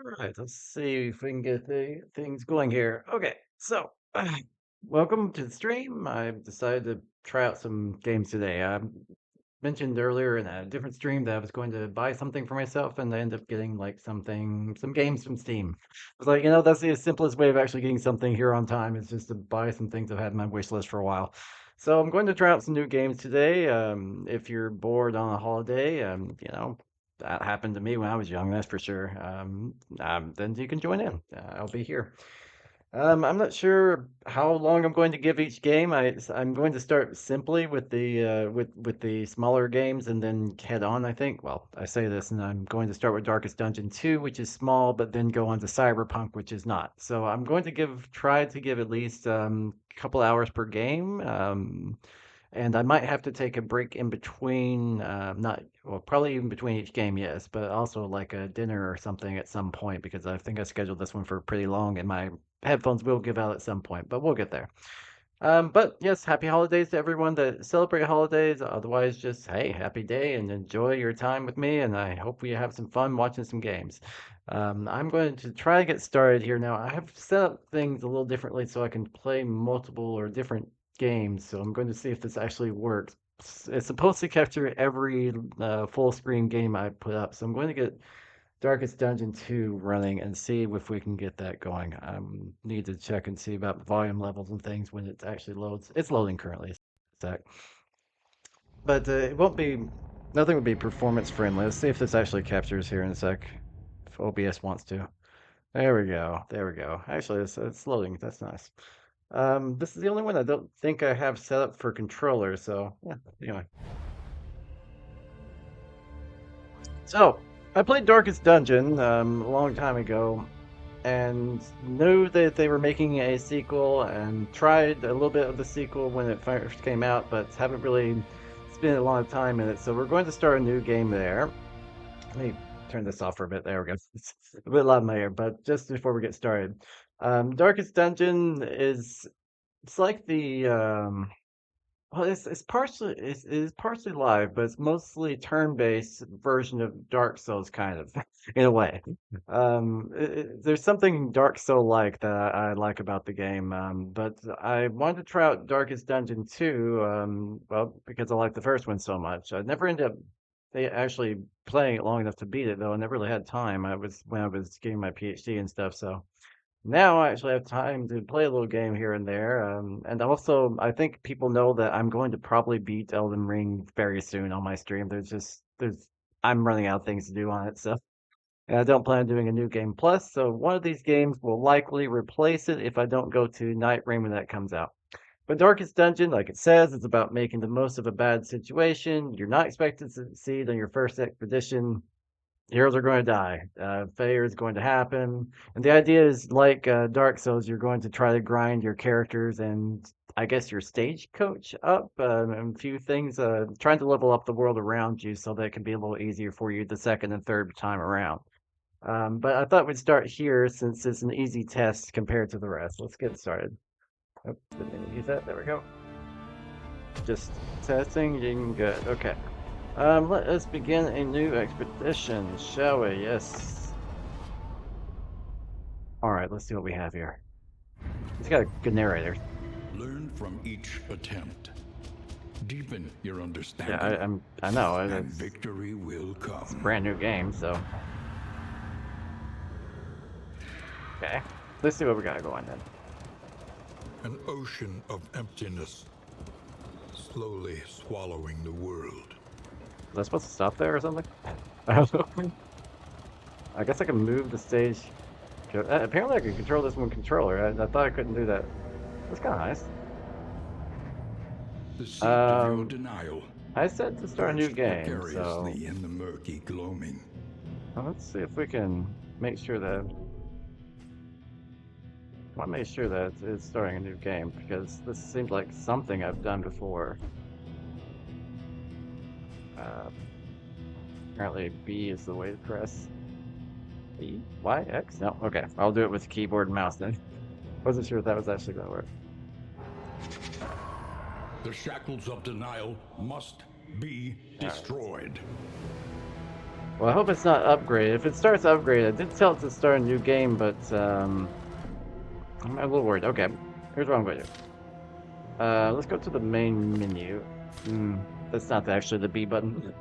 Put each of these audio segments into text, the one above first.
Alright, let's see if we can get things going here. Okay, so welcome to the stream. I decided to try out some games today. I mentioned earlier in a different stream that I was going to buy something for myself, and I ended up getting like some games from Steam. I was like, that's the simplest way of actually getting something here on time is just to buy some things I've had on my wish list for a while. So I'm going to try out some new games today. If you're bored on a holiday, that happened to me when I was young, that's for sure. Then you can join in. I'll be here. I'm not sure how long I'm going to give each game. I'm going to start simply with the smaller games and then head on, I think. Well, I say this and I'm going to start with Darkest Dungeon 2, which is small, but then go on to Cyberpunk, which is not. So I'm going to try to give at least a couple hours per game. And I might have to take a break in between, not, well, probably even between each game, yes, but also like a dinner or something at some point because I think I scheduled this one for pretty long and my headphones will give out at some point, but we'll get there. But yes, happy holidays to everyone that celebrate holidays. Otherwise, just hey, happy day and enjoy your time with me. And I hope we have some fun watching some games. I'm going to try to get started here now. I have set up things a little differently so I can play multiple or different games. So I'm going to see if this actually works. It's supposed to capture every full screen game I put up. So I'm going to get Darkest Dungeon 2 running and see if we can get that going. I need to check and see about volume levels and things when it actually loads. It's loading currently. Sec. But it won't be, nothing will be performance friendly. Let's see if this actually captures here in a sec. If OBS wants to. There we go. There we go. Actually, it's loading. That's nice. This is the only one I don't think I have set up for controller. So, yeah, anyway. So, I played Darkest Dungeon a long time ago and knew that they were making a sequel and tried a little bit of the sequel when it first came out, but haven't really spent a lot of time in it. So we're going to start a new game there. Let me turn this off for a bit. There we go. It's a bit loud in my ear, but just before we get started, Darkest Dungeon is it's like the well, it is partially live, but it's mostly turn-based version of Dark Souls, kind of, in a way. There's something Dark Soul-like that I like about the game, but I wanted to try out Darkest Dungeon 2, well, because I like the first one so much. I never ended up actually playing it long enough to beat it, though. I never really had time. I was when I was getting my PhD and stuff, so. Now I actually have time to play a little game here and there. And also, I think people know that I'm going to probably beat Elden Ring very soon on my stream. I'm running out of things to do on it, so. And I don't plan on doing a new game plus, so one of these games will likely replace it if I don't go to Night Rain when that comes out. But Darkest Dungeon, like it says, it's about making the most of a bad situation. You're not expected to succeed on your first expedition. Heroes are going to die. Failure is going to happen. And the idea is like Dark Souls, you're going to try to grind your characters and I guess your stagecoach up and a few things, trying to level up the world around you so that it can be a little easier for you the second and third time around. But I thought we'd start here since it's an easy test compared to the rest. Let's get started. Oh, didn't mean to use that. There we go. Just testing, doing good. Okay. Let us begin a new expedition, shall we? Yes. Alright, let's see what we have here. He's got a good narrator. Learn from each attempt. Deepen your understanding. Yeah, I know. And victory will come. It's a brand new game, so. Okay. Let's see what we got going then. An ocean of emptiness, slowly swallowing the world. Was I supposed to stop there or something? I don't know. I guess I can move the stage. Apparently I can control this one controller. I thought I couldn't do that. That's kind of nice. The seat of your denial. I said to start a new game, so. In the murky gloaming. Well, let's see if we can make sure that. I want to make sure that it's starting a new game because this seems like something I've done before. Apparently B is the way to press. E? Y? X? No? Okay. I'll do it with keyboard and mouse then. Wasn't sure if that was actually going to work. The shackles of denial must be destroyed. Well, I hope it's not upgraded. If it starts upgraded, I did tell it to start a new game, but I'm a little worried. Okay, here's what I'm going to do. Let's go to the main menu. That's not actually the B button.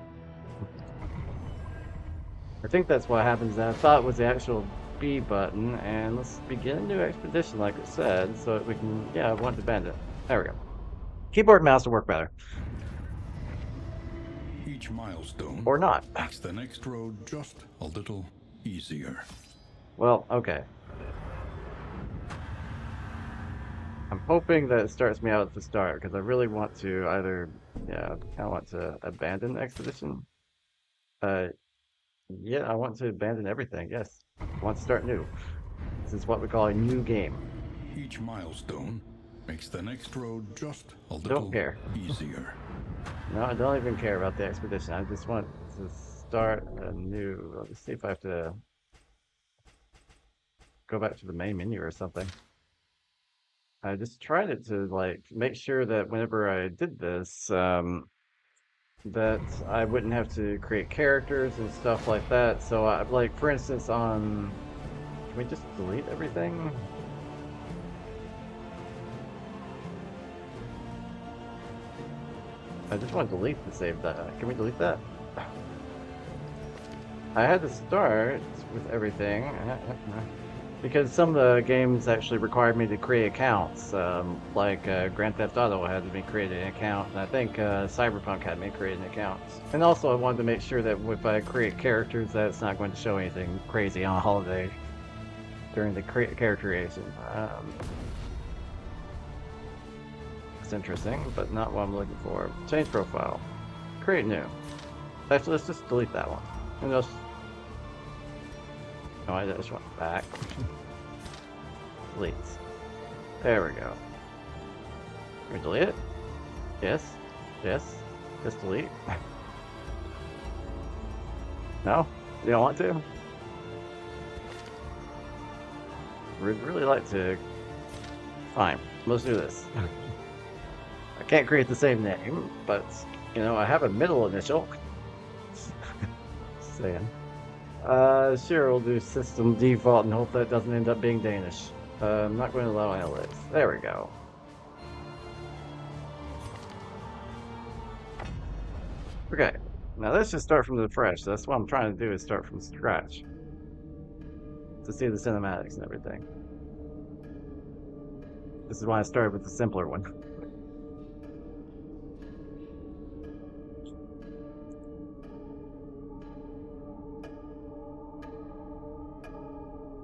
I think that's what happens. I thought it was the actual B button, and let's begin a new expedition, like it said, so that we can, yeah, I want to bend it. There we go. Keyboard and mouse will work better. Each milestone Or not. makes the next road just a little easier. Well, okay. I'm hoping that it starts me out at the start, because I really want to either, yeah, I kind of want to abandon the expedition. Yeah, I want to abandon everything, yes. I want to start new. This is what we call a new game. Each milestone makes the next road just a Don't little care. easier. No, I don't even care about the expedition. I just want to start a new. Let's see if I have to go back to the main menu or something. I just tried it to like make sure that whenever I did this, that I wouldn't have to create characters and stuff like that. So, like for instance, on can we just delete everything? I just want to delete the save data. Can we delete that? I had to start with everything because some of the games actually required me to create accounts. Like Grand Theft Auto had me create an account, and I think Cyberpunk had me create an account. And also, I wanted to make sure that if I create characters, that it's not going to show anything crazy on a holiday during the character creation. It's interesting, but not what I'm looking for. Change profile. Create new. Actually, let's just delete that one. And just... No, I just want back. Delete. There we go. Can we delete it? Yes. Yes. Just delete. No? You don't want to? We'd really like to... Fine. Let's do this. I can't create the same name, but, you know, I have a middle initial. Saying. Sure, we'll do system default and hope that doesn't end up being Danish. I'm not going to allow analytics. There we go. Okay, now let's just start from the fresh. That's what I'm trying to do, is start from scratch. To see the cinematics and everything. This is why I started with the simpler one.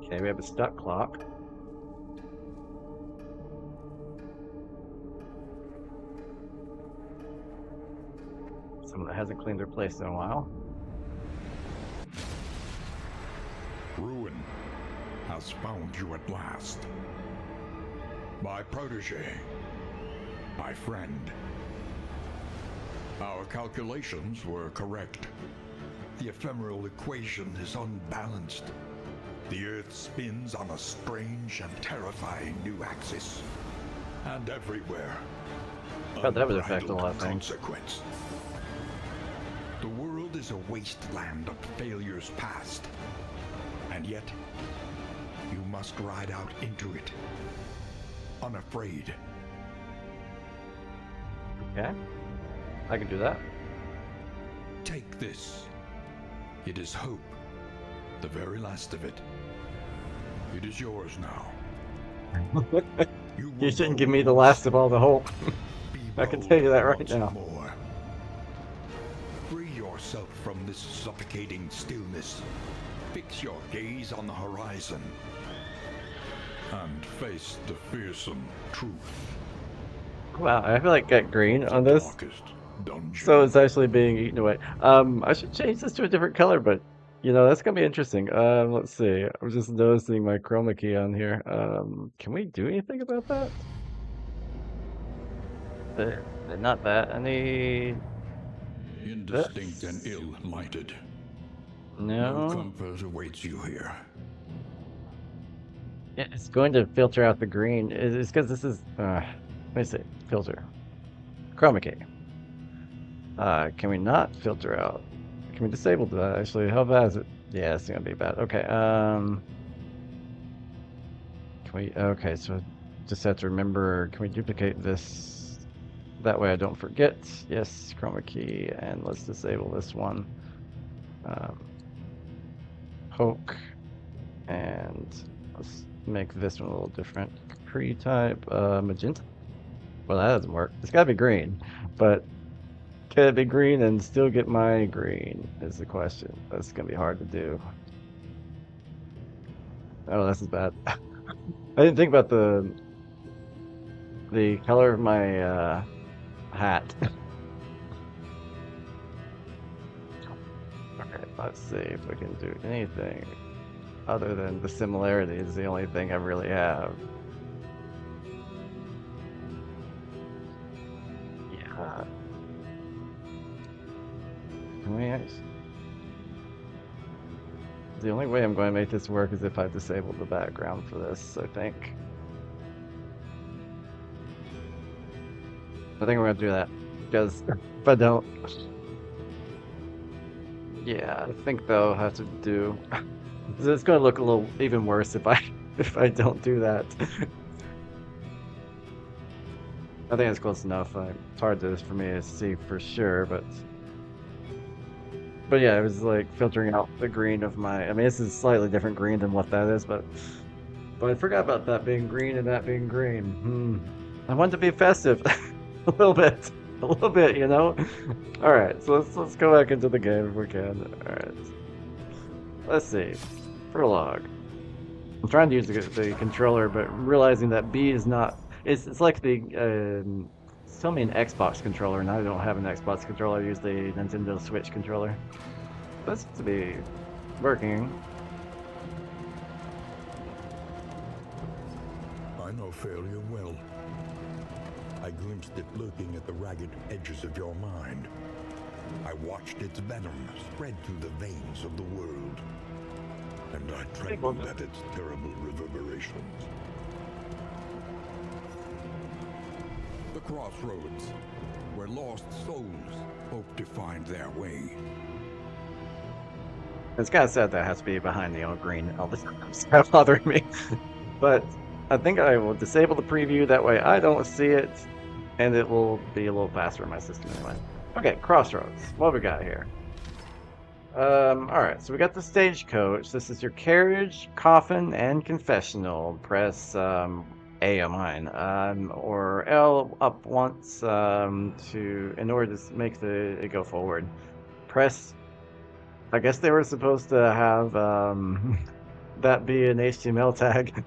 Okay, we have a stuck clock. Someone that hasn't cleaned their place in a while. Ruin has found you at last. My protege. My friend. Our calculations were correct. The ephemeral equation is unbalanced. The Earth spins on a strange and terrifying new axis. And everywhere, God, that would affect a lot of things. consequence. The world is a wasteland of failures past. And yet, you must ride out into it, unafraid. Okay, I can do that. Take this. It is hope, the very last of it. It is yours now. You shouldn't give me the last of all the hope. I can tell you that right now. More. Free yourself from this suffocating stillness. Fix your gaze on the horizon. And face the fearsome truth. Wow, I feel like got green on this. Darkest dungeon. So it's actually being eaten away. I should change this to a different color, but you know, that's gonna be interesting. Let's see. I'm just noticing my chroma key on here. Can we do anything about that? Not that. I need Indistinct this. and ill-lighted. No. No comfort awaits you here. Yeah, it's going to filter out the green. It's because this is. Let me see. Filter. Chroma key. Can we not filter out? Can we disable that actually? How bad is it? Yeah, it's gonna be bad. Okay, can we, okay, so just have to remember, can we duplicate this? That way I don't forget. Yes, chroma key, and let's disable this one. Poke, and let's make this one a little different. Pre-type, magenta. Well, that doesn't work. It's gotta be green, but can it be green and still get my green is the question. That's gonna be hard to do. Oh, this is bad. I didn't think about the color of my hat. Okay, let's see if we can do anything other than the similarity is the only thing I really have. Yeah. Can we the only way I'm going to make this work is if I disable the background for this, I think. I think we're gonna do that, because if I don't, yeah, I think they'll have to do. It's gonna look a little even worse if I if I don't do that. I think it's close enough. It's hard for me to see for sure, but yeah, it was like filtering out the green of my. I mean, this is slightly different green than what that is, but I forgot about that being green and that being green. I want to be festive, a little bit, you know. All right, so let's go back into the game if we can. All right, let's see. Prologue. I'm trying to use the controller, but realizing that B is not. It's like the it's telling me an Xbox controller, and I don't have an Xbox controller. I use the Nintendo Switch controller. That's to be working. I know failure well. I glimpsed it lurking at the ragged edges of your mind. I watched its venom spread through the veins of the world. And I trembled at its terrible reverberations. The crossroads, where lost souls hope to find their way. It's kind of sad that it has to be behind the old green all the time. It's kind of bothering me. But I think I will disable the preview. That way I don't see it, and it will be a little faster in my system anyway. Okay, crossroads. What we got here? All right, so we got the stagecoach. This is your carriage, coffin, and confessional. Press A on mine, or L up once in order to make it go forward. Press. I guess they were supposed to have that be an HTML tag.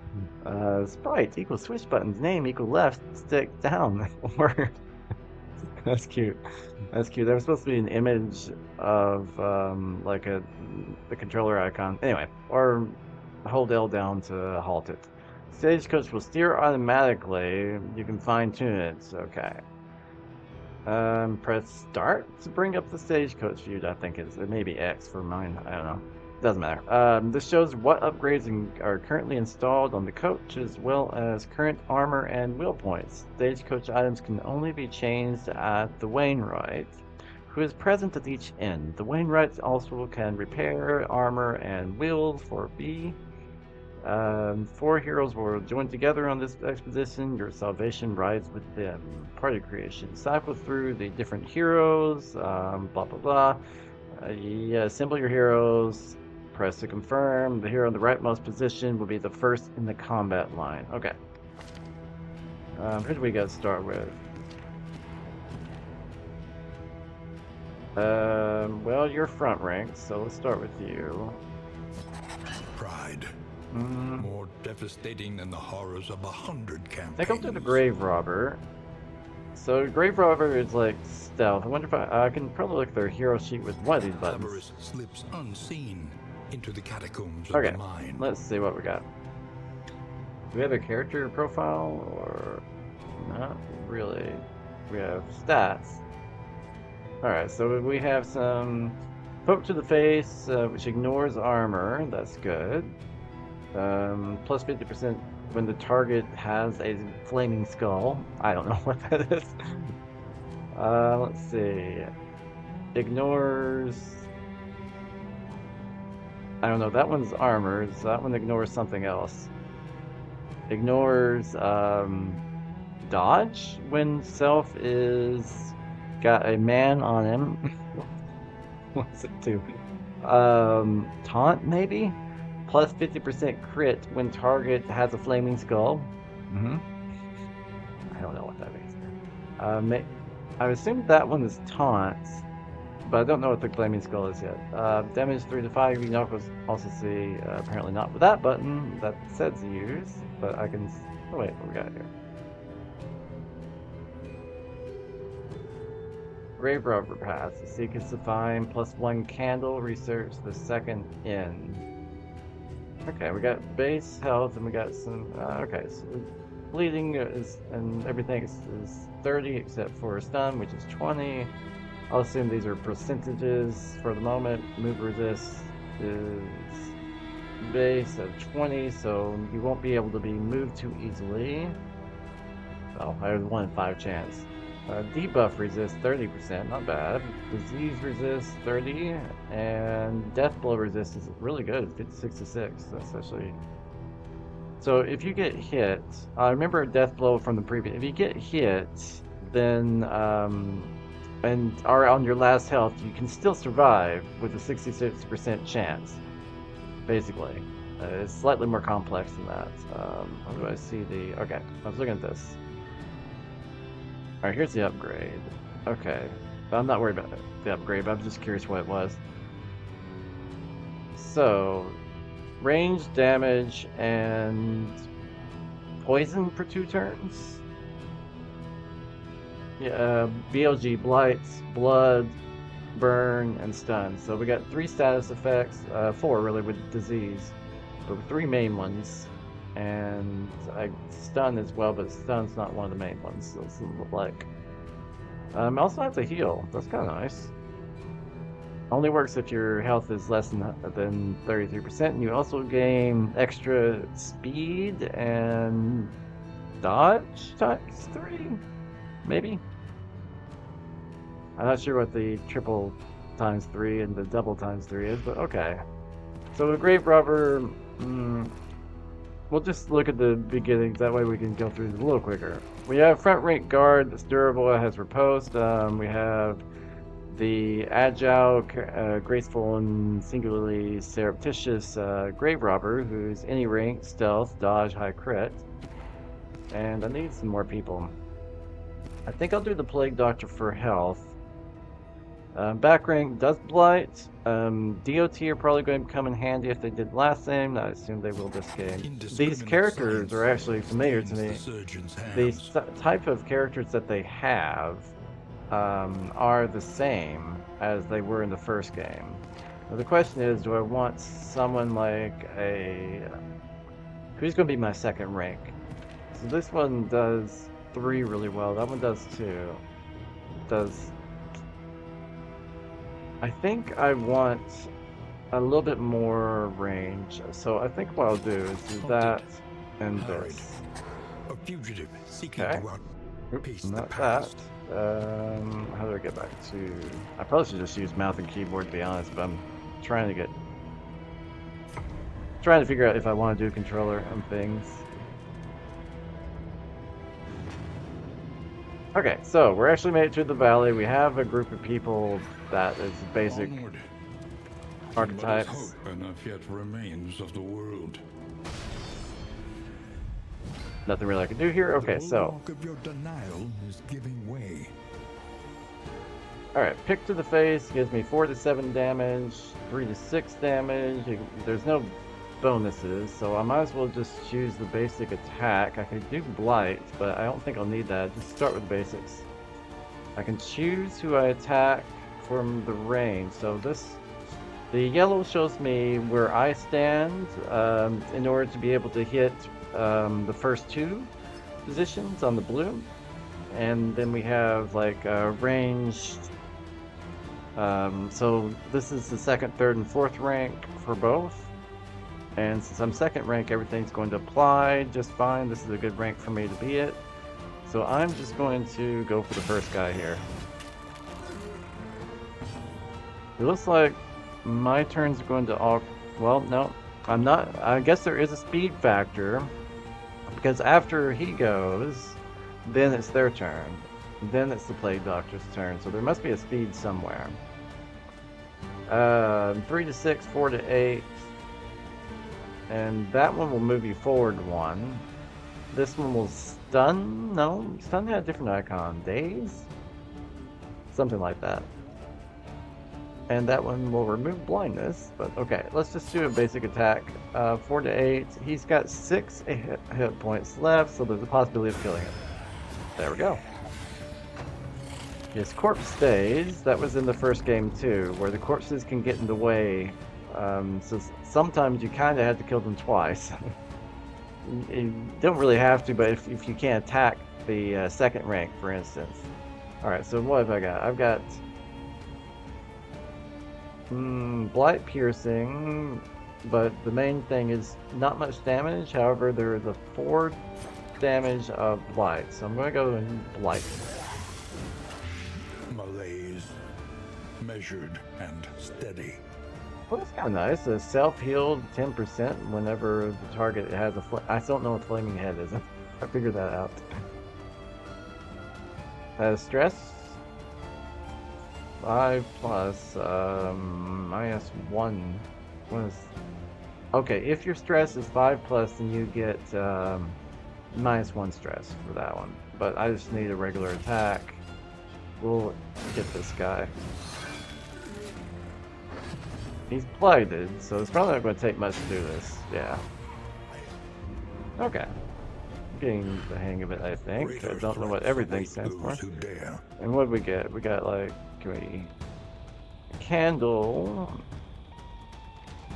Sprite equals switch buttons, name equal left stick down. Or that's cute. That's cute. There was supposed to be an image of like the controller icon. Anyway, or hold L down to halt it. Stagecoach will steer automatically. You can fine tune it. Okay. Press start to bring up the stagecoach view. I think it may be X for mine. I don't know. Doesn't matter. This shows what upgrades are currently installed on the coach, as well as current armor and wheel points. Stagecoach items can only be changed at the Wainwright, who is present at each end. The Wainwrights also can repair armor and wheels for B. 4 heroes will join together on this expedition. Your salvation rides with them. Party creation. Cycle through the different heroes. Blah blah blah. Yeah, assemble your heroes. Press to confirm. The hero in the rightmost position will be the first in the combat line. Okay. Who do we got to start with? Well, you're front rank, so let's start with you. Pride. More devastating than the horrors of 100 campaigns. Take up to the Grave Robber. So Grave Robber is like stealth. I wonder if I can probably look at their hero sheet with one of these buttons. Avarice slips unseen into the catacombs of Okay, the mind. let's see what we got. Do we have a character profile or not really? We have stats. Alright, so we have some poke to the face, which ignores armor. That's good. Plus 50% when the target has a flaming skull. I don't know what that is. Let's see. Ignores I don't know. That one's armors. That one ignores something else. Ignores dodge when self is got a man on him. What's it do? Taunt maybe? Plus 50% crit when target has a flaming skull. Mm-hmm. I don't know what that means. I assume that one is taunt, but I don't know what the flaming skull is yet. Damage 3 to 5. You can also see, apparently not with that button that says use, but I can. Oh, wait, what we got here? Grave Robber Pass. Seek is to find +1 candle. Research the second inn. Okay, we got base health and we got some. Okay, so bleeding is and everything is 30 except for stun, which is 20. I'll assume these are percentages for the moment. Move resist is base of 20, so you won't be able to be moved too easily. Oh, I have 1 in 5 chance. Debuff resist 30%, not bad. Disease resist 30, and death blow resist is really good, 56 to 6. That's actually. So if you get hit, I remember death blow from the previous. If you get hit, then and are on your last health, you can still survive with a 66% chance. Basically, it's slightly more complex than that. How do I see the? Okay, I was looking at this. Alright, here's the upgrade. Okay. But I'm not worried about the upgrade, but I'm just curious what it was. So, range, damage, and poison for 2 turns? Yeah, BLG, blights, blood, burn, and stun. So we got 3 status effects, 4 really with disease, but 3 main ones. And stun as well, but stun's not one of the main ones, so it doesn't look like. I also have to heal. That's kind of nice. Only works if your health is less than 33%, and you also gain extra speed and dodge times 3, maybe? I'm not sure what the triple times 3 and the double times 3 is, but okay. So the Grave Robber, we'll just look at the beginnings, that way we can go through this a little quicker. We have front rank guard that's durable, has riposte. We have the agile, graceful, and singularly surreptitious Grave Robber, who's any rank, stealth, dodge, high crit. And I need some more people. I think I'll do the Plague Doctor for health. Back rank does blight. DOT are probably going to come in handy if they did last game. I assume they will this game. These characters are actually familiar to me. The type of characters that they have are the same as they were in the first game. Now, the question is, do I want someone like a... Who's going to be my second rank? So this one does 3 really well. That one does 2. Does... I think I want a little bit more range, so I think what I'll do is do that and this. A fugitive seeking Okay. to outpace the Not that. past. How do I get back to? I probably should just use mouse and keyboard to be honest, but I'm trying to figure out if I want to do controller and things. Okay, so we're actually made it to the valley. We have a group of people that is basic Onward. archetypes. But as hope enough yet remains of the world. Nothing really I can do here. Okay, The so bulwark of your denial is giving way. alright, pick to the face gives me 4 to 7 damage, 3 to 6 damage. There's no bonuses, so I might as well just choose the basic attack. I could do blight, but I don't think I'll need that. Just start with basics. I can choose who I attack from the range. So the yellow shows me where I stand in order to be able to hit the first 2 positions on the blue, and then we have like ranged. So this is the second, third, and fourth rank for both. And since I'm second rank, everything's going to apply just fine. This is a good rank for me to be at. So I'm just going to go for the first guy here. It looks like my turns are going to all Well, no, I'm not. I guess there is a speed factor because after he goes, then it's their turn. Then it's the Plague Doctor's turn. So there must be a speed somewhere. 3 to 6, 4 to 8. And that one will move you forward one. This one will stun? No, stun had a different icon. Daze? Something like that. And that one will remove blindness. But okay, let's just do a basic attack. 4 to 8. He's got 6 hit points left, so there's a possibility of killing him. There we go. His corpse stays. That was in the first game too, where the corpses can get in the way. So sometimes you kind of have to kill them twice. You don't really have to, but if you can't attack the second rank, for instance. Alright, so what have I got? I've got Blight Piercing, but the main thing is not much damage. However, there is a 4 damage of Blight, so I'm going to go and Blight. Malaise, measured and steady. Well, that's kind of nice. A self-healed 10% whenever the target has a I still don't know what Flaming Head is. I figured that out. Stress 5 plus -1. What is? Okay, if your stress is 5 plus, then you get -1 stress for that one. But I just need a regular attack. We'll get this guy. He's blighted, so it's probably not going to take much to do this. Yeah. Okay. Getting the hang of it, I think. I don't know what everything stands for. And what did we get? We got like a candle.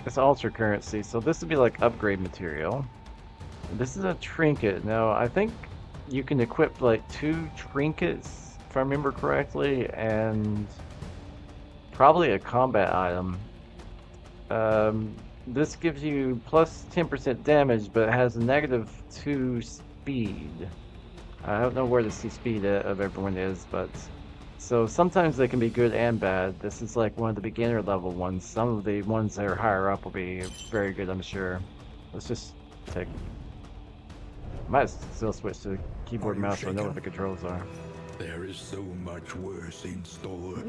It's alter currency, so this would be like upgrade material. This is a trinket. Now, I think you can equip like 2 trinkets, if I remember correctly, and probably a combat item. This gives you plus 10% damage, but it has a -2 speed. I don't know where the speed of everyone is, but so sometimes they can be good and bad. This is like one of the beginner level ones. Some of the ones that are higher up will be very good, I'm sure. Let's just take. Might still switch to keyboard mouse so I know what the controls are. There is so much worse in store.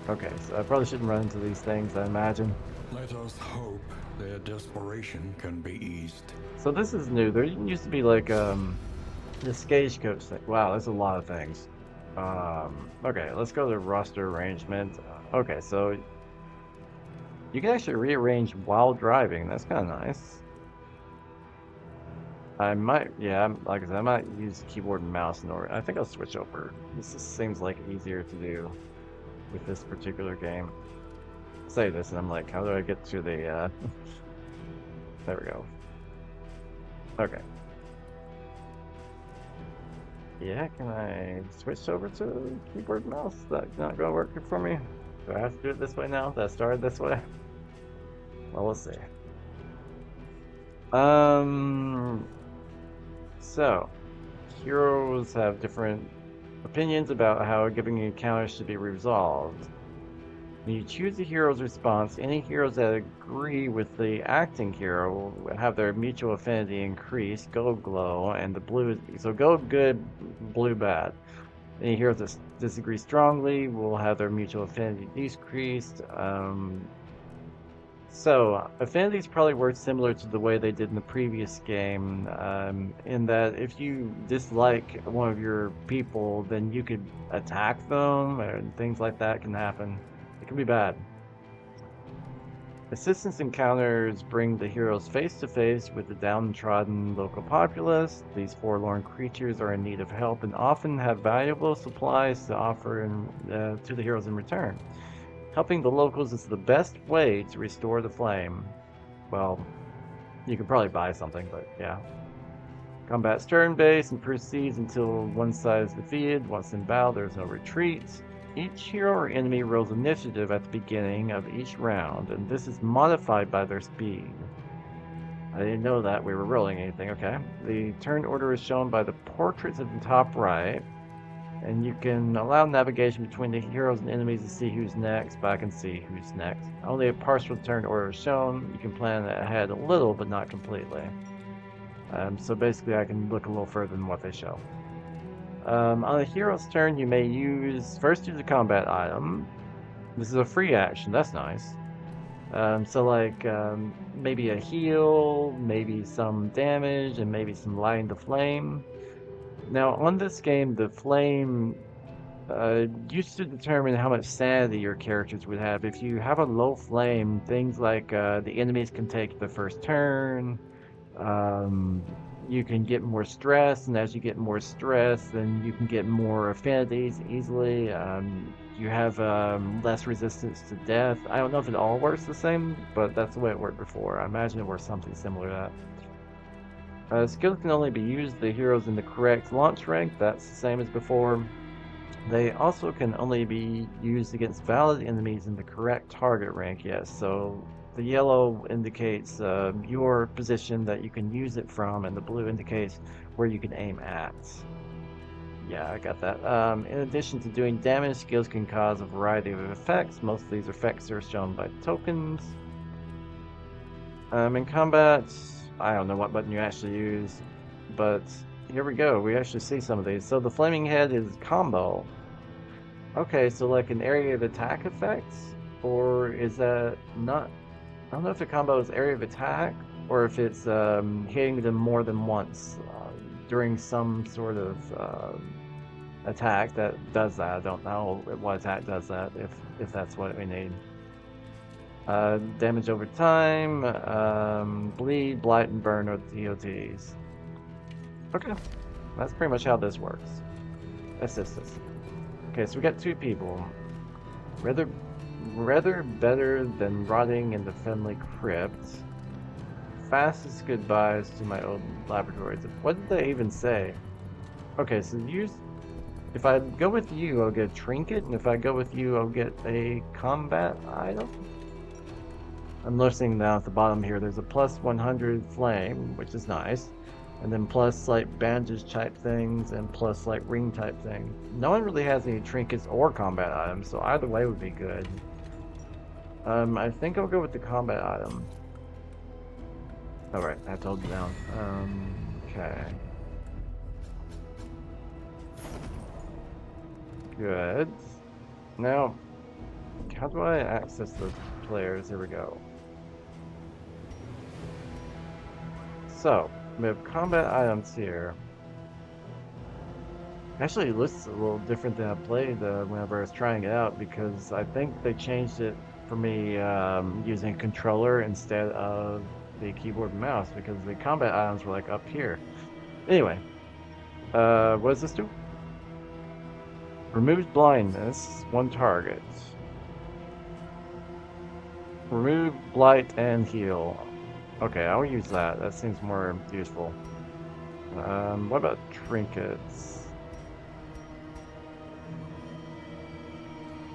Okay, so I probably shouldn't run into these things, I imagine. Let us hope their desperation can be eased. So this is new. There used to be like the stagecoach thing. Wow, that's a lot of things. Okay, let's go to roster arrangement. Okay, so you can actually rearrange while driving. That's kind of nice. I might, yeah, like I said, I might use keyboard and mouse in order. I think I'll switch over. This just seems like easier to do with this particular game. Say this, and I'm like, how do I get to the? There we go. Okay. Yeah, can I switch over to keyboard and mouse? That's not gonna work for me. Do I have to do it this way now? That started this way? Well, we'll see. So, heroes have different opinions about how giving encounters should be resolved. When you choose a hero's response, any heroes that agree with the acting hero will have their mutual affinity increase, gold glow, and the blue. So gold good, blue bad. Any heroes that disagree strongly will have their mutual affinity decreased. So affinities probably work similar to the way they did in the previous game, in that if you dislike one of your people, then you could attack them, and things like that can happen. It can be bad. Assistance encounters bring the heroes face to face with the downtrodden local populace. These forlorn creatures are in need of help and often have valuable supplies to offer to the heroes in return. Helping the locals is the best way to restore the flame. Well, you could probably buy something, but yeah. Combat's turn-based and proceeds until one side is defeated. Once in battle, there's no retreat. Each hero or enemy rolls initiative at the beginning of each round, and this is modified by their speed. I didn't know that we were rolling anything, okay. The turn order is shown by the portraits at the top right. And you can allow navigation between the heroes and enemies to see who's next, but I can see who's next. Only a partial turn order is shown. You can plan ahead a little, but not completely. So basically I can look a little further than what they show. On a hero's turn, you may first use a combat item. This is a free action, that's nice. So like maybe a heal, maybe some damage, and maybe some lighting the flame. Now on this game, the flame used to determine how much sanity your characters would have. If you have a low flame, things like the enemies can take the first turn. Um, you can get more stress, and as you get more stress, then you can get more affinities easily. You have less resistance to death. I don't know if it all works the same, but that's the way it worked before. I imagine it works something similar to that. Skills can only be used the heroes in the correct launch rank. That's the same as before. They also can only be used against valid enemies in the correct target rank, yes. So the yellow indicates your position that you can use it from, and the blue indicates where you can aim at. Yeah, I got that. In addition to doing damage, skills can cause a variety of effects. Most of these effects are shown by tokens. In combat, I don't know what button you actually use, but here we go. We actually see some of these. So the flaming head is combo. Okay, so like an area of attack effects? Or is that not? I don't know if the combo is area of attack or if it's hitting them more than once during some sort of attack that does that. I don't know what attack does that, if that's what we need. Damage over time, bleed, blight, and burn are the DOTs. Okay, that's pretty much how this works. Assist us. Okay, so we got two people. Rather better than rotting in the friendly crypt. Fastest goodbyes to my old laboratories. What did they even say? Okay, so if I go with you, I'll get a trinket, and if I go with you, I'll get a combat item. I'm listening down at the bottom here. There's a plus 100 flame, which is nice. And then plus like bandage type things and plus like ring type thing. No one really has any trinkets or combat items, so either way would be good. I think I'll go with the combat item. Alright, I told you down. Okay. Good. Now, how do I access those players? Here we go. So, we have combat items here. Actually, it looks a little different than I played whenever I was trying it out because I think they changed it for me using a controller instead of the keyboard and mouse because the combat items were like up here. Anyway, what does this do? Removes blindness, one target. Remove blight and heal. Okay, I'll use that. That seems more useful. What about trinkets?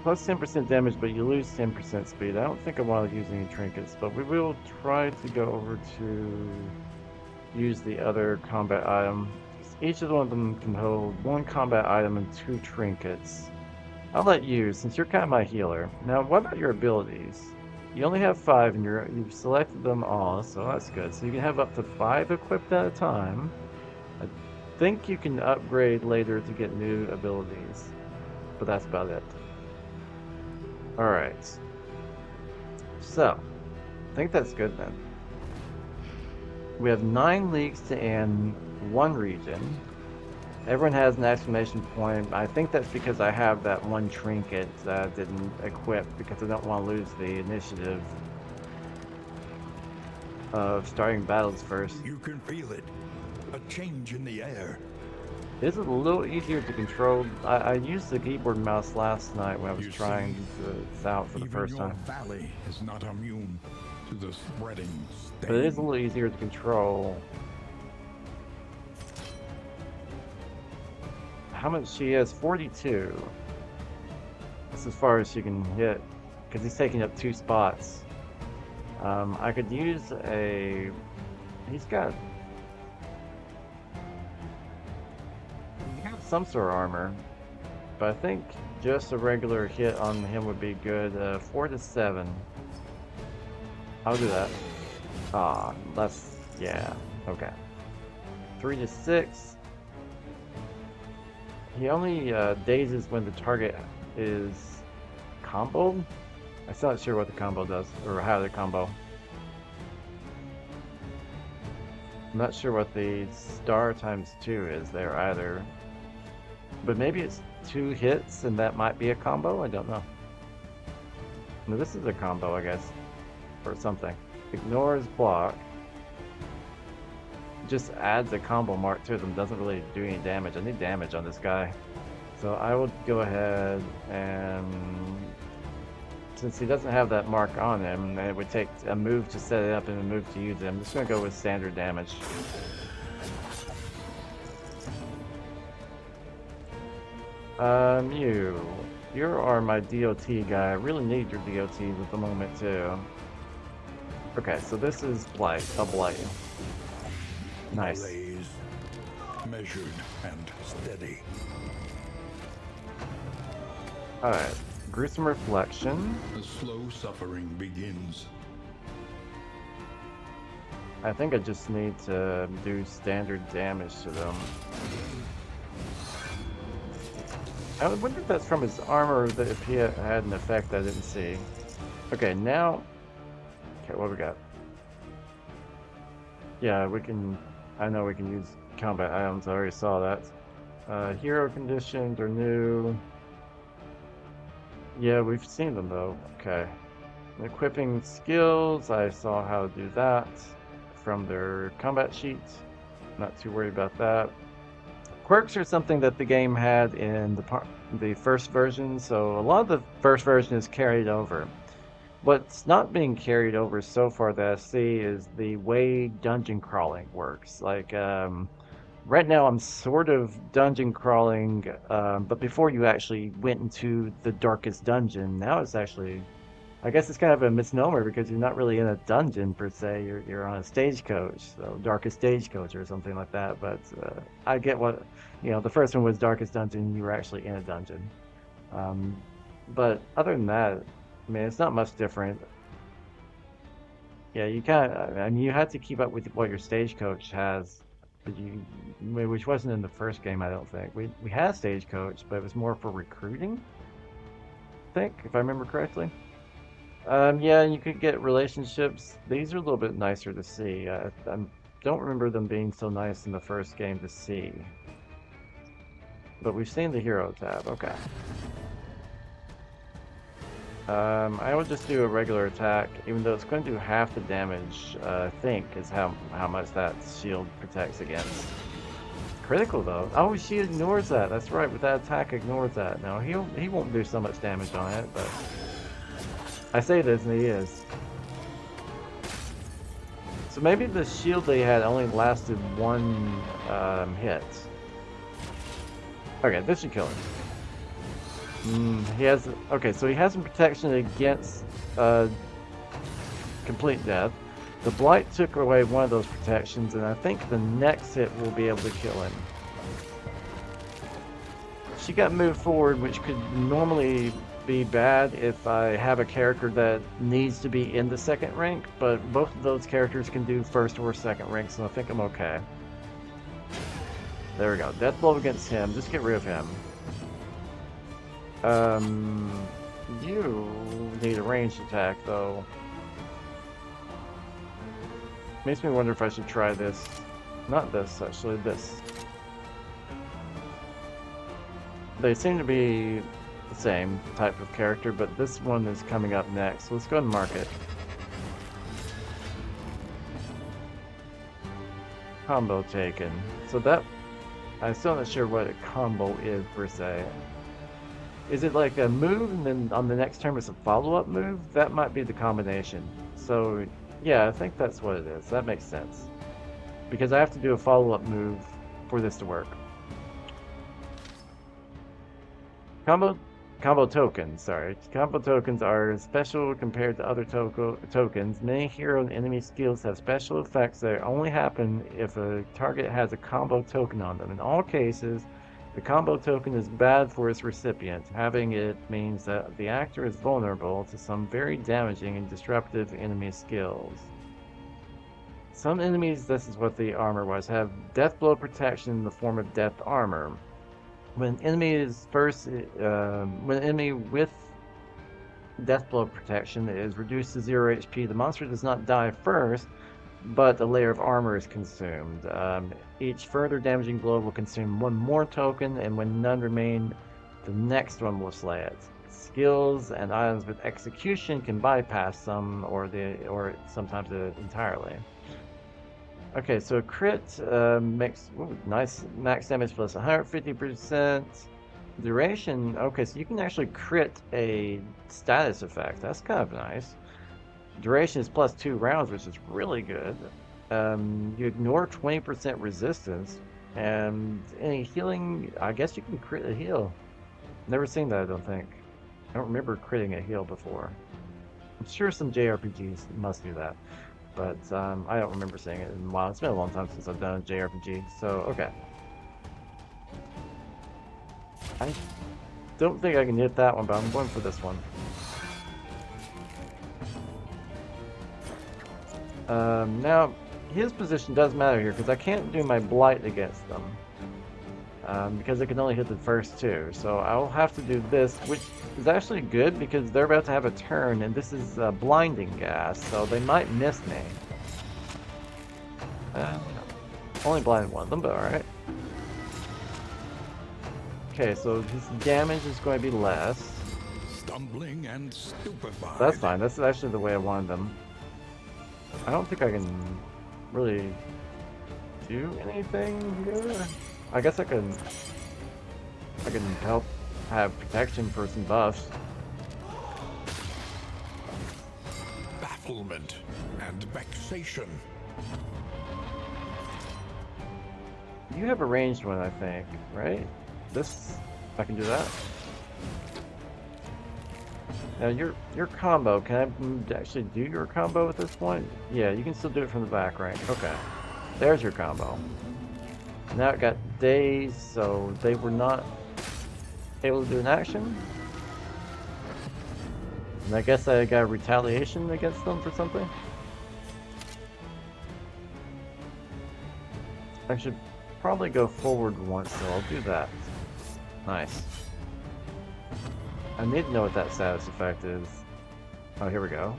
Plus 10% damage, but you lose 10% speed. I don't think I want to use any trinkets, but we will try to go over to use the other combat item. Each of them can hold one combat item and 2 trinkets. I'll let you, since you're kind of my healer. Now, what about your abilities? You only have 5 and you've selected them all, so that's good. So you can have up to 5 equipped at a time. I think you can upgrade later to get new abilities, but that's about it. Alright. So, I think that's good then. We have 9 leagues to end 1 region. Everyone has an exclamation point. I think that's because I have that one trinket that I didn't equip because I don't want to lose the initiative of starting battles first. You can feel it. A change in the air. It's a little easier to control. I used the keyboard and mouse last night when I was trying this out for the first time. Even your valley is not immune to the spreading stain. But it is a little easier to control. How much she has? 42. That's as far as she can hit, because he's taking up 2 spots. I could use a... He has some sort of armor. But I think just a regular hit on him would be good. 4 to 7. I'll do that. Ah, that's, yeah, okay. 3 to 6. He only dazes when the target is comboed. I'm still not sure what the combo does, or how the combo. I'm not sure what the star times 2 is there either. But maybe it's 2 hits and that might be a combo? I don't know. No, this is a combo, I guess. Or something. Ignores block. Just adds a combo mark to them. Doesn't really do any damage. I need damage on this guy. So I will go ahead and... Since he doesn't have that mark on him, and it would take a move to set it up and a move to use it, I'm just going to go with standard damage. You are my DOT guy. I really need your DOTs at the moment too. Okay, so this is Blight, a Blight. Nice. Malaise, measured and steady. Alright, Gruesome Reflection. The slow suffering begins. I think I just need to do standard damage to them. I wonder if that's from his armor, or if he had an effect I didn't see. Okay, now... Okay, what we got? Yeah, we can... I know we can use combat items, I already saw that. Hero conditions are new. Yeah, we've seen them though. Okay. Equipping skills, I saw how to do that from their combat sheets. Not too worried about that. Quirks are something that the game had in the first version, so a lot of the first version is carried over. What's not being carried over so far that I see is the way dungeon crawling works. Like, right now I'm sort of dungeon crawling, but before you actually went into the darkest dungeon, now it's actually... I guess it's kind of a misnomer because you're not really in a dungeon per se. You're on a stagecoach, so darkest stagecoach or something like that. But I get what, the first one was darkest dungeon. You were actually in a dungeon. But other than that, I mean, it's not much different. Yeah, you kind of. I mean, you had to keep up with what your stagecoach has, but which wasn't in the first game, I don't think. We had a stagecoach, but it was more for recruiting. I think, if I remember correctly. Yeah, you could get relationships. These are a little bit nicer to see. I don't remember them being so nice in the first game to see. But we've seen the hero tab. Okay. I would just do a regular attack, even though it's going to do half the damage, I think, is how much that shield protects against. Critical, though. Oh, she ignores that. That's right, with that attack, ignores that. No, he won't do so much damage on it, but... I say this, and he is. So maybe the shield they had only lasted one hit. Okay, this should kill him. He has... Okay, so he has some protection against complete death. The Blight took away one of those protections, and I think the next hit will be able to kill him. She got moved forward, which could normally be bad if I have a character that needs to be in the second rank, but both of those characters can do first or second rank, so I think I'm okay. There we go. Death blow against him. Just get rid of him. You need a ranged attack, though. Makes me wonder if I should try this. Not this, actually. This. They seem to be the same type of character, but this one is coming up next. So let's go ahead and mark it. Combo taken. So that... I'm still not sure what a combo is, per se. Is it like a move, and then on the next turn it's a follow-up move? That might be the combination. So, yeah, I think that's what it is. That makes sense. Because I have to do a follow-up move for this to work. Combo tokens, sorry. Combo tokens are special compared to other tokens. Many hero and enemy skills have special effects that only happen if a target has a combo token on them. In all cases, The combo token is bad for its recipient. Having it means that the actor is vulnerable to some very damaging and disruptive enemy skills. Some enemies, this is what the armor was, have death blow protection in the form of death armor. When when an enemy with death blow protection is reduced to 0 HP, the monster does not die first, but a layer of armor is consumed. Each further damaging blow will consume one more token, and when none remain, the next one will slay it. Skills and items with execution can bypass some, or sometimes entirely. Okay, so crit makes nice max damage plus 150%. Duration, okay, so you can actually crit a status effect. That's kind of nice. Duration is plus 2 rounds, which is really good. You ignore 20% resistance, and any healing, I guess you can crit a heal. Never seen that, I don't think. I don't remember critting a heal before. I'm sure some JRPGs must do that, but I don't remember seeing it in a while. It's been a long time since I've done a JRPG, so okay. I don't think I can hit that one, but I'm going for this one. Now, his position does matter here, because I can't do my blight against them. Because it can only hit the first two. So I'll have to do this, which is actually good, because they're about to have a turn, and this is blinding gas, so they might miss me. Only blinded one of them, but alright. Okay, so his damage is going to be less. Stumbling and stupefied. That's fine, that's actually the way I wanted them. I don't think I can really do anything here. I guess I can help have protection for some buffs. Bafflement and vexation. You have a ranged one, I think, right? This, I can do that. Now your combo, can I actually do your combo at this point? Yeah, you can still do it from the back rank. Okay, there's your combo. Now it got days, so they were not able to do an action. And I guess I got retaliation against them for something. I should probably go forward once, so I'll do that. Nice. I need to know what that status effect is. Oh, here we go.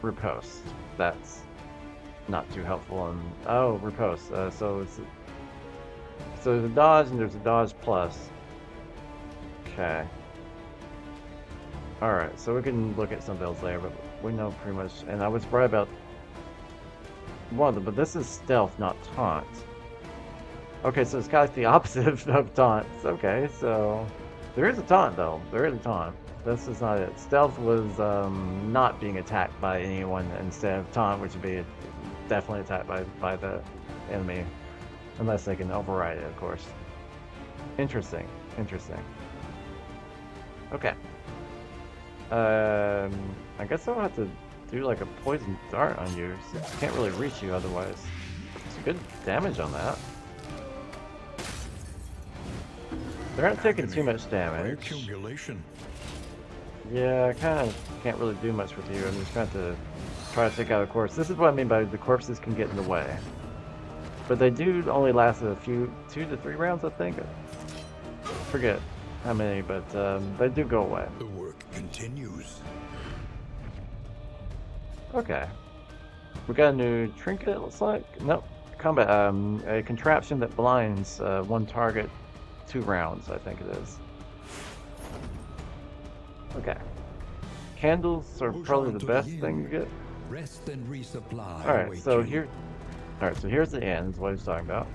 Riposte. That's not too helpful. And oh, riposte. So there's a dodge and there's a dodge plus. Okay. All right, so we can look at some builds later, but we know pretty much. And I was right about one of them, but this is stealth, not taunt. Okay, so it's kind of like the opposite of taunts. Okay, so there is a taunt though. There is a taunt. This is not it. Stealth was not being attacked by anyone instead of taunt, which would be definitely attacked by the enemy, unless they can override it, of course. Interesting. Interesting. Okay. I guess I'll have to do like a poison dart on you. Since I can't really reach you otherwise. It's good damage on that. They're not taking too much damage. Accumulation. Yeah, I kind of can't really do much with you. I'm just trying to try to take out a corpse. This is what I mean by the corpses can get in the way. But they do only last a few, 2 to 3 rounds, I think. Forget how many, but they do go away. The work continues. Okay. We got a new trinket, it looks like. Nope. Combat, a contraption that blinds one target 2 rounds, I think it is. Okay. Candles are probably the best thing to get. Rest and resupply. Alright, so here. Alright, so here's the end, is what he's talking about.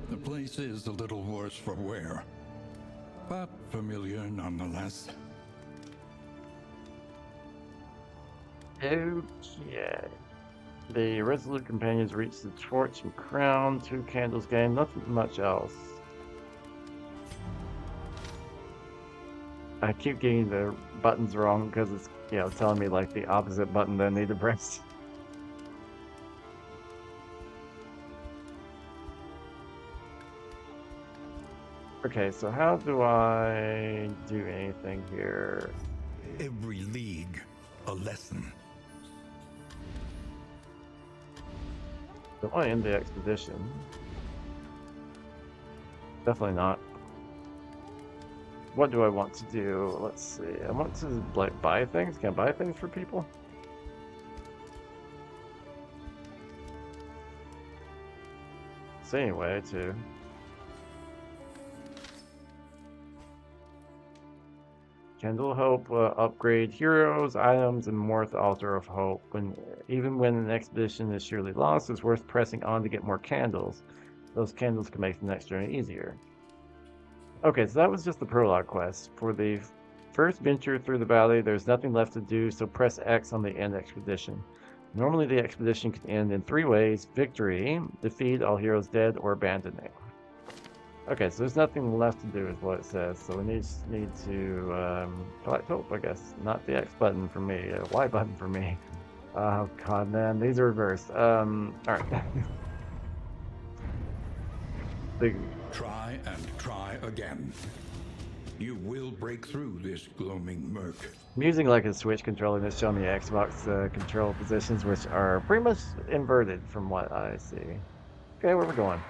The place is a little worse for wear, but familiar nonetheless. Okay. The Resolute Companions reach the torch and crown, 2 candles gained, nothing much else. I keep getting the buttons wrong because it's, telling me like the opposite button that I need to press. Okay, so how do I do anything here? Every league, a lesson. Don't want to end the expedition. Definitely not. What do I want to do? Let's see. I want to like buy things. Can I buy things for people? So anyway, to Kindle Hope upgrade heroes, items, and more at the Altar of Hope. Even when an expedition is surely lost, it's worth pressing on to get more candles. Those candles can make the next journey easier. Okay, so that was just the prologue quest. For the first venture through the valley, there's nothing left to do, so press X on the end expedition. Normally the expedition can end in 3 ways: victory, defeat all heroes dead, or abandoning. Okay, so there's nothing left to do is what it says, so we need to collect hope, I guess. Not the X button for me, Y button for me. Oh god, man, these are reversed. Alright. Try and try again. You will break through this gloaming murk. I'm using like a Switch controller that's showing me Xbox control positions, which are pretty much inverted from what I see. Okay, where we going?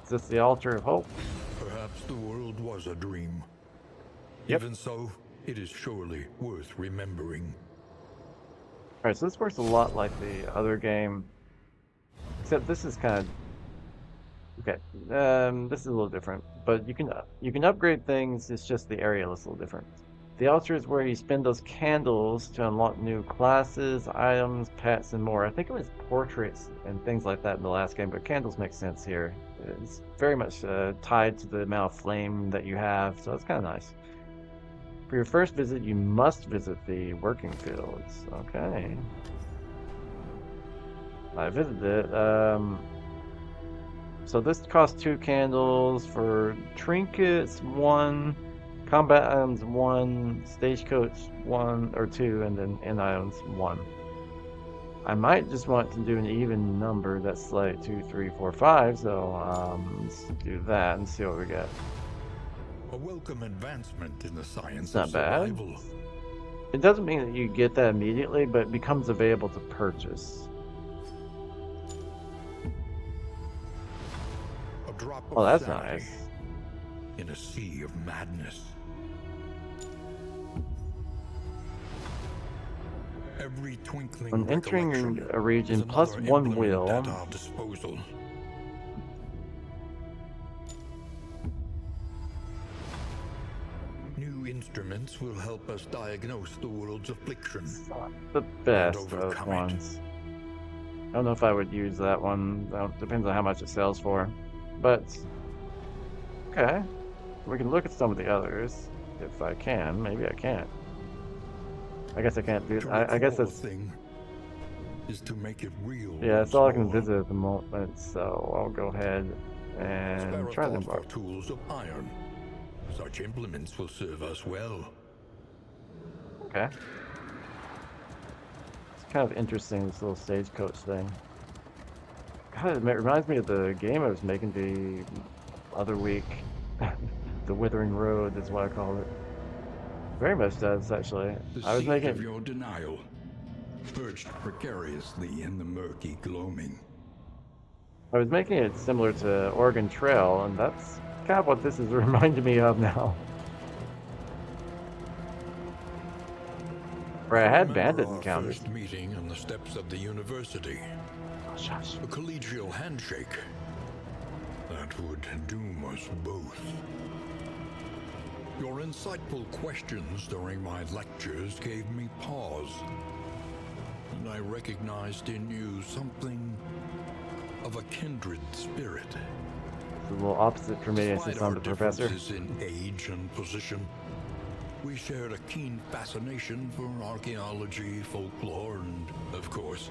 Is this the Altar of Hope? Perhaps the world was a dream. Yep. Even so, it is surely worth remembering. Alright, so this works a lot like the other game, except this is kind of okay. This is a little different, but you can upgrade things. It's just the area is a little different. The altar is where you spend those candles to unlock new classes, items, pets, and more. I think it was portraits and things like that in the last game, but candles make sense here. It's very much tied to the amount of flame that you have, so it's kind of nice. For your first visit, you must visit the working fields. Okay. I visited it. So this costs 2 candles for trinkets, 1, combat items 1, stagecoach 1 or 2, and then end items 1. I might just want to do an even number that's like 2, 3, 4, 5. So let's do that and see what we get. A welcome advancement in the science It's not of bad. survival. It doesn't mean that you get that immediately, but it becomes available to purchase. A drop Oh, of that's sanity nice. in a sea of madness. Every twinkling When entering recollection a region, is plus another 1 implement will. at our disposal. New instruments will help us diagnose the world's affliction. The best of overcome it. ones. I don't know if I would use that one. Depends on how much it sells for. But, okay. We can look at some of the others. If I can. Maybe I can't. I guess I can't do... I guess that's... thing is to make it real. Yeah, that's all I can more. visit at the moment. So I'll go ahead and try them. For tools of iron. Such implements will serve us well. Okay. It's kind of interesting, this little stagecoach thing. God, it reminds me of the game I was making the other week. The Withering Road is what I call it. Very much does, actually. The I was seat making of your denial, perched precariously in the murky gloaming. it similar to Oregon Trail, and that's kind of what this is reminding me of now. Where I had bandit Our encounters. first meeting on the steps of the university. Oh, shush. A collegial handshake that would doom us both. Your insightful questions during my lectures gave me pause, and I recognized in you something of a kindred spirit. It's a little opposite for me Despite since our I'm the professor. differences in age and position, we shared a keen fascination for archaeology, folklore, and, of course,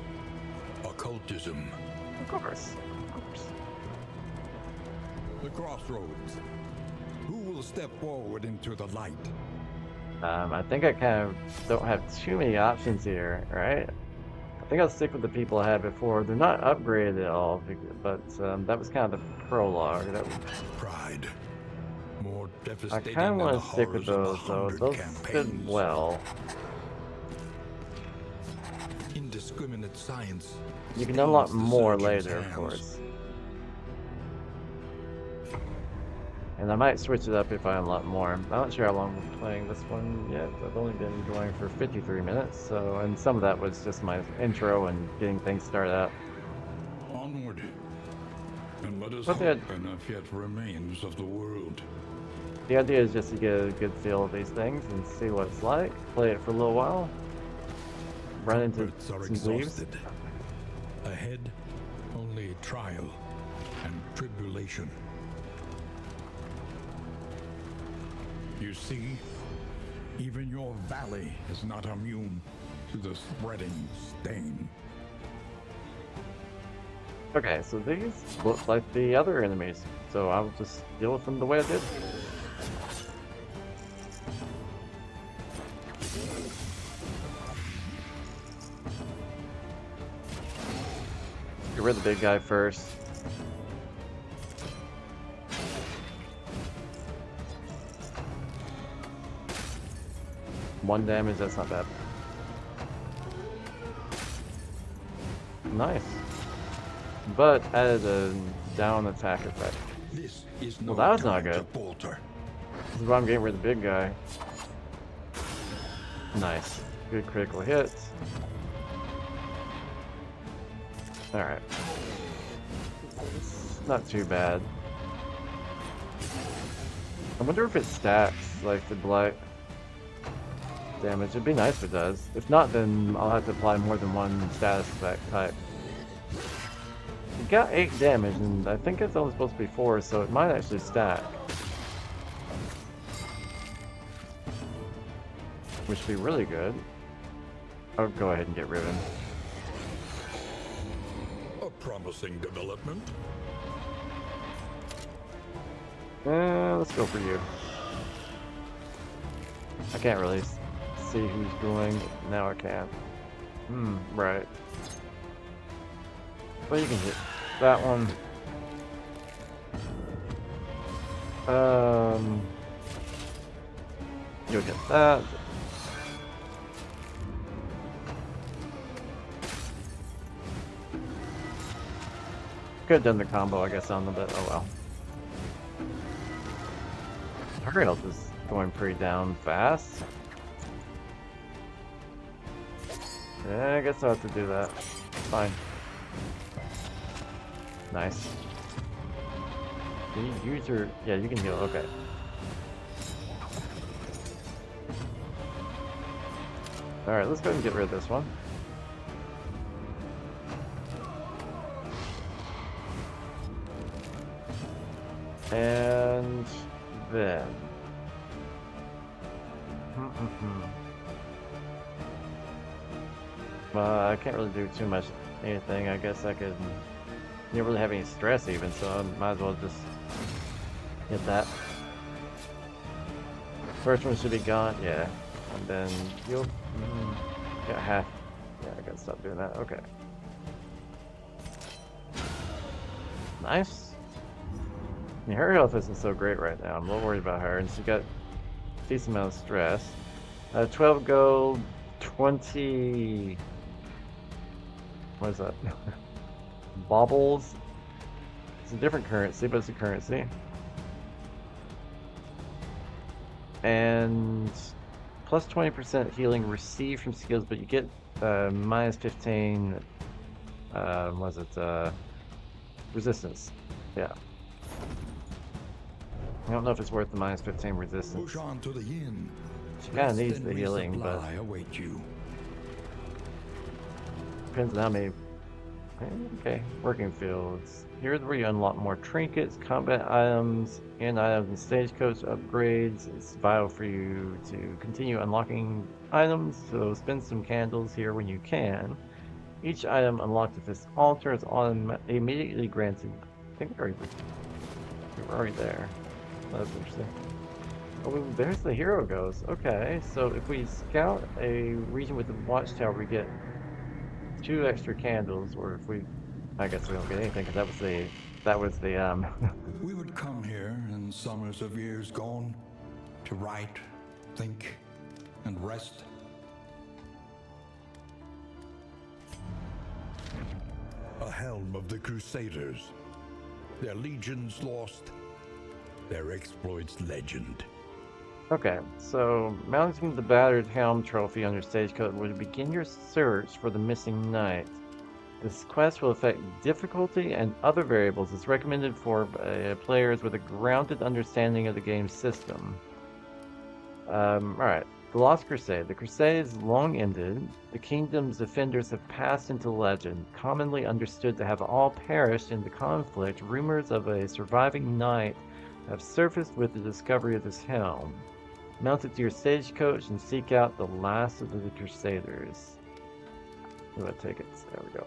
occultism. Of course. The crossroads. Who will step forward into the light? I think I kind of don't have too many options here, right? I think I'll stick with the people I had before. They're not upgraded at all, but that was kind of the prologue. Pride. More I devastating kind of than want the to stick with horrors of those, though. 100 Those fit campaigns. well. Indiscriminate science. You can stains unlock the more surgeon's later, of hands. course. And I might switch it up if I unlock more. I'm not sure how long I'm playing this one yet. I've only been going for 53 minutes, so, and some of that was just my intro and getting things started out. Onward. And let us But hope enough yet remains of the world. the idea is just to get a good feel of these things and see what it's like. Play it for a little while. Run into Comforts are some leaves. exhausted. Ahead, only trial and tribulation. You see, even your valley is not immune to the spreading stain. Okay, so these look like the other enemies, so I'll just deal with them the way I did. Get rid of the big guy first. One damage, that's not bad. Nice. But added a down attack effect. This is no Well, that was not time to good. falter. This is why I'm getting rid of the big guy. Nice. Good critical hit. Alright. Not too bad. I wonder if it stacks, like the blight damage. It'd be nice if it does. If not, then I'll have to apply more than one status effect type. It got 8 damage, and I think it's only supposed to be 4, so it might actually stack. Which would be really good. I'll go ahead and get Riven. A promising development. Let's go for you. I can't really see who's going. Now I can. Right. Well, you can hit that one. You'll get that. Could have done the combo, I guess, on them, but oh well. Her health is going pretty down fast. Yeah, I guess I'll have to do that. Fine. Nice. Can you use your... Yeah, you can heal. Okay. Alright, let's go ahead and get rid of this one. And then... I can't really do too much anything. I guess I could... You don't really have any stress even, so I might as well just hit that. First one should be gone, yeah. And then you'll get half. Yeah, I gotta stop doing that. Okay. Nice. Yeah, her health isn't so great right now. I'm a little worried about her, and she got a decent amount of stress. 12 gold, 20. What is that? Baubles. It's a different currency, but it's a currency. And plus 20% healing received from skills, but you get minus 15. Was it resistance? Yeah. I don't know if it's worth the minus 15 resistance. Push on to the inn. She kind of needs the healing, but await you. depends on how many. Okay, working fields. Here's where you unlock more trinkets, combat items, and items and stagecoach upgrades. It's vital for you to continue unlocking items, so spend some candles here when you can. Each item unlocked at this altar is immediately granted. I think I already We're already there. That's interesting. Oh, there's the hero goes. Okay, so if we scout a region with a watchtower, we get 2 extra candles, or if we, I guess we don't get anything because that was the We would come here in summers of years gone to write, think, and rest. A helm of the Crusaders. Their legions lost, their exploits legend. Okay, so mounting the battered helm trophy on your stagecoach will begin your search for the missing knight. This quest will affect difficulty and other variables. It's recommended for players with a grounded understanding of the game's system. Alright. The Lost Crusade. The Crusade is long ended. The kingdom's defenders have passed into legend, commonly understood to have all perished in the conflict. Rumors of a surviving knight have surfaced with the discovery of this helm. Mount it to your stagecoach and seek out the last of the Crusaders. I'm gonna take it. There we go.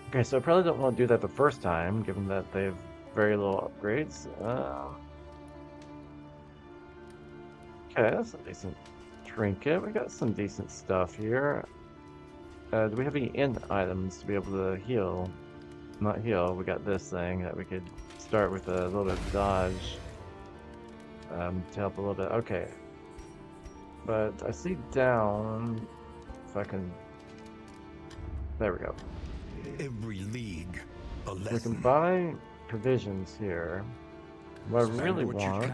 Okay, so I probably don't want to do that the first time, given that they have very little upgrades. Okay, that's a decent trinket. We got some decent stuff here. Do we have any end items to be able to heal? Not heal, we got this thing that we could start with a little bit of dodge. To help a little bit. Okay. But I see down, if I can, there we go. Every league, a lesson. We can buy provisions here. What I really want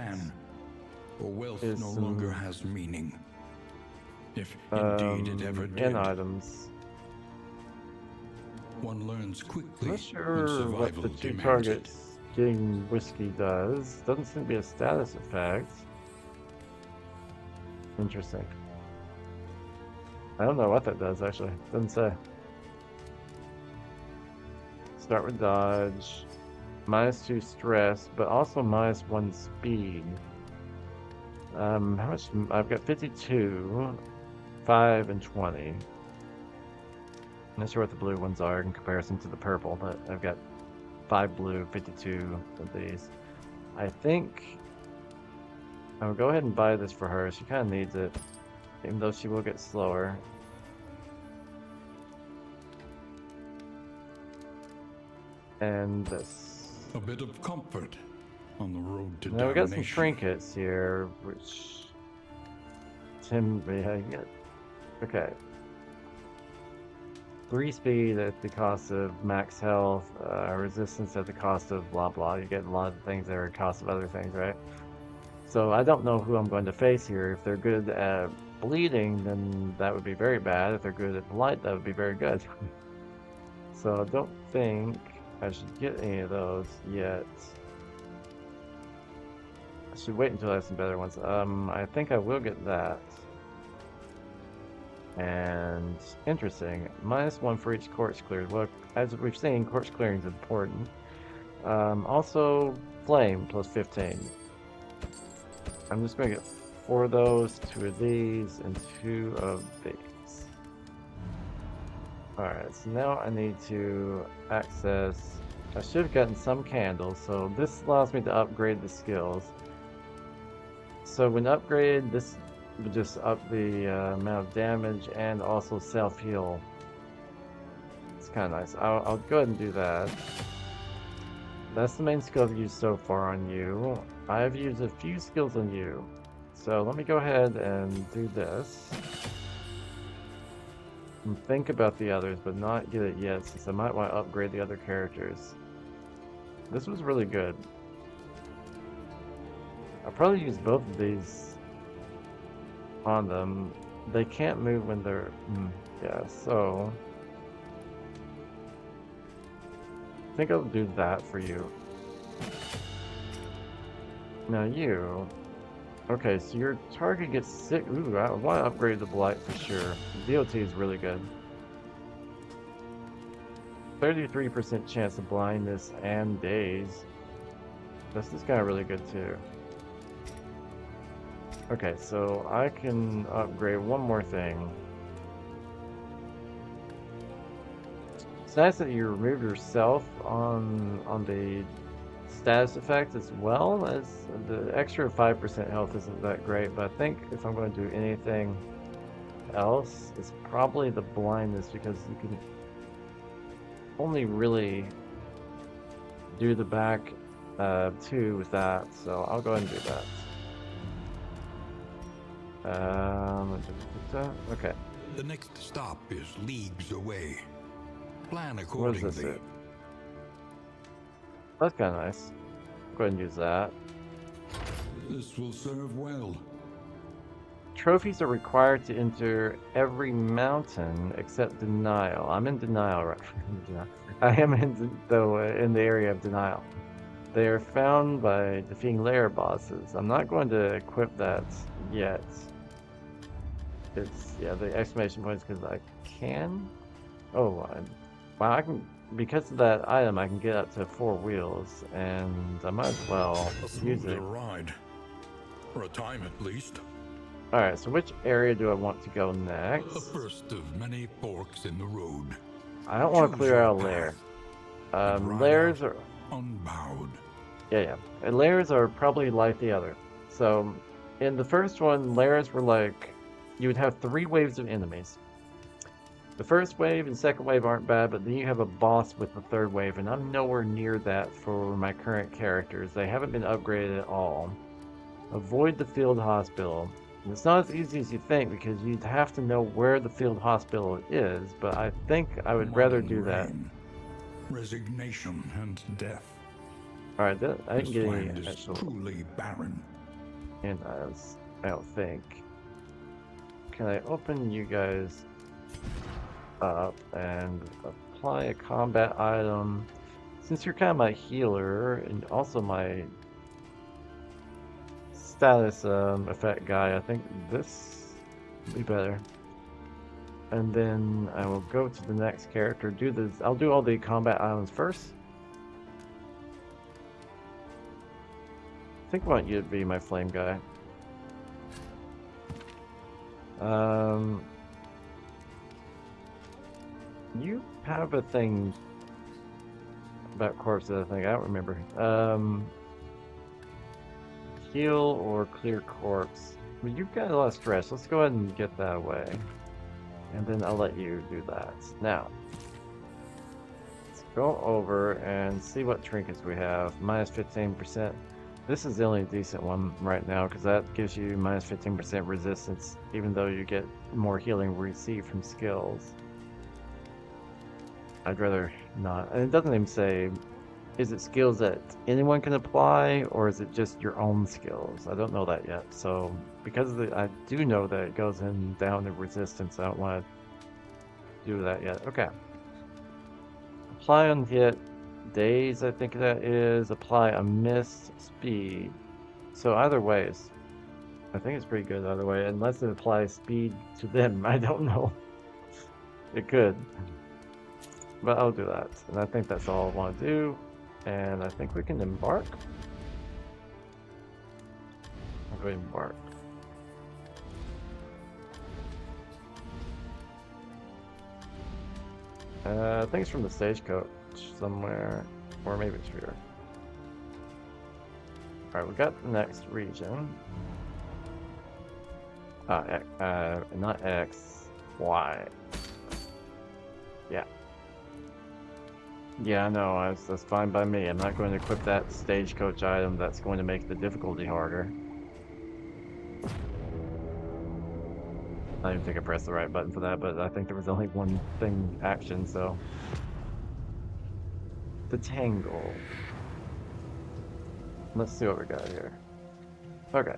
or wealth is no longer has meaning. If some indeed it ever did. end items. One learns quickly. I'm not sure when what survival the 2 demands targets getting whiskey does. Doesn't seem to be a status effect. Interesting. I don't know what that does actually. Doesn't say. Start with dodge. -2 stress, but also -1 speed. How much? I've got 52, 5, and 20. I'm not sure what the blue ones are in comparison to the purple, but I've got 5 blue, 52 of these. I think I'll go ahead and buy this for her. She kind of needs it, even though she will get slower. And this. A bit of comfort on the road to Now we got some damnation. trinkets here, which Tim, yeah, okay. 3 speed at the cost of max health, resistance at the cost of blah blah. You get a lot of things that are at the cost of other things, right? So I don't know who I'm going to face here. If they're good at bleeding, then that would be very bad. If they're good at blight, that would be very good. So I don't think I should get any of those yet. I should wait until I have some better ones. I think I will get that. And interesting, -1 for each corpse cleared. Well, as we've seen, corpse clearing is important. Also, flame +15. I'm just going to get 4 of those, 2 of these, and 2 of these. Alright, so now I need to access. I should have gotten some candles, so this allows me to upgrade the skills. So when upgraded, this would just up the amount of damage and also self-heal. It's kind of nice. I'll go ahead and do that. That's the main skill I've used so far on you. I've used a few skills on you. So let me go ahead and do this. And think about the others, but not get it yet, since I might want to upgrade the other characters. This was really good. I'll probably use both of these on them. They can't move when they're... yeah, so... I think I'll do that for you. Now you... Okay, so your target gets sick. Ooh, I want to upgrade the blight for sure. The DOT is really good. 33% chance of blindness and daze. This is kind of really good too. Okay, so I can upgrade one more thing. It's nice that you remove yourself on the status effect as well as the extra 5% health isn't that great, but I think if I'm going to do anything else, it's probably the blindness because you can only really do the back two with that, so I'll go ahead and do that. Okay. The next stop is leagues away. Plan What is this? accordingly. That's kind of nice. Go ahead and use that. This will serve well. Trophies are required to enter every mountain except Denial. I'm in Denial right now. I am in the area of Denial. They are found by defeating lair bosses. I'm not going to equip that yet. It's the exclamation points because I can. Oh, wow! I can because of that item. I can get up to 4 wheels, and I might as well use it. Ride, for a time at least. All right. So which area do I want to go next? The first of many forks in the road. I don't want to clear out a lair. Lairs are unbowed. Yeah. And lairs are probably like the other. So in the first one, lairs were like you would have 3 waves of enemies. The first wave and second wave aren't bad, but then you have a boss with the third wave, and I'm nowhere near that for my current characters. They haven't been upgraded at all. Avoid the field hospital. And it's not as easy as you think because you'd have to know where the field hospital is, but I think I would rather do that. Resignation and death. Alright, I didn't get any This land is truly barren. And I don't think. Can I open you guys up and apply a combat item? Since you're kind of my healer and also my status effect guy, I think this would be better. And then I will go to the next character. I'll do all the combat items first. I think I want you to be my flame guy. You have a thing about corpses, I think. I don't remember. Heal or clear corpse. Well, you've got a lot of stress. Let's go ahead and get that away. And then I'll let you do that. Now, let's go over and see what trinkets we have. Minus 15%. This is the only decent one right now because that gives you minus 15% resistance, even though you get more healing received from skills. I'd rather not. And it doesn't even say, is it skills that anyone can apply or is it just your own skills? I don't know that yet. So because I do know that it goes down in resistance, I don't want to do that yet. Okay. Apply on hit. Daze, I think that is. Apply a mist speed. So either ways, I think it's pretty good either way, unless it applies speed to them. I don't know. It could. But I'll do that. And I think that's all I want to do. And I think we can embark. I'll go embark. I think it's from the stagecoach somewhere. Or maybe it's here. Alright, we got the next region. Not X, Y. Yeah. Yeah, I know, that's fine by me. I'm not going to equip that stagecoach item that's going to make the difficulty harder. I don't even think I pressed the right button for that, but I think there was only one thing action, so. The Tangle. Let's see what we got here. Okay.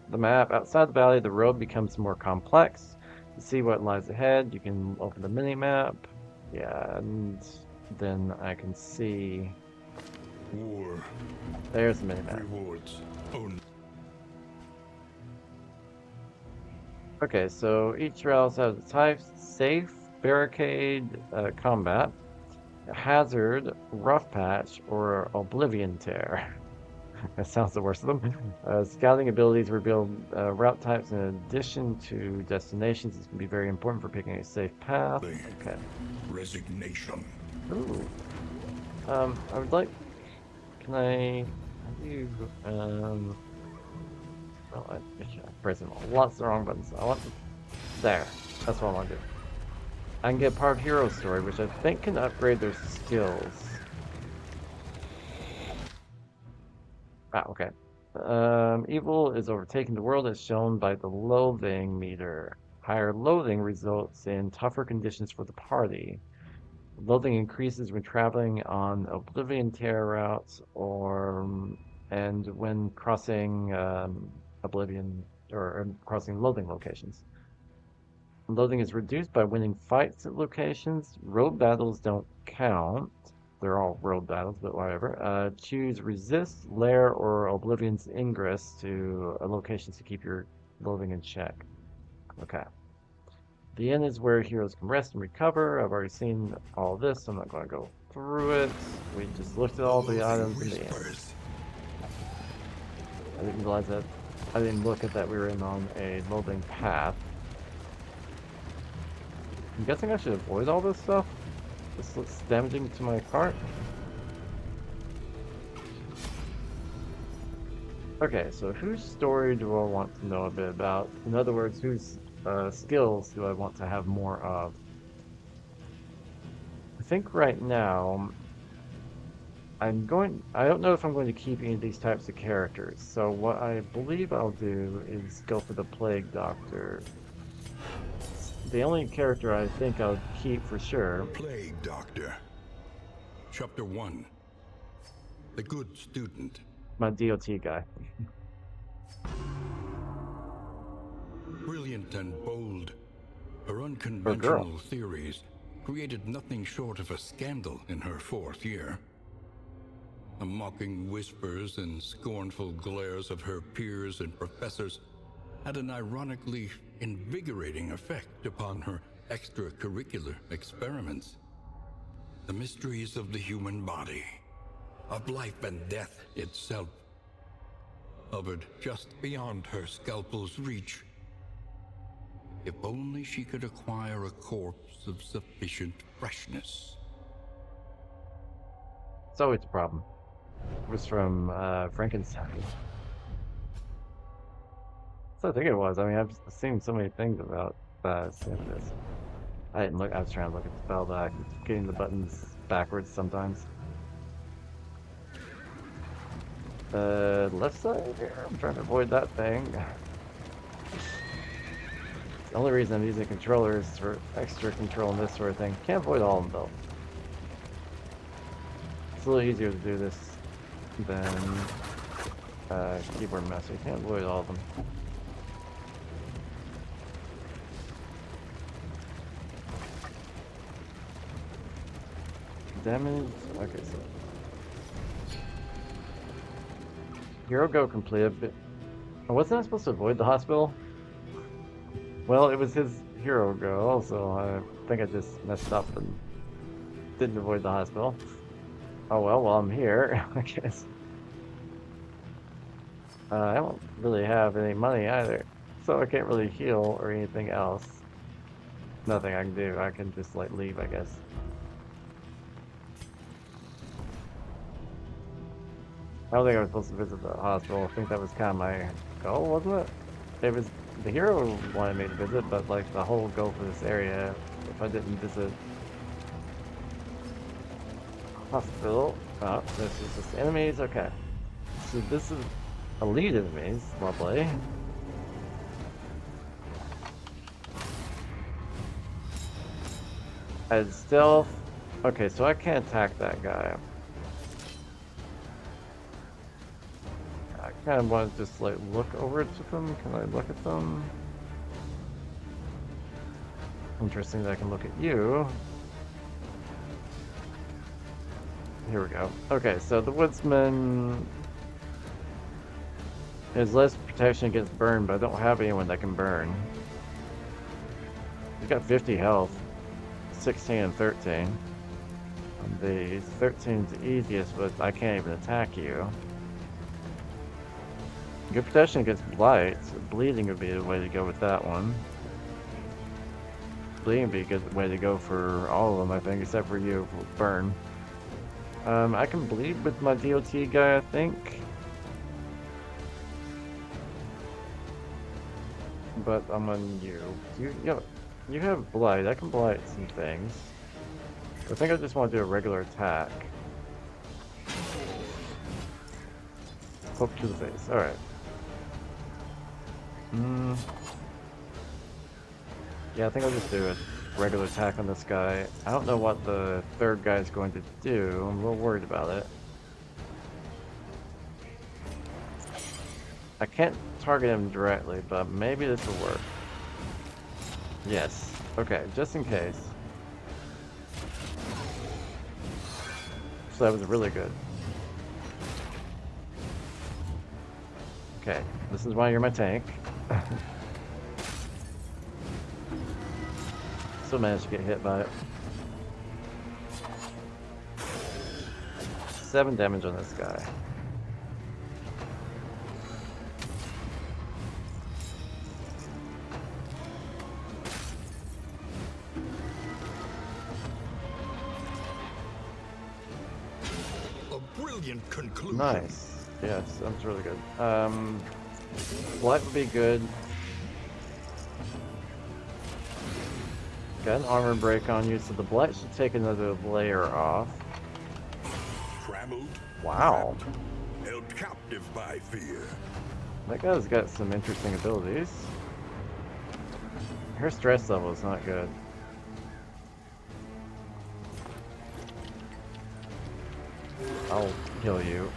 The map. Outside the valley, the road becomes more complex. To see what lies ahead, you can open the mini-map. Yeah, and then I can see... War. There's the mini-map. Rewards. Okay, so each route has the types: safe, barricade, combat, hazard, rough patch, or oblivion tear. That sounds the worst of them. Scouting abilities reveal route types in addition to destinations. This can be very important for picking a safe path. Okay. Resignation. Ooh. I would like. Can I? How do you? Well, I'm pressing lots of the wrong buttons. I want there. That's what I want to do. I can get part of Hero Story, which I think can upgrade their skills. Ah, okay. Evil is overtaking the world as shown by the loathing meter. Higher loathing results in tougher conditions for the party. Loathing increases when traveling on Oblivion Terror routes and when crossing Oblivion or crossing loathing locations. Loathing is reduced by winning fights at locations. Road battles don't count. They're all road battles, but whatever. Choose resist, lair, or Oblivion's ingress to locations to keep your loathing in check. Okay. The inn is where heroes can rest and recover. I've already seen all this, so I'm not going to go through it. We just looked at The all the loathing items in the inn. whispers. I didn't realize that. I didn't look at that we were in on a loathing path. I'm guessing I should avoid all this stuff. This looks damaging to my cart. Okay, so whose story do I want to know a bit about? In other words, whose skills do I want to have more of? I think right now, I don't know if I'm going to keep any of these types of characters. So what I believe I'll do is go for the Plague Doctor. The only character I think I'll keep for sure. Plague Doctor. Chapter 1. The Good Student. My DOT guy. Brilliant and bold, her Or girl. unconventional theories created nothing short of a scandal in her 4th year. The mocking whispers and scornful glares of her peers and professors had an ironically invigorating effect upon her extracurricular experiments. The mysteries of the human body, of life and death itself, hovered just beyond her scalpel's reach. If only she could acquire a corpse of sufficient freshness. It's always a problem. It was from Frankenstein. So I think it was. I mean, I've seen so many things about this. I didn't look. I was trying to look at the spell, but I'm getting the buttons backwards sometimes. Left side here. I'm trying to avoid that thing. The only reason I'm using controllers for extra control and this sort of thing. Can't avoid all of them though. It's a little easier to do this than keyboard and mouse. You can't avoid all of them. Damage. Okay, so Hero Go completed. But wasn't I supposed to avoid the hospital? Well, it was his Hero Go also. I think I just messed up and didn't avoid the hospital. Oh well, while I'm here, I guess. I don't really have any money either, so I can't really heal or anything else. Nothing I can do. I can just like leave, I guess. I don't think I was supposed to visit the hospital. I think that was kind of my goal, wasn't it? It was the hero wanted me to visit, but like the whole goal for this area, if I didn't visit hospital, oh, this is just enemies. Okay, so this is elite enemies. Lovely. As stealth. Okay, so I can't attack that guy. I kind of want to just like look over to them. Can I look at them? Interesting that I can look at you. Here we go. Okay, so the woodsman has less protection against burn, but I don't have anyone that can burn. He's got 50 health, 16 and 13. On these, 13's the easiest, but I can't even attack you. Good protection against blight, so bleeding would be the way to go with that one. bleeding would be a good way to go for all of them, I think, except for you, burn. I can bleed with my DOT guy, I think. But I'm on you. You have blight. I can blight some things. I think I just want to do a regular attack. Poke to the face. Alright. Yeah, I think I'll just do a regular attack on this guy. I don't know what the third guy is going to do. I'm a little worried about it. I can't target him directly, but maybe this will work. Yes. Okay, just in case. So that was really good. Okay, this is why you're my tank. Still managed to get hit by it. 7 damage on this guy. A brilliant conclusion. Nice. Yes, that's really good. Blight would be good. Got an armor break on you, so the blight should take another layer off. Trammeled, Wow. trapped, held captive by fear. That guy's got some interesting abilities. Her stress level is not good. I'll kill you.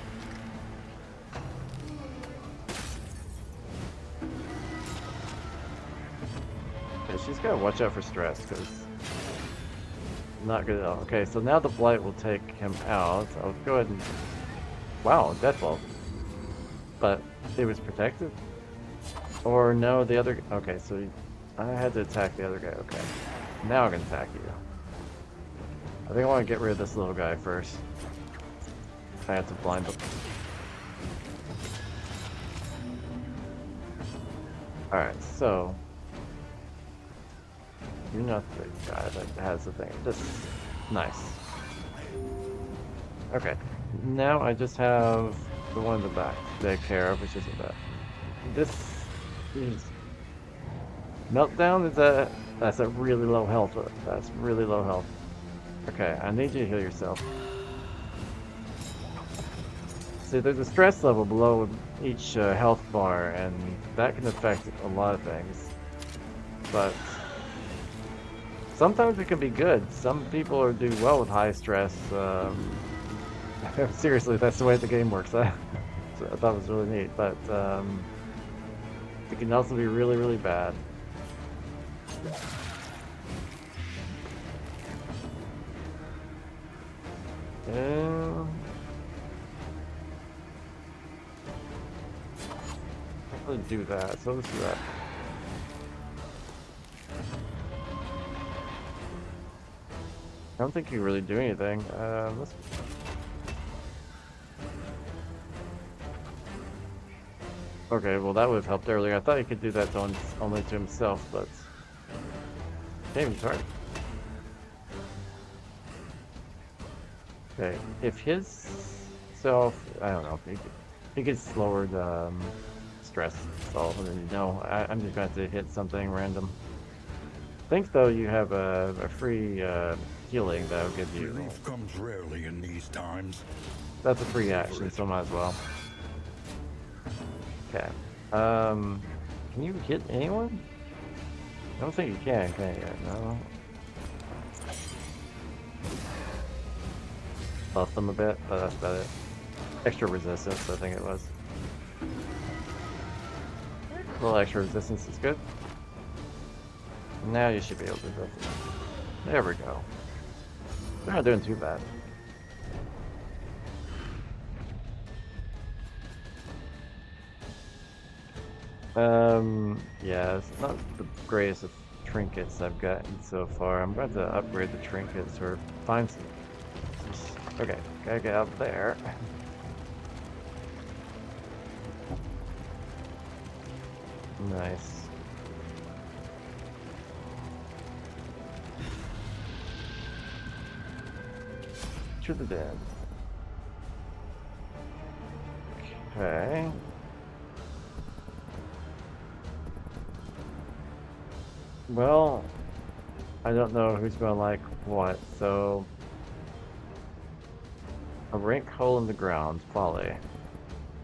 Yeah, she's gotta watch out for stress, because not good at all. Okay, so now the blight will take him out. I'll go ahead and... Wow, deathball. But it was protected? Or no, the other... Okay, so I had to attack the other guy. Okay. Now I can attack you. I think I want to get rid of this little guy first. I have to blind him. Alright, so... You're not the guy that has the thing. Just... Nice. Okay. Now I just have the one in the back to take care of, which isn't bad. This is... Meltdown is a... That's a really low health. That's really low health. Okay, I need you to heal yourself. See, there's a stress level below each health bar, and that can affect a lot of things. But sometimes it can be good. Some people do well with high stress. Seriously, that's the way the game works. I thought it was really neat, but it can also be really, really bad. Let's do that. So let's do that. I don't think you really do anything. Let's... Okay, well that would have helped earlier. I thought he could do that only to himself, but can't even try. Okay, if his self, I don't know, he gets slower the stress solve, and then I'm just going to hit something random. I think though you have a free healing that'll give you. Relief comes rarely in these times. That's a free action, so might as well. Okay. Can you hit anyone? I don't think you can you? No. Buff them a bit, but that's about it. Extra resistance, I think it was. A little extra resistance is good. Now you should be able to do it. There we go. They're not doing too bad. Yeah, it's not the greatest of trinkets I've gotten so far. I'm about to upgrade the trinkets or find some. Okay, gotta get out there. Nice. to the den. Okay. Well, I don't know who's gonna like what, so a rank hole in the ground, folly.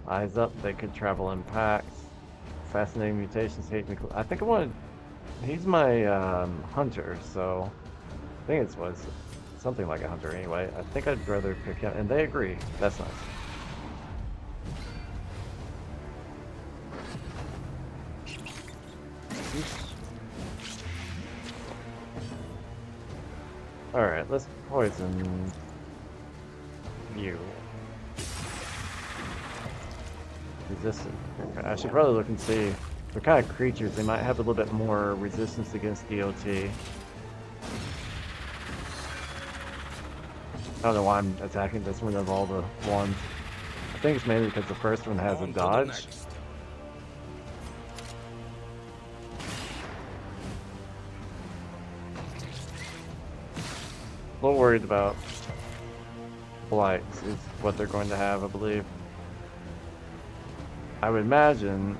Eyes up, they could travel in packs. Fascinating mutations, hate me. I think I want to. He's my hunter, so I think it was something like a hunter anyway. I think I'd rather pick him, and they agree. That's nice. All right, let's poison you. Resistant. Okay, I should probably look and see what kind of creatures they might have a little bit more resistance against DOT. I don't know why I'm attacking this one of all the ones. I think it's mainly because the first one has a dodge. A little worried about blights is what they're going to have, I believe. I would imagine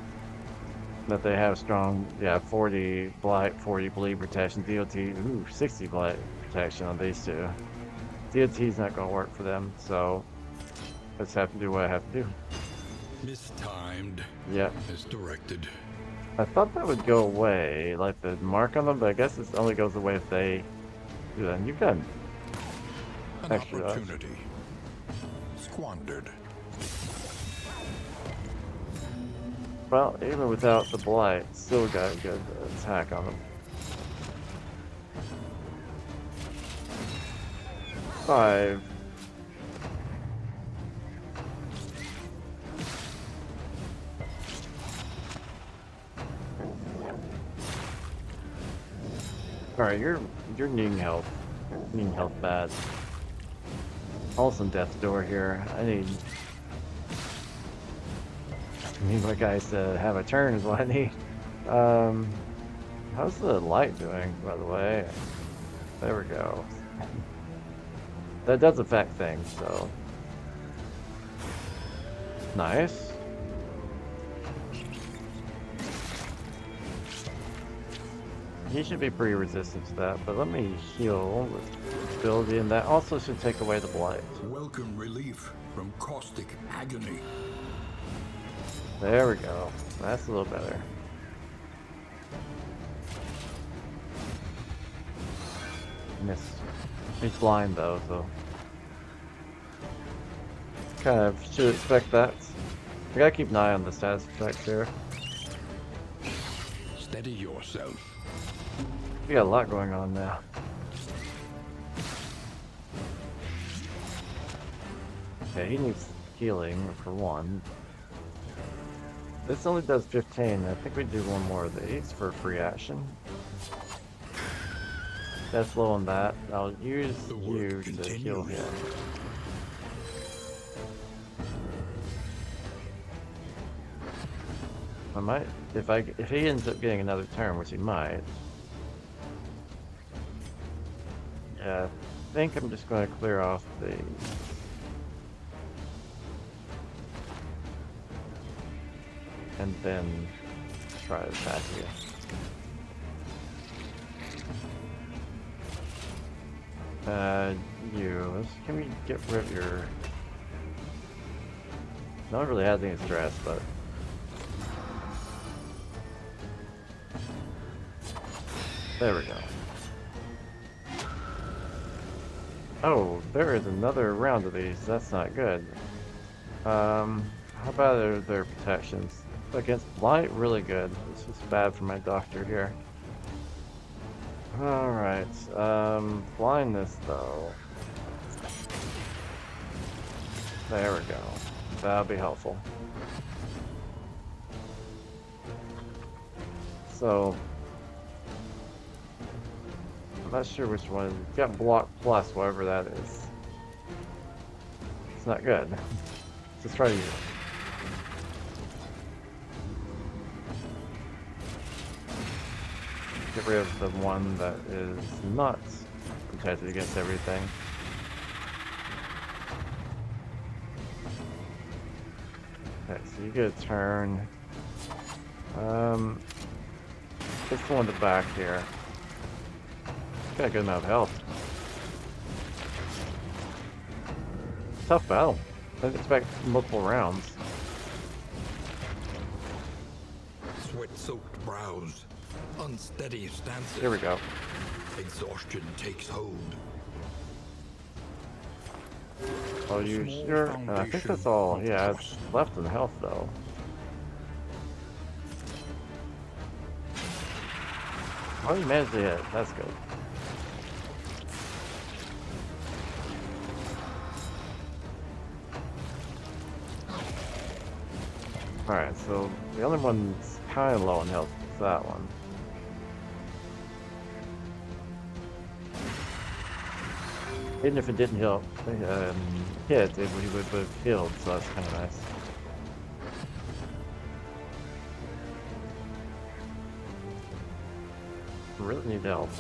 that they have strong, yeah, 40 blight, 40 bleed protection. DOT, ooh, 60 blight protection on these two. DOT's not going to work for them, so let's have to do what I have to do. Mistimed. Yep. As directed. I thought that would go away, like the mark on them, but I guess it only goes away if they do that. And you've got an extra opportunity squandered. Well, even without the blight, still got a good attack on them. 5. Alright, you're needing health. Needing health bad. Also death door here. I need my guys to have a turn is what I need. How's the light doing, by the way? There we go. That does affect things, so. Nice. He should be pretty resistant to that, but let me heal with ability, and that also should take away the blight. Welcome relief from caustic agony. There we go. That's a little better. Missed. He's blind though, so kind of should expect that. I gotta keep an eye on the status effects here. Steady yourself. We got a lot going on now. Okay, he needs healing for one. This only does 15. I think we do one more of these for free action. That's low on that. I'll use you to heal him. I might, if he ends up getting another turn, which he might. Yeah, I think I'm just going to clear off the. And then try to attack you. Can we get rid of your... No one really has any stress, but... There we go. Oh, there is another round of these. That's not good. How about their protections? Against blight, really good. It's just bad for my doctor here. Alright, blindness though. There we go. That'll be helpful. So, I'm not sure which one. You've got block plus, whatever that is. It's not good. Just try to use it. Get rid of the one that is not protected against everything. Okay, so you get a turn. This one in the back here. Got a good amount of health. Tough battle. I didn't expect multiple rounds. Sweat-soaked brows, unsteady stances. Here we go. Exhaustion takes hold. Oh, you Small sure? I think foundation that's all of he has trust. left in health, though. Oh, you managed to hit. That's good. Alright, so the only one that's kind of low in health is that one. Even if it didn't hit, he would have healed, so that's kind of nice. Really need help.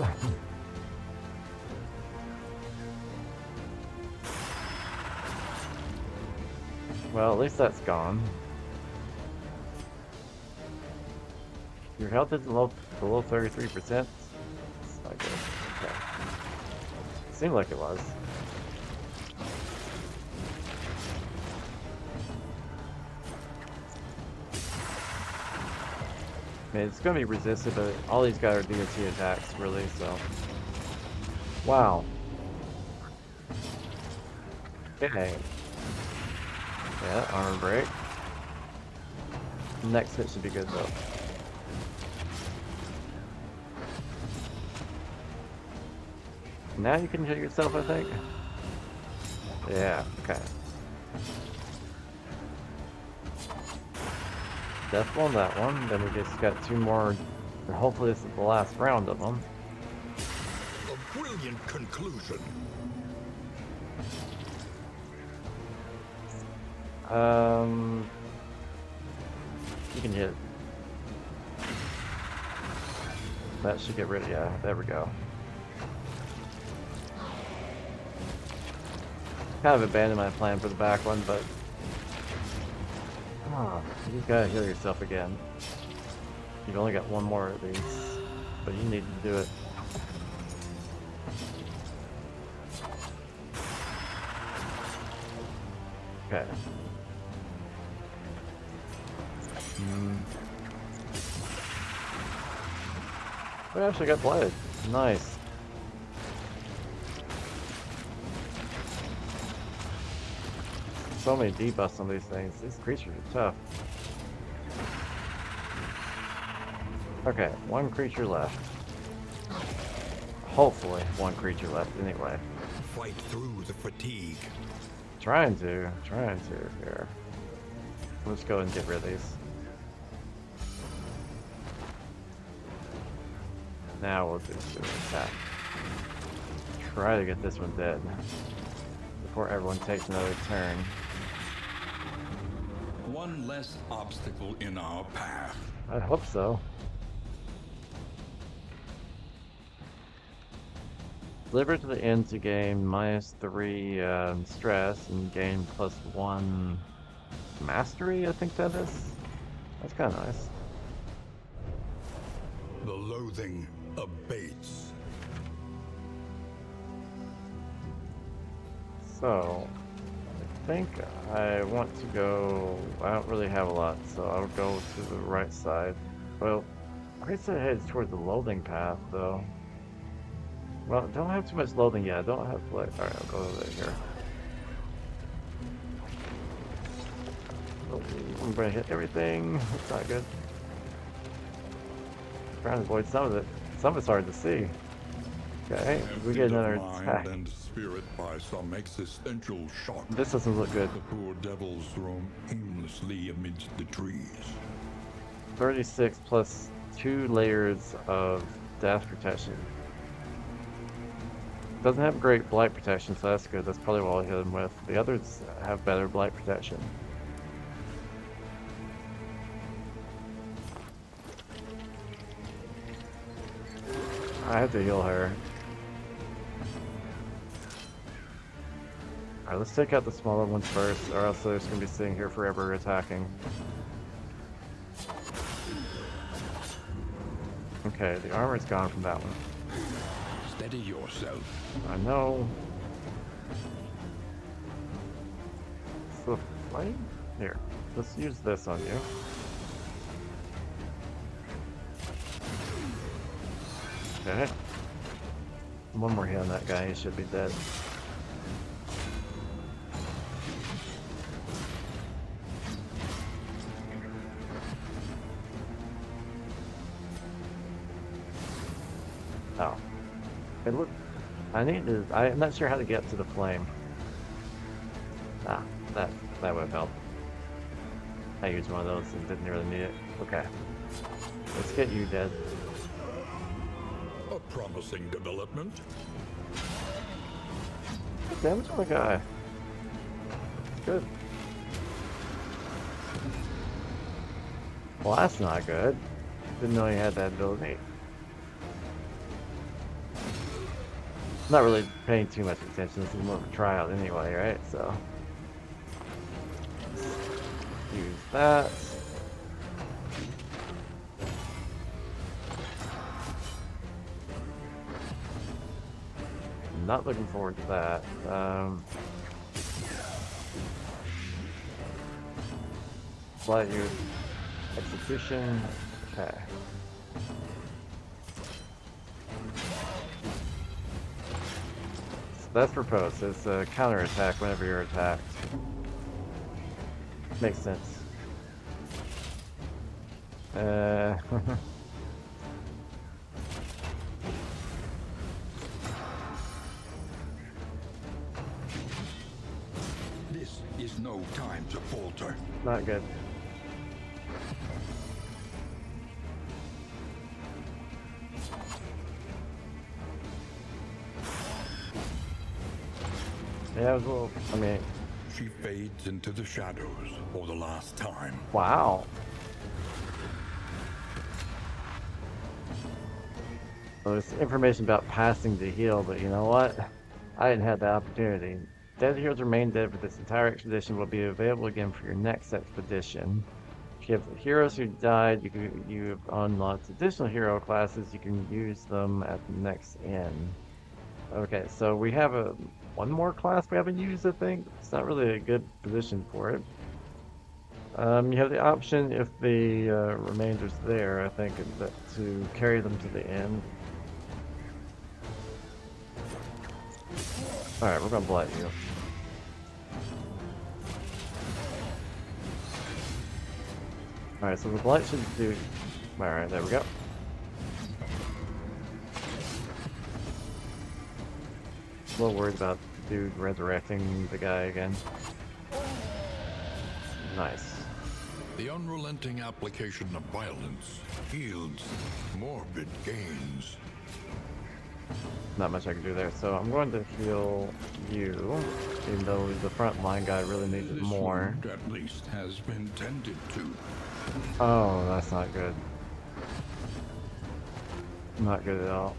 Well, at least that's gone. Your health is below 33%. It's not good. Okay. Seemed like it was. I mean, it's gonna be resisted, but all these guys are DOT attacks, really, so. Wow. Okay. Yeah, armor break. Next hit should be good, though. Now you can hit yourself, I think. Yeah, okay. Death on that one. Then we just got two more. And hopefully this is the last round of them. A brilliant conclusion. You can hit. That should get rid of, yeah, there we go. Kind of abandoned my plan for the back one, but you gotta heal yourself again. You've only got one more of these, but you need to do it. Okay. We actually got blooded. Nice. So many debuffs on these things. These creatures are tough. Okay, one creature left. Hopefully, one creature left anyway. Fight through the fatigue. Trying to here. Let's go and get rid of these. Now we'll do super attack. Try to get this one dead before everyone takes another turn. One less obstacle in our path. I hope so. Deliver to the end to gain -3 stress and gain +1 mastery, I think that is. That's kind of nice. The loathing abates. So, I think I want to go. I don't really have a lot, so I'll go to the right side. Well, I guess it heads toward the loathing path, though. Well, don't have too much loathing yet. I don't have to. Alright, I'll go over here. Oh, I'm gonna hit everything. That's not good. Trying to avoid some of it. Some of it's hard to see. Okay, we get another attack. And spirit by some existential shock. This doesn't look good. The poor devils roam aimlessly amidst the trees. 36 plus 2 layers of dash protection. Doesn't have great blight protection, so that's good. That's probably what I'll hit him with. The others have better blight protection. I have to heal her. Alright, let's take out the smaller ones first, or else they're just gonna be sitting here forever attacking. Okay, the armor's gone from that one. Steady yourself. I know. So, flame? Here, let's use this on you. Okay. One more hit on that guy, he should be dead. Oh. It look. I'm not sure how to get to the flame. Ah, that would have helped. I used one of those and didn't really need it. Okay. Let's get you dead. A promising development. Good damage on the guy. Good. Well, that's not good. Didn't know he had that ability. Not really paying too much attention. This is more of a tryout anyway, right? So use that. Not looking forward to that. Flight use, execution. Okay. So that's proposed. It's a counter attack whenever you're attacked. Makes sense. This is no time to falter. Not good. Yeah, it was a little, I mean, She fades into the shadows for the last time. wow. Well, there's information about passing the heal, but you know what? I didn't have the opportunity. Dead heroes remain dead for this entire expedition will be available again for your next expedition. If you have heroes who died, you've unlocked additional hero classes. You can use them at the next inn. Okay, so we have one more class we haven't used, I think. It's not really a good position for it. You have the option, if the remainder's there, I think, to carry them to the end. Alright, we're gonna blight you. Alright, so the blight should do... Alright, there we go. A little worried about the dude resurrecting the guy again. Nice. The unrelenting application of violence yields morbid gains. Not much I can do there, so I'm going to heal you, even though the front line guy really needs it This more. wound at least has been tended to. Oh, that's not good. Not good at all.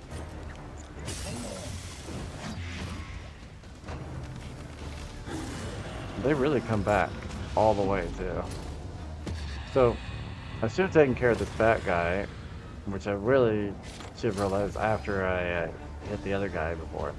They really come back all the way, too. So, I should have taken care of this bat guy, which I really should have realized after I hit the other guy before.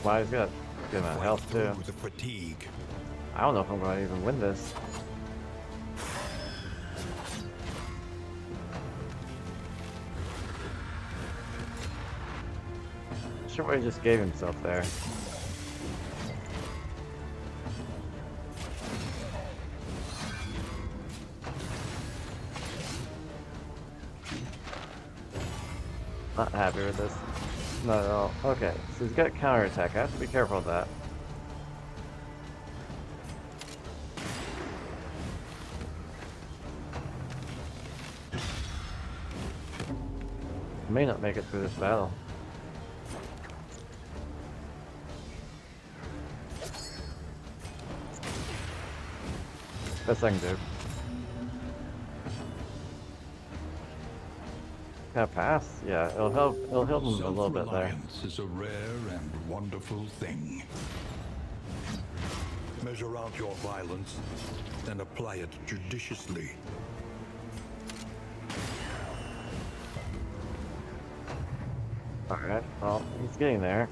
Wow, he's got a good amount of health too. Through the fatigue. I don't know if I'm going to even win this. Sure what he just gave himself there. Not happy with this. Not at all. Okay, so he's got counterattack. I have to be careful of that. I may not make it through this battle. Best I can do. Can I pass? Yeah, it'll help. It'll help him a little bit there. Self-reliance is a rare and wonderful thing. Measure out your violence and apply it judiciously. All right. Well, he's getting there.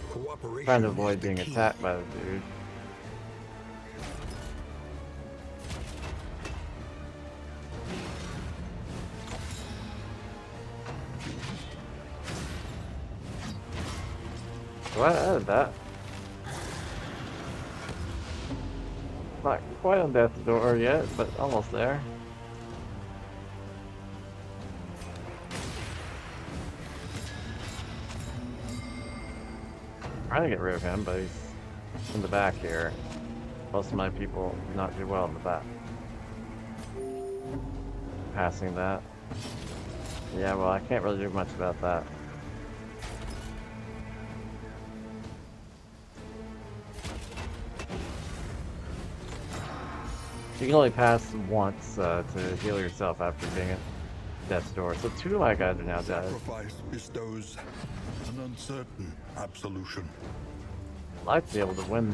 Cooperation Trying to is avoid the being key. attacked by the dude. So I added that. Not quite on death's door yet, but almost there. Trying to get rid of him, but he's in the back here. Most of my people do not do well in the back. Passing that. Yeah, well, I can't really do much about that. You can only pass once to heal yourself after being at death's door. So two of my guys are now dead. Sacrifice bestows an uncertain absolution. I'd like to be able to win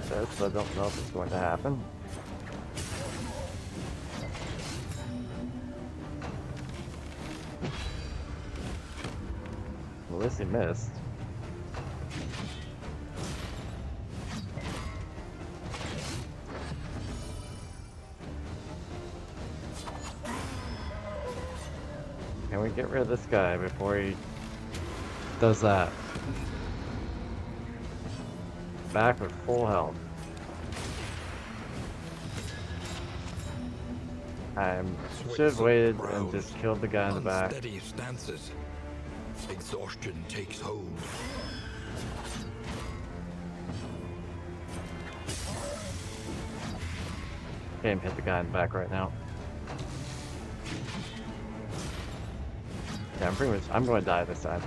this, but I don't know if it's going to happen. Well, at least he missed. Can we get rid of this guy before he does that? Back with full health. I should have waited and just killed the guy in the back. Unsteady stances. Exhaustion takes hold. Can't even hit the guy in the back right now. Yeah, I'm going to die this time.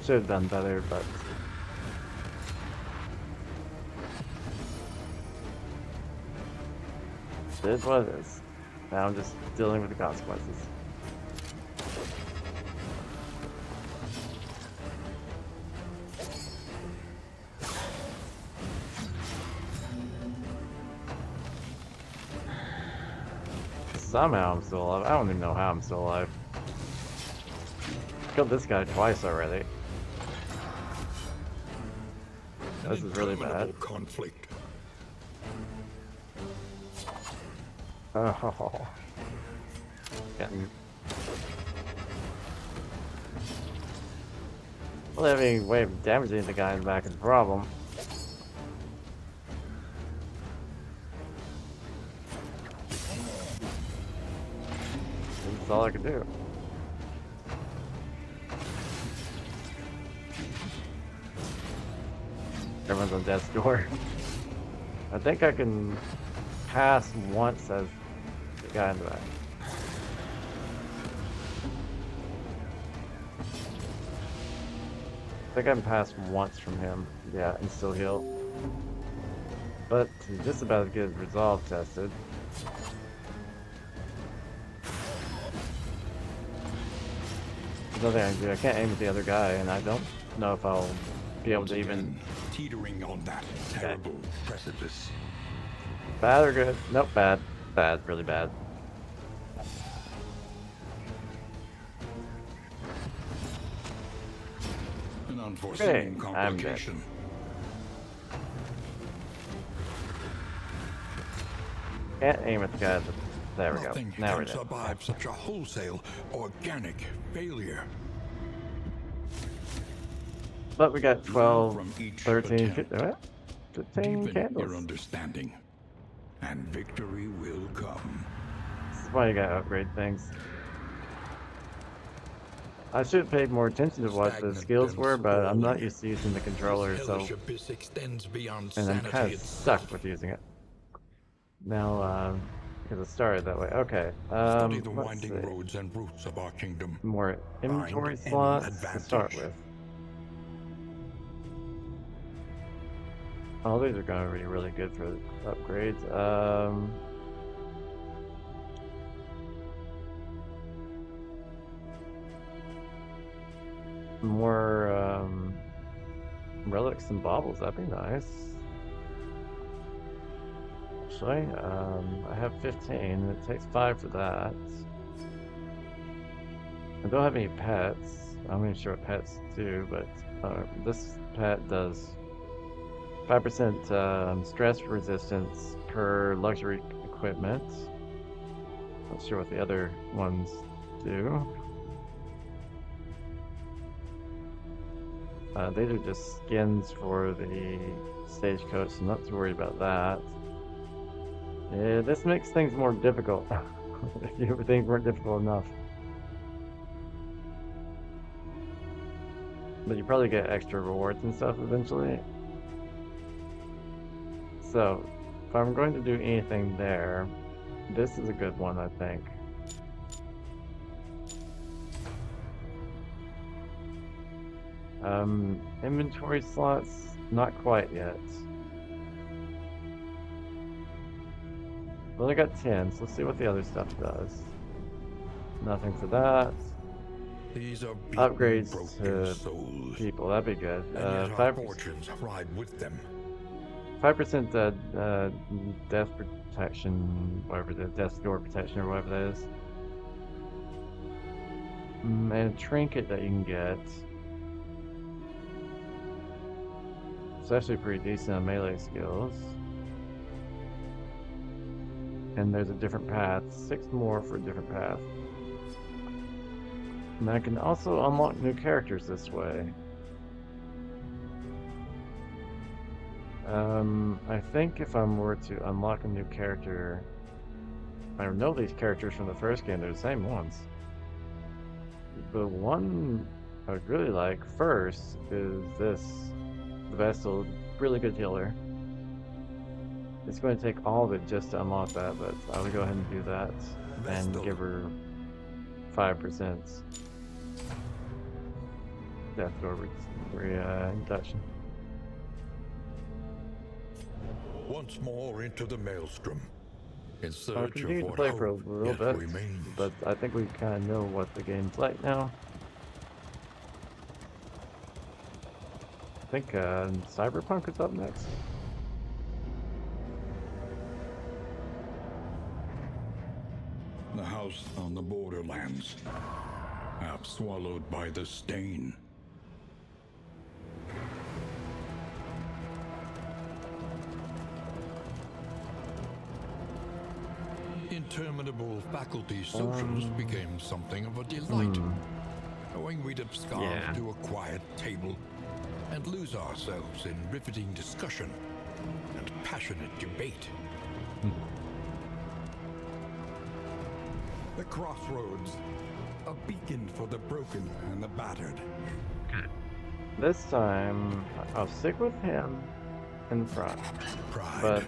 Should have done better, but it is what it is. Now I'm just dealing with the consequences. Somehow I'm still alive. I don't even know how I'm still alive. Killed this guy twice already. This is really bad. Conflict. Oh. Getting... Well, having any way of damaging the guy in the back is a problem. That's all I can do. Everyone's on death's door. I think I can pass once as the guy in the back. I think I can pass once from him, yeah, and still heal. But he's just about to get his resolve tested. There's nothing I can do. I can't aim at the other guy, and I don't know if I'll be able to even... Teetering on that terrible precipice. Bad or good? Nope, bad. Bad, really bad. An unforeseen Okay, I'm dead. complication. Can't aim at the guy. There we go. Nothing Now we're can dead. survive such a wholesale, organic failure. But we got 12, From each 13, attempt. 15 Deepen your candles. understanding, and victory will come. This is why you gotta upgrade things. I should have paid more attention to what the Stagnant skills were, and but I'm not sprawling. used to using the controller, This so... hellish abyss extends beyond And I'm sanity kind of itself. stuck with using it. Now, because it started that way. Okay, Study the let's winding see. roads and routes of our kingdom. More inventory Find any slots to advantage. start with. All these are going to be really good for upgrades. More relics and baubles. That'd be nice. Actually, I have 15. It takes 5 for that. I don't have any pets. I'm not even sure what pets do, but this pet does 5% stress resistance per luxury equipment. Not sure what the other ones do. These are just skins for the stagecoach, so not too worried about that. Yeah, this makes things more difficult. If you ever think weren't difficult enough. But you probably get extra rewards and stuff eventually. So, if I'm going to do anything there, this is a good one, I think. Inventory slots, not quite yet. Well, I got 10, so let's see what the other stuff does. Nothing for that. These are beaten, Upgrades broken to souls, people, that'd be good. and yet our fortunes ride with them. 5% death protection, whatever the death door protection or whatever that is. And a trinket that you can get. It's actually pretty decent on melee skills. And there's a different path, 6 more for a different path. And I can also unlock new characters this way. I think if I were to unlock a new character, I know these characters from the first game, they're the same ones. The one I would really like first is this, the Vestal, really good healer. It's going to take all of it just to unlock that, but I would go ahead and do that and give her 5% death door reduction. Once more into the maelstrom, in I'll search continue of to what play for a hope little yet bit, remains. but I think we kind of know what the game's like now. I think Cyberpunk is up next. The house on the borderlands, half swallowed by the stain. Interminable faculty socials became something of a delight, knowing we'd abscond to a quiet table and lose ourselves in riveting discussion and passionate debate. The crossroads, a beacon for the broken and the battered. This time, I'll stick with him in front, Pride, but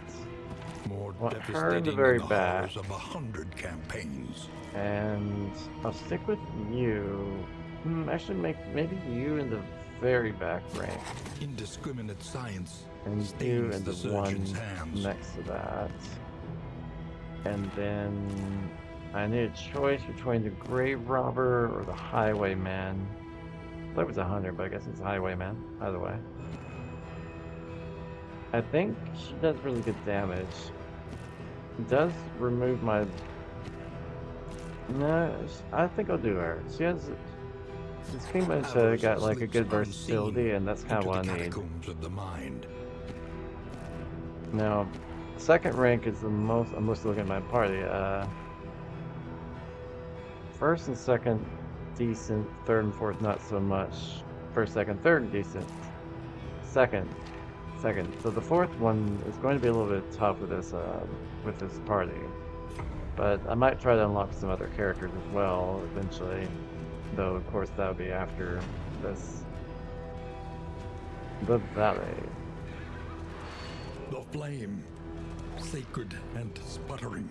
more want her devastating in the very than the back. horrors of 100 campaigns. And I'll stick with you. Actually, maybe you in the very back rank, Indiscriminate science and you stains in the the one surgeon's hands. next to that. And then I need a choice between the grave robber or the highwayman. I thought it was a hunter, but I guess it's a highwayman. Either way. I think she does really good damage. It does remove my... No, I think I'll do her. She has... She's pretty much got like a good versatility, and that's kind of what I need. Catacombs of the mind. Now, second rank is the most... I'm mostly looking at my party. First and second, decent. Third and fourth, not so much. First, second, third, decent. Second. So the fourth one is going to be a little bit tough with this party. But I might try to unlock some other characters as well eventually. Though of course that would be after this. The Valley. The flame, sacred and sputtering.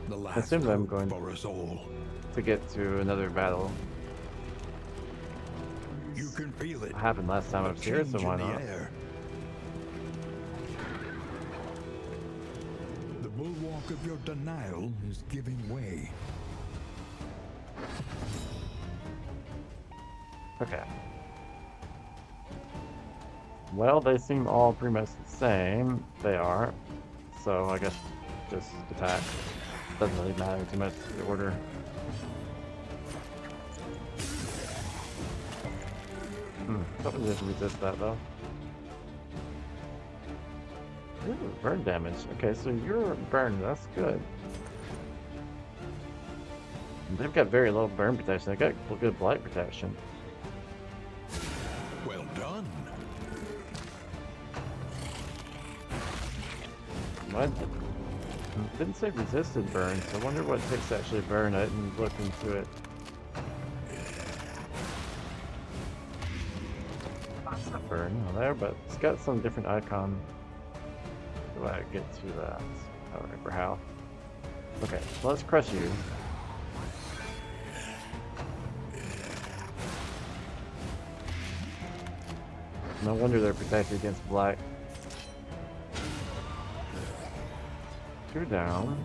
The I last assume I'm hope going for us all. to get to another battle. You can feel it. It happened last time I A was here, so change why in the not? air. bulk of your denial is giving way. Okay. Well, they seem all pretty much the same. They are. So I guess just attack. Doesn't really matter too much the order. Something just resist that though. Ooh, burn damage. Okay, so you're burned. That's good. They've got very low burn protection. They got good blight protection. Well done. What? Didn't say resisted burn, so I wonder what it takes to actually burn. I didn't look into it. That's not burn on there, but it's got some different icon. How do I get to that? I don't remember how. Okay, well, let's crush you. No wonder they're protected against blight. Two down.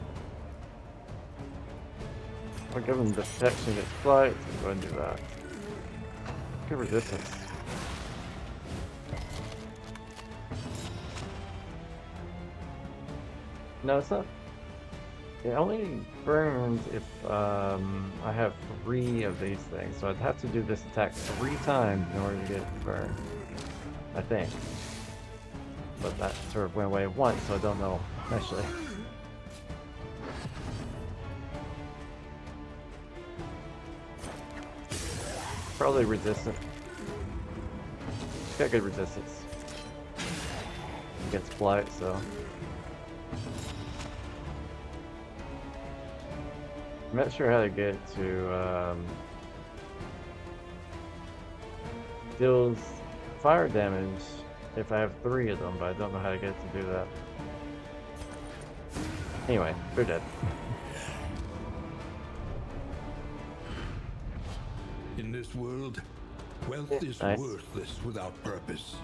I'll give them the protection against blight. So go ahead and do that. Good resistance. No, it's not. It only burns if I have 3 of these things. So I'd have to do this attack 3 times in order to get it to burn. I think. But that sort of went away once, so I don't know, actually. Probably resistant. It's got good resistance against blight, so. I'm not sure how to get to deals fire damage if I have 3 of them, but I don't know how to get to do that. Anyway, they're dead. In this world, wealth is Nice. worthless without purpose.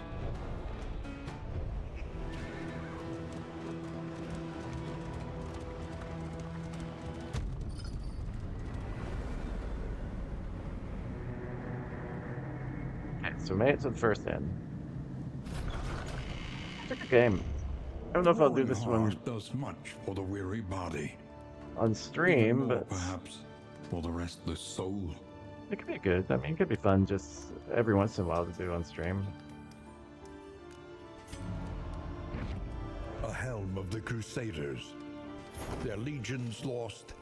Okay, so made it to the first end. Took a game. I don't know if I'll do this one Heart does much for the weary body. on stream, Even more, but perhaps for the restless soul. it could be good. I mean, it could be fun just every once in a while to do on stream. A helm of the Crusaders. Their legions lost.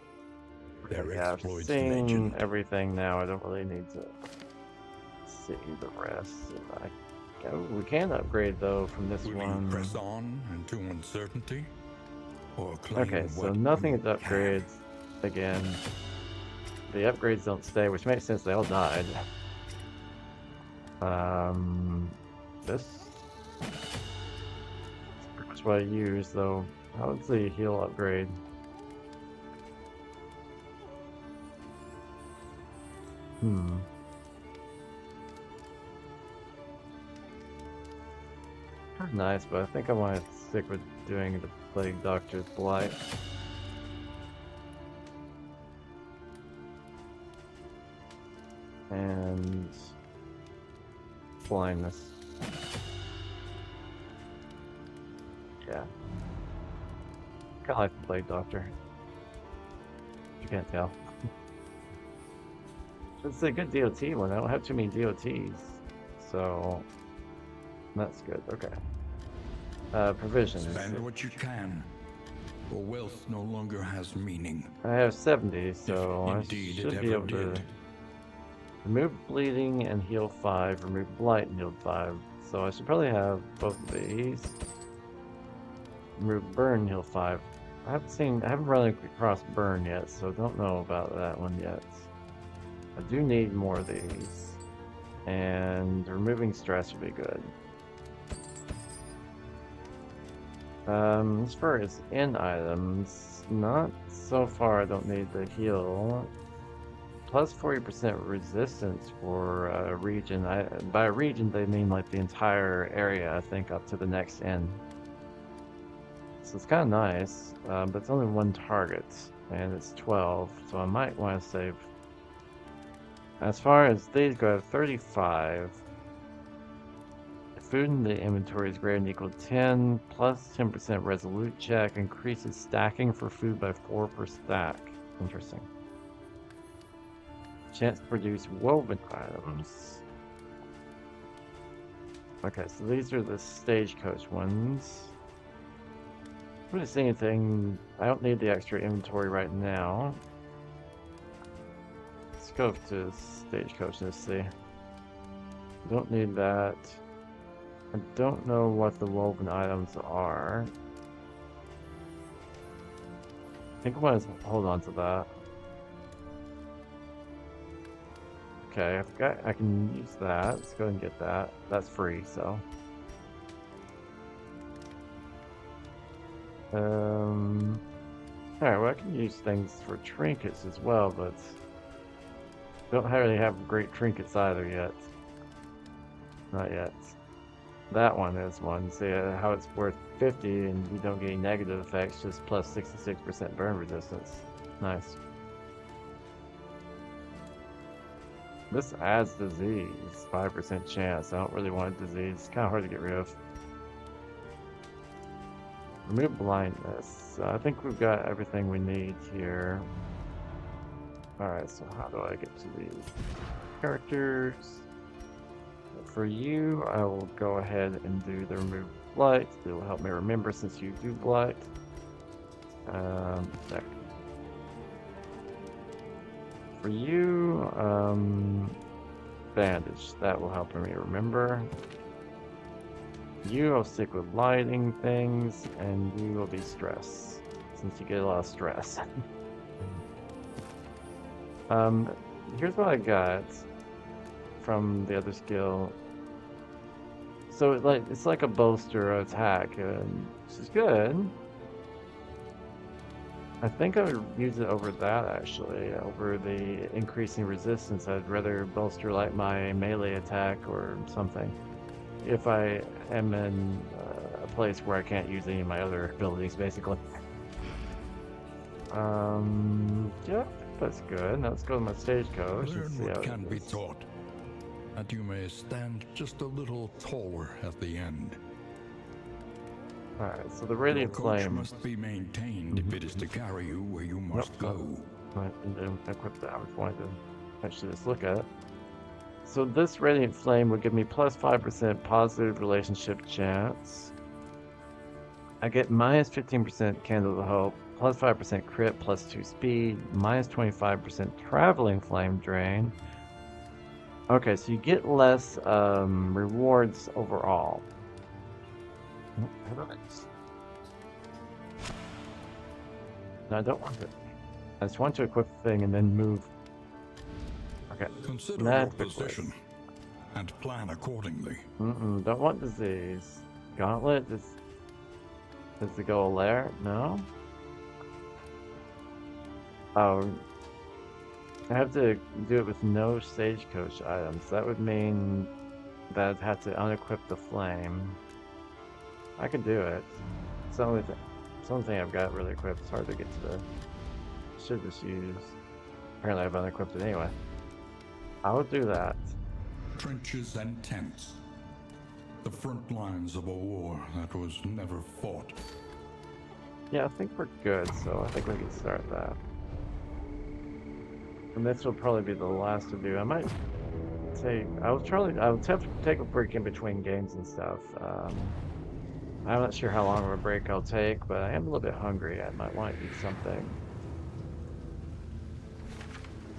Their Yeah, I've exploits seen legend. everything now. I don't really need to see the rest. We can upgrade though from this Will one. you press on into uncertainty? Or claim Okay, so what nothing you is upgrades again. The upgrades don't stay, which makes sense. They all died. This is pretty much what I use though. How's the heal upgrade? Pretty nice, but I think I want to stick with doing the Plague Doctor's Blight. And blindness. Yeah. Kinda like the Plague Doctor. You can't tell. It's a good DOT one. I don't have too many DOTs. So that's good. Okay. Provisions. Spend what you can, for wealth no longer has meaning. I have 70, so I Indeed, should it be ever able to did. remove bleeding and heal 5, remove blight and heal 5. So I should probably have both of these. Remove burn, heal 5. I haven't run across burn yet, so don't know about that one yet. I do need more of these. And removing stress would be good. As far as in items, not so far I don't need the heal. Plus 40% resistance for a region. By a region they mean like the entire area, I think, up to the next end. So it's kind of nice, but it's only one target, and it's 12, so I might want to save. As far as these go, I have 35. Food in the inventory is greater than equal to 10, plus 10% resolute check, increases stacking for food by 4 per stack. Interesting. Chance to produce woven items. Okay, so these are the stagecoach ones. I don't see anything. I don't need the extra inventory right now. Let's go to stagecoach and see. Don't need that. I don't know what the woven items are. I think I want to hold on to that. Okay, I can use that. Let's go ahead and get that. That's free, so. Alright, well I can use things for trinkets as well, but don't really have great trinkets either yet. Not yet. That one is one. See how it's worth 50 and you don't get any negative effects, just plus 66% burn resistance. Nice. This adds disease, 5% chance. I don't really want disease. It's kind of hard to get rid of. Remove blindness. I think we've got everything we need here. Alright, so how do I get to the characters? For you, I will go ahead and do the remove blight. It will help me remember since you do blight. There. For you, bandage. That will help me remember. You, I'll stick with lighting things, and you will be stress, since you get a lot of stress. Here's what I got from the other skill. So it's like a bolster attack, which is good. I think I would use it over that actually, over the increasing resistance. I'd rather bolster like my melee attack or something. If I am in a place where I can't use any of my other abilities, basically. Yeah, that's good. Now let's go to my stagecoach and see Learn how what can it be is. taught, that you may stand just a little taller at the end. Alright, so the Your radiant coach flame. must be maintained if it is to carry you where you must go. Right, and then equip that. I was wanting to actually just look at it. So this radiant flame would give me plus 5% positive relationship chance. I get minus 15% candle of hope, plus 5% crit, plus 2 speed, minus 25% traveling flame drain. Okay, so you get less rewards overall. No, I don't want it. I just want to equip the thing and then move. Okay. Consider That your position and plan accordingly. Don't want disease. Gauntlet is the goal there? No? Oh, I have to do it with no stagecoach items. That would mean that I'd have to unequip the flame. I could do it. It's the only thing I've got really equipped. It's hard to get to the. Should just use. Apparently I've unequipped it anyway. I would do that. Trenches and tents. The front lines of a war that was never fought. Yeah, I think we're good, so I think we can start that. And this will probably be the last to do. I might take. I'll take a break in between games and stuff. I'm not sure how long of a break I'll take, but I am a little bit hungry. I might want to eat something.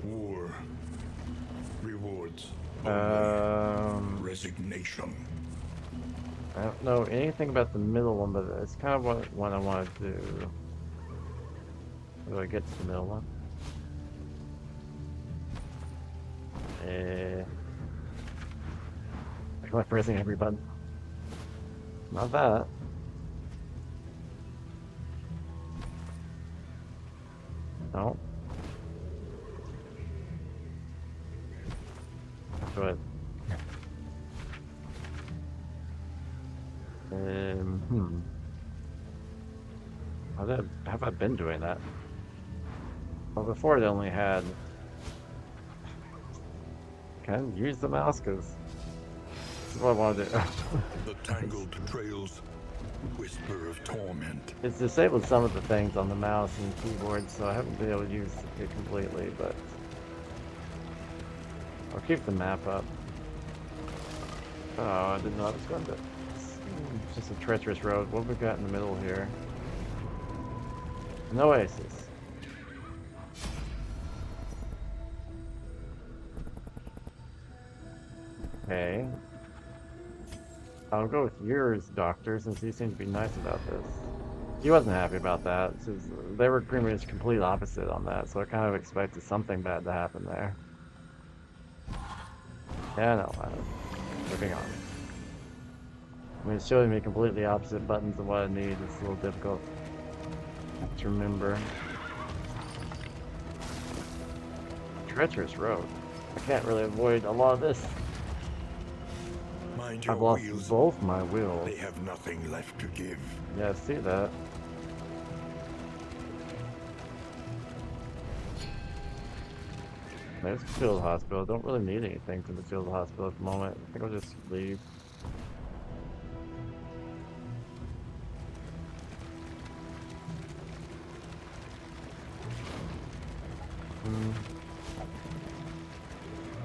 War. Rewards. Resignation. I don't know anything about the middle one, but it's kind of what I want to do. How do I get to the middle one? Am I pressing every button? Not that. No. Go ahead. Have I been doing that? Well, before it only had. Can use the mouse because this is what I want to do. The tangled trails whisper of torment. It's disabled some of the things on the mouse and keyboard, so I haven't been able to use it completely, but I'll keep the map up. Oh, I didn't know I was going to. It's just a treacherous road. What have we got in the middle here? An oasis. Okay. I'll go with yours, Doctor, since he seemed to be nice about this. He wasn't happy about that, since they were pretty much complete opposite on that, so I kind of expected something bad to happen there. Yeah, no, moving on. I mean, it's showing me completely opposite buttons of what I need. It's a little difficult to remember. Treacherous road. I can't really avoid a lot of this. Mind your I've lost wheels. both my wheels. They have nothing left to give. Yeah, I see that. There's the field hospital. Don't really need anything from the field hospital at the moment. I think I'll just leave.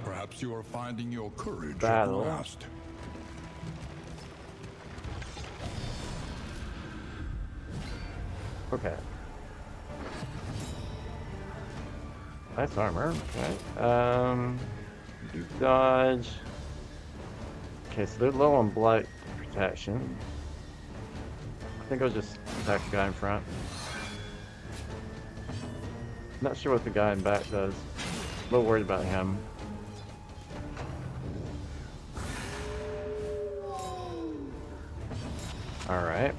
Perhaps you are finding your courage Battle. at last. Okay. Nice armor. Okay. Do dodge. Okay, so they're low on blight protection. I think I'll just attack the guy in front. Not sure what the guy in back does. A little worried about him. Alright.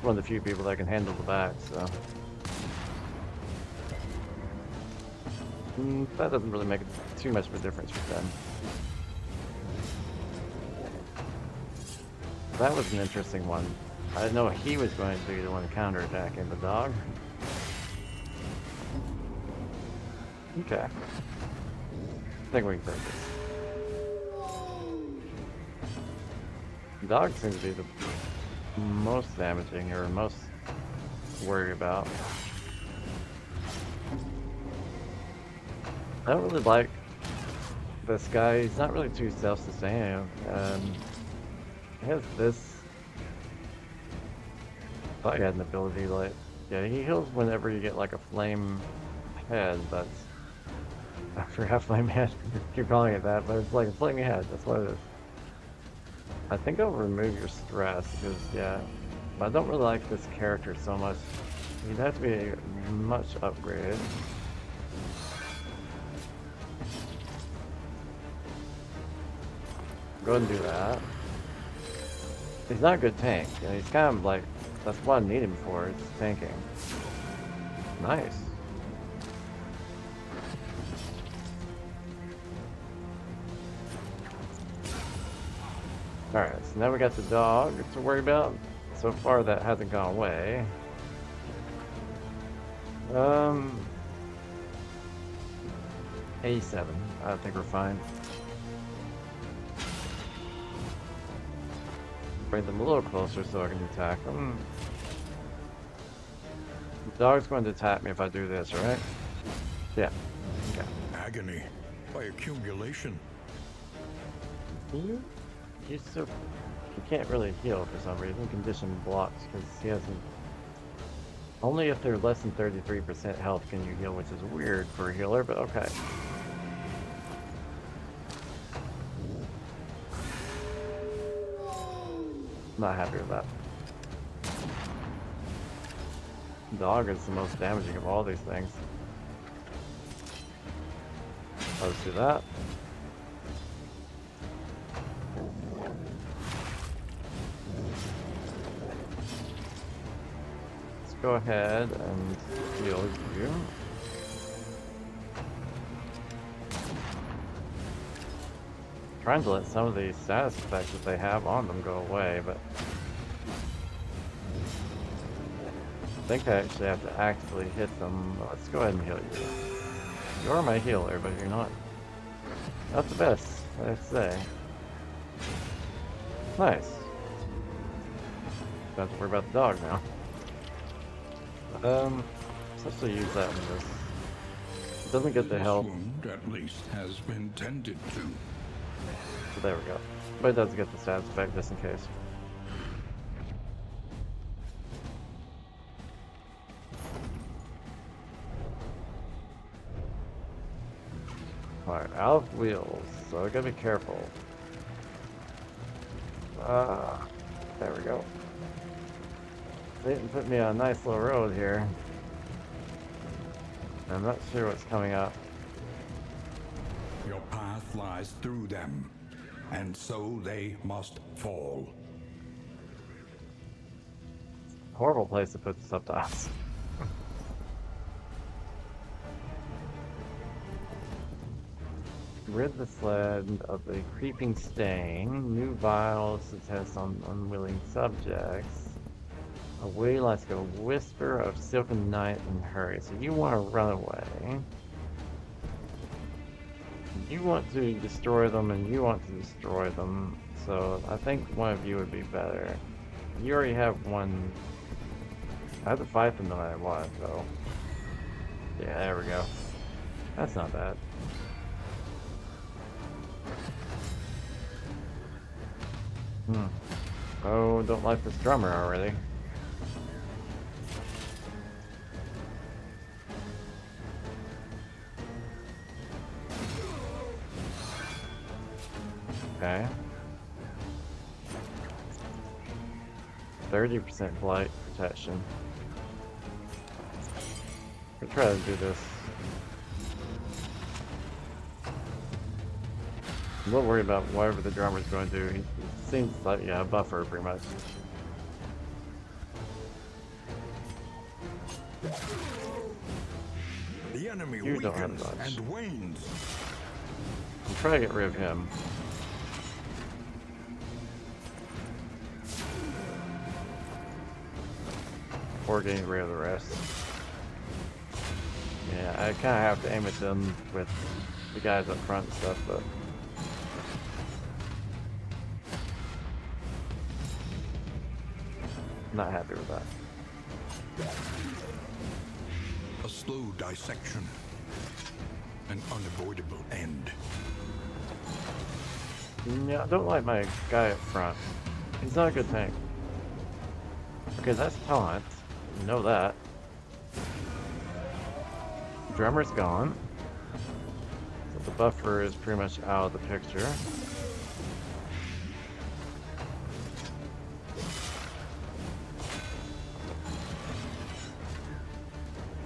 One of the few people that can handle the back, so. That doesn't really make too much of a difference with them. That was an interesting one. I didn't know he was going to be the one counterattacking the dog. Okay. I think we can take this. The dog seems to be the most damaging or most worried about. I don't really like this guy. He's not really too self-sustaining. He has this. I thought he had an ability like, yeah, he heals whenever you get like a flame head. That's, I forgot flame head. Keep calling it that, but it's like a flaming head. That's what it is. I think I'll remove your stress because, yeah, but I don't really like this character so much. He'd have to be much upgraded. Go ahead and do that. He's not a good tank. You know, he's kind of like, that's what I need him for, is tanking. Nice. Alright, so now we got the dog to worry about. So far that hasn't gone away. 87. I think we're fine. Bring them a little closer so I can attack them. The dog's going to attack me if I do this, right? Yeah. Okay. Agony by accumulation. He's so... He can't really heal for some reason. Condition blocks because he hasn't... Only if they're less than 33% health can you heal, which is weird for a healer, but okay. Not happy with that. Dog is the most damaging of all these things. Let's do that. Let's go ahead and heal you. trying to let some of these status effects that they have on them go away, but I think I actually have to actively hit them. Let's go ahead and heal you. You are my healer, but you're not the best, I'd say. Nice. Don't have to worry about the dog now. Let's actually use that in this. It doesn't get the This health. wound, at least, has been tended to. So there we go. But it does get the status effect just in case. Alright, out of wheels, so I gotta be careful. There we go. They didn't put me on a nice little road here. I'm not sure what's coming up. Your path lies through them, and so they must fall. Horrible place to put the subtitles. Rid the sled of the creeping stain. New vials to test on unwilling subjects. Away like a whisper of silken night and hurry. So you want to run away. You want to destroy them and you want to destroy them. So I think one of you would be better. You already have one. I have to fight them no matter what, so. Yeah, there we go. That's not bad. Oh, don't like this drummer already. Okay. 30% blight protection. We'll try to do this. I'm a little worried about whatever the drummer's going to do. He seems like, yeah, a buffer pretty much. The enemy You don't have weakens much. and wanes. I'm trying to get rid of him. Before getting rid of the rest. Yeah, I kind of have to aim at them with the guys up front and stuff, but not happy with that. A slow dissection. An unavoidable end. Yeah, I don't like my guy up front. He's not a good tank. Okay, that's taunt. You know that. Drummer's gone. So the buffer is pretty much out of the picture.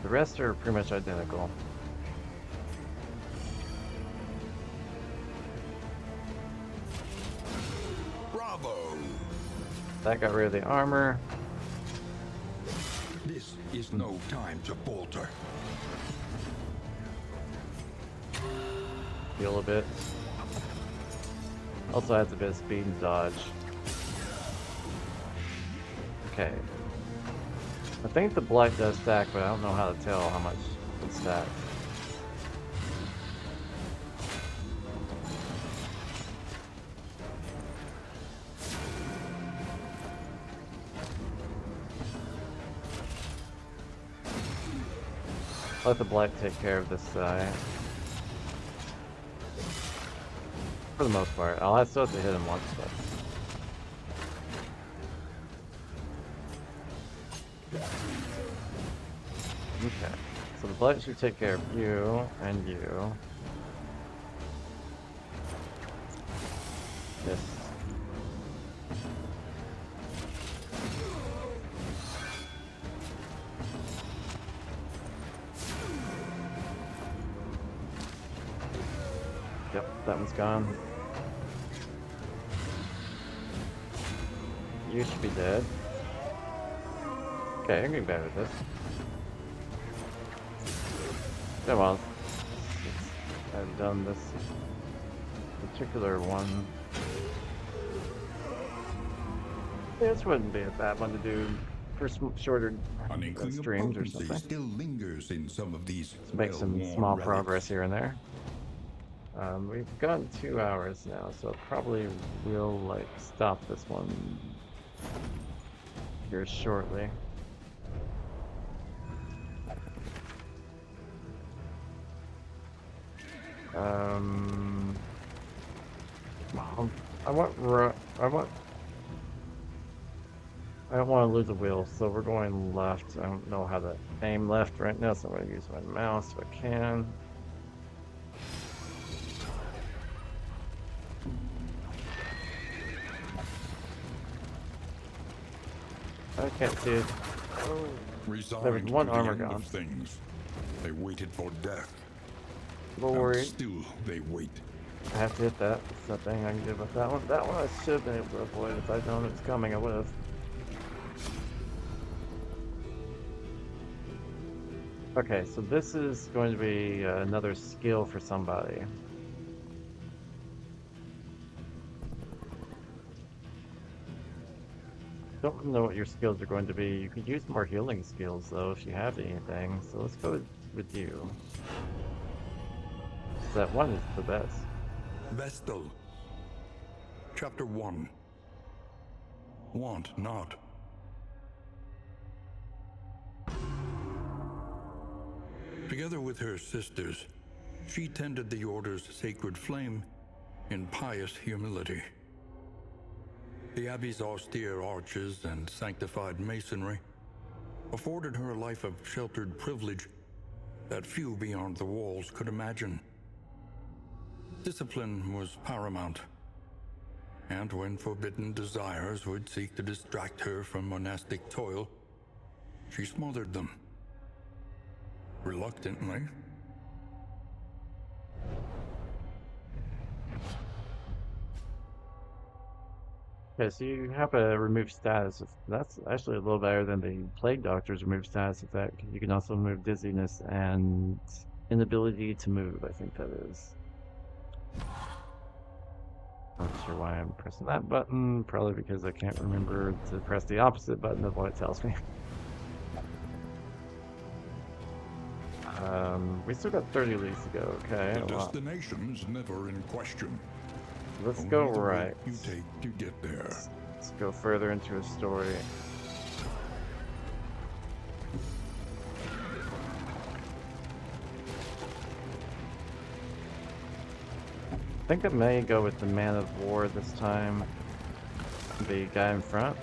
The rest are pretty much identical. Bravo! That got rid of the armor. This is no time to falter. Heal a bit. Also adds a bit of speed and dodge. Okay. I think the blight does stack, but I don't know how to tell how much it stacks. Let the blight take care of this side. For the most part. I'll still have to hit him once, but... Okay. So the blight should take care of you and you. Yes. Yep, that one's gone. You should be dead. Okay, I'm getting better at this. Come on. I've done this particular one. This wouldn't be a bad one to do for shorter An inkling of streams or potency something. still lingers in some of these Let's make some well-worn small progress relics. here and there. We've gotten 2 hours now, so probably we'll like stop this one here shortly. Well, I don't want to lose a wheel, so we're going left. I don't know how to aim left right now, so I'm going to use my mouse if I can. I can't see it. Oh, there was Resigned one to the armor end gone. of things, they waited for death. A little And worried. still they wait. I have to hit that. There's nothing I can do about that one. That one I should have been able to avoid. If I'd known it was coming, I would have. Okay, so this is going to be another skill for somebody. Don't know what your skills are going to be. You could use more healing skills though if you have anything. So let's go with you. That one is the best. Vestal. Chapter 1. Want not. Together with her sisters, she tended the Order's sacred flame in pious humility. The Abbey's austere arches and sanctified masonry afforded her a life of sheltered privilege that few beyond the walls could imagine. Discipline was paramount, and when forbidden desires would seek to distract her from monastic toil, she smothered them. Reluctantly. Okay, so you have a remove status. That's actually a little better than the Plague Doctor's remove status effect. You can also remove dizziness and inability to move, I think that is. Not sure why I'm pressing that button. Probably because I can't remember to press the opposite button of what it tells me. We still got 30 leagues to go. Okay, The well, destination's never in question. let's Only go the route right. you take to get there. Let's go further into a story. I think I may go with the Man of War this time. The guy in front.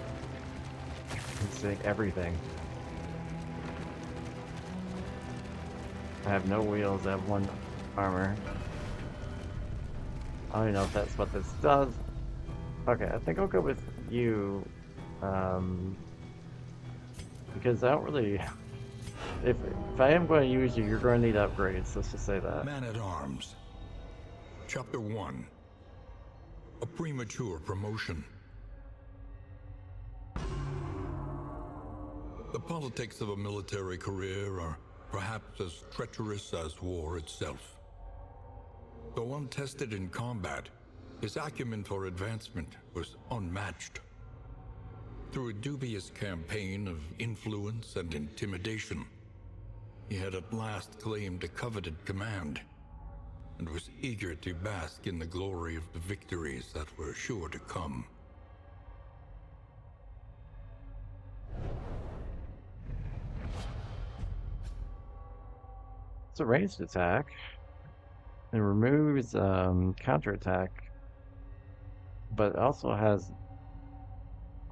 He's seeing everything. I have no wheels, I have one armor. I don't even know if that's what this does. Okay, I think I'll go with you. Because I don't really... If I am going to use you, you're going to need upgrades, let's just say that. Man-at-Arms. Chapter 1. A premature promotion. The politics of a military career are perhaps as treacherous as war itself. Though untested in combat, his acumen for advancement was unmatched. Through a dubious campaign of influence and intimidation, he had at last claimed a coveted command, and was eager to bask in the glory of the victories that were sure to come. It's a ranged attack. It removes counterattack, but also has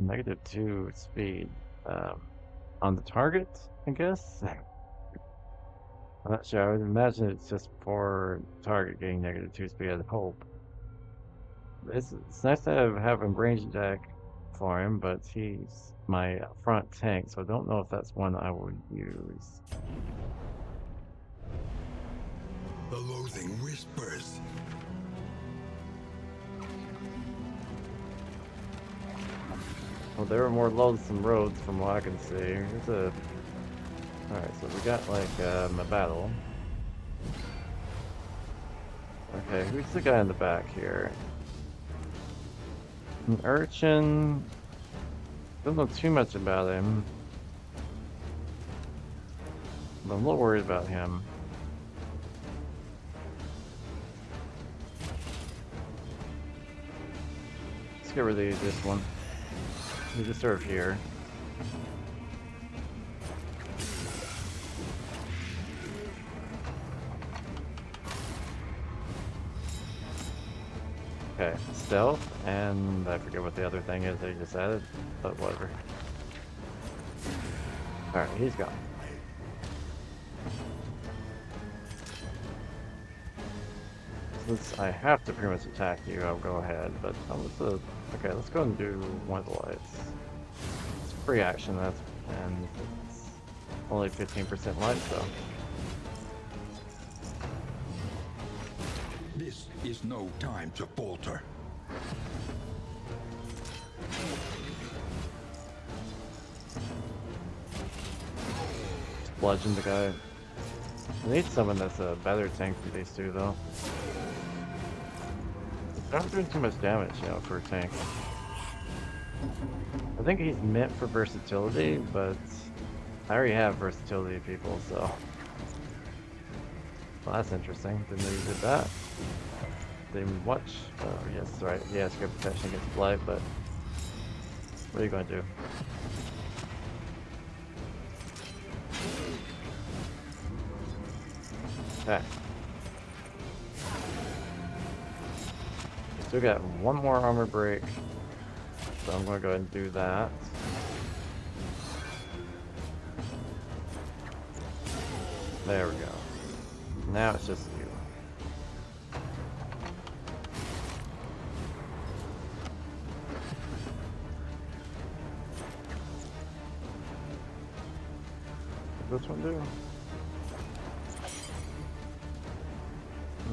-2 speed on the target, I guess. I'm not sure. I would imagine it's just for target getting -2 speed. I'd hope. It's nice to have a range attack for him, but he's my front tank, so I don't know if that's one I would use. The loathing whispers. Well, there are more loathsome roads from what I can see. Here's a... Alright, so we got like a battle. Okay, who's the guy in the back here? An urchin. Don't know too much about him. But I'm a little worried about him. Let's get rid of this one. You just serve here. Okay, stealth, and I forget what the other thing is they just added, but whatever. Alright, he's gone. Since I have to pretty much attack you, I'll go ahead, but okay, let's go and do one of the lights. It's free action, and it's only 15% light, so. This is no time to falter. Bludgeon the guy. I need someone that's a better tank than these two, though. They're not doing too much damage, you know, for a tank. I think he's meant for versatility, but I already have versatility people, so. Well, that's interesting. Didn't know you did that. Didn't watch. Oh, yes, right. He has good protection against blight, but what are you going to do? Okay. Still got one more armor break, so I'm going to go ahead and do that. There we go. Now it's just you. What's this one do?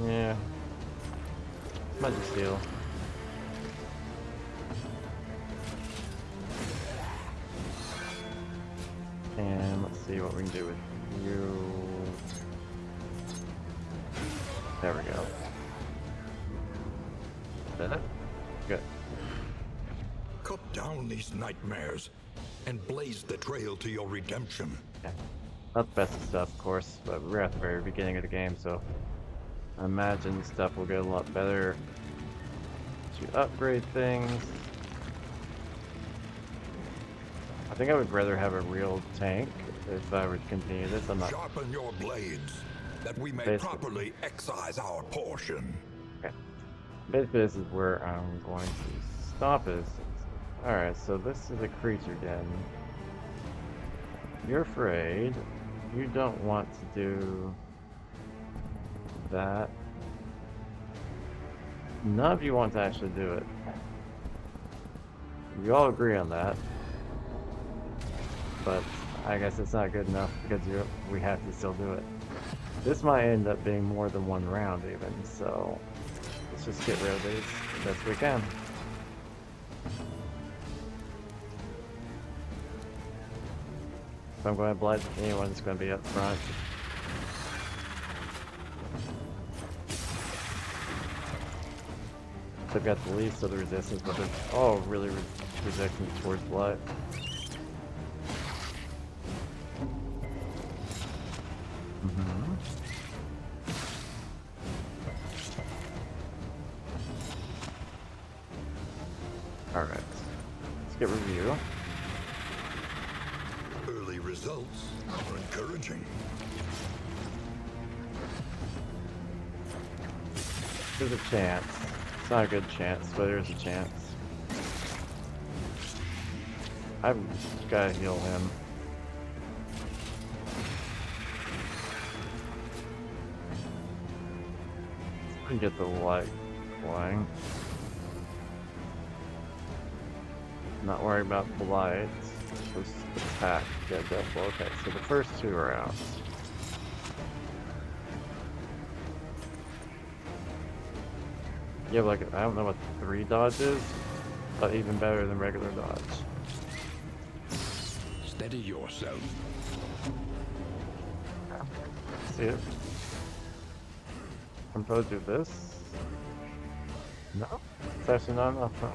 Yeah. Might just steal. And let's see what we can do with you. There we go. Is that it? Good. Cut down these nightmares and blaze the trail to your redemption. Okay. Not the best of stuff, of course, but we're at the very beginning of the game, so I imagine stuff will get a lot better to upgrade things. I think I would rather have a real tank if I would continue this. I'm not. Sharpen your blades, that we may Basically. properly excise our portion. Okay. Basically, this is where I'm going to stop is. Alright, so this is a creature den. You're afraid. You don't want to do that. None of you want to actually do it. You all agree on that. But I guess it's not good enough because we have to still do it. This might end up being more than one round even, so let's just get rid of these the best we can. If I'm going to blight anyone, it's going to be up front. They've got the least of the resistance, but they're all really resistant towards blight. Alright, let's get review. Early results are encouraging. There's a chance. It's not a good chance, but there's a chance. I've gotta heal him. I can get the light flying. Not worried about the lights. Just attack. Get death blow. Okay, so the first two are out. You have like, I don't know what 3 dodge is, but even better than regular dodge. Steady yourself. See it? I'm supposed to do this? No? It's actually not enough, huh?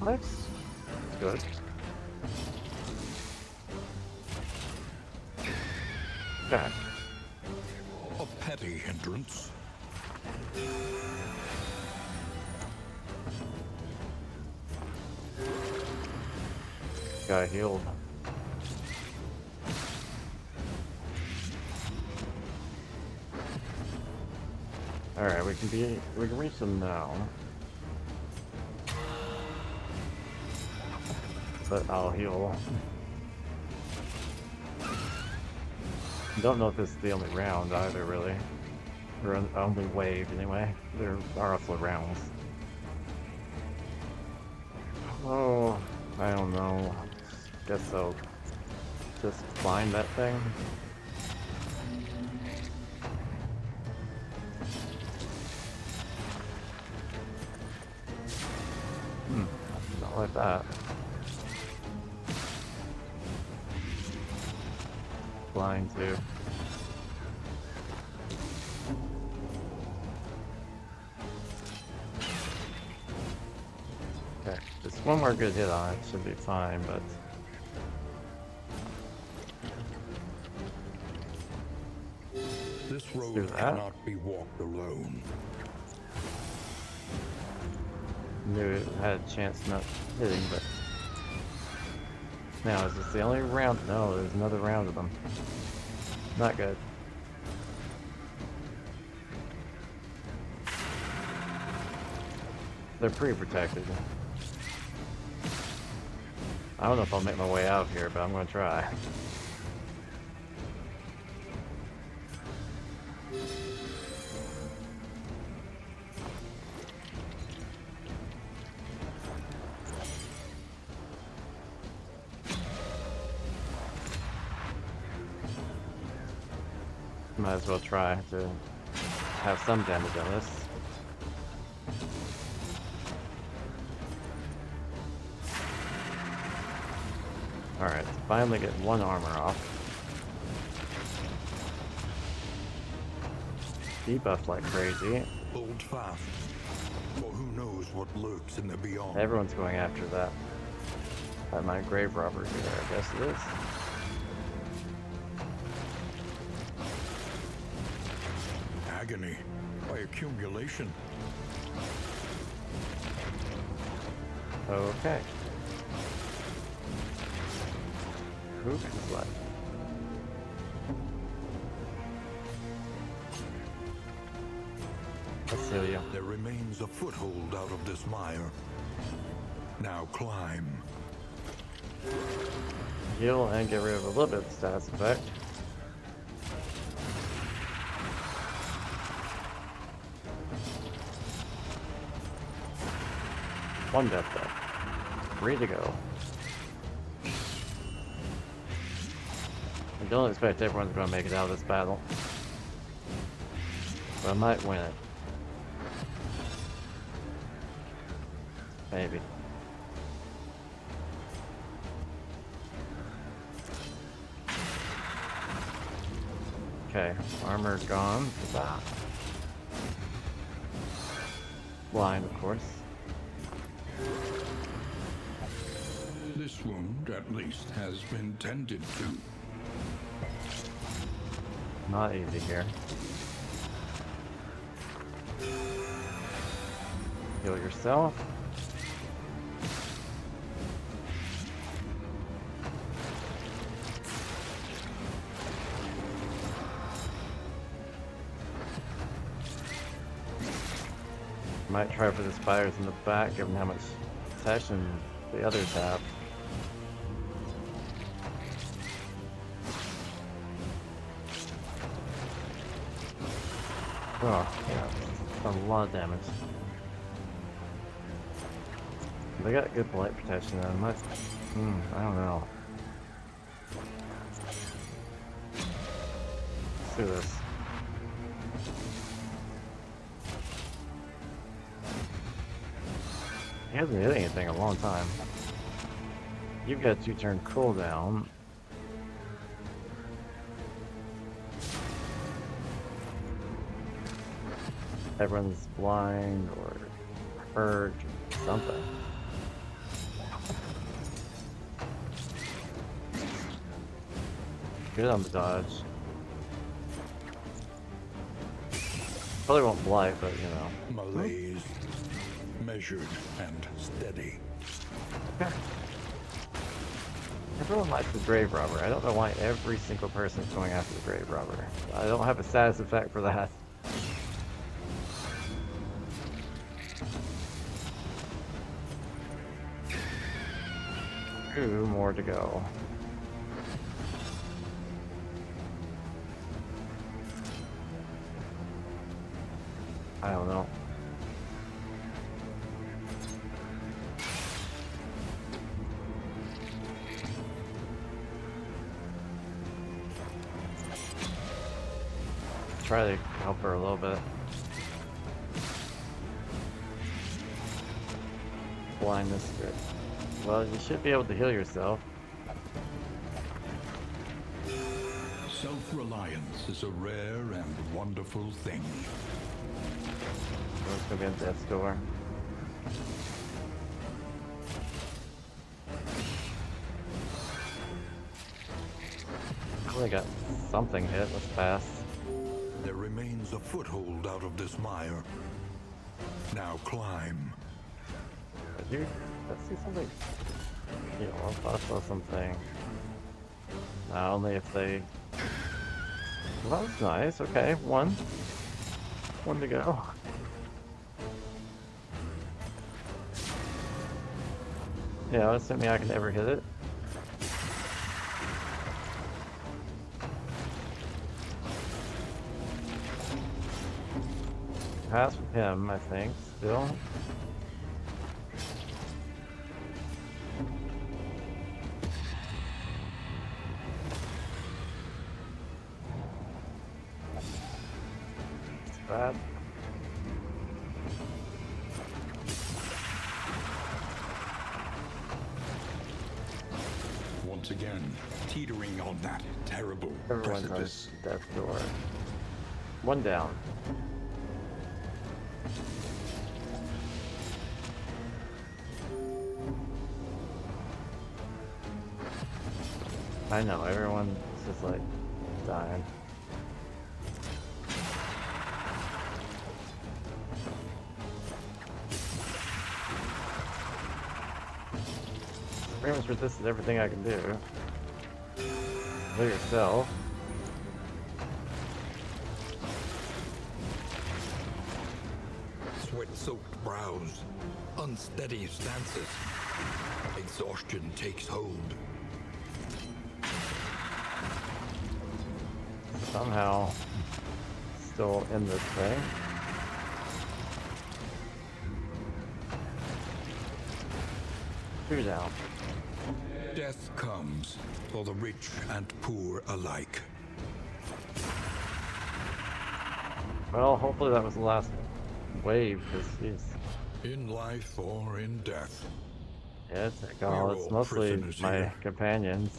That's good. Okay. A petty hindrance. Got healed. Alright, we can reach them now. But I'll heal. Don't know if this is the only round either, really. Or only wave, anyway. There are also rounds. Oh, I don't know. Guess I'll just find that thing. Not like that. Flying too. Okay, just one more good hit on it should be fine, but This do road that. cannot be walked alone. knew it had a chance not hitting, but now is this the only round? No, there's another round of them. Not good. They're pretty protected. I don't know if I'll make my way out of here, but I'm gonna try. Might as well try to have some damage on this. Alright, finally get one armor off. Debuffed like crazy. Hold fast, for who knows what lurks in the beyond. Everyone's going after that. That my grave robber here, I guess it is. Agony by accumulation. Okay. Who is left? Let's heal you. There remains a foothold out of this mire. Now climb. Heal and get rid of a little bit of the status effect. One death though. 3 to go. I don't expect everyone's going to make it out of this battle. But I might win it. Maybe. Okay, armor gone. Ah. Blind, of course. This wound, at least, has been tended to. Not easy here. Heal yourself. Might try for the spiders in the back, given how much protection the others have. Oh, yeah, a lot of damage. They got good blight protection on them. I don't know. Let's do this. He hasn't hit anything in a long time. You've got 2-turn cooldown. Everyone's blind or hurt or something. Good on the dodge. Probably won't blight, but you know. Malaise, measured and steady. Everyone likes the grave robber. I don't know why every single person is going after the grave robber. I don't have a status effect for that. Two more to go. I don't know. Try to help her a little bit. Blindness spirit. Well, you should be able to heal yourself. Self-reliance is a rare and wonderful thing. Let's go get death's door. Only got something hit. Let's pass. There remains a foothold out of this mire. Now climb. Dude, let's see something. You know, I saw something. Only if they. Well, that's nice. Okay, one to go. Yeah, assuming I can ever hit it. Pass with him, I think, still. It's bad. Once again, teetering on that terrible Everyone's on precipice. death's door. One down. I know, everyone is just like dying. Pretty much resisted everything I can do. Heal yourself. Sweat-soaked brows, unsteady stances. Exhaustion takes hold. Somehow still in this thing. Two down. Death comes for the rich and poor alike. Well, hopefully that was the last wave, because he's... In life or in death. Yeah, it's, We're it's all mostly prisoners my here. companions.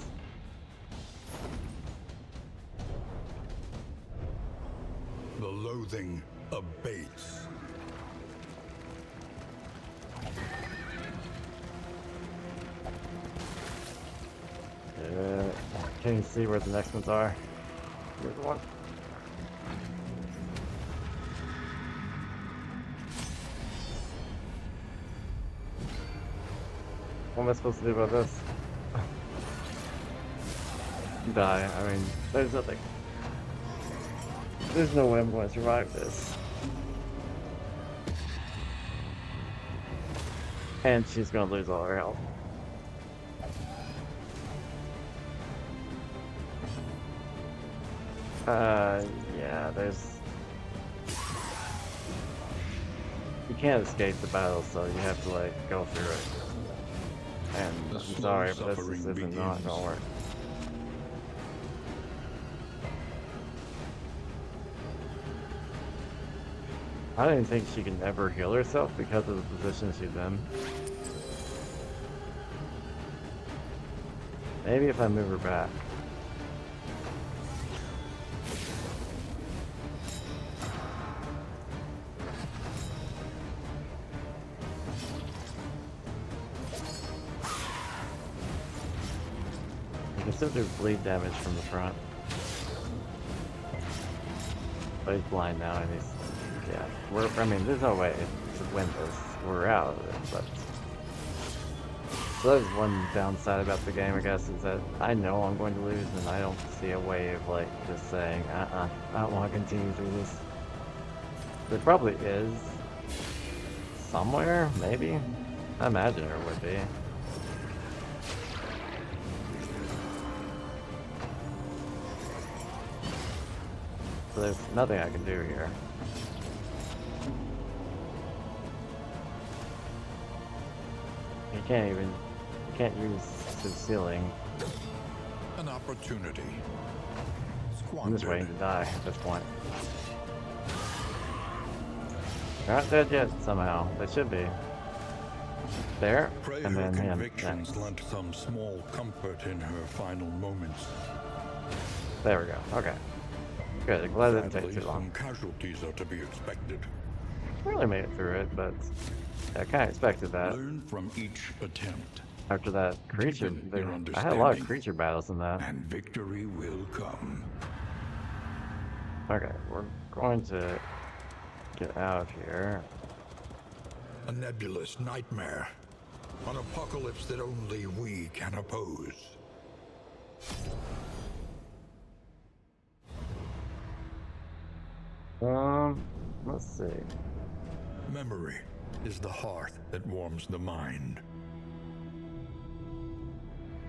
The loathing abates. Can you see where the next ones are? Here's one. What am I supposed to do about this? Die. I mean, there's nothing. There's no way I'm going to survive this. And she's going to lose all her health. Yeah, there's... You can't escape the battle, so you have to, like, go through it. And The I'm slow sorry, but this suffering isn't not begins. gonna work. I don't even think she can ever heal herself because of the position she's in. Maybe if I move her back. They still do bleed damage from the front. But he's blind now, and he's yeah. I mean, there's no way to win this. We're out of it, but so that's one downside about the game, I guess, is that I know I'm going to lose, and I don't see a way of like just saying, I don't want to continue through this. There probably is somewhere, maybe. I imagine there would be. So there's nothing I can do here. You can't use his ceiling. An opportunity. I'm just waiting Squandered. to die at this point. They're not dead yet, somehow. They should be. There, Pray and her then him convictions next. lent some small comfort in her final moments. There we go. Okay. Good. I'm glad it didn't take Sadly, too long. some casualties are to be expected. Really made it through it, but I kind of expected that. Learn from each attempt. After that creature, Deepen your I had a lot of understanding, creature battles in that. and victory will come. Okay, we're going to get out of here. A nebulous nightmare. An apocalypse that only we can oppose. Let's see. Memory is the hearth that warms the mind.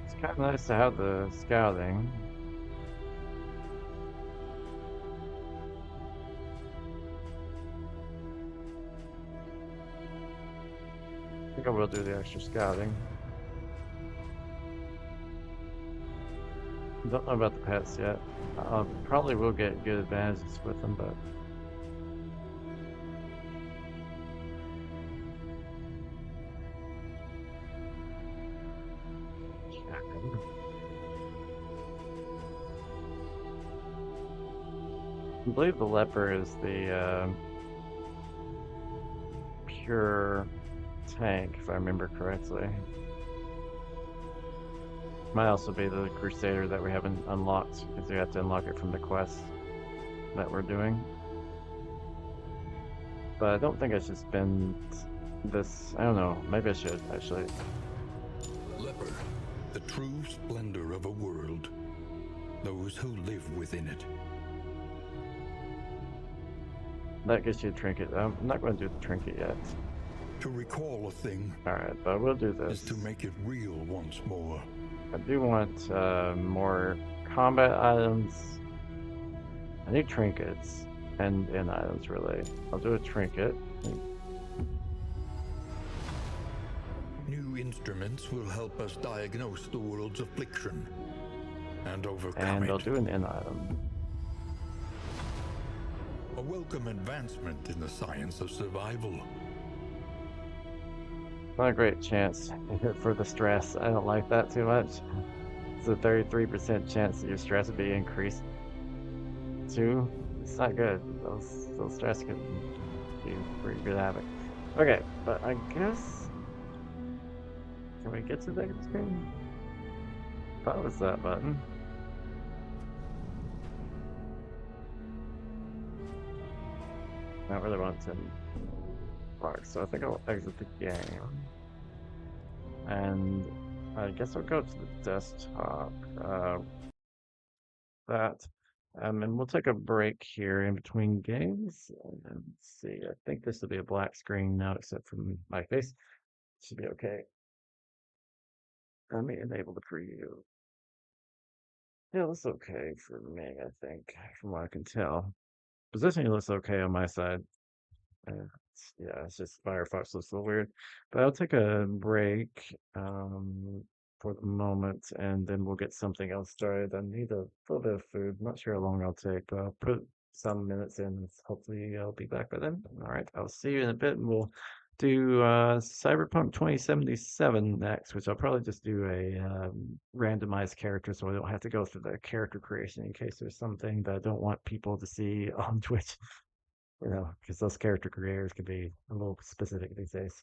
It's kind of nice to have the scouting. I think I will do the extra scouting. Don't know about the pets yet. Probably will get good advantages with them, but I believe the leper is the pure tank, if I remember correctly. Might also be the crusader that we haven't unlocked, because we have to unlock it from the quest that we're doing. But I don't think I should spend this. I don't know. Maybe I should, actually. Leper, the true splendor of a world. Those who live within it. That gets you a trinket. I'm not going to do the trinket yet. To recall a thing Alright, but we'll do is this. to make it real once more. I do want more combat items. I need trinkets and items, really. I'll do a trinket. New instruments will help us diagnose the world's affliction and overcome And it. I'll do an item. A welcome advancement in the science of survival. Not a great chance for the stress. I don't like that too much. It's a 33% chance that your stress would be increased too. It's not good. Those stress can be pretty good havoc. Okay, but I guess can we get to the next screen? That was that button. I really want to park, so I think I'll exit the game. And I guess I'll go to the desktop. And we'll take a break here in between games. And let's see, I think this will be a black screen now, except for my face. Should be okay. Let me enable the preview. Yeah, that's okay for me, I think, from what I can tell. Positioning looks okay on my side. Yeah, it's just Firefox looks a little weird. But I'll take a break for the moment, and then we'll get something else started. I need a little bit of food. Not sure how long I'll take, but I'll put some minutes in. Hopefully, I'll be back by then. All right, I'll see you in a bit, and we'll do Cyberpunk 2077 next, which I'll probably just do a randomized character, so I don't have to go through the character creation in case there's something that I don't want people to see on Twitch. Because those character creators can be a little specific these days.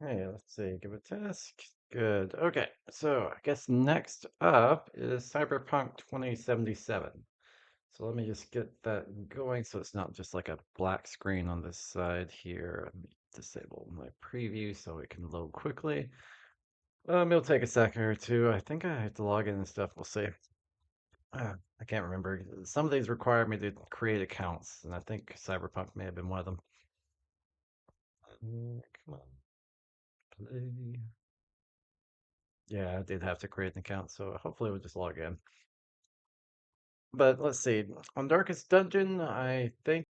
Okay, let's see. Give a task. Good. Okay, so I guess next up is Cyberpunk 2077. So let me just get that going so it's not just like a black screen on this side here. Let me disable my preview so it can load quickly. It'll take a second or two. I think I have to log in and stuff. We'll see. I can't remember. Some of these require me to create accounts, and I think Cyberpunk may have been one of them. Come on, play. Yeah, I did have to create an account, so hopefully we'll just log in. But let's see. On Darkest Dungeon, I think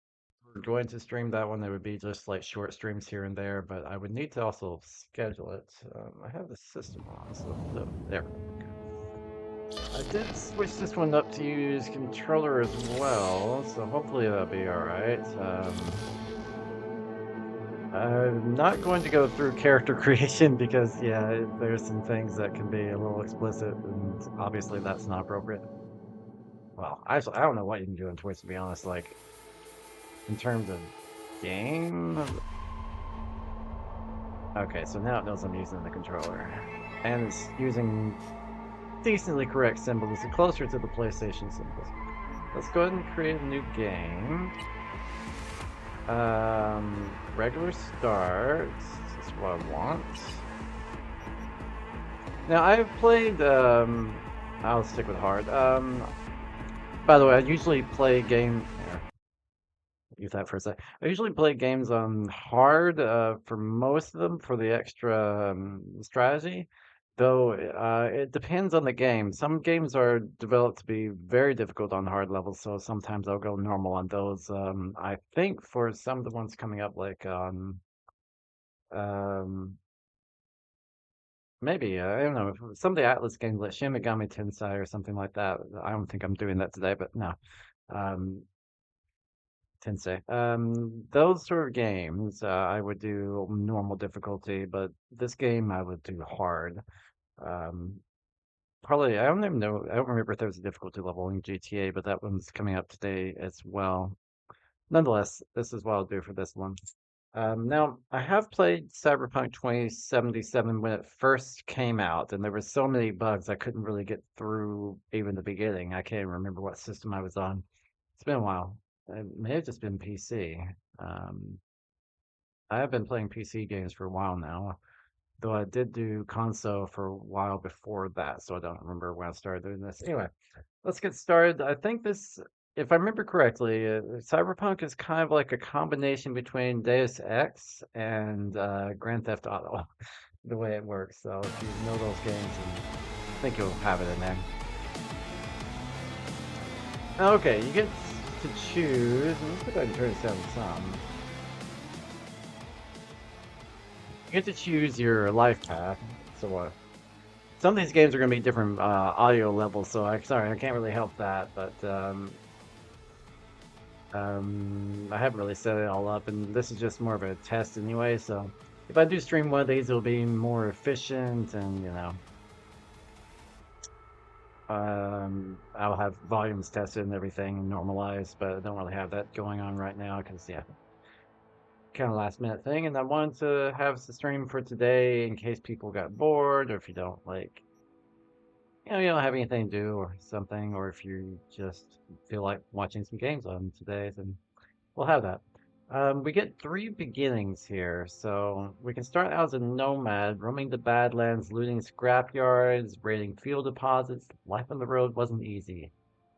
we're going to stream that one. There would be just like short streams here and there, but I would need to also schedule it. I have the system on, so there. I did switch this one up to use controller as well, so hopefully that'll be alright. I'm not going to go through character creation because, yeah, there's some things that can be a little explicit, and obviously that's not appropriate. Well, I don't know what you can do in Twitch, to be honest. Like, in terms of game. Okay, so now it knows I'm using the controller. And it's using decently correct symbols, closer to the PlayStation symbols. Let's go ahead and create a new game. Regular start. That's what I want. Now, I've played, I'll stick with hard. By the way, I usually play game. Here, use that for a sec. I usually play games on hard for most of them for the extra strategy. Though it depends on the game. Some games are developed to be very difficult on hard levels, so sometimes I'll go normal on those. I think for some of the ones coming up, like on um, maybe I don't know, some of the Atlas games like Shin Megami Tensei or something like that. I don't think I'm doing that today, but no. Um, Tensei. Those sort of games, I would do normal difficulty, but this game I would do hard. Um, Probably, I don't even know. I don't remember if there was a difficulty level in GTA, but that one's coming up today as well. Nonetheless, this is what I'll do for this one. Now, I have played Cyberpunk 2077 when it first came out, and there were so many bugs I couldn't really get through even the beginning. I can't even remember what system I was on. It's been a while. It may have just been PC. Um, I have been playing PC games for a while now, though I did do console for a while before that, so I don't remember when I started doing this. Anyway, let's get started. I think this, if I remember correctly, Cyberpunk is kind of like a combination between Deus Ex and Grand Theft Auto, the way it works. So if you know those games, I think you'll have it in there. Okay, you get to choose. Let me see if I can turn this down some. You get to choose your life path. So some of these games are going to be different audio levels, so sorry, I can't really help that, but I haven't really set it all up, and this is just more of a test anyway, so if I do stream one of these, it'll be more efficient, and, you know, I'll have volumes tested and everything normalized, but I don't really have that going on right now, because, yeah, kind of last minute thing, and I wanted to have the stream for today in case people got bored, or if you don't, like, you don't have anything to do or something, or if you just feel like watching some games on today, then we'll have that. We get three beginnings here, so we can start out as a nomad, roaming the Badlands, looting scrapyards, raiding fuel deposits. Life on the road wasn't easy.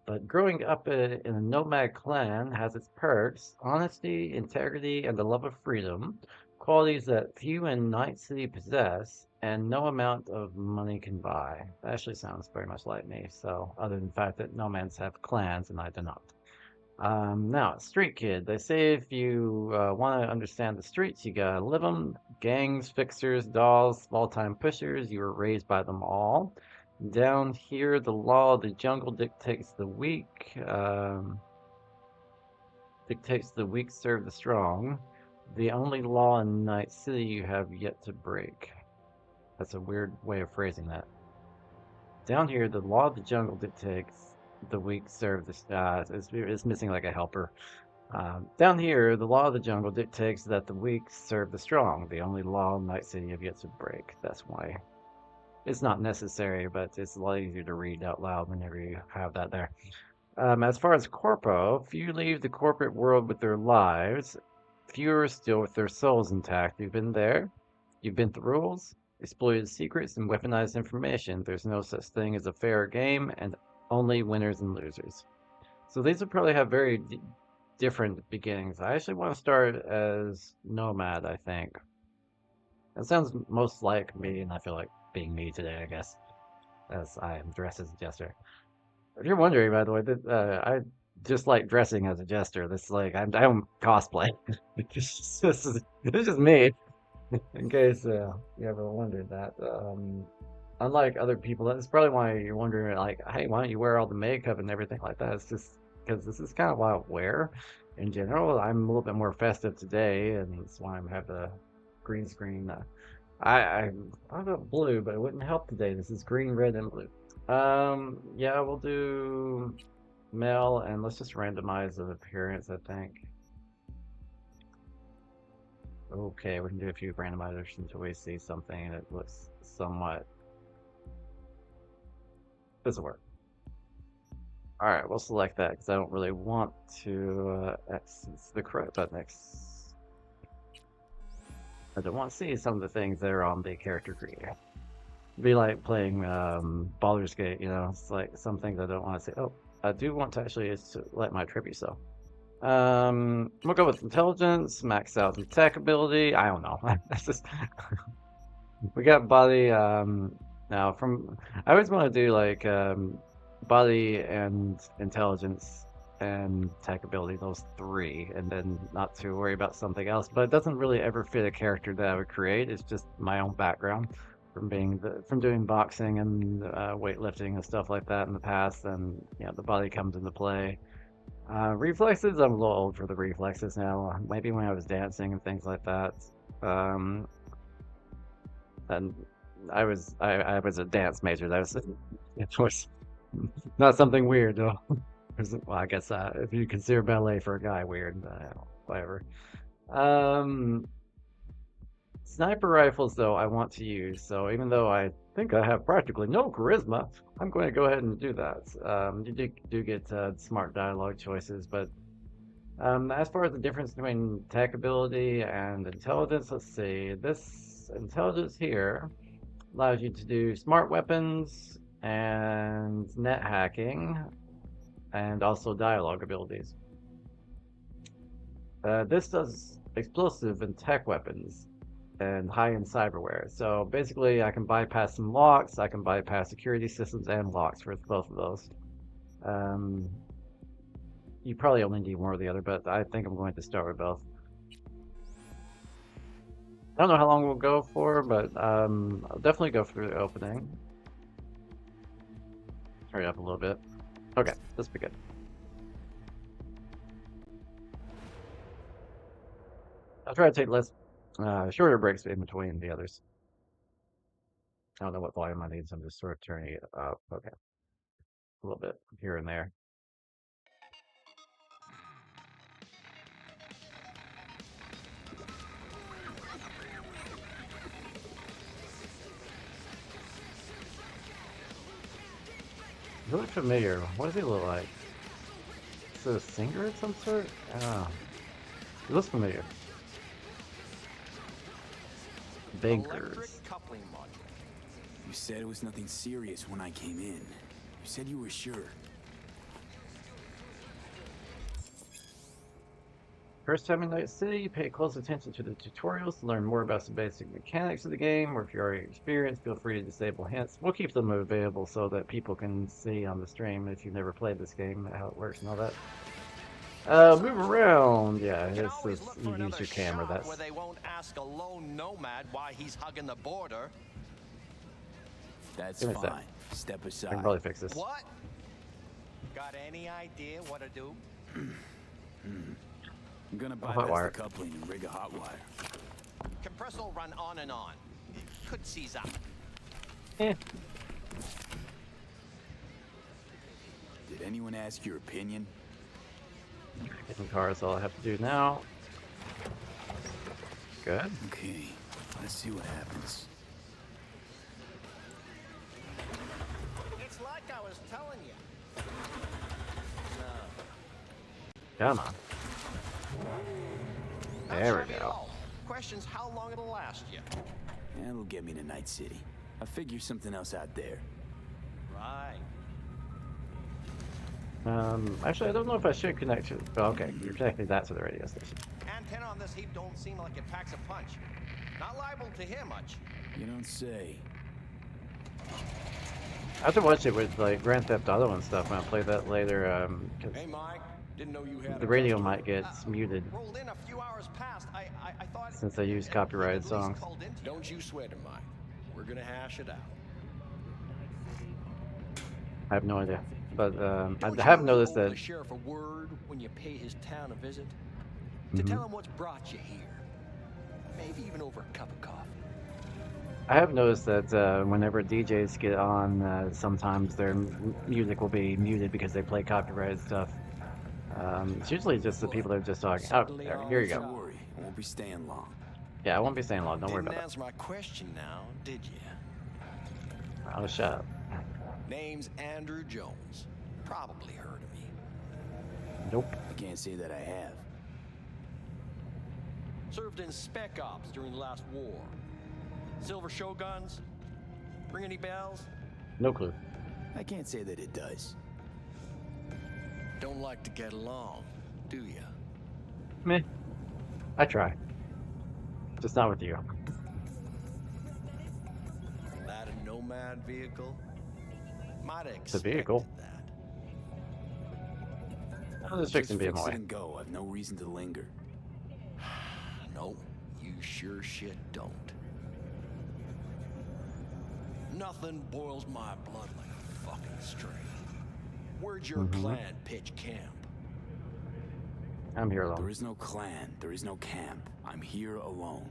But growing up in a nomad clan has its perks: honesty, integrity, and the love of freedom, qualities that few in Night City possess, and no amount of money can buy. That actually sounds very much like me, so other than the fact that nomads have clans and I do not. Now, Street Kid. They say if you want to understand the streets, you gotta live them. Gangs, fixers, dolls, small-time pushers, you were raised by them all. Down here, the law of the jungle dictates the weak serve the strong. The only law in Night City you have yet to break. That's a weird way of phrasing that. Down here, the law of the jungle dictates the weak serve the it's missing like a helper. Down here, the law of the jungle dictates that the weak serve the strong. The only law Night City have yet to break. That's why it's not necessary, but it's a lot easier to read out loud whenever you have that there. As far as corpo, few leave the corporate world with their lives, fewer still with their souls intact. You've been there, you've bent the rules, exploited secrets, and weaponized information. There's no such thing as a fair game, and only winners and losers. So these will probably have very different beginnings. I actually want to start as Nomad, I think. That sounds most like me, and I feel like being me today, I guess, as I am dressed as a jester. If you're wondering, by the way, that I just like dressing as a jester. This like I don't cosplay. It's just me. In case you ever wondered that. Unlike other people, that's probably why you're wondering, like, hey, why don't you wear all the makeup and everything like that? It's just because this is kind of what I wear in general. I'm a little bit more festive today, and that's why I have the green screen. I have blue, but it wouldn't help today. This is green, red, and blue. Yeah, we'll do male, and let's just randomize the appearance, I think. Okay, we can do a few randomizers until we see something that looks somewhat. This will work. All right, we'll select that because I don't really want to X the correct button X. I don't want to see some of the things that are on the character creator. It'd be like playing Baldur's Gate, you know. It's like some things I don't want to see. Oh, I do want to actually let my tribute so. We'll go with intelligence, max out the tech ability. I don't know. That's just we got body. Now from I always want to do like body and intelligence and tech ability, those three, and then not to worry about something else. But it doesn't really ever fit a character that I would create. It's just my own background from doing boxing and weightlifting and stuff like that in the past, and yeah, the body comes into play. Reflexes, I'm a little old for the reflexes now. Maybe when I was dancing and things like that. Um, and I was a dance major. That was it was not something weird though. Well, I guess if you consider ballet for a guy weird, whatever. Um, Sniper rifles, though, I want to use. So even though I think I have practically no charisma, I'm going to go ahead and do that. You do get smart dialogue choices, but as far as the difference between tech ability and intelligence, let's see. This intelligence here allows you to do smart weapons and net hacking and also dialogue abilities. This does explosive and tech weapons and high-end cyberware. So basically, I can bypass some locks, I can bypass security systems and locks for both of those. Um, you probably only need one or the other, but I think I'm going to start with both. I don't know how long we'll go for, but I'll definitely go through the opening. Hurry up a little bit. Okay, this will be good. I'll try to take less, shorter breaks in between the others. I don't know what volume I need, so I'm just sort of turning it up. Okay, a little bit here and there. He looks familiar. What does he look like? Is it a singer of some sort? Oh, he looks familiar. Bankers. Coupling module. You said it was nothing serious when I came in. You said you were sure. First time in Night City, pay close attention to the tutorials to learn more about the basic mechanics of the game, or if you're already experienced, feel free to disable hints. We'll keep them available so that people can see on the stream if you've never played this game, how it works and all that. Move around. Yeah, you use your camera. That's where they won't ask a lone nomad why he's hugging the border. That's fine. Step I aside. can probably fix this. What? Got any idea what to do? I'm gonna hot bypass wire. the coupling and rig a hot wire. Compressor will run on and on. Could seize up. Eh. Did anyone ask your opinion? Different cars, all I have to do now. Good. Okay, let's see what happens. It's like I was telling you. Come on. That's There we hardly go. all. Question's how long it'll last you. That'll get me to Night City. I'll figure something else out there. Right. Actually, I don't know if I should connect to. Oh, okay, you're connecting that to the radio station. Antenna on this heap don't seem like it packs a punch. Not liable to hear much. You don't say. I have to watch it with like Grand Theft Auto and stuff when I play that later. 'Cause Hey, Mike. Didn't know you had the a radio customer. might get muted Rolled in a few hours past. I thought since I use he'd copyrighted at least songs. called into you. Don't you sweat it, Mike. We're gonna hash it out. I have no idea, but Don't I you have owe noticed the that. sheriff a word when you pay his town a visit? To Mhm. tell him what's brought you here. Maybe even over a cup of coffee. I have noticed that whenever DJs get on, sometimes their music will be muted because they play copyrighted stuff. It's usually just the people that are just talking. Oh, Suddenly there, all here you this go. Don't worry, I won't be staying long. Yeah, I won't be saying long. Don't worry Didn't about answer my question now, did you? it. Oh, shut up. Name's Andrew Jones. Probably heard of me. Nope. I can't say that I have. Served in Spec Ops during the last war. Silver Shoguns? Ring any bells? No clue. I can't say that it does. Don't like to get along, do you? Meh. I try. Just not with you. That a Nomad vehicle? Might have It's a expected vehicle. that. I'll just Just fix and be fix it away. and go. I've no reason to linger. No, you sure shit don't. Nothing boils my blood like a fucking strain. Where'd your clan pitch camp? I'm here There alone. is no clan. There is no camp. I'm here alone.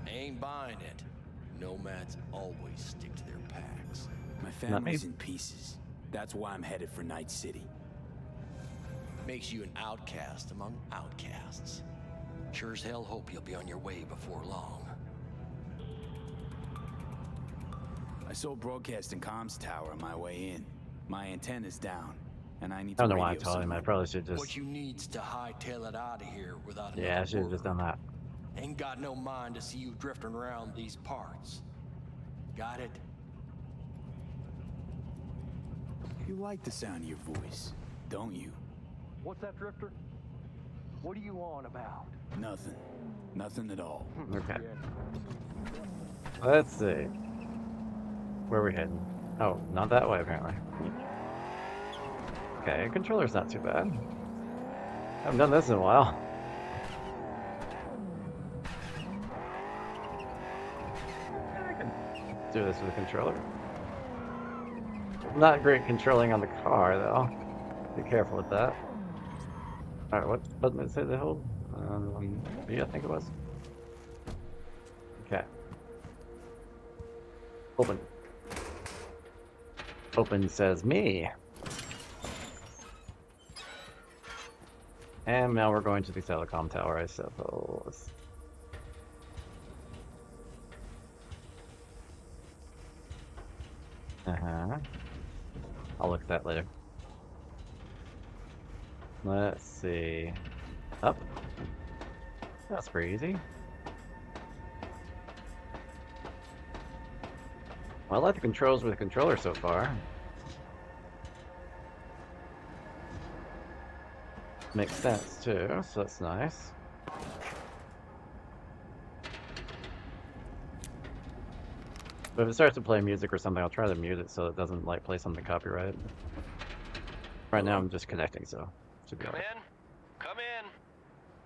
Ain't buying it. Nomads always stick to their packs. My me. family's in pieces. That's why I'm headed for Night City. Makes you an outcast among outcasts. Sure as hell hope you'll be on your way before long. I saw a broadcasting comms tower on my way in. My antenna's down, and I need I to don't know why I radio told him. I someone. probably should just. What you need's to hightail it out of here without another Yeah, I should have just word. done that. Ain't got no mind to see you drifting around these parts. Got it? You like the sound of your voice, don't you? What's that, Drifter? What are you on about? Nothing. Nothing at all. Okay. Let's see. Where are we heading? Oh, not that way apparently. Okay, controller's not too bad. I haven't done this in a while. I can do this with a controller. Not great controlling on the car though. Be careful with that. Alright, what button did it say to hold? B, I think it was. Okay. Open. Open says me. And now we're going to the telecom tower, I suppose. I'll look at that later. Let's see. Up. That's pretty easy. Well, I like the controls with the controller so far. Makes sense too, so that's nice. But if it starts to play music or something, I'll try to mute it so it doesn't like play something copyrighted. Right now I'm just connecting, so should be Come alright. in. Come in.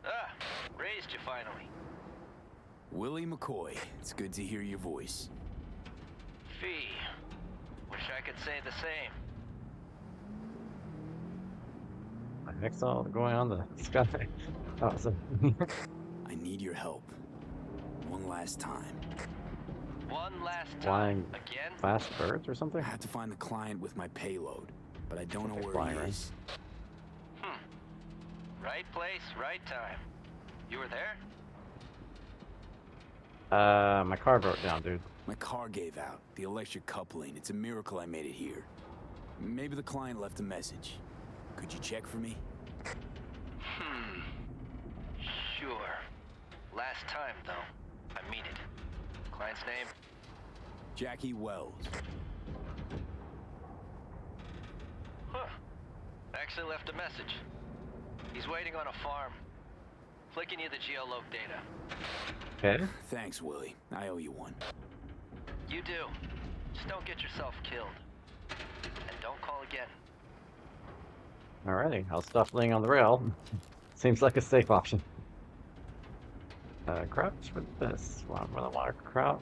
Ah, raised you finally. Willie McCoy, it's good to hear your voice. Fee. Wish I could say the same. My neck's all going on the sky. Awesome. I need your help. One last time. One last time. Flying Again? fast birds or I something? have to find the client with my payload, but I don't know where Flying, he right? is. Right place, right time. You were there? My car broke down, dude. My car gave out. The electric coupling. It's a miracle I made it here. Maybe the client left a message. Could you check for me? Hmm. Sure. Last time, though. I mean it. Client's name? Jackie Wells. Huh. Actually left a message. He's waiting on a farm. Flicking you the geoloc data. Okay. Thanks, Willie. I owe you one. You do. Just don't get yourself killed. And don't call again. Alrighty, I'll stop laying on the rail. Seems like a safe option. Crouch with this. Well, I really want to crouch.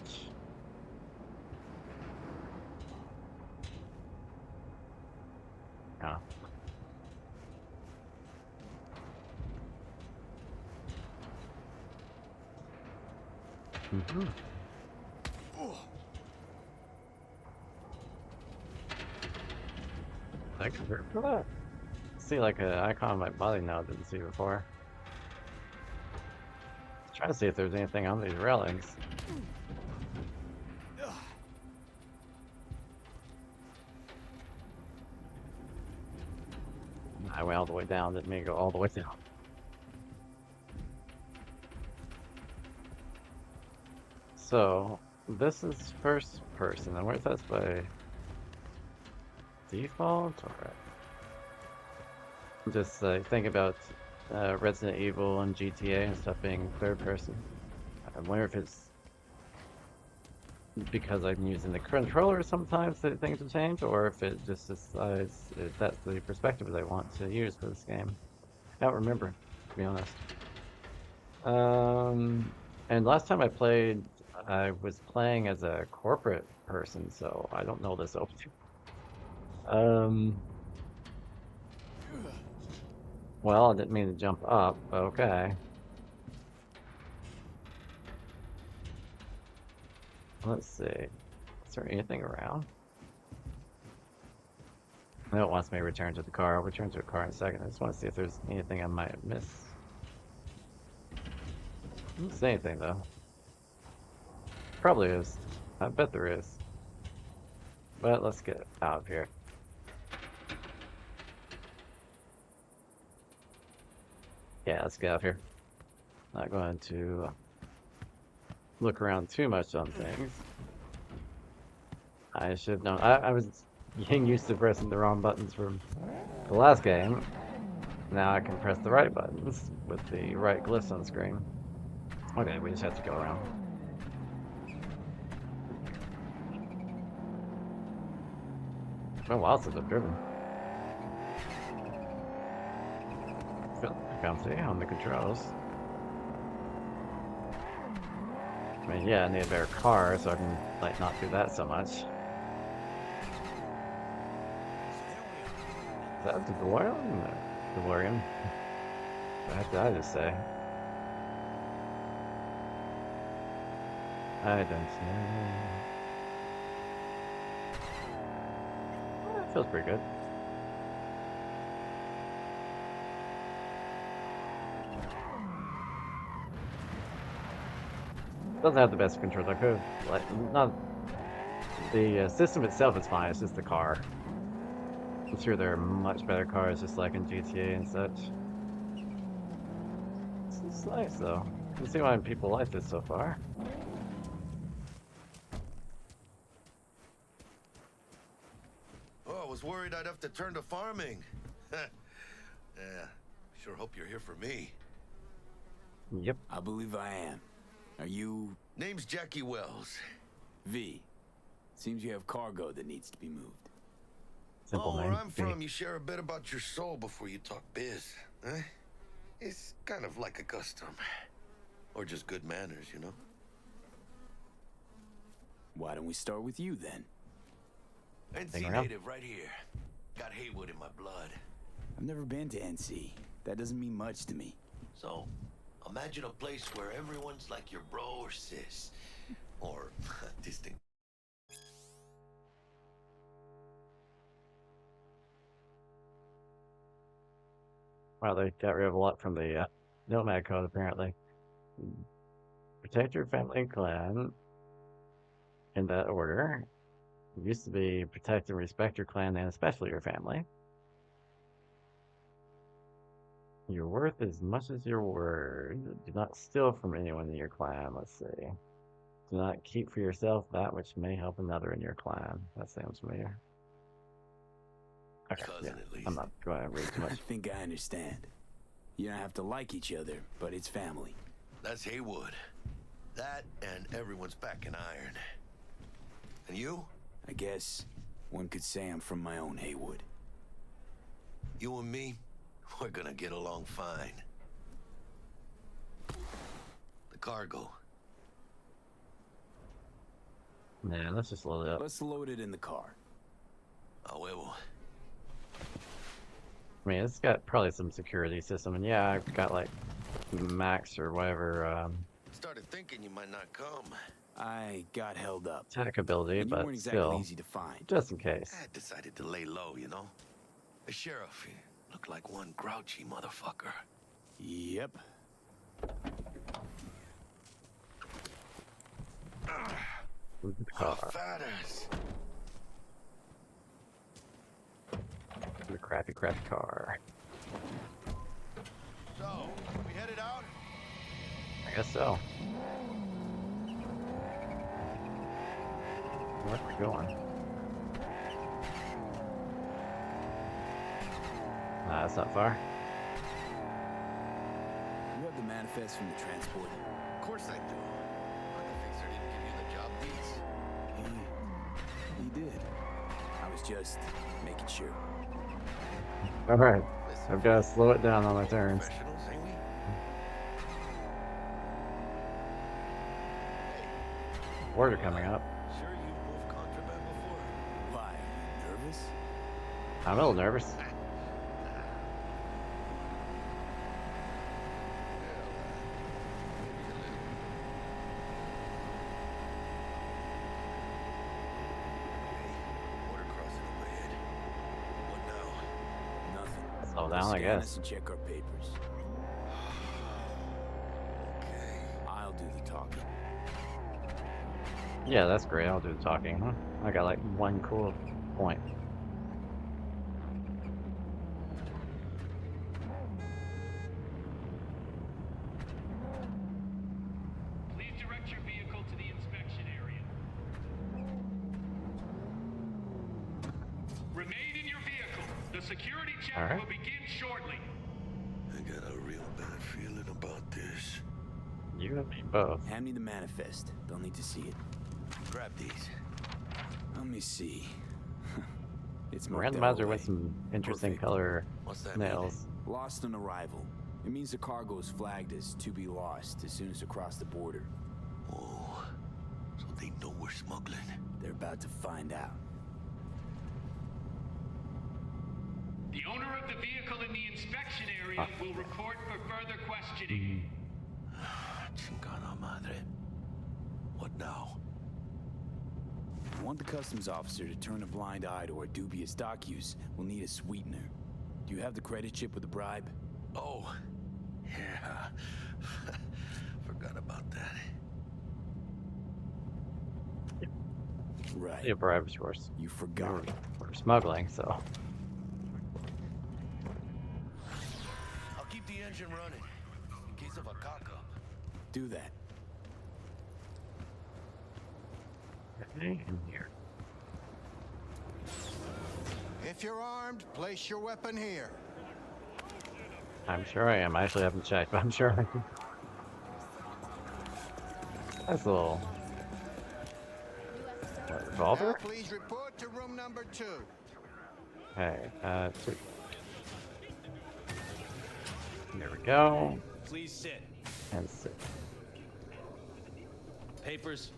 Yeah. Mm-hmm. Thanks for that. See like an icon on my body now I didn't see before. Trying to see if there's anything on these railings. I went all the way down, didn't mean to go all the way down. So, this is first person, and where's that by default? Or just think about Resident Evil and GTA and stuff being third person. I wonder if it's because I'm using the controller sometimes that things will change, or if it just decides if that's the perspective that I want to use for this game. I don't remember, to be honest. And last time I played, I was playing as a corporate person, so I don't know this open. Well, I didn't mean to jump up, but okay. Let's see. Is there anything around? No, it wants me to return to the car. I'll return to the car in a second. I just want to see if there's anything I might miss. I don't see anything, though. Probably is. I bet there is. But let's get out of here. Yeah, let's get out of here. Not going to look around too much on things. I should have known. I was getting used to pressing the wrong buttons from the last game. Now I can press the right buttons with the right glyphs on screen. Okay, we just have to go around. It's been a while since I've driven. Feel comfy on the controls. I mean, yeah, I need a better car so I can like not do that so much. Is that the DeLorean? No, DeLorean. What did I just say? I don't know. That feels pretty good. Doesn't have the best controls. I could like not the system itself is fine. It's just the car. I'm sure there are much better cars, just like in GTA and such. It's nice though. I can see why people like this so far. Oh, I was worried I'd have to turn to farming. Yeah, sure hope you're here for me. Yep. I believe I am. Are you... Name's Jackie Wells. V? Seems you have cargo that needs to be moved. Simple Where name. I'm from, you share a bit about your soul before you talk biz, huh? It's kind of like a custom. Or just good manners, you know? Why don't we start with you, then? NC around. native right here. Got Haywood in my blood. I've never been to NC. That doesn't mean much to me. So, imagine a place where everyone's like your bro or sis. Or distant. Wow, they got rid of a lot from the Nomad Code, apparently. Protect your family and clan in that order. It used to be protect and respect your clan and especially your family. Your worth is much as your word. Do not steal from anyone in your clan. Let's see. Do not keep for yourself that which may help another in your clan. That sounds familiar. Okay, yeah. Cousin, at least. I'm not going to read too I much. think I understand. You don't have to like each other, but it's family. That's Haywood. That and everyone's back in iron. And you? I guess one could say I'm from my own Haywood. You and me, we're gonna get along fine. The cargo. Yeah, let's just load it up. Let's load it in the car. A huevo. I mean, it's got probably some security system, and yeah, I've got like max or whatever Started thinking you might not come. I got held up. attack ability, And you but weren't exactly still, easy to find. just in case. I decided to lay low, you know? The sheriff, he looked like one grouchy motherfucker. Yep. Look at the car. Fatters. The crappy car. So, we headed out? I guess so. Where are we going? Nah, that's not far. You have the manifest from the transport. Of course I do. Artificer didn't give you the job deeds. He did. I was just making sure. Alright, Listen, I've got to slow it down on my turns. professionals, ain't we? Order coming up. Sure you've moved contraband before? Why? Are you nervous? I'm a little nervous. Border crossing overhead. What now? Nothing. Slow Let's down, I scan guess. us and check our papers. Okay. I'll do the talking. Yeah, that's great. I'll do the talking. Huh? I got like one cool point. Please direct your vehicle to the inspection area. Remain in your vehicle. The security check All right. will begin shortly. I got a real bad feeling about this. You and me both. Hand me the manifest. They'll need to see it. Grab these. Let me see. It's marked Randomizer LOA. with some interesting Perfect. color What's that mean? nails. Lost on arrival. It means the cargo is flagged as to be lost as soon as across the border. Oh, so they know we're smuggling. They're about to find out. The owner of the vehicle in the inspection area will report for further questioning. Chingada madre. What now? I want the customs officer to turn a blind eye to our dubious dock use. We'll need a sweetener. Do you have the credit chip with the bribe? Oh, yeah. Forgot about that. Right. Yeah, bribes yours. You forgot. We're smuggling, so. I'll keep the engine running in case of a cock-up. Do that. Okay, in here. If you're armed, place your weapon here. I'm sure I am. I actually haven't checked, but I'm sure I am. That's a little. What, Now revolver? please report to room number 2. Okay, two. There we go. Please sit. And sit. Papers.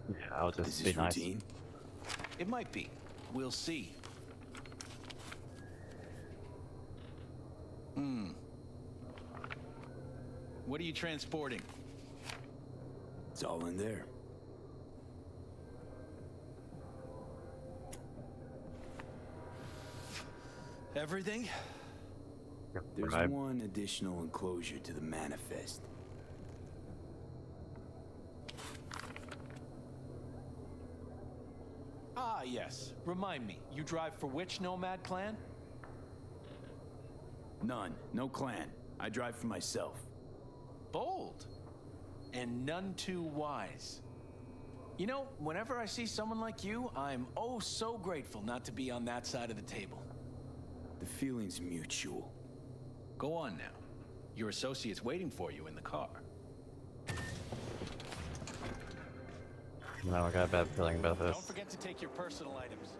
Yeah, I'll Is just this be nice. routine? It might be. We'll see. What are you transporting? It's all in there. Everything? There's Right. one additional enclosure to the manifest. Ah, yes. Remind me, you drive for which nomad clan? None. No clan. I drive for myself. Bold. And none too wise. You know, whenever I see someone like you, I'm oh so grateful not to be on that side of the table. The feeling's mutual. Go on now. Your associate's waiting for you in the car. No, I got a bad feeling about this. Don't forget to take your personal items.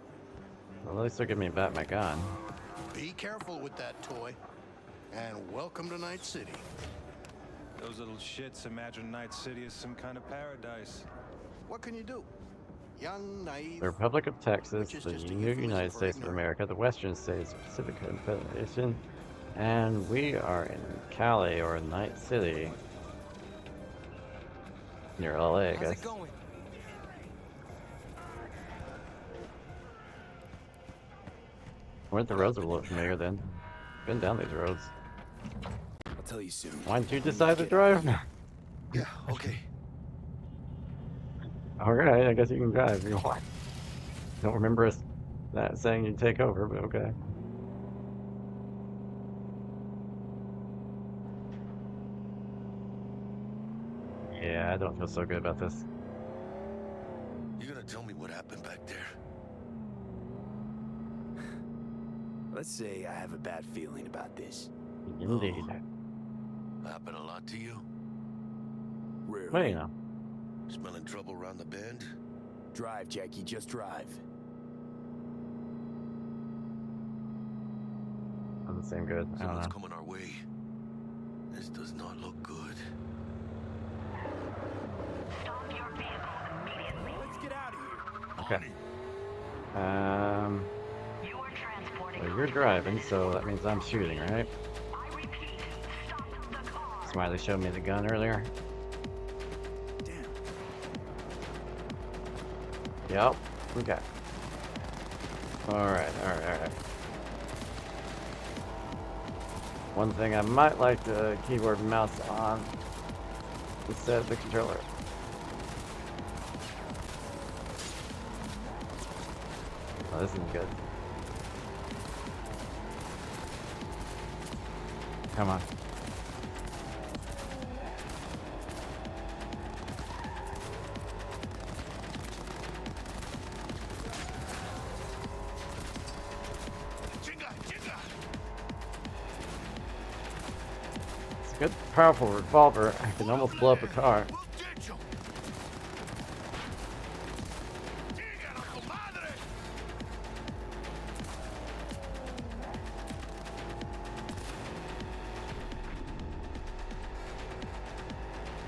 Well, at least they'll give me back my gun. Be careful with that toy. And welcome to Night City. Those little shits imagine Night City as some kind of paradise. What can you do? Young, naive. The Republic of Texas, Which is the just a new euphemism United for States of ignorant. America, the Western States of Pacific Confederation, and we are in Cali, or Night City. Near LA, I How's guess. it going? Weren't the roads a little familiar then? Been down these roads. I'll tell you soon. Why didn't you decide to drive? Yeah, okay. Alright, I guess you can drive if you want. Don't remember us that saying you'd take over, but okay. Yeah, I don't feel so good about this. You gonna tell me what happened back there? Let's say I have a bad feeling about this. Indeed. Happened a lot to you? Rarely. Well, you know. Smelling trouble around the bend? Drive, Jackie, just drive. Doesn't seem good. I don't Someone's know. coming our way. This does not look good. Let's get out of here. Okay. Well, you're driving, so that means I'm shooting, right? Smiley showed me the gun earlier. Damn. Yep. Okay. Alright. One thing I might like the keyboard and mouse on instead of the controller. Oh, this isn't good. Come on. It's a good, powerful revolver. I can almost blow up a car.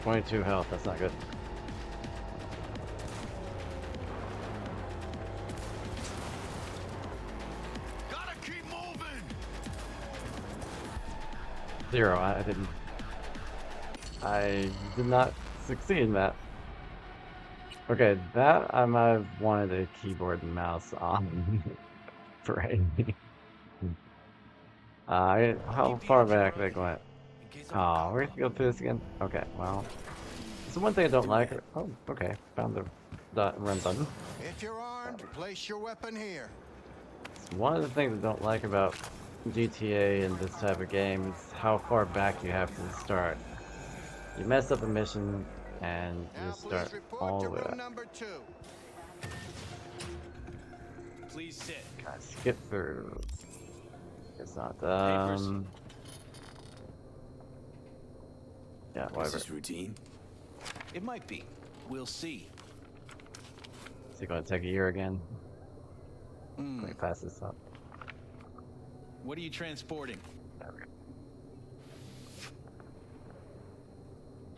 22 health, that's not good. Gotta keep moving! 0, I did not succeed in that. Okay, that I might have wanted a keyboard and mouse on for aiming. How far back did I go at? Oh, we're gonna go through this again? Okay, well. So one thing I don't like. Oh, okay. Found the run button. If you're armed, place your weapon here. So one of the things I don't like about GTA and this type of game is how far back you have to start. You mess up a mission and you Now start please report all to the way room back. number 2. Please sit. Gotta skip through. It's not. Yeah, Is whatever. this routine? It might be. We'll see. Is it gonna take a year again? Let me pass this up. What are you transporting?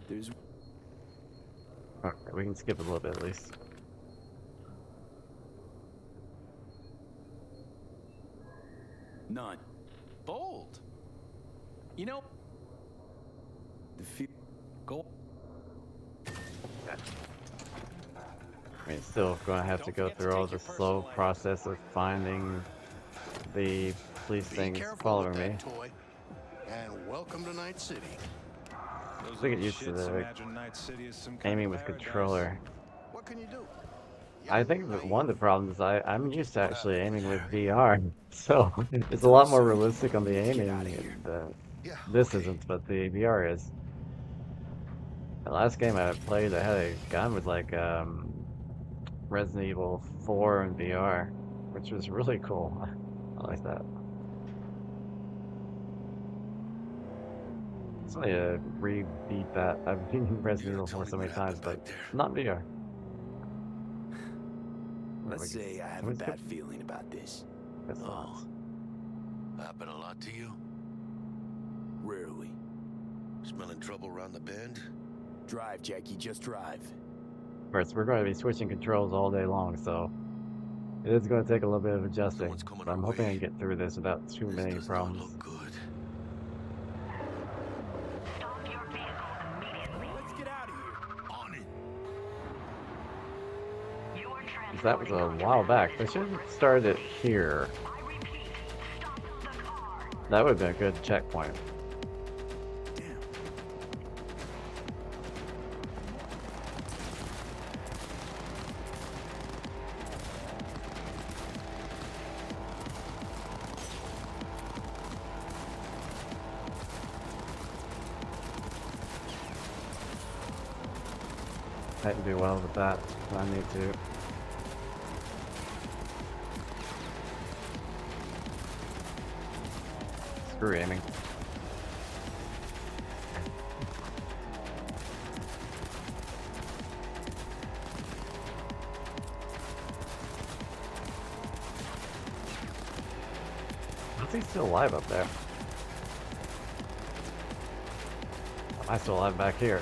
There's Okay, we can skip a little bit at least. none. Bold. You know, The fe- go. I mean, still gonna have to go through all the slow process of finding the police Be things careful with following me. that toy. And welcome to Night City. Those I get little used to shits the imagine Night City is some kind aiming of with paradise. controller. What can you do? I think that one of the problems is I'm used to What actually happened aiming with there? VR, so it's a lot more realistic on the aiming. Yeah, This okay. isn't, but the VR is. The last game I played, I had a gun with like Resident Evil 4 in VR, which was really cool. I like that. It's only a re-beat that. I've been Resident You Evil gonna tell 4 me so what many times, happened but back there? not in VR. Let's say I have a bad feeling about this. That's not. Happened a lot to you? Rarely. Smelling trouble around the bend? Drive, Jackie, just drive. First, we're going to be switching controls all day long, so it is going to take a little bit of adjusting. Someone's coming But I'm our hoping I way. can get through this without too This many does not problems. look good. Let's get out of here. On it. That was a while back. They should have started it here. That would have been a good checkpoint. Damn. I can do well with that if I need to. Screw aiming. How's he still alive up there? Am I still alive back here?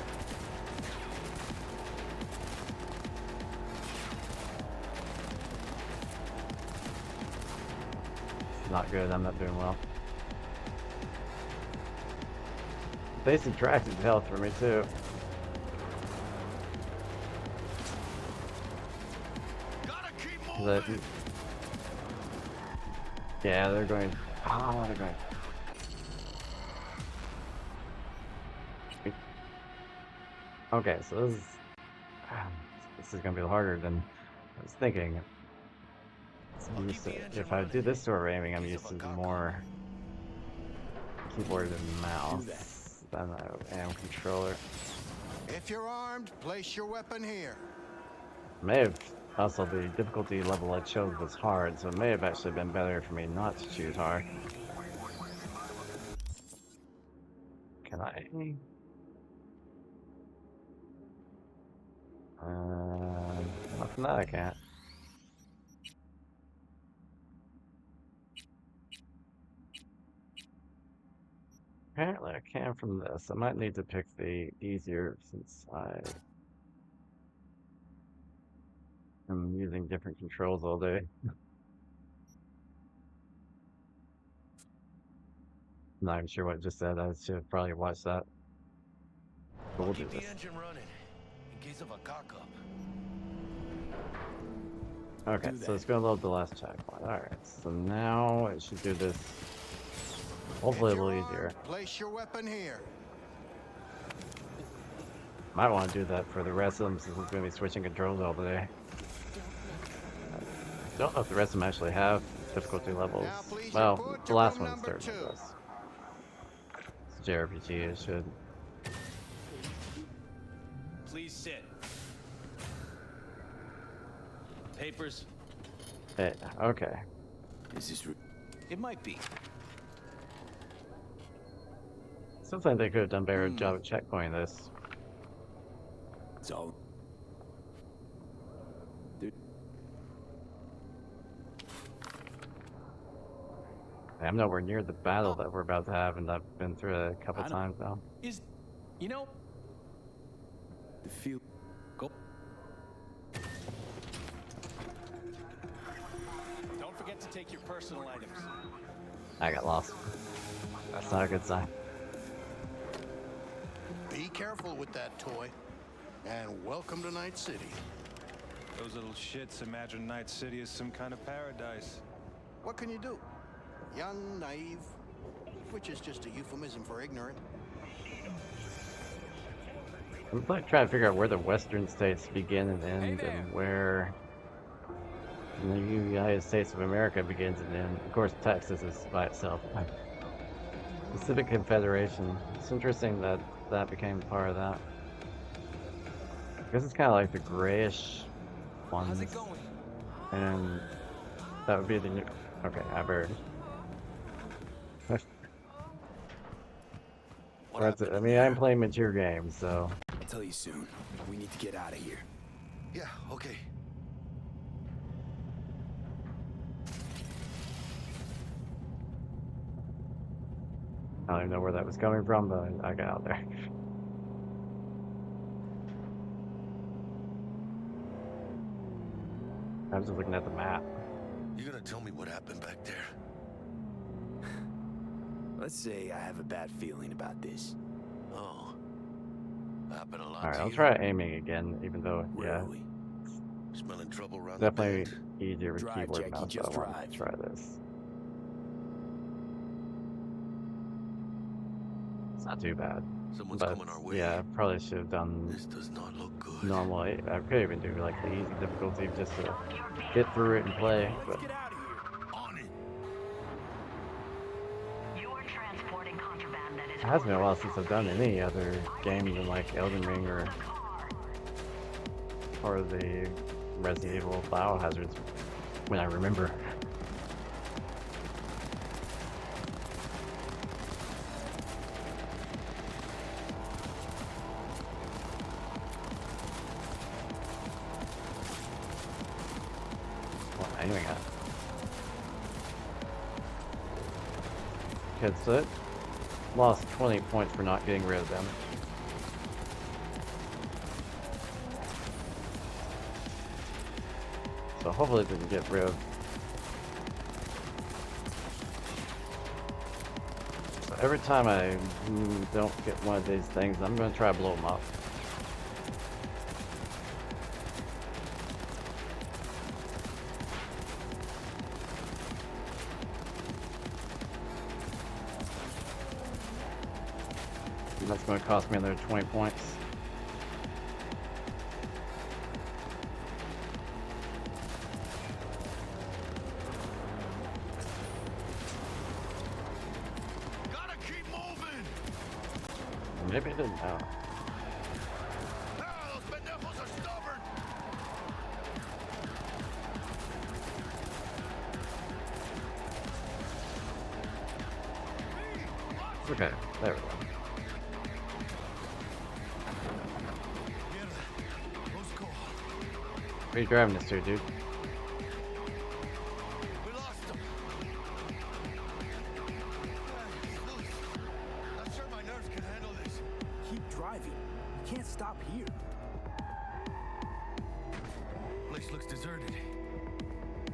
Not good, I'm not doing well. They subtracted health for me too. Gotta keep moving. Yeah, they're going. Oh, they're going. Okay, so this is gonna be harder than I was thinking. So I'm used to, if I do this sort of aiming, I'm used to more keyboard and mouse than I am controller. If you're armed, place your weapon here. May have also the difficulty level I chose was hard, so it may have actually been better for me not to choose hard. Can I? Nothing that I can't. Apparently I can from this. I might need to pick the easier since I am using different controls all day. Not even sure what it just said. I should have probably watched that. But we'll do Keep this. the engine running in case of a cock-up. Okay, so it's gonna load the last checkpoint. Alright, so now it should do this hopefully a little easier. Place your weapon here. Might want to do that for the rest of them since it's gonna be switching controls all day. I don't know if the rest of them actually have difficulty levels. Well, the last one certainly does. It's JRPG, it should. Please sit. Papers? Hey, okay. Is this It might be. Seems like they could have done a better job of checkpointing this. It's all. I'm nowhere near the battle that we're about to have, and I've been through it a couple times now. You know, The feel. go. Don't forget to take your personal items. I got lost. That's not a good sign. Be careful with that toy. And welcome to Night City. Those little shits imagine Night City is some kind of paradise. What can you do? Young, naive, which is just a euphemism for ignorant. I'm like trying to figure out where the western states begin and end, and where the United States of America begins and ends. Of course, Texas is by itself. Pacific Confederation. It's interesting that that became part of that. I guess it's kind of like the grayish ones. How's it going? And that would be the new. Okay, I've heard. That's it. I mean, I'm playing mature games, so. I'll tell you soon. We need to get out of here. Yeah, okay. I don't even know where that was coming from, but I got out there. I was just looking at the map. You gonna tell me what happened back there? Let's say I have a bad feeling about this. Oh. Happened a lot Alright, to I'll you? try aiming again, even though, Where yeah, are we? Smelling trouble around definitely the bend? easier with Drive, keyboard and Jackie, mouse, so just I want drive. to try this. It's not too bad. Someone's But, coming our way. yeah, I probably should have done This does not look good. normal. I could even do like the easy difficulty just to get through it and play. But Let's get out of here. On it. You are transporting contraband that is it has been a while since I've done any other games than like Elden Ring or the Resident Evil Biohazards when I remember. What am I aiming at? Okay, so it lost 20 points for not getting rid of them. So hopefully it didn't get rid of. So every time I don't get one of these things, I'm going to try to blow them up. And that's going to cost me another 20 points. Gotta keep moving! Maybe it didn't. Oh. Ah, those pendejos are stubborn! Okay, there we go. What are you driving this to, dude? We lost him. Not sure my nerves can handle this. Keep driving. You can't stop here. Place looks deserted.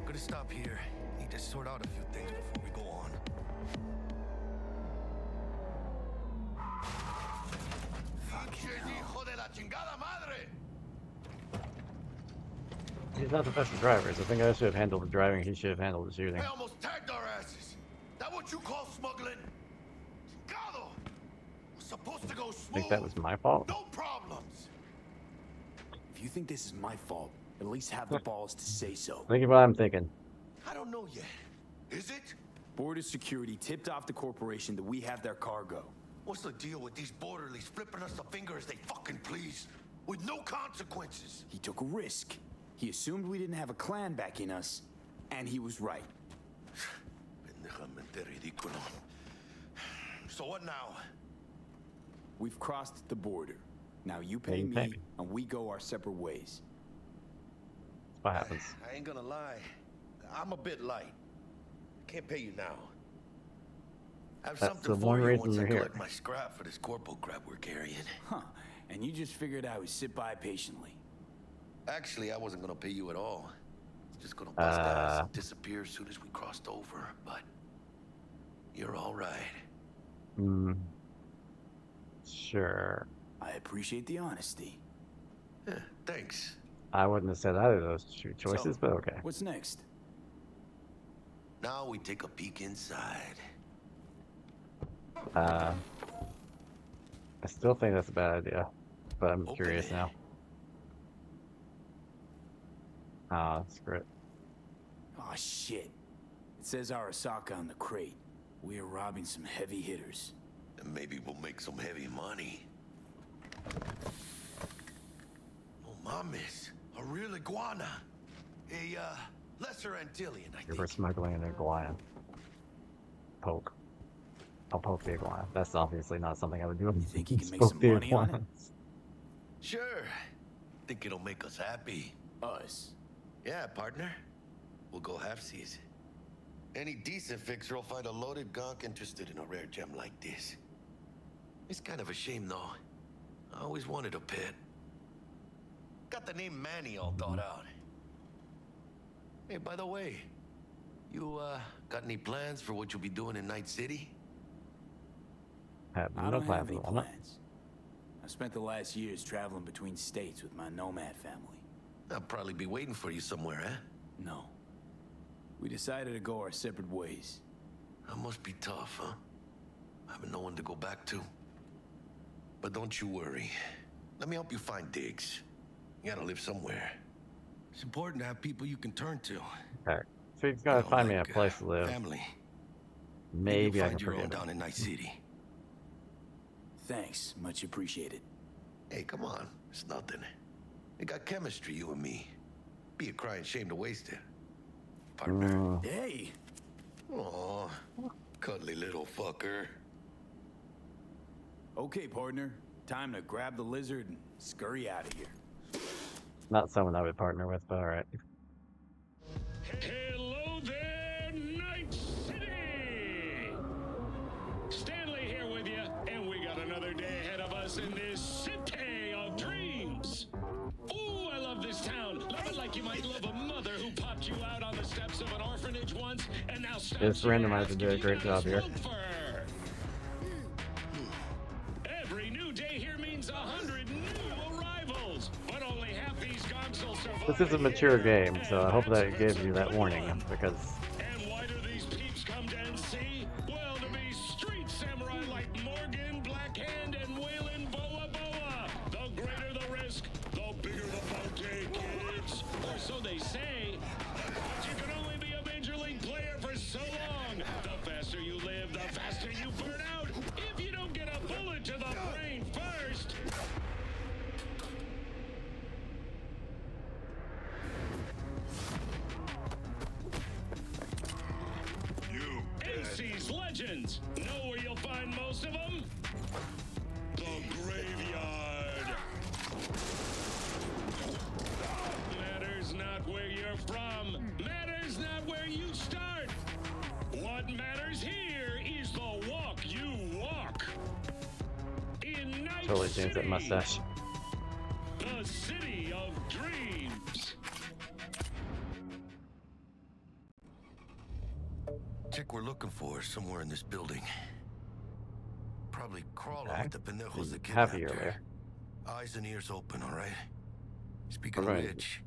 Gonna stop here. Need to sort out a few things before we go on. Fucking hell. Hijo de la chingada madre! He's not the best of drivers. I think I should have handled the driving. He should have handled the shooting. They almost tagged our asses. That what you call smuggling? Chingado! Was supposed to go smooth. I think that was my fault. No problems. If you think this is my fault, at least have the balls to say so. Think of what I'm thinking. I don't know yet. Is it? Border security tipped off the corporation that we have their cargo. What's the deal with these borderlies flipping us the finger as they fucking please? With no consequences. He took a risk. He assumed we didn't have a clan backing us, and he was right. Pendejamente ridículo. So what now? We've crossed the border. Now you Yeah, pay you me, pay me. and we go our separate ways. That's what happens. I ain't gonna lie. I'm a bit light. Can't pay you now. I have That's something the for one you reason once I you're here. collect my scrap for this corpo crap we're carrying. Huh. And you just figured I would sit by patiently. Actually, I wasn't gonna pay you at all. Just gonna bust ass and disappear as soon as we crossed over. But you're all right. Hmm. Sure. I appreciate the honesty. Yeah, thanks. I wouldn't have said either of those two choices, So, but okay. What's next? Now we take a peek inside. I still think that's a bad idea, but I'm Open curious it. now. Ah, screw it. Oh shit. It says Arasaka on the crate. We are robbing some heavy hitters. And maybe we'll make some heavy money. Oh, mames. A real iguana. A, lesser Antillean, I We're think. smuggling an iguana. Poke. I'll poke the iguana. That's obviously not something I would do. You think you can make some money on it? Sure. Think it'll make us happy. Us? Yeah, partner. We'll go halfsies. Any decent fixer will find a loaded gonk interested in a rare gem like this. It's kind of a shame, though. I always wanted a pet. Got the name Manny all thought out. Hey, by the way, you, got any plans for what you'll be doing in Night City? I No don't plan have any for the moment. plans. I spent the last years traveling between states with my nomad family. I'll probably be waiting for you somewhere, eh? No. We decided to go our separate ways. That must be tough, huh? Having no one to go back to. But don't you worry. Let me help you find digs. You gotta live somewhere. It's important to have people you can turn to. Okay. So he's gonna find me a place to live. Family. Maybe I find can your own forgive down him. in Night City. Thanks, much appreciated. Hey, come on. It's nothing. We got chemistry, you and me. Be a crying shame to waste it. Partner. Hey! Aw, cuddly little fucker. Okay, partner. Time to grab the lizard and scurry out of here. Not someone I would partner with, but alright. Hello there, Night City! Stanley here with you, and we got another day ahead of us in this city of dreams. Ooh, I love this town. Love it like you might love a mother who popped you out on the steps of an orphanage once and now stops This you randomizer asking did a you great to job here. smoke for her. Every new day here means 100 new arrivals, but only half these gonks will survive. This is a mature game, so I hope that it gives you that warning, because And why do these peeps come to NC? Well, to be street samurai like Morgan, Blackhand, and Waylon Boa Boa. The greater the risk, the bigger the bounty, kids. Or so they say. But you can only be a major league player for so long. The faster you live, the faster you burn out. If you don't get a bullet to the brain first. AC's Legends. Know where you'll find most of them? The graveyard. Matters not where you're from. Matters not where you start. What matters here is the walk you walk. In Night totally changed that City, mustache. the city of dreams. Chick we're looking for is somewhere in this building. Probably crawling Okay. with the pendejos that Half a kidnapped year her. later. Eyes and ears open, all right? Speaking Alright. of which,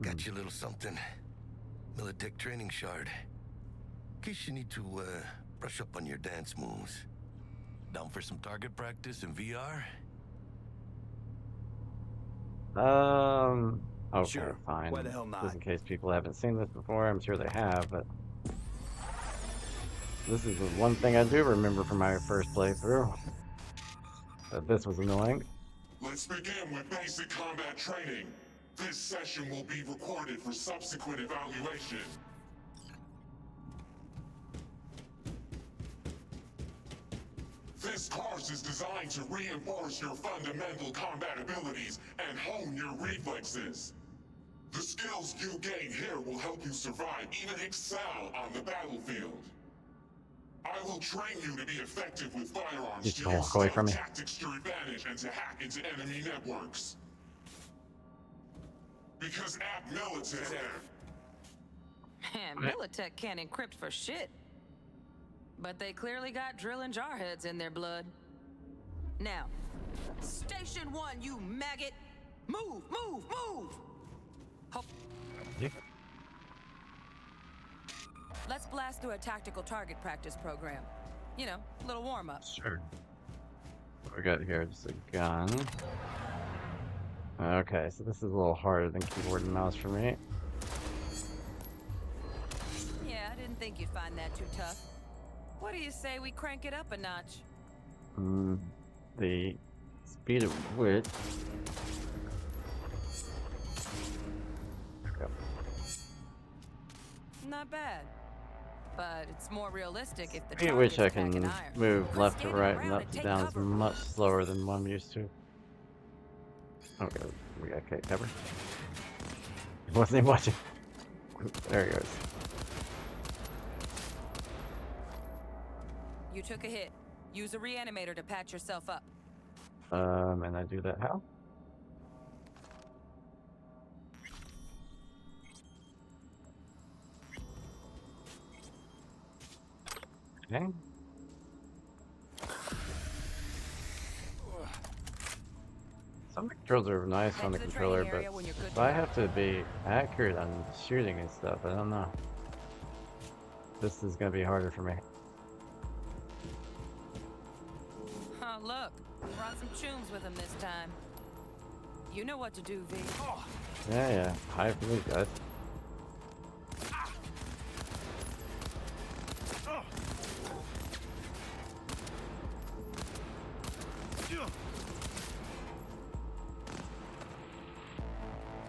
got you a little something. Militech training shard. In case you need to, brush up on your dance moves. Down for some target practice in VR? Okay, Sure. fine. Why the hell not? Just in case people haven't seen this before, I'm sure they have, but this is the one thing I do remember from my first playthrough. That this was annoying. Let's begin with basic combat training. This session will be recorded for subsequent evaluation. This course is designed to reinforce your fundamental combat abilities and hone your reflexes. The skills you gain here will help you survive, even excel on the battlefield. I will train you to be effective with firearms, Just to don't use walk away from stealth me. tactics to your advantage, and to hack into enemy networks. Because at Militech, Man, Militech can't encrypt for shit. But they clearly got drill and jarheads in their blood. Now, Station 1, you maggot! Move, move, move! Ho- Let's blast through a tactical target practice program. You know, a little warm-up. Sure. What we got here? Just a gun. Okay, so this is a little harder than keyboard and mouse for me. Yeah, I didn't think you'd find that too tough. What do you say we crank it up a notch? The speed of which... Okay. Not bad. But it's more realistic if the Speed at which I target's can packing iron. move left to Skating right around and up and to take down is cover. much slower than one I'm used to. Okay, we got Kate cover. He wasn't even watching. There he goes. You took a hit. Use a reanimator to patch yourself up. And I do that how? Okay. Some controls are nice on the controller, but if I have to be accurate on shooting and stuff, I don't know. This is gonna be harder for me. Oh, look. Brought some tunes with him this time. You know what to do, V. Yeah. High for me, guys.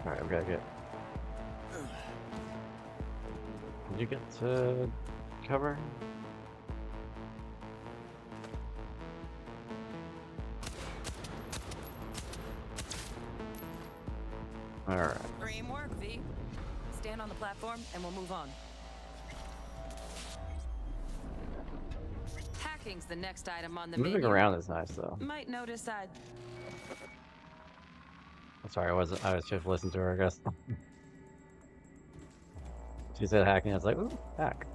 Alright, we gotta get... Did you get to cover? Alright. Dream work, V. Stand on the platform and we'll move on. Hacking's the next item on the menu. Moving around is nice, though. Might notice I... I'm sorry, I was just listening to her, I guess. She said hacking, I was like, ooh, hack.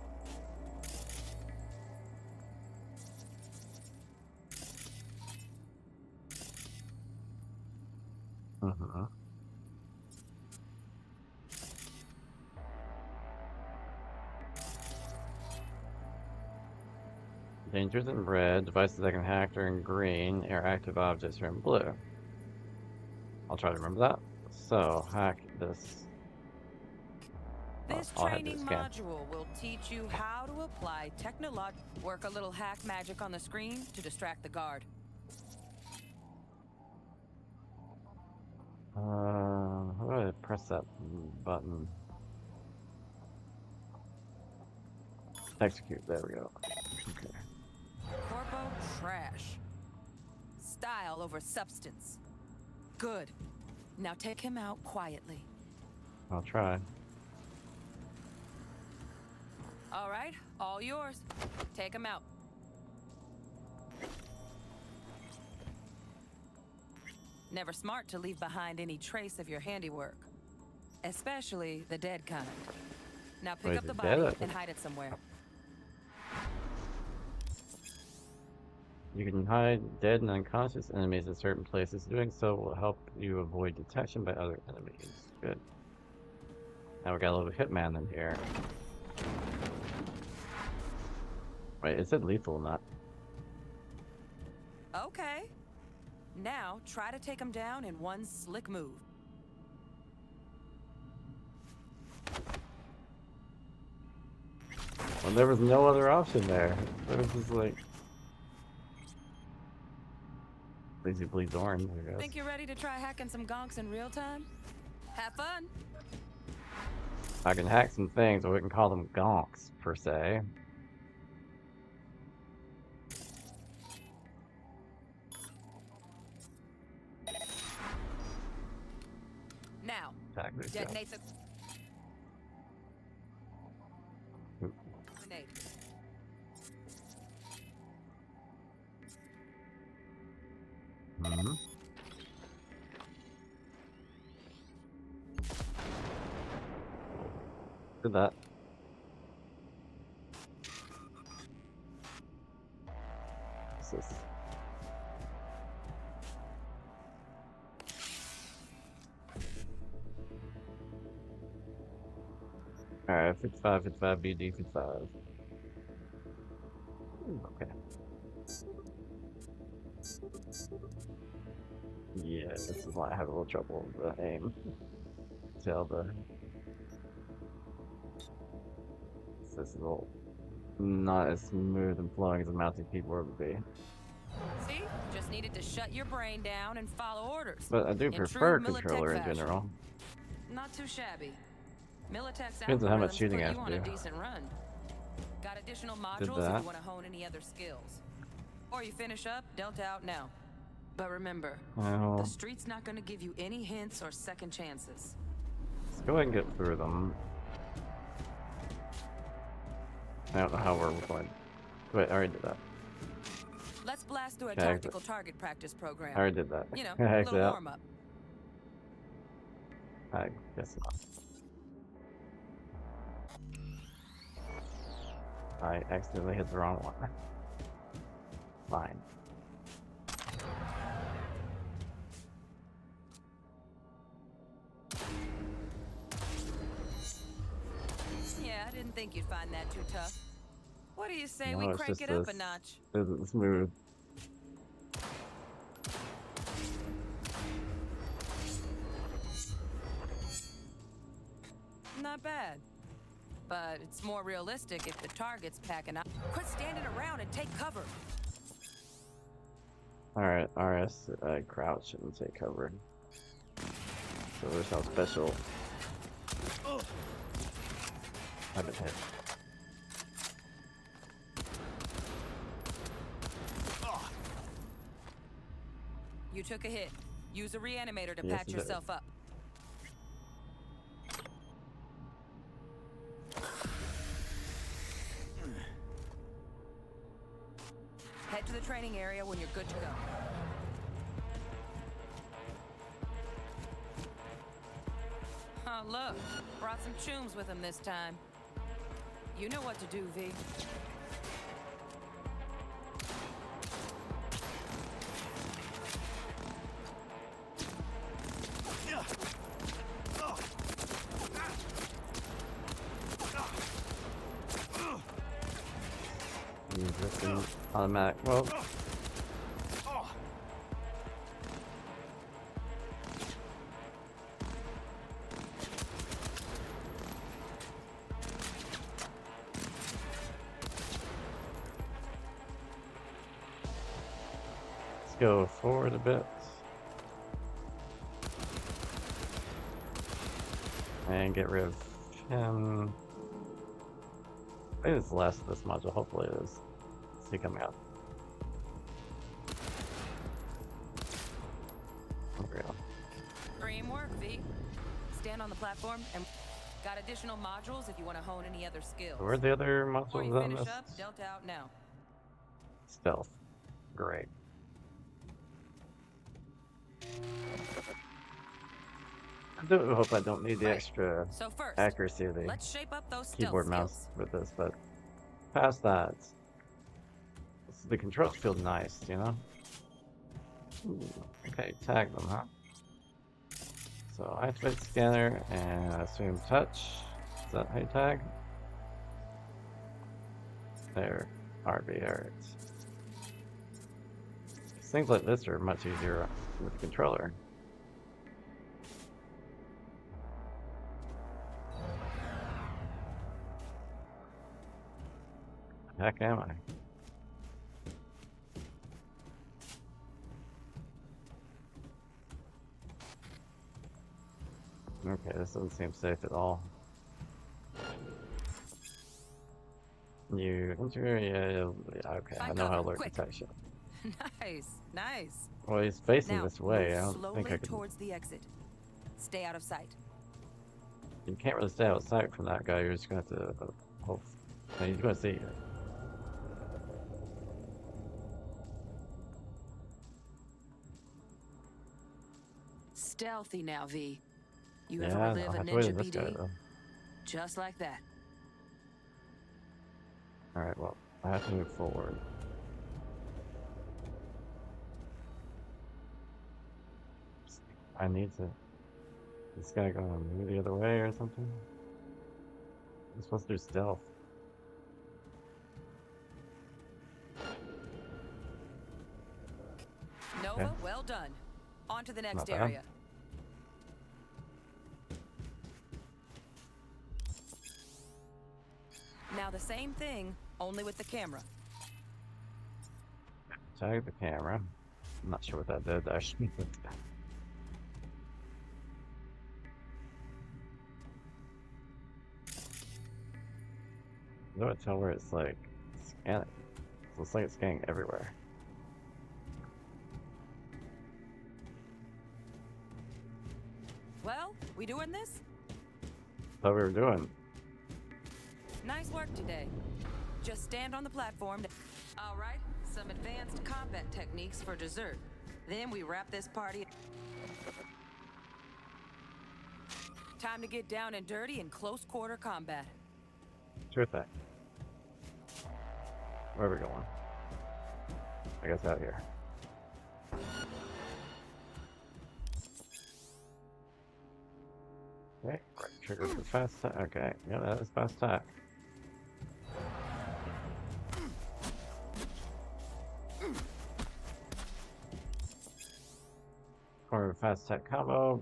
Dangers in red, devices that can hack are in green, active objects are in blue. I'll try to remember that. So, hack this. This I'll head to training the scan. module will teach you how to apply work a little hack magic on the screen to distract the guard. How do I press that button? Execute, there we go. Okay. Corpo trash. Style over substance. Good. Now take him out quietly. I'll try. All right, all yours. Take him out. Never smart to leave behind any trace of your handiwork. Especially the dead kind. Now pick Wait, up the the dead? body and hide it somewhere. You can hide dead and unconscious enemies at certain places. Doing so will help you avoid detection by other enemies. Good. Now we got a little hitman in here. Wait, is it lethal or not? Okay. Now try to take him down in one slick move. Well, there was no other option there. It was just like... Lazy bleeds orange, I guess. Think you're ready to try hacking some gonks in real time? Have fun. I can hack some things, or we can call them gonks, per se. Now, Attack these guys. detonate the Oop. grenade. Mm-hmm. Did that. What's this? Alright, Alright, 55, 55, BD, 55. Okay. Yeah, this is why I have a little trouble with the aim. Tell the. This is a little not as smooth and flowing as a mousy keyboard would be. See? Just needed to shut your brain down and follow orders. But I do in prefer a true Militech controller in fashion. general. Not too shabby. Militech's Depends on how much algorithms shooting put I you have on to a do. decent run. Got additional Did modules if that. you want to hone any other skills. Or you finish up, Delta out now. But remember, Well, the street's not going to give you any hints or second chances. let's go ahead and get through them. I don't know how we're going. Wait, I already did that. Let's blast through a Okay, tactical target practice program. I already did that. You know, I a exit little out. warm-up. I guess not. I accidentally hit the wrong one. Fine. Yeah, I didn't think you'd find that too tough. What do you say No, we it's crank just it up a this. notch? Isn't smooth. Not bad. But it's more realistic if the target's packing up. Quit standing around and take cover. Alright, RS, crouch and take cover. So there's how special. I've been hit. You took a hit. Use a reanimator to Yes, patch I did. yourself up. Head to the training area when you're good to go. Oh, look. Brought some chooms with him this time. You know what to do, V. Use this in automatic. Well, let's go forward a bit. And get rid of him. I think it's the last of this module. Hopefully it is. See coming out. There we go. Dream work, V. Stand on the platform and got additional modules if you want to hone any other skills. Where are the other Before you modules on finish this? up, Delta out now. Stealth. Great. I do hope I don't need the extra So first, accuracy of the let's shape up those stealth keyboard mouse skills. with this, but past that, the controls feel nice, you know? Ooh, okay, tag them, huh? So activate scanner and I assume touch. Is that how you tag? There, RB, alright. Things like this are much easier with the controller. Heck am I? Okay, this doesn't seem safe at all. You enter, yeah, okay, I know how to alert detection. Nice, nice. Well, he's facing Now, this way. I move don't slowly think I can. towards the exit. Stay out of sight. You can't really stay out of sight from that guy. You're just gonna have to. Hope. He's gonna see you. Stealthy now, V. You Yeah, ever I'll relive a have to wait ninja on this guy BD? though. Just like that. All right, well, I have to move forward. I need to. This guy gonna move the other way or something? I'm supposed to do stealth. Nova, Okay. well done. On to the next Not bad. area. Now the same thing, only with the camera. Tag the camera. I'm not sure what that did actually. No, tell where it's like scanning. So it's like it's scanning everywhere. Well, we doing this? What we were doing. Nice work today. Just stand on the platform. All right, some advanced combat techniques for dessert. Then we wrap this party. Time to get down and dirty in close quarter combat. Sure thing. Where are we going? I guess out here. Okay, right trigger for fast attack. Okay, yeah, that is fast attack. Or fast attack combo.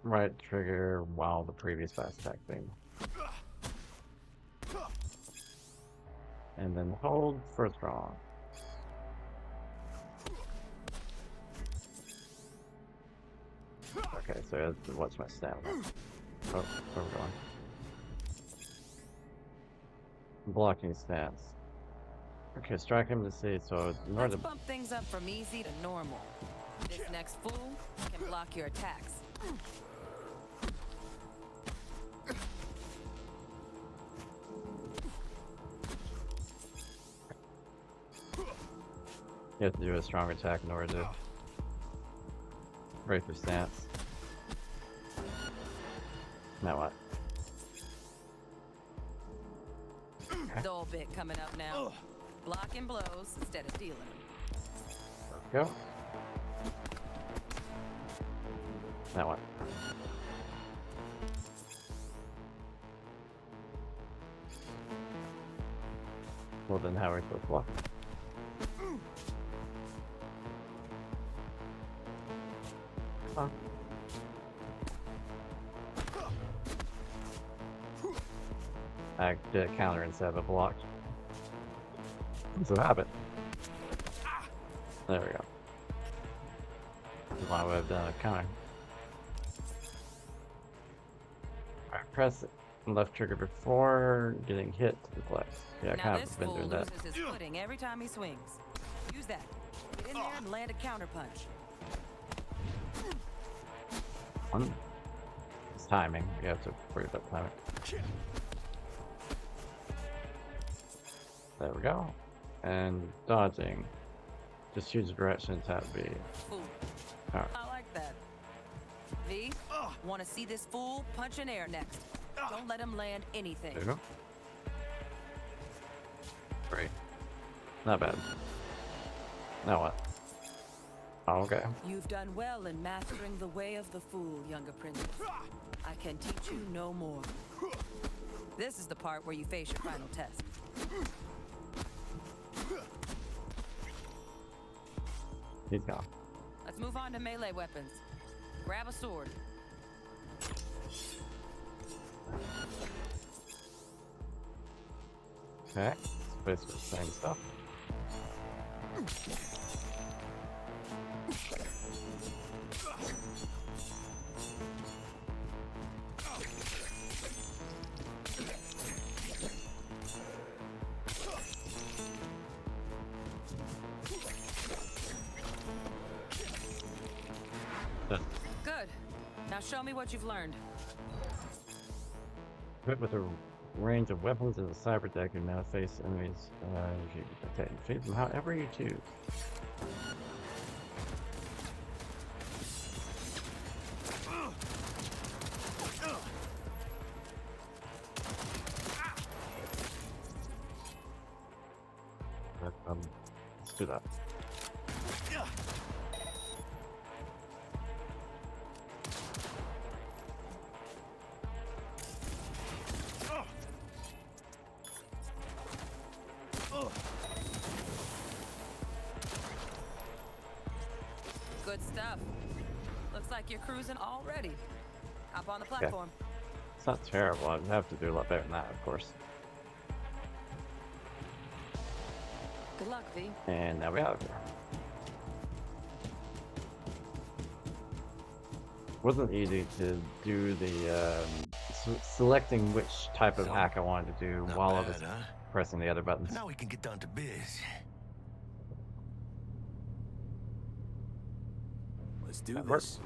Right trigger while the previous fast attack thing. And then hold for strong. Okay, so what's my stamina? Oh, where are we going? Blocking stance. Okay, strike him to see, so in order Let's to bump things up from easy to normal. This next fool can block your attacks. you have to do a strong attack in order to break your stance. Now what? Dull bit coming up now. Blocking blows instead of dealing them. Go. Now what? Well then how are we supposed to block? Huh. I did a counter instead of a block. What's what happened? There we go. Why would I have done a counter? Alright, press left trigger before getting hit to deflect. Yeah, I Now kind this of been fool doing that. loses his footing every time he swings. Use that. Get in there and land a counter punch. It's timing. You have to worry about timing. There we go. And dodging. Just choose a direction and tap B. Fool. Alright. I like that. V, want to see this fool punch in air next. Don't let him land anything. There you go. Great. Not bad. Now what? Oh, okay. You've done well in mastering the way of the fool, younger princess. I can teach you no more. This is the part where you face your final test. He's gone. Let's move on to melee weapons. Grab a sword. Okay. It's basically the same stuff. Good. Now show me what you've learned. Equipped with a range of weapons in the cyber deck, you now face enemies. You can attack and defeat them however you choose. Let's do that. Good stuff. Looks like you're cruising already. Hop on the Okay. platform. It's not terrible. I'd have to do a lot better than that, of course. Good luck, V. And now we're out of here. Wasn't easy to do the selecting which type of hack I wanted to do while I was pressing the other buttons. Now we can get down to biz. Let's do That this. works.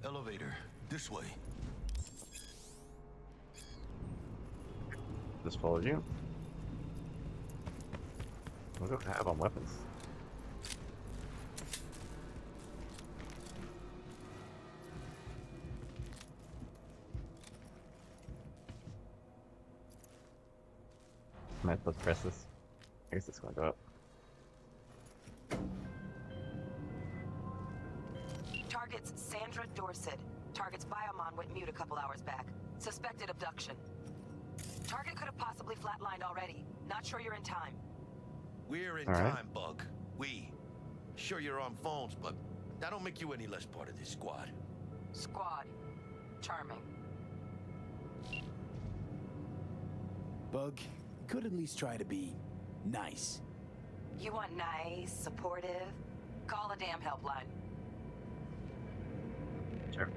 Elevator, this way. Just follow you. What do I have on weapons? Might let's press this. I guess it's gonna go up. Target's Sandra Dorset. Target's biomon went mute a couple hours back. Suspected abduction. Target could have possibly flatlined already. Not sure you're in time. We're in All right. time, Bug. We. Sure you're on phones, but that don't make you any less part of this squad. Squad. Charming. Bug, could at least try to be nice. You want nice, supportive? Call a damn helpline. Sure.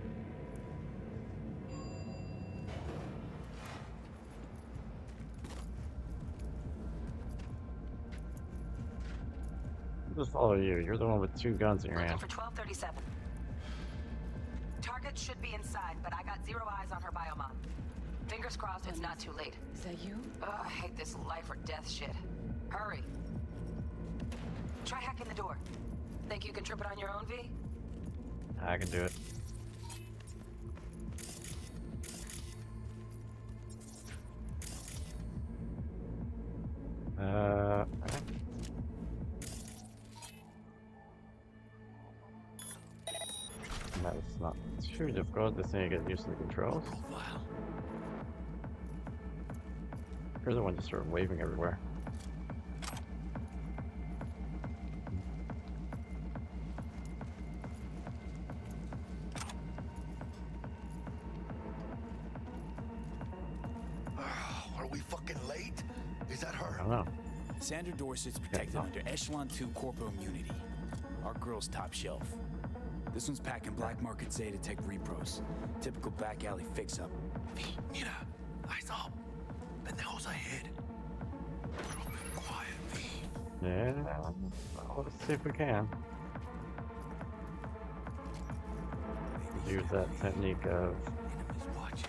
Just follow you. You're the one with two guns in your Looking hand. for 1237. Target should be inside, but I got zero eyes on her biomon. Fingers crossed it's not too late. Is that you? Ugh, I hate this life or death shit. Hurry. Try hacking the door. Think you can trip it on your own, V? I can do it. Okay. That's not too difficult. This thing you get used to the controls. You're the one just sort of waving everywhere. Are we fucking late? Is that I her? don't know. Sandra Dorset's protected under Echelon 2 corporate immunity. Our girl's top shelf. This one's packing black market Zeta Tech repros. Typical back alley fix-up. Mira, eyes up. Pendejos ahead. Quiet, V. Yeah, well, let's see if we can. Use that technique of Enemies watching.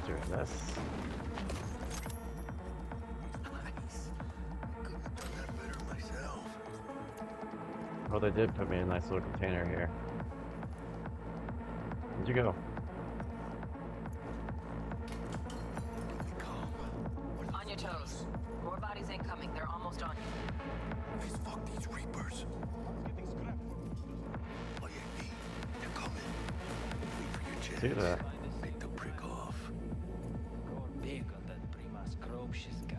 doing this. Nice. Couldn't have done that better myself. Well, they did put me in a nice little container here. Where'd you go? On your toes. More bodies ain't coming. They're almost on you. Please fuck these Reapers. Oh yeah, V. They're coming. Wait for your chance. See that? Make the prick off. Big on that Prima's probe she's got.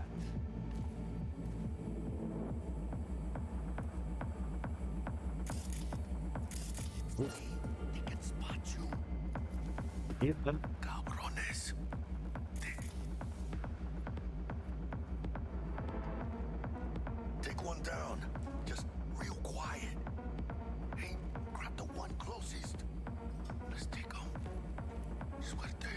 They can spot you. Eat them. Cabrones. Take one down. Just real quiet. Hey, grab the one closest. Let's take him. Suerte.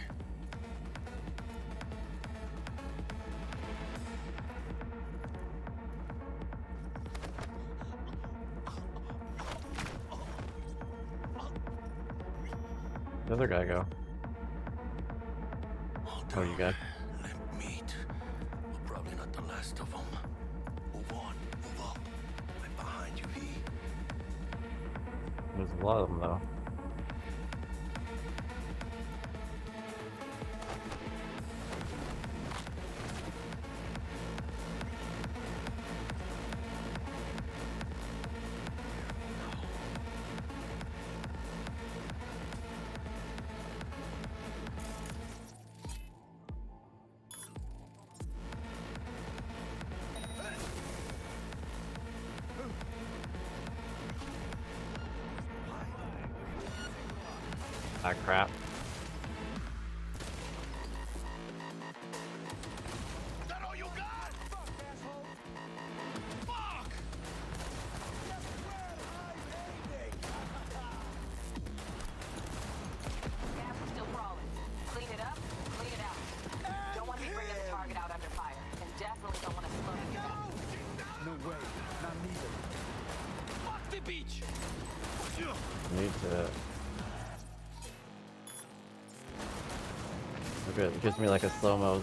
The other guy go. Oh, you got. Limp meat. But probably not the last of them. Move on. Move up. Right behind you, V. There's a lot of them though. Ah, crap. That all you got? Fuck, asshole! Fuck! Just where I'm aiming! Gas is still crawling. Clean it up, clean it out. Don't want to be bringing the target out under fire. And definitely don't want to slow you down. No way, not neither. Fuck the beach! Need to. Okay, it gives me like a slow mo.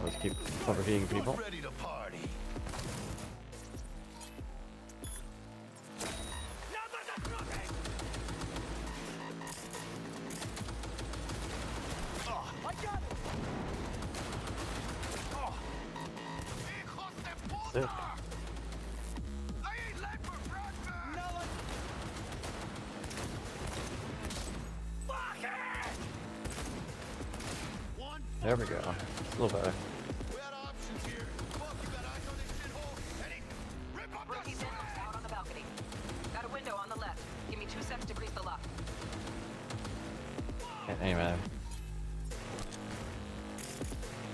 Let's keep overheating people. Ready to party. Sick. There we go. It's a little better. Rookie's in, out on the balcony. Got a window on the left. Give me 2 seconds to grease the lock. Can't aim at him.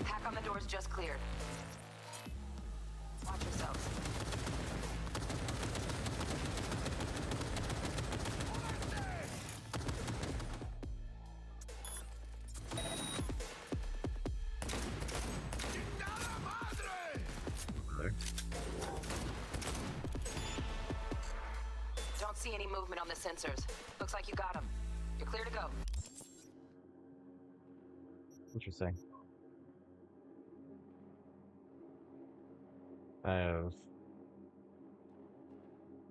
Hack on the doors just cleared. Watch yourselves. Don't see any movement on the sensors. Looks like you got them. You're clear to go. Interesting. I have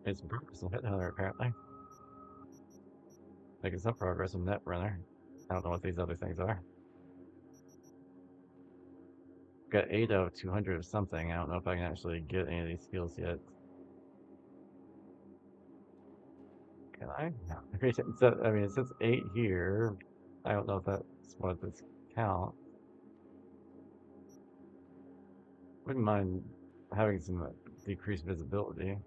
made some progress on Headhunter apparently. Making some progress on Netrunner. I don't know what these other things are. Got 8 out of 200 of something. I don't know if I can actually get any of these skills yet. Can I? No. I mean, it says 8 here. I don't know if that's what this count. Wouldn't mind having some decreased visibility.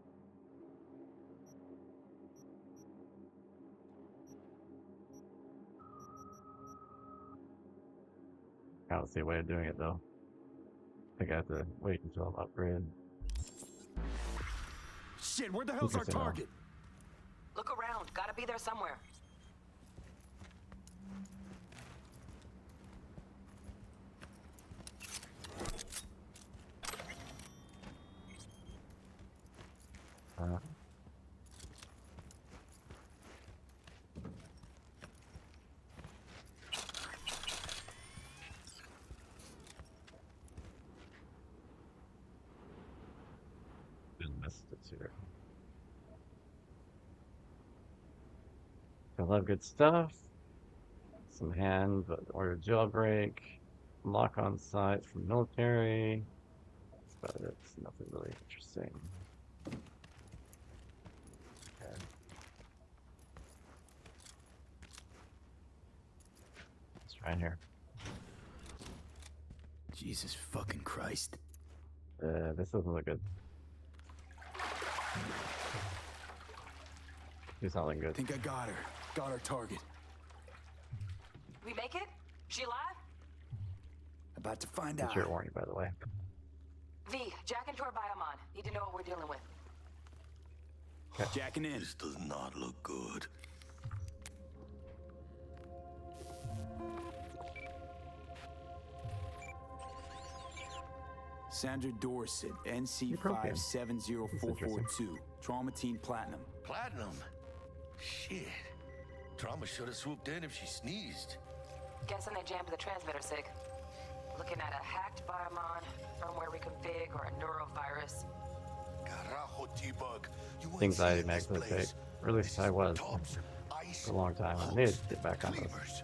I don't see a way of doing it though. I think I have to wait until I'm upgraded. Shit, where the hell's our target? Look around. Gotta be there somewhere. Here. I love good stuff. Some hand, but order jailbreak. Lock on site from military. But it's nothing really interesting. Okay. Let's try in here. Jesus fucking Christ. This doesn't look good. Do something good. I think I got her. Got our target. We make it? She alive? About to find That's out. your warning, by the way. V, jack into our biomon. Need to know what we're dealing with. Okay. Jacking in. This does not look good. Sandra Dorset, NC570442. Traumatine Platinum. Platinum? Shit. Trauma should have swooped in if she sneezed. Guessing they jammed the transmitter, Sig. Looking at a hacked biomon, firmware reconfig, or a neurovirus. Carajo, T-Bug. Things I make for the tape. Or at least I was for a long time. I need to get back on those.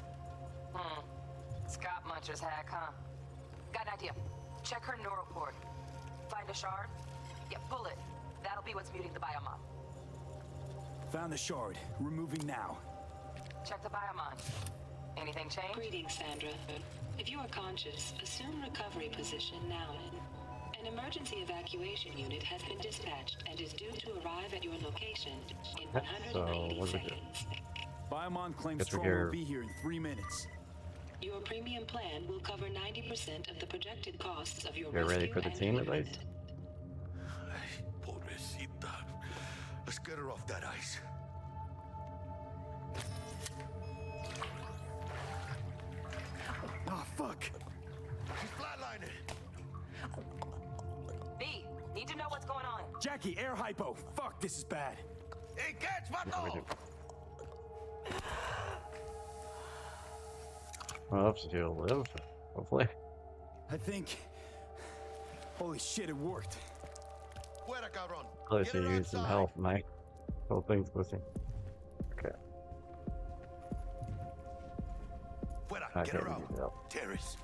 Scott Muncher's hack, huh? Got an idea. Check her neural cord. Find a shard? Yeah, pull it. That'll be what's muting the biomon. Found the shard. Removing now. Check the biomon. Anything change? Greetings, Sandra. If you are conscious, assume recovery position now. An emergency evacuation unit has been dispatched and is due to arrive at your location in 180 seconds. Biomon claims Guess we're trauma will here. be here in 3 minutes. Your premium plan will cover 90% of the projected costs of your You're ready rescue for the and team at equipment. least? Pobrecita. Let's get her off that ice. Oh, fuck. She's flatlining. B, need to know what's going on. Jackie, air hypo. Fuck, this is bad. Hey, catch, vato! Well, I hope she'll live. Hopefully. I think... Holy shit, it worked. Fuera, cabrón. Probably Get should her use some outside. help, Mike. Whole thing's missing. Okay. Fuera, I get her can't out. use help. Terrace.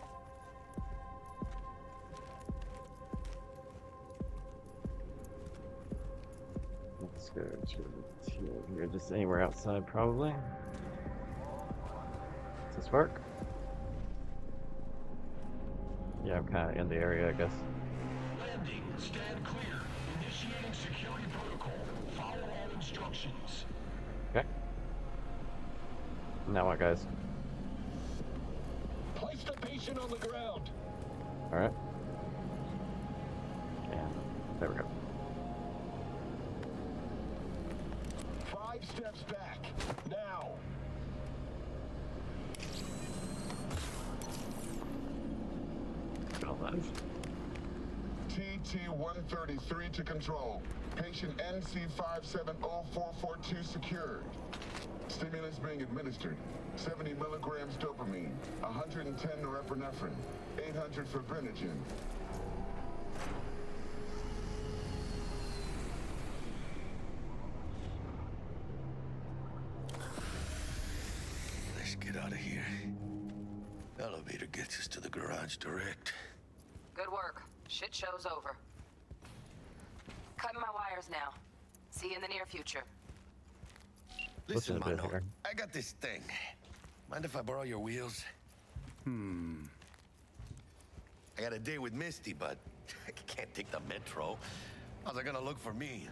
Let's go to here. Just anywhere outside, probably. Does this work? Yeah, I'm kind of in the area, I guess. Landing. Stand clear. Initiating security protocol. Follow all instructions. Okay. Now what, guys? Place the patient on the ground. All right. And there we go. 5 steps back. Now. All that. TT-133 to control. Patient NC570442 secured. Stimulants being administered. 70 milligrams dopamine, 110 norepinephrine, 800 fibrinogen. Let's get out of here. Elevator gets us to the garage direct. Good work. Shit show's over. Cutting my wires now. See you in the near future. Listen, a bit Mano, here. I got this thing. Mind if I borrow your wheels? I got a date with Misty, but I can't take the metro. How's they gonna look for me?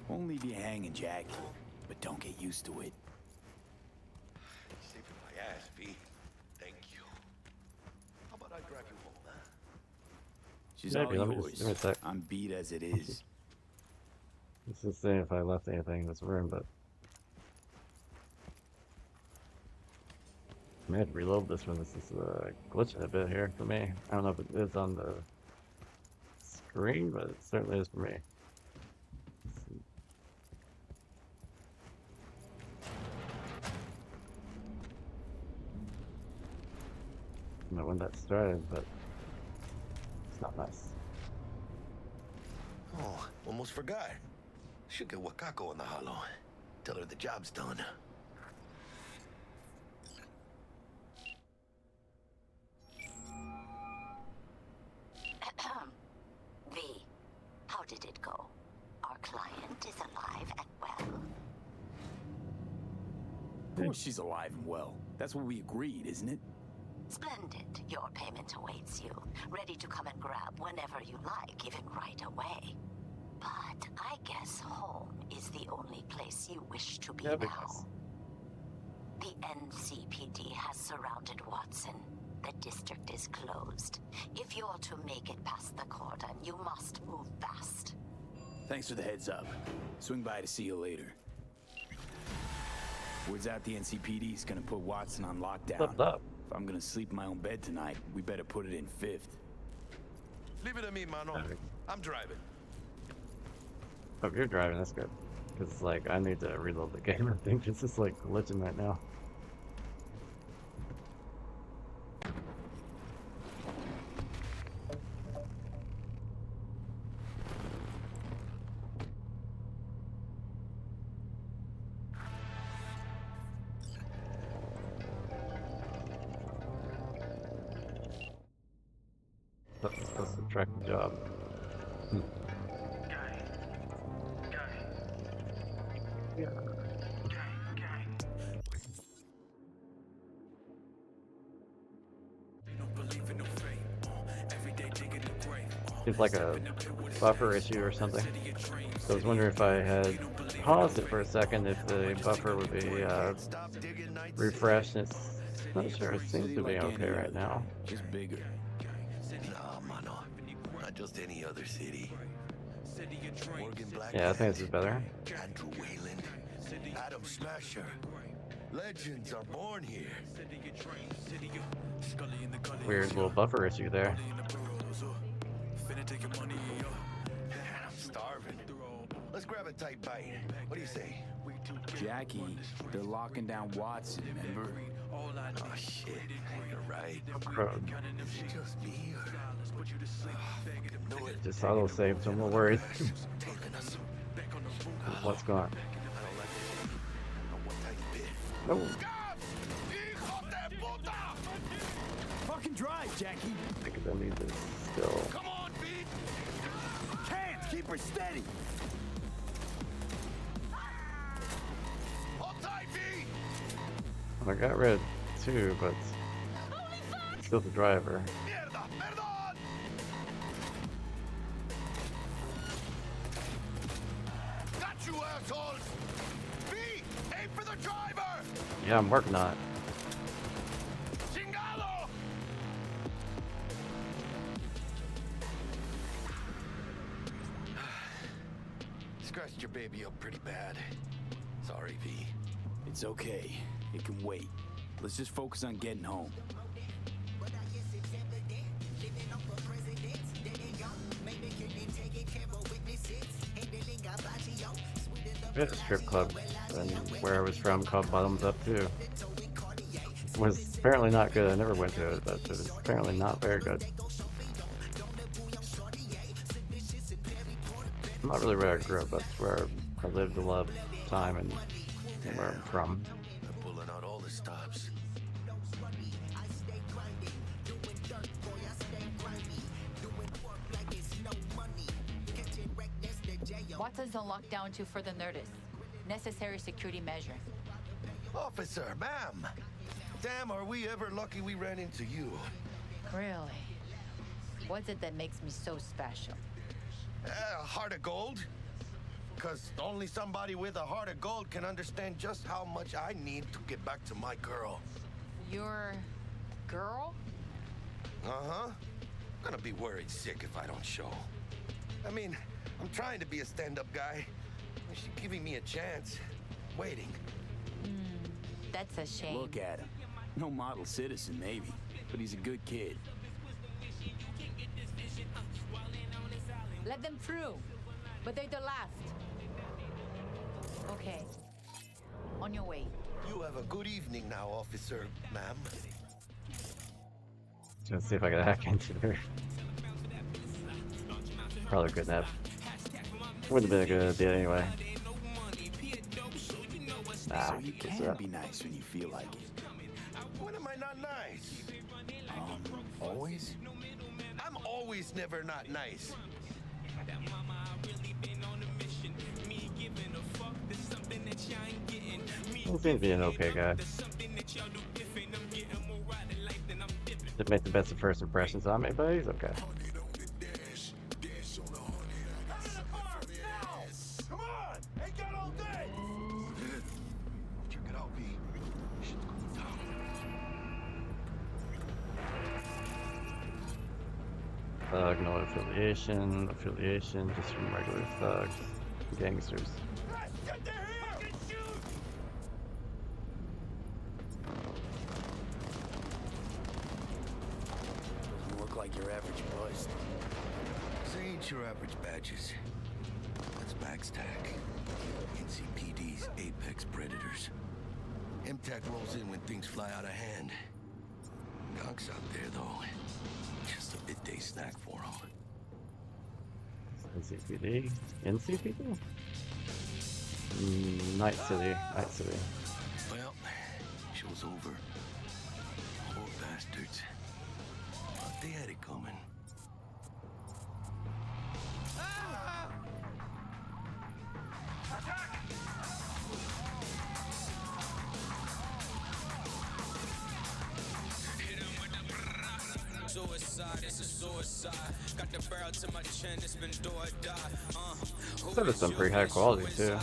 Won't leave you hanging, Jack. But don't get used to it. Saving my ass, V. Thank you. How about I drive you home, huh? She's Maybe, all let me yours. just- give me a sec. I'm beat as it is. Let's just see if I left anything in this room, but I may have to reload this one. This is glitching a bit here for me. I don't know if it is on the screen, but it certainly is for me. Let's see. I don't know when that started, but it's not nice. Oh, almost forgot. Should get Wakako in the hollow. Tell her the job's done. V, how did it go? Our client is alive and well. Of course she's alive and well. That's what we agreed, isn't it? Splendid. Your payment awaits you, ready to come and grab whenever you like, even right away. But I guess home is the only place you wish to be now. The NCPD has surrounded Watson. The district is closed. If you're to make it past the cordon, you must move fast. Thanks for the heads up. Swing by to see you later. Word's out the NCPD's gonna put Watson on lockdown. What's up? If I'm gonna sleep in my own bed tonight, we better put it in 5th. Leave it to me, Mano. I'm driving. Oh, you're driving, that's good. Because, like, I need to reload the game. I think it's just, like, glitching right now. That's supposed to track the job. Seems like a buffer issue or something. So I was wondering if I had paused it for a second, if the buffer would be refreshed. And it's not sure. It seems to be okay right now. Just bigger. Nah, mano. Not just any other city. Morgan Black. Yeah, I think this is better. Andrew Wayland. Adam Smasher. Legends are born here. Weird little buffer issue there. I'm starving. Let's grab a tight bite. What do you say? Jackie, they're locking down Watson, remember? Oh shit, you're right. Crud. Is it just me or... No, it Just auto saved, so I'm a little worried. What's going on? No. Fucking drive, Jackie. I think I need this still. Come on, Pete. Hands, keep her steady. Hold tight, V. I got rid of 2, but still the driver. Got you, assholes. V, aim for the driver. Yeah, I'm working on it. Chingado. Scratched your baby up pretty bad. Sorry, V. It's okay. It can wait. Let's just focus on getting home. We had a strip club and where I was from called Bottoms Up too. It was apparently not good. I never went to it, but it was apparently not very good. Not really where I grew up, that's where I lived a lot of time and where I'm from. They're pulling out all the stops. Watson's on lockdown to further notice. Necessary security measure. Officer, ma'am. Damn, are we ever lucky we ran into you. Really? What's it that makes me so special? A heart of gold? Because only somebody with a heart of gold can understand just how much I need to get back to my girl. Your girl? Uh-huh. Gonna be worried sick if I don't show. I mean, I'm trying to be a stand-up guy. She's giving me a chance. Waiting. That's a shame. Look at him. No model citizen, maybe, but he's a good kid. Let them through, but they're the last. Okay. On your way. You have a good evening now, officer, ma'am. Let's see if I can hack into her. Probably couldn't have. Wouldn't have been a good idea anyway. So you can be nice when you feel like it. When am I not nice? Always? I'm always never not nice. He seems to be an okay guy. Didn't make the best of first impressions on me, but he's okay. Come on! Ain't got all day! Check it out, B. Shit's going down. Thug, no affiliation, just from regular thugs, gangsters. Doesn't look like your average bust. This ain't your average badges. That's Backstack. NCPD's apex predators. MTAC rolls in when things fly out of hand. Gonks out there, though. Just a midday snack for them. NCPD? NCPD? Night City. Well, show's over. Poor bastards. Thought they had it coming. So That is some pretty high quality too.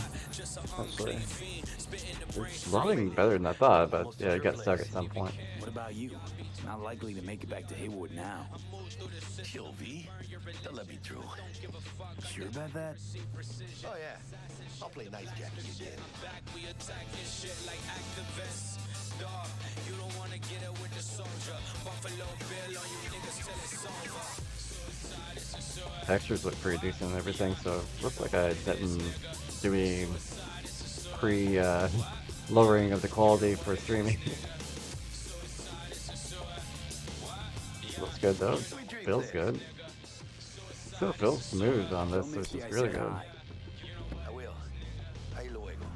Actually, it's loading better than I thought, but yeah, it got stuck at some point. What about you? Not likely to make it back to Haywood now. Chill, V. They'll let me through. Sure about that? Oh, yeah. I'll play nice Jackie again. Textures look pretty decent and everything, so it looks like I didn't do any lowering of the quality for streaming. Looks good though. Feels good. Still feels smooth on this, which is really good. I will. Ahí luego.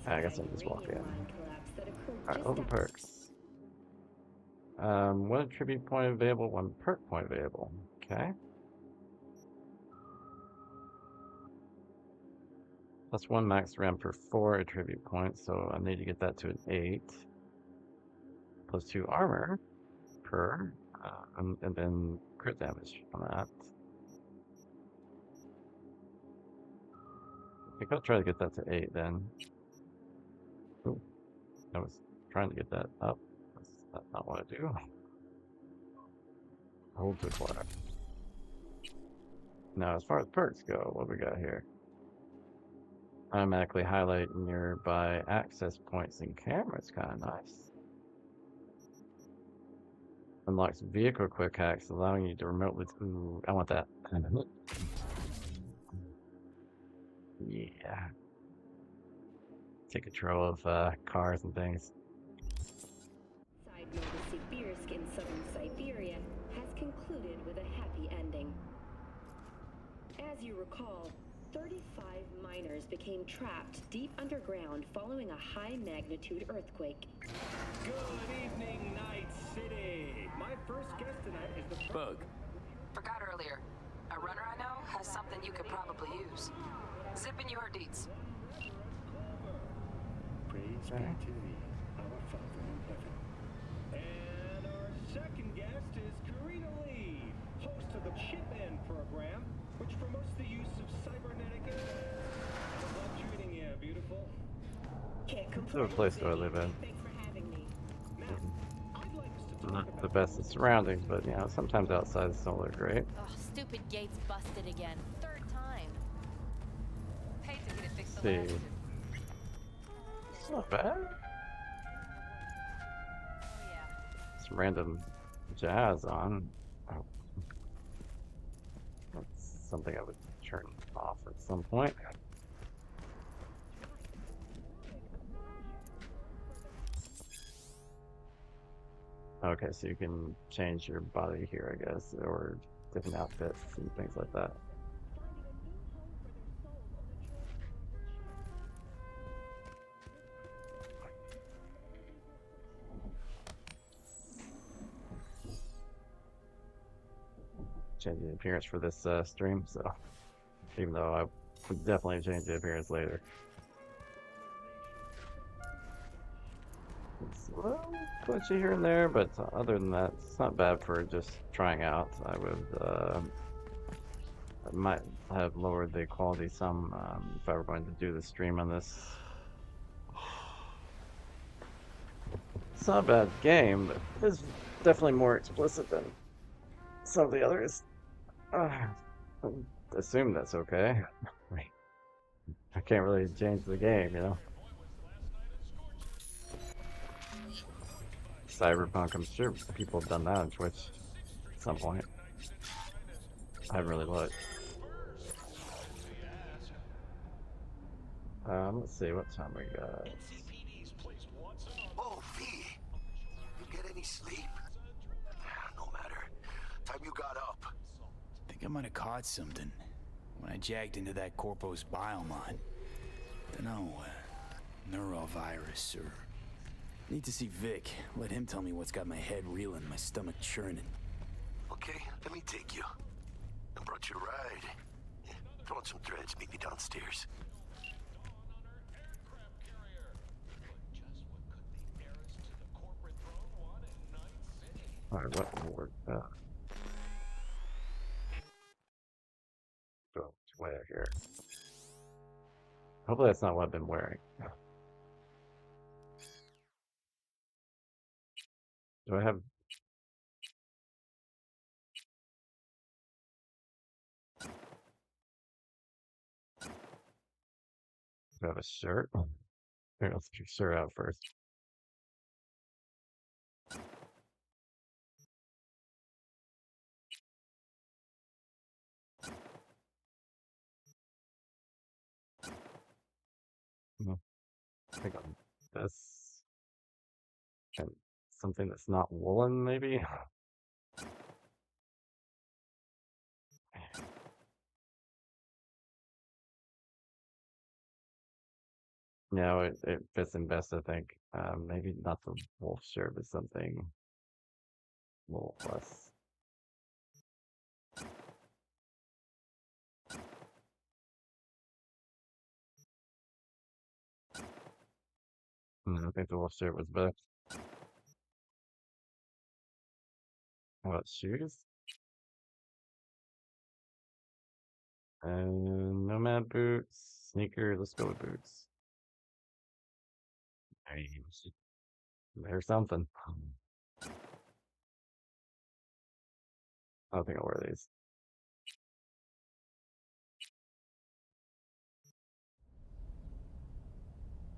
I guess I'll just walk in. Alright, open perks. One attribute point available, one perk point available. Okay. Plus 1 max RAM for 4 attribute points, so I need to get that to an 8. Plus 2 armor per, and then crit damage on that. I think I'll try to get that to 8 then. Ooh, I was trying to get that up. That's not what I do. Hold to acquire. Now, as far as perks go, what we got here? Automatically highlight nearby access points and cameras, kind of nice. Unlocks vehicle quick hacks, allowing you to remotely. Ooh, I want that. Yeah. Take control of cars and things. Side Novosibirsk in southern Siberia has concluded with a happy ending. As you recall, 35 miners became trapped deep underground following a high-magnitude earthquake. Good evening, Night City. My first guest tonight is the Bug. Forgot earlier. A runner I know has something you could probably use. Zip in your deeds. Praise be to thee, our Father in heaven. And our second guest is Karina Lee, host of the Chip In program, which promotes the use of cybernetic. How's that treating you, beautiful? It's a place that I live in. Thanks for having me. Now, I'd like us to talk Not the best of surroundings, but you know, sometimes outside still look great. Ugh, stupid gates busted again. Third time. Hate to get it fixed the last See. two. It's not bad. Some random jazz on. Oh. That's something I would turn off at some point. Okay, so you can change your body here, I guess, or different outfits and things like that. Change the appearance for this stream, so even though I would definitely change the appearance later. It's a little glitchy here and there, but other than that, it's not bad for just trying out. I might have lowered the quality some if I were going to do the stream on this. It's not a bad game, but it's definitely more explicit than some of the others. I assume that's okay. I can't really change the game, you know? Cyberpunk, I'm sure people have done that on Twitch at some point. I haven't really looked. Let's see, what time we got? Oh, V. You get any sleep? No matter. Time you got up. Think I might have caught something when I jagged into that Corpo's biomine. Dunno, neurovirus or... Need to see Vic. Let him tell me what's got my head reeling, my stomach churning. Okay, let me take you. I brought you a ride. Yeah, throw on some threads, meet me downstairs. Alright, what more? Go way out here. Hopefully that's not what I've been wearing. Do I have... Do I have a shirt? Here, let's get your shirt out first. I think I'm this. And something that's not woolen, maybe? No, it fits in best, I think. Maybe not the wolf shirt, but something a little less. I think the wolf shirt was best. How about shoes? And nomad boots, sneakers. Let's go with boots. There's something. I don't think I'll wear these.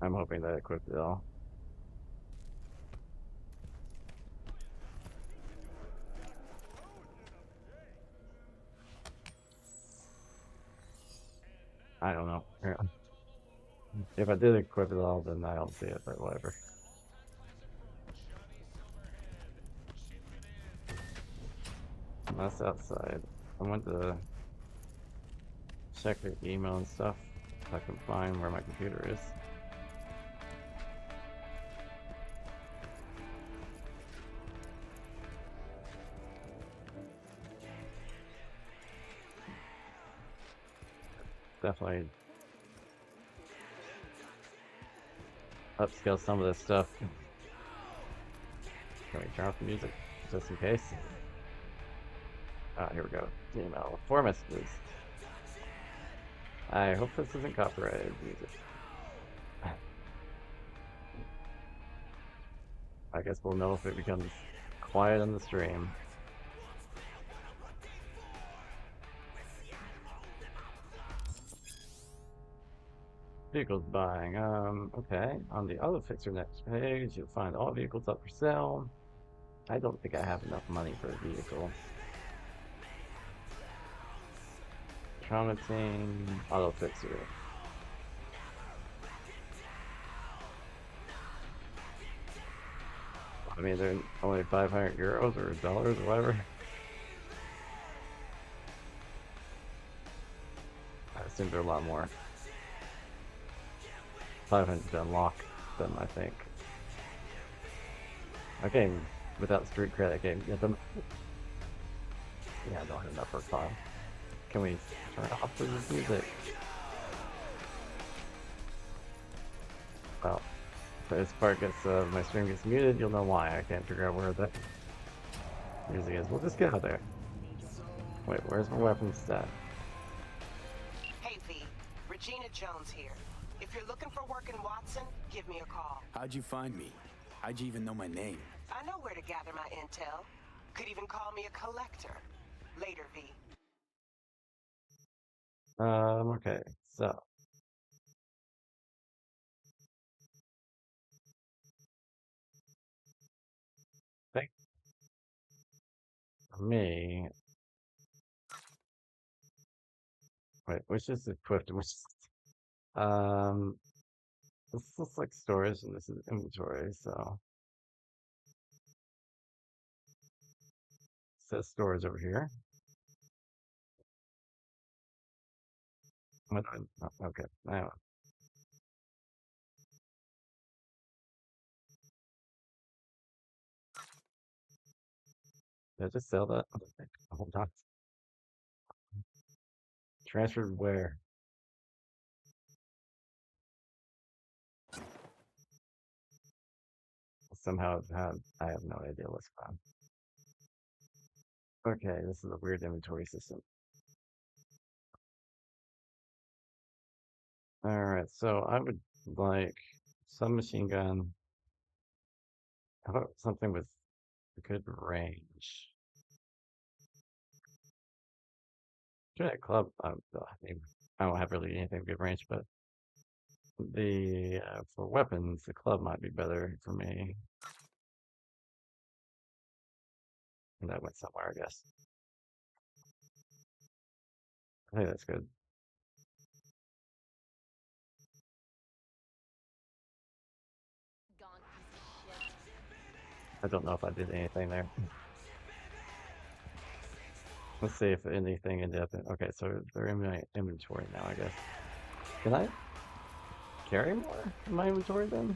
I'm hoping that equipped it all. I don't know. Here. If I did equip it all, then I don't see it, but whatever. That's outside. I went to check the email and stuff so I can find where my computer is. Definitely upscale some of this stuff. Can we turn off the music just in case? Here we go. Email. 4 messages. I hope this isn't copyrighted music. I guess we'll know if it becomes quiet on the stream. Vehicles buying. Okay. On the auto fixer next page, you'll find all vehicles up for sale. I don't think I have enough money for a vehicle. Trauma team, auto fixer. I mean, they're only 500 euros or dollars or whatever. I assume they're a lot more. 500 to unlock them, I think. Okay, without street credit, I can't get them. Yeah, I don't have enough for a file. Can we turn off the music? Well, if this part gets, my stream gets muted, you'll know why. I can't figure out where the music is. We'll just get out there. Wait, where's my weapon stat? Hey V, Regina Jones here. If you're looking for work in Watson, give me a call. How'd you find me? How'd you even know my name? I know where to gather my intel. Could even call me a collector. Later, V. Okay, so. I think for me. Wait, which is equipped? Which is, this looks like storage and this is inventory, so. It says storage over here. What do oh, okay, now. Did I just sell that? Hold on. Transferred where? Somehow I have no idea what's going on. Okay, this is a weird inventory system. Alright, so I would like some machine gun. How about something with good range? Try a club. I mean, I don't have really anything with good range, but the for weapons, the club might be better for me. And that went somewhere, I guess. I think that's good. I don't know if I did anything there. Let's see if anything ended up in. Okay, so they're in my inventory now, I guess. Can I carry more in my inventory then?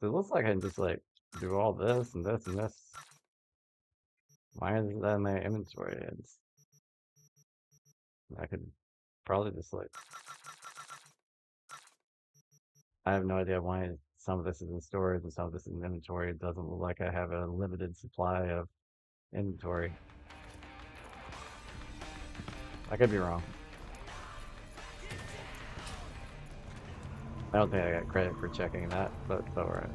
It looks like I can just like do all this and this and this. Why isn't that in my inventory? I could probably just like. I have no idea why some of this is in storage and some of this is in inventory. It doesn't look like I have a limited supply of inventory. I could be wrong. I don't think I got credit for checking that, but it's alright.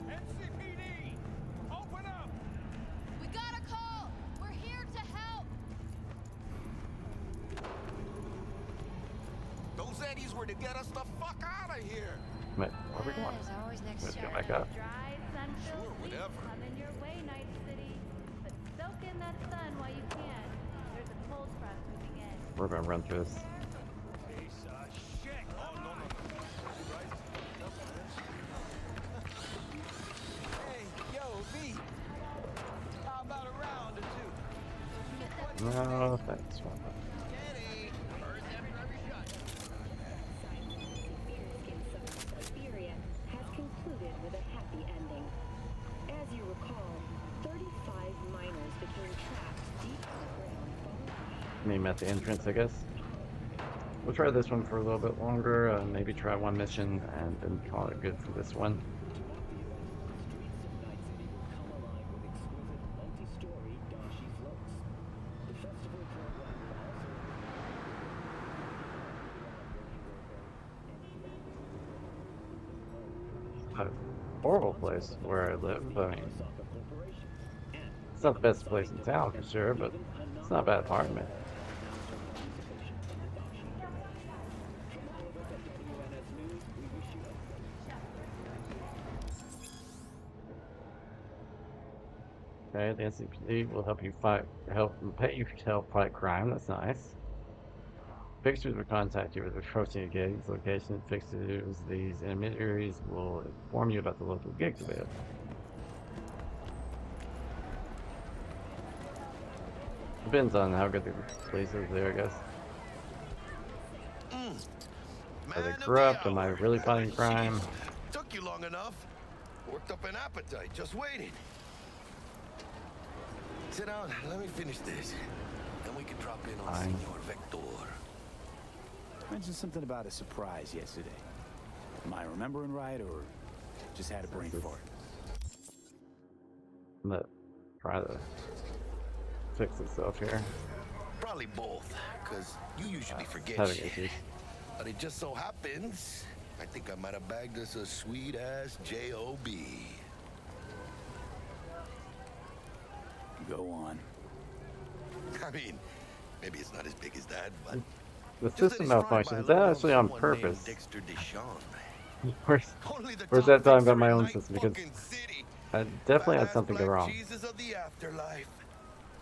NCPD! Open up! We got a call! We're here to help! Those Eddies were to get us the fuck out of here. Wait, where are we going? There's always next Let's go yard. back up. Dry, sun-filled Sure, weeks whatever. coming your way, Night City. But soak in that sun while you can. There's a cold front moving in. We're gonna run through this. Piece of shit! Oh, no. Hey, yo, V. How about a round or two? No, thanks. Siberia has concluded with a happy ending. As you recall, 35 miners became trapped deep underground. Meet 'em at the entrance, I guess. We'll try this one for a little bit longer. Maybe try one mission and then call it good for this one. A horrible place where I live. I mean, it's not the best place in town for sure, but it's not a bad apartment. Okay, the NCPD will help pay you to help fight crime. That's nice. Fixers will contact you with approaching a gig's location. Fixers, these intermediaries will inform you about the local gigs available. Depends on how good the place is there, I guess. Are they corrupt? Am I really fighting crime? Took you long enough. Worked up an appetite, just waiting. Sit down, let me finish this. Then we can drop in on Fine. Senor Vector. Mentioned something about a surprise yesterday. Am I remembering right, or just had a brain fart? I'm gonna try to fix itself here. Probably both, because you usually forget having shit. issues. But it just so happens, I think I might have bagged us a sweet-ass J.O.B. Go on. I mean, maybe it's not as big as that, but... The system malfunction, is that actually on purpose? Where's that talking about my own system? Because I definitely had something go wrong. Jesus of the afterlife.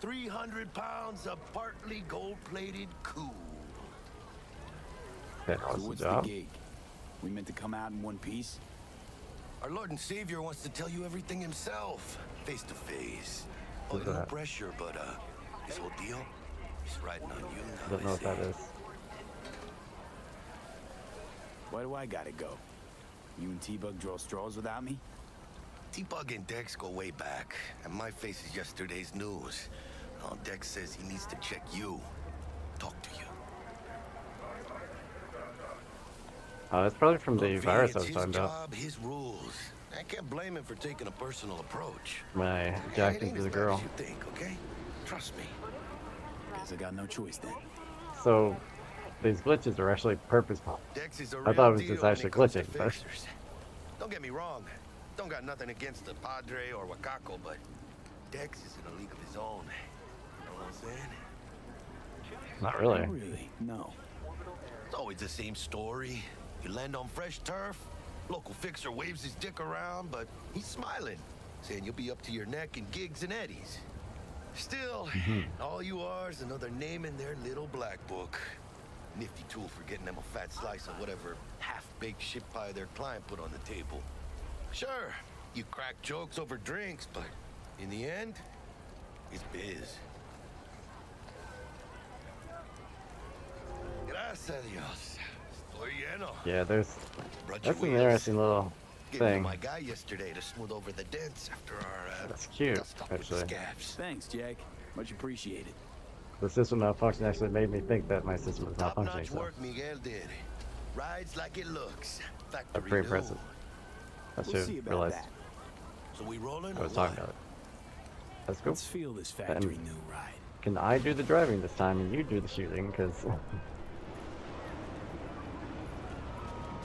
300 pounds of partly gold-plated cool. Okay, So what's the what's job? the gig? We meant to come out in one piece? Our Lord and Savior wants to tell you everything himself, face to face. Oh, Who's no that? pressure, but this whole deal is riding on you now. I don't know what that is. Why do I gotta go? You and T-Bug draw straws without me? T-Bug and Dex go way back, and my face is yesterday's news. Now Dex says he needs to check you, talk to you. That's probably from the Look, virus it's I was his talking about. job, his rules. I can't blame him for taking a personal approach. when I It jacked ain't into as the bad girl. as you think, okay? Trust me. Guess I got no choice then. So these glitches are actually purposeful. Dex is a I real thought it was deal just when actually it comes to glitching, but fixers. Don't get me wrong. Don't got nothing against the Padre or Wakako, but Dex is in a league of his own. You know what I'm saying? not really. Not really, no. It's always the same story. You land on fresh turf, local fixer waves his dick around, but he's smiling, saying you'll be up to your neck in gigs and eddies. Still, all you are is another name in their little black book. Nifty tool for getting them a fat slice of whatever half-baked shit pie their client put on the table. Sure, you crack jokes over drinks, but in the end, it's biz. Gracias a Dios. Estoy lleno. Yeah, there's Brought that's you an wheels. interesting little Gave it to thing. my guy yesterday to smooth over the dents after our That's cute, dust off with the actually. scabs. Thanks, Jack. Much appreciated. The system malfunction actually made me think that my system was malfunctioning. Top-notch So work Miguel did. Rides like it looks. that's Factory pretty new. impressive. I should We'll see have about realized that. So we rolling I or was talking what? about it. Let's go. Let's feel this factory new ride. Can I do the driving this time and you do the shooting? Because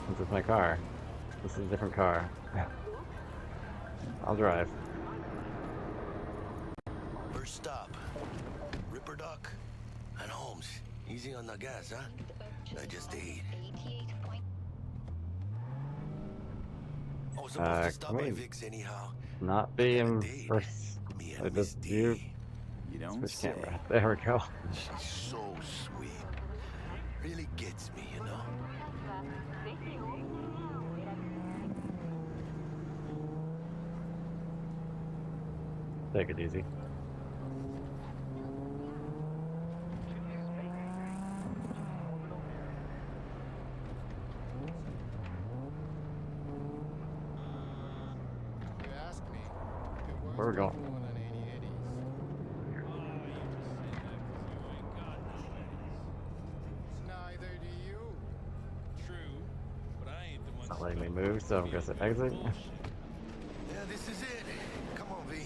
this is my car. This is a different car. I'll drive. First stop. Ripper Duck and Holmes. Easy on the gas, huh? I just ate. I was supposed to stop Can by we Vic's anyhow. not be in first? I just view. You don't Switch say. camera. There we go. She's so sweet. Really gets me, you know? Take it easy. Where are we going? It's not letting me move, so I'm gonna exit. Yeah, this is it. Come on, V.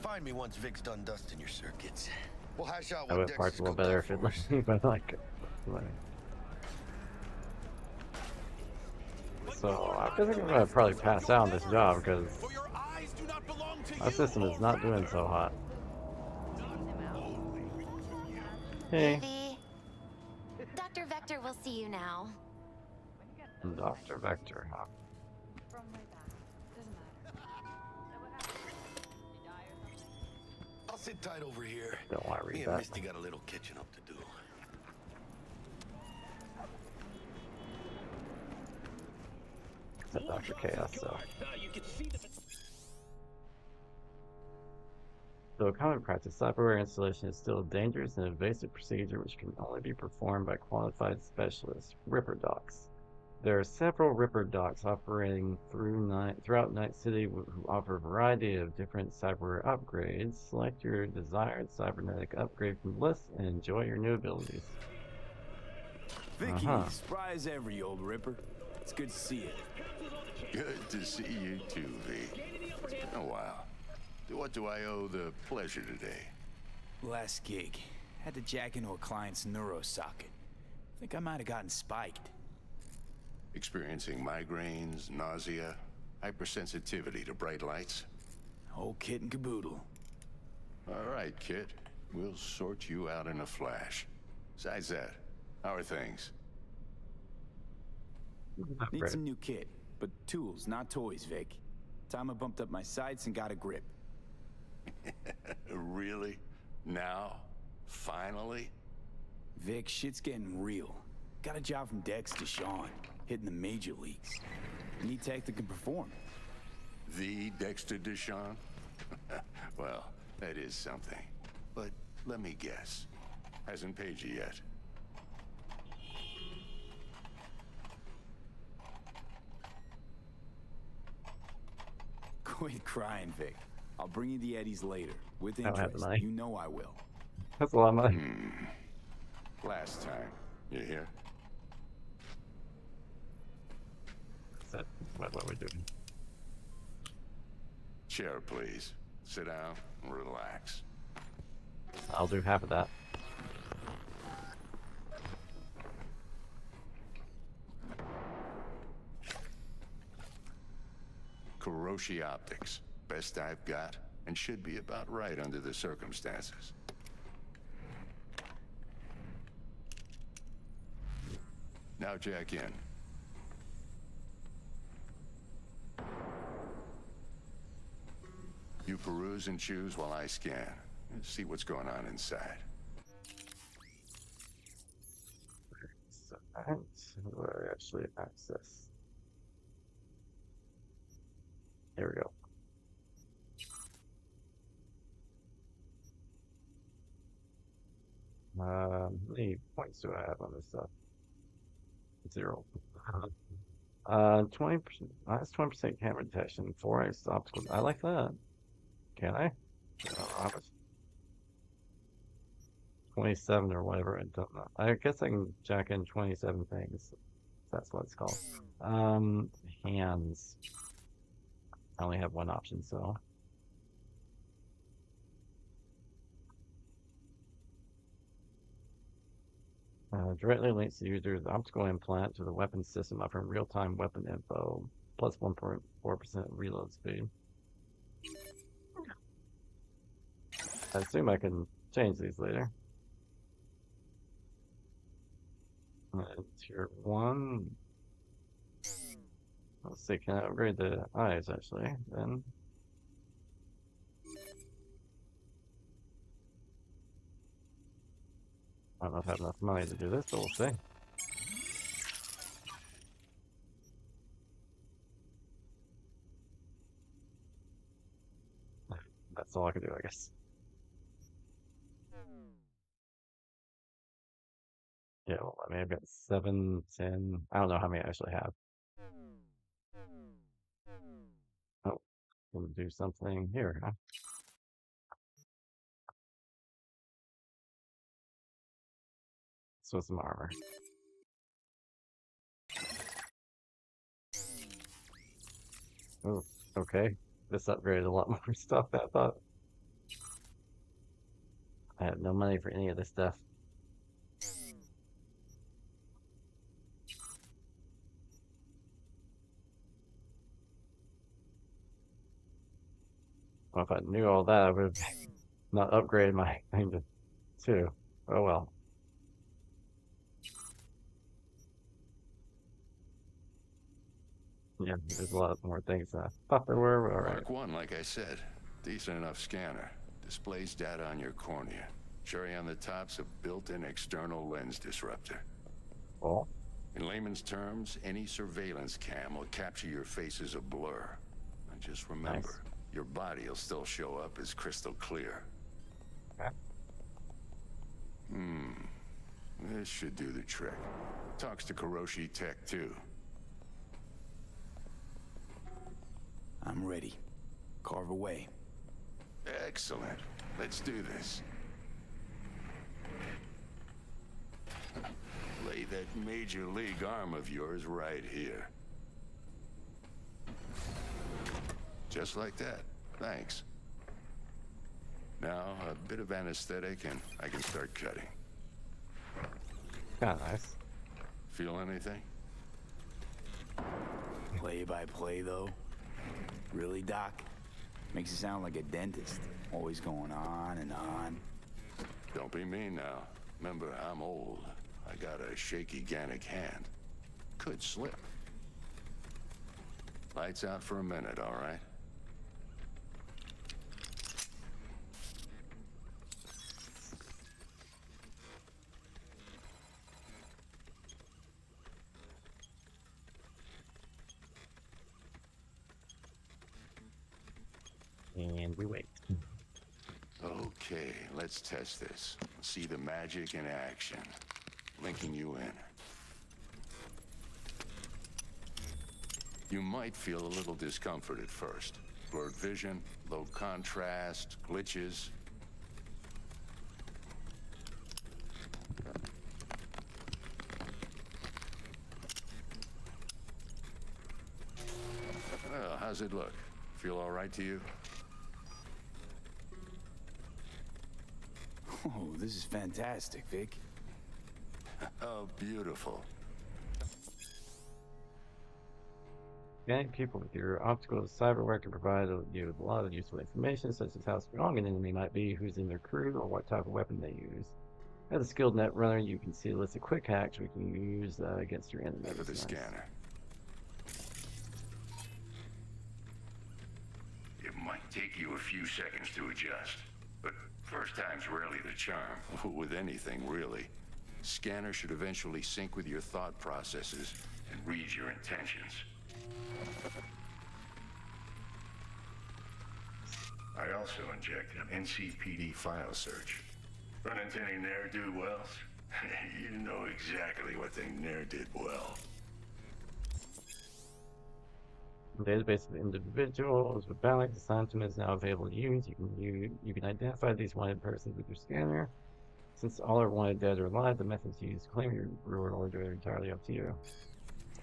Find me once Vic's done dusting your circuits. We'll hash out I what would Dex park has a little cooked better up if it for us. let me, but like. So I think I'm gonna probably pass out on this job because my system is not doing so hot. Hey, Ivy. Dr. Vector will see you now. Dr. Vector. Huh? I'll sit tight over here. Don't want to Me read and that. Misty got a little catching up to do. Except Dr. Chaos, so. Though a common practice, cyberware installation is still a dangerous and invasive procedure which can only be performed by qualified specialists. Ripper Docs. There are several Ripper Docs operating throughout Night City who offer a variety of different cyberware upgrades. Select your desired cybernetic upgrade from the list and enjoy your new abilities. Vicky, spry as ever, you old Ripper. It's good to see you. Good to see you too, V. It's been a while. What do I owe the pleasure today? Last gig. Had to jack into a client's neuro socket. Think I might have gotten spiked. Experiencing migraines, nausea, hypersensitivity to bright lights? Whole kit and caboodle. All right, kid. We'll sort you out in a flash. Besides that, how are things? Need some new kit, but tools, not toys, Vic. Time I bumped up my sights and got a grip. Really? Now? Finally? Vic, shit's getting real. Got a job from Dex to Sean, hitting the major leagues. Need tech that can perform. The Dexter Deshawn? Well, that is something. But let me guess. Hasn't paid you yet. Quit crying, Vic. I'll bring you the eddies later, with I don't have the interest. money. You know I will. That's a lot of money. Last time. You hear? Is that what we're doing? Chair, please. Sit down and relax. I'll do half of that. Kuroshi Optics. Best I've got, and should be about right under the circumstances. Now jack in. You peruse and choose while I scan. See what's going on inside. So, what do I actually access? Here we go. How many points do I have on this stuff? 0. 20%, minus 20% camera detection, 4x optical. I like that. Can I? 27 or whatever. I don't know. I guess I can jack in 27 things. That's what it's called. Hands. I only have one option, so. Directly links the user's optical implant to the weapon system, offering real-time weapon info, plus 1.4% reload speed. I assume I can change these later. Tier 1. Let's see, can I upgrade the eyes actually? Then. I don't know if I have enough money to do this, but we'll see. That's all I can do, I guess. Yeah, well, I mean, I've got 7, 10. I don't know how many I actually have. Oh, we'll do something here, huh? So some armor. Oh, okay. This upgraded a lot more stuff than I thought. I have no money for any of this stuff. Well, if I knew all that, I would have not upgraded my thing to 2. Oh well. Yeah, there's a lot more things than I thought there were, but all right. Mark 1, like I said. Decent enough scanner. Displays data on your cornea. Cherry on the top's a built-in external lens disruptor. Oh. In layman's terms, any surveillance cam will capture your face as a blur. And just remember, your body will still show up as crystal clear. Okay. This should do the trick. Talks to Kuroshi Tech, too. I'm ready. Carve away. Excellent. Let's do this. Lay that major league arm of yours right here. Just like that. Thanks. Now, a bit of anesthetic and I can start cutting. Kinda nice. Feel anything? Play by play, though? Really, Doc? Makes you sound like a dentist. Always going on and on. Don't be mean now. Remember, I'm old. I got a shaky Gannic hand. Could slip. Lights out for a minute, all right? And we wait. Okay, let's test this. See the magic in action. Linking you in. You might feel a little discomfort at first. Blurred vision, low contrast, glitches. Well, how's it look? Feel all right to you? this is fantastic, Vic. Oh, beautiful. Scanning people with your optical cyberware can provide you with a lot of useful information, such as how strong an enemy might be, who's in their crew, or what type of weapon they use. As a skilled net runner, you can see a list of quick hacks we can use against your enemies. For the Nice. scanner. It might take you a few seconds to adjust, but first time's rarely the charm. With anything, really. Scanner should eventually sync with your thought processes and read your intentions. I also injected an NCPD file search. Run into any ne'er-do-wells? You know exactly what they ne'er did well. Database of individuals with balance assigned to them is now available to use. You can identify these wanted persons with your scanner. Since all are wanted dead or alive, the methods you use to claim your reward order are entirely up to you.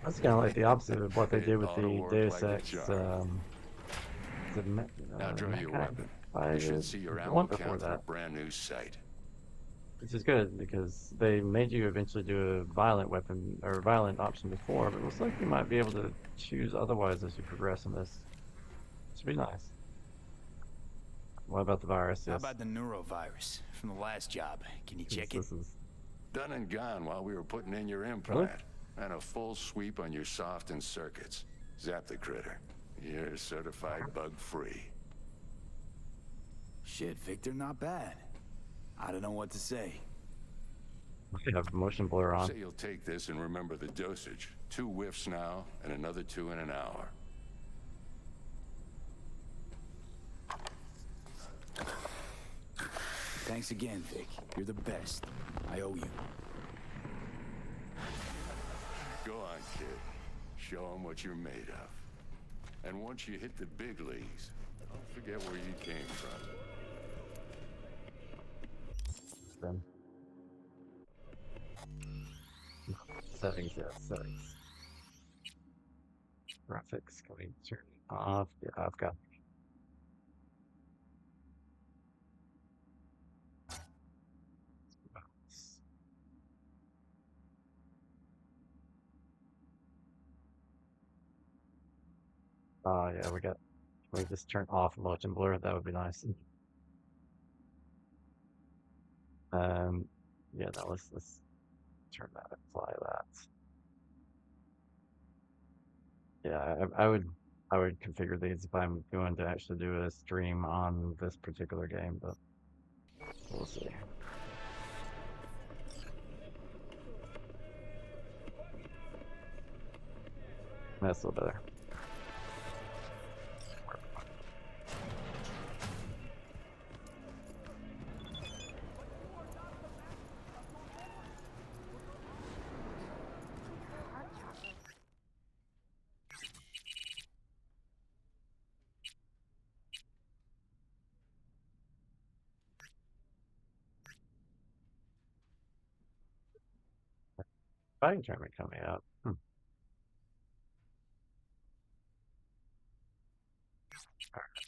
That's kind of like the opposite of what they did with the Deus Ex. Now draw your weapon. You should see your the ammo one before count for a that, brand new sight. which is good because they made you eventually do a violent weapon or violent option before, but it looks like you might be able to choose otherwise as you progress in this. Should be nice. What about the virus? How Yes. about the neurovirus from the last job? Can you check it? This is Done and gone while we were putting in your implant. And a full sweep on your soft and circuits. Zap the critter. You're certified bug-free. Shit, Victor, not bad. I don't know what to say. I have motion blur on. Say you'll take this and remember the dosage. 2 whiffs now, and another 2 in an hour. Thanks again, Vic. You're the best. I owe you. Go on, kid. Show them what you're made of. And once you hit the big leagues, don't forget where you came from. Then. Settings, yeah, settings. Graphics, can we turn it off? Yeah, I've got. Yeah, can we just turn off motion blur? That would be nice. Yeah, no, let's turn that, apply that. Yeah, I would configure these if I'm going to actually do a stream on this particular game, but we'll see. That's a little better. Fighting tournament coming out. I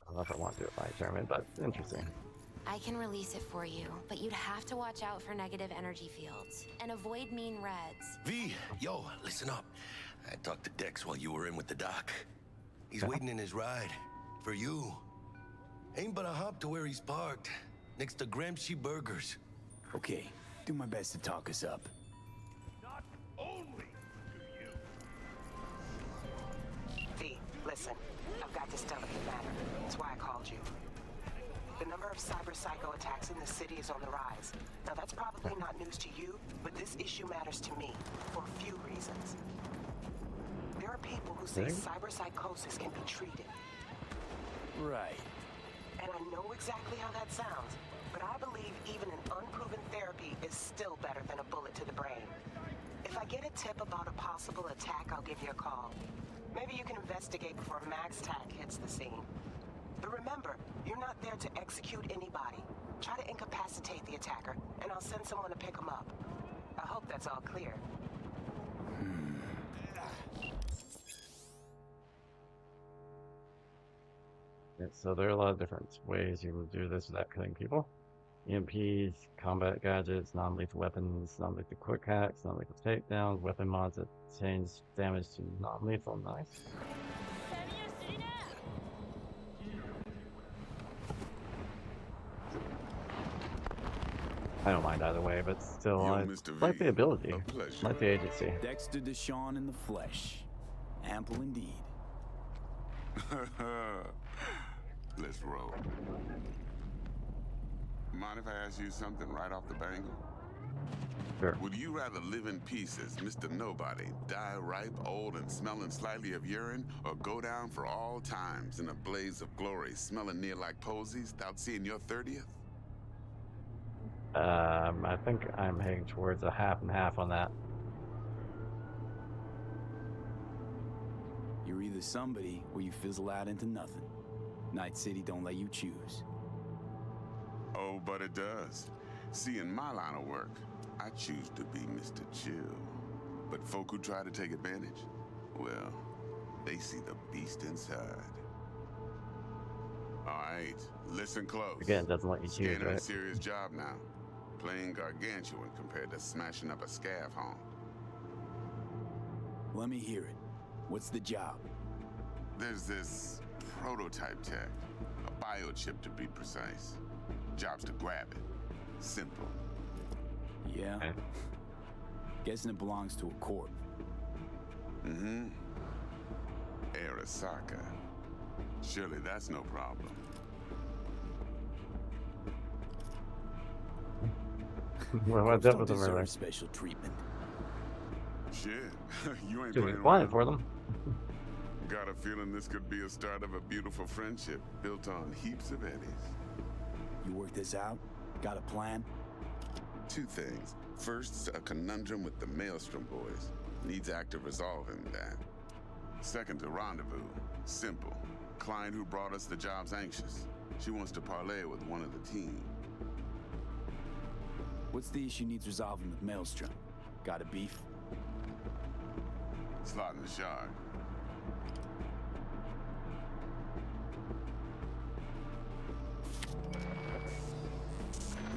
don't know if I want to do a fighting tournament, but interesting. I can release it for you, but you'd have to watch out for negative energy fields and avoid mean reds. V, yo, listen up. I talked to Dex while you were in with the doc. He's waiting in his ride. For you. Ain't but a hop to where he's parked. Next to Gramsci Burgers. Okay, do my best to talk us up. Not only do you. V, listen. I've got this delicate matter. That's why I called you. The number of cyber psycho attacks in the city is on the rise. Now that's probably not news to you, but this issue matters to me for a few reasons. There are people who say cyber psychosis can be treated. Right. And I know exactly how that sounds, but I believe even an unproven therapy is still better than a bullet to the brain. If I get a tip about a possible attack, I'll give you a call. Maybe you can investigate before Max Tack hits the scene. But remember, you're not there to execute anybody. Try to incapacitate the attacker, and I'll send someone to pick him up. I hope that's all clear. Yeah, so there are a lot of different ways you will do this without killing people. EMPs, combat gadgets, non-lethal weapons, non-lethal quick hacks, non-lethal takedowns, weapon mods that change damage to non-lethal. Nice. I don't mind either way, but still, I like the ability, like the agency. Dexter Deshawn in the flesh. Ample indeed. Let's roll. Mind if I ask you something right off the bangle? Sure. Would you rather live in pieces, Mr. Nobody, die ripe, old, and smelling slightly of urine, or go down for all times in a blaze of glory, smelling near like posies, without seeing your 30th? I think I'm heading towards a half and half on that. You're either somebody or you fizzle out into nothing. Night City don't let you choose. Oh, but it does. See, in my line of work, I choose to be Mr. Chill. But folk who try to take advantage, well, they see the beast inside. All right, listen close. Again, doesn't let you choose, Scanning right? a serious job now. Playing gargantuan compared to smashing up a scav home. Let me hear it. What's the job? There's this prototype tech, a biochip to be precise. Job's to grab it. Simple. Yeah? Okay. Guessing it belongs to a corp. Mm-hmm. Arasaka. Surely that's no problem. Well, what's up with them Deserve earlier? special treatment. Shit, you ain't Dude, playing flying around. for them. Got a feeling this could be a start of a beautiful friendship built on heaps of eddies. You work this out? Got a plan? Two things. First, a conundrum with the Maelstrom boys. Needs active resolving that. Second, a rendezvous. Simple. Client who brought us the job's anxious. She wants to parlay with one of the team. What's the issue needs resolving with Maelstrom? Got a beef? Slot in the shard.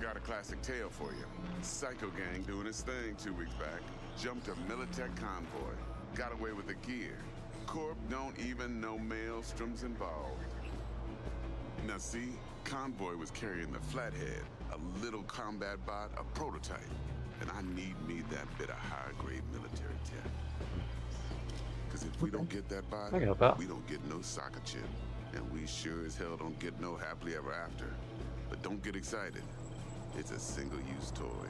Got a classic tale for you. Psycho gang doing its thing 2 weeks back. Jumped a Militech convoy. Got away with the gear. Corp don't even know Maelstrom's involved. Now see, convoy was carrying the Flathead, a little combat bot, a prototype. And I need me that bit of high-grade military tech. Because if we don't get that bot, I can help out. we don't get no soccer chip. And we sure as hell don't get no happily ever after. But don't get excited. It's a single-use toy.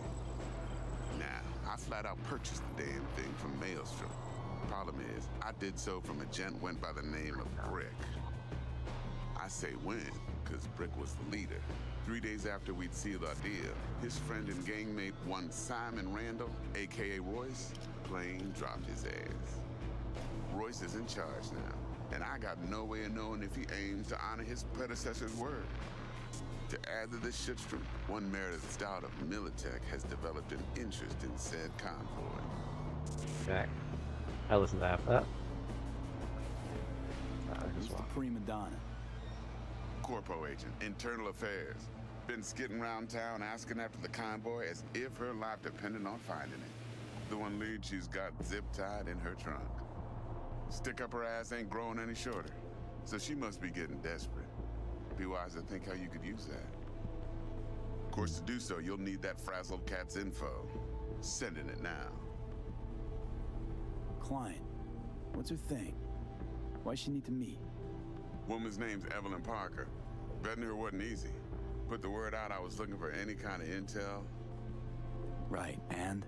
Now, I flat out purchased the damn thing from Maelstrom. Problem is, I did so from a gent went by the name of Brick. I say when, because Brick was the leader. 3 days after we'd sealed our deal, his friend and gangmate, one Simon Randall, aka Royce, plain dropped his ass. Royce is in charge now, and I got no way of knowing if he aims to honor his predecessor's word. To add to this shitstorm, one Meredith Stout of Militech has developed an interest in said convoy. Okay. I listened to half that. Who's the prima donna? Corpo agent, internal affairs. Been skidding around town asking after the convoy as if her life depended on finding it. The one lead she's got zip-tied in her trunk. Stick up her ass ain't growing any shorter, so she must be getting desperate. Be wise to think how you could use that. Of course, to do so, you'll need that frazzled cat's info. Sending it now. Client. What's her thing? Why she need to meet? Woman's name's Evelyn Parker. Betting her wasn't easy. Put the word out I was looking for any kind of intel. Right, and?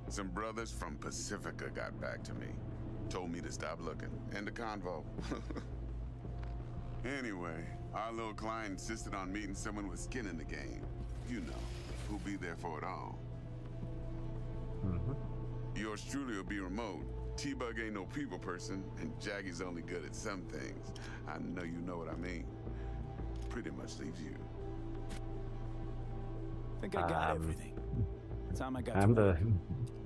Some brothers from Pacifica got back to me. Told me to stop looking. End the convo. Anyway, our little client insisted on meeting someone with skin in the game. You know, who'll be there for it all. Yours truly will be remote. T-Bug ain't no people person, and Jaggy's only good at some things. I know you know what I mean. Pretty much leaves you. I think I got everything. Time I got I'm to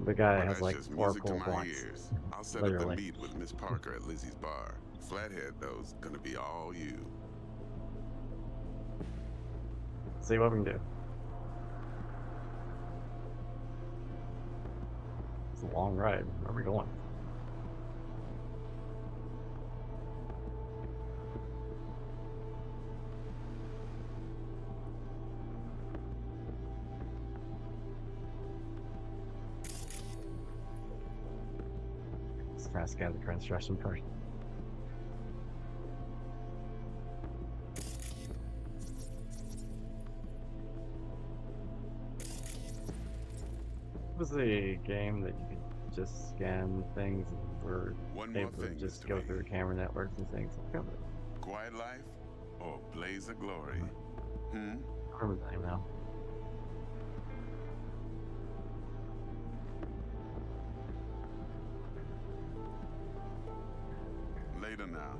the guy Well, that has that's like just 4 music to cool my points. ears. I'll set Literally. up the meet with Miss Parker at Lizzie's bar. Flathead, though's gonna be all you. See what we can do. It's a long ride. Where are we going? Let's try to scan the construction first. Was the game that you could just scan things and were One more able to thing, just Mr. go Lee. through camera networks and things? I can't Quiet life or blaze of glory? remember the name now. Later now.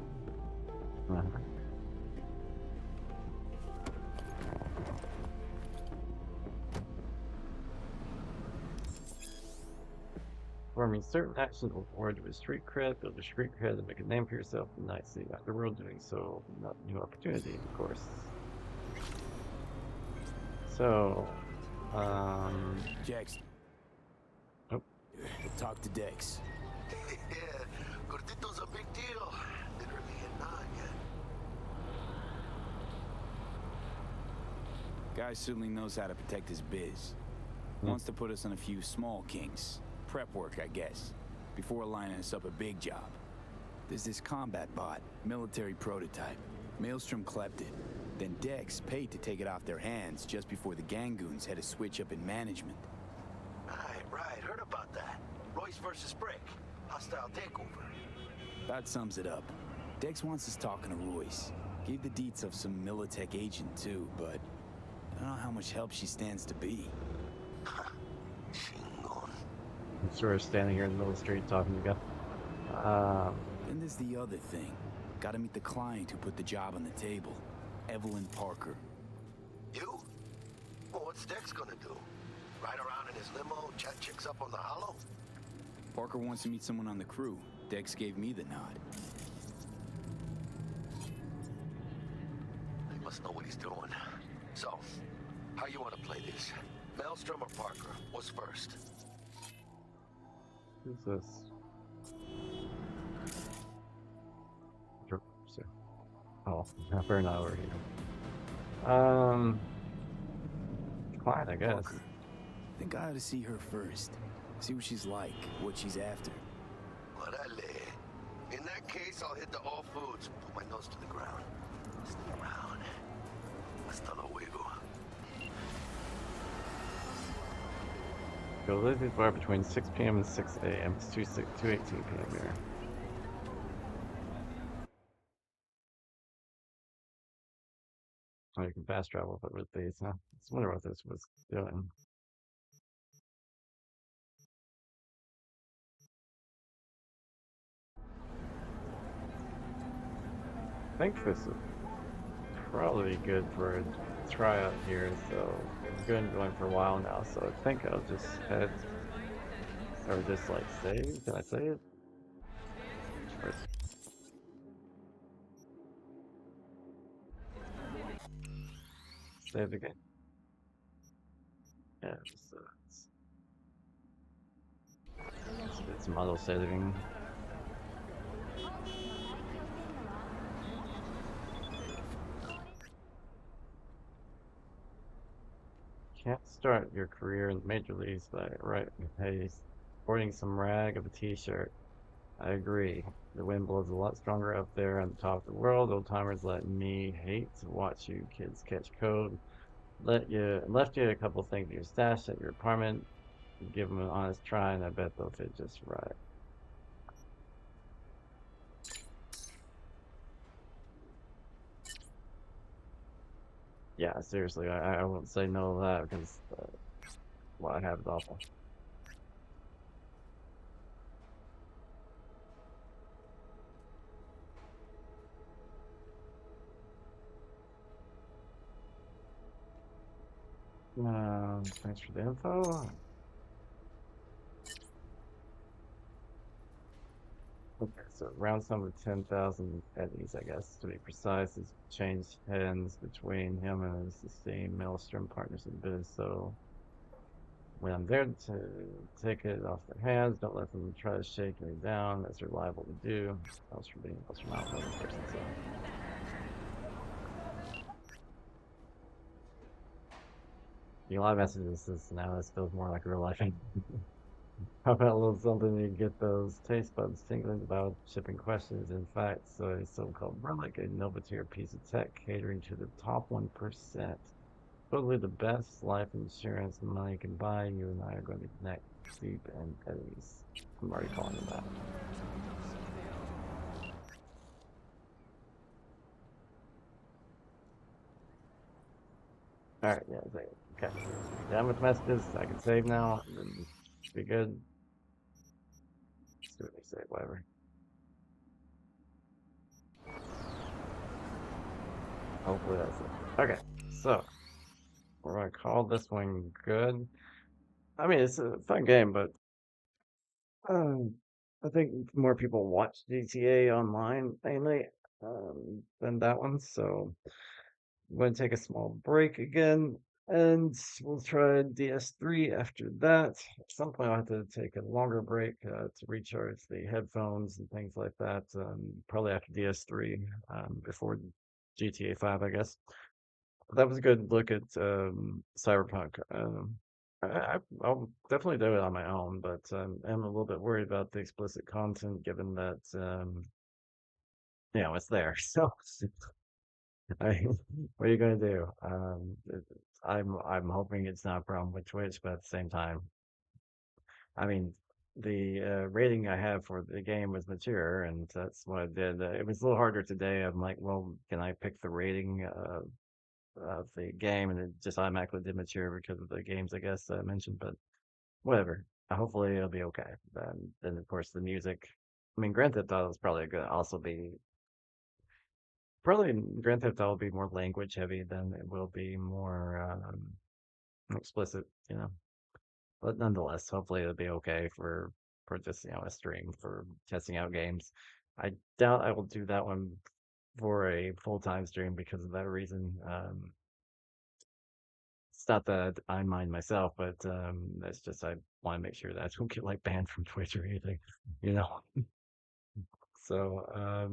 Performing certain actions will reward you with street cred, build a street cred, and make a name for yourself in the Night City Underworld. Doing so, not new opportunity, of course. So, Jax. Oh. Talk to Dex. Yeah, Gordito's a big deal. Literally and not yet. Guy certainly knows how to protect his biz. Wants to put us on a few small kinks. Prep work, I guess. Before lining us up a big job. There's this combat bot, military prototype. Maelstrom clept it. Then Dex paid to take it off their hands just before the Gangoons had a switch up in management. Right. Heard about that. Royce versus Brick. Hostile takeover. That sums it up. Dex wants us talking to Royce. Gave the deets of some Militech agent too, but I don't know how much help she stands to be. I'm sort of standing here in the middle of the street talking to you. Then there's the other thing. Gotta meet the client who put the job on the table. Evelyn Parker. You? Well, what's Dex gonna do? Ride around in his limo, chat chicks up on the hollow? Parker wants to meet someone on the crew. Dex gave me the nod. He must know what he's doing. So, how you want to play this? Maelstrom or Parker? What's first? Who's this? Oh, half an hour here. Client, I guess. Parker. Think I ought to see her first. See what she's like, what she's after. Orale. In that case, I'll hit the all foods. Put my nose to the ground. Stick around. Hasta luego. Go Lizzie's bar between 6 p.m. and 6 a.m. It's 2:18 p.m. here. Oh, you can fast travel with these, huh? I just wonder what this was doing. I think this is probably good for a tryout here, so it's been going for a while now, so I think I'll just head, or just like save. Can I save? Save again. Yeah, just, let's get some auto saving. Can't start your career in the major leagues by sporting some rag of a t-shirt. I agree. The wind blows a lot stronger up there on the top of the world. Old timers like me hate to watch you kids catch code. Left you a couple things in your stash at your apartment. Give them an honest try, and I bet they'll fit just right. Yeah, seriously, I won't say no to that because what I have is awful. Thanks for the info. Okay, so round sum of 10,000 eddies, I guess, to be precise, has changed hands between him and his esteemed Maelstrom partners in biz, so when I'm there to take it off their hands, don't let them try to shake me down. That's reliable to do. Else from being else from not one person. So. The live messages is now this feels more like real life. How about a little something you get those taste buds tingling about shipping questions? In fact, so a so-called relic, a Novatier piece of tech catering to the top 1%. Totally the best life insurance money can buy. You and I are going to connect deep and enemies. I'm already calling them that. Alright, yeah, okay. Done with messages. I can save now. And then be good. Let's do what they say, whatever. Hopefully that's it. Okay, so we're gonna call this one good. I mean, it's a fun game, but um, I think more people watch GTA Online mainly than that one. So I'm going to take a small break again, and we'll try DS3 after that. At some point, I'll have to take a longer break to recharge the headphones and things like that. Probably after DS3, before GTA 5, I guess. That was a good look at Cyberpunk. I'll definitely do it on my own, but I'm a little bit worried about the explicit content, given that it's there. So, what are you going to do? I'm hoping it's not a problem with Twitch, but at the same time, I mean, the rating I have for the game was mature, and that's what I did. It was a little harder today. I'm like, well, can I pick the rating of the game, and it just automatically did mature because of the games, I guess I mentioned. But whatever. Hopefully, it'll be okay. Then of course, the music. I mean, Grand Theft Auto is probably going to also be probably Grand Theft Auto will be more language heavy than it will be more explicit, you know. But nonetheless, hopefully, it'll be okay for just a stream for testing out games. I doubt I will do that one for a full-time stream because of that reason. It's not that I mind myself, but it's just I want to make sure that I don't get like banned from Twitch or anything, you know. So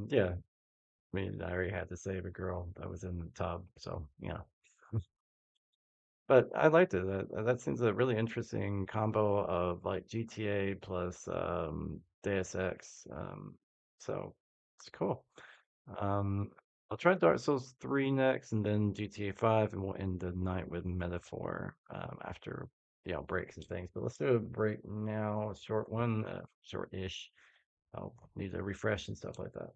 yeah, I mean, I already had to save a girl that was in the tub, so yeah. But I liked it. That seems a really interesting combo of like GTA plus Deus Ex. So it's cool. Um, I'll try Dark Souls 3 next, and then GTA 5, and we'll end the night with Metaphor after breaks and things. But let's do a break now, a short one, short-ish. I'll need a refresh and stuff like that.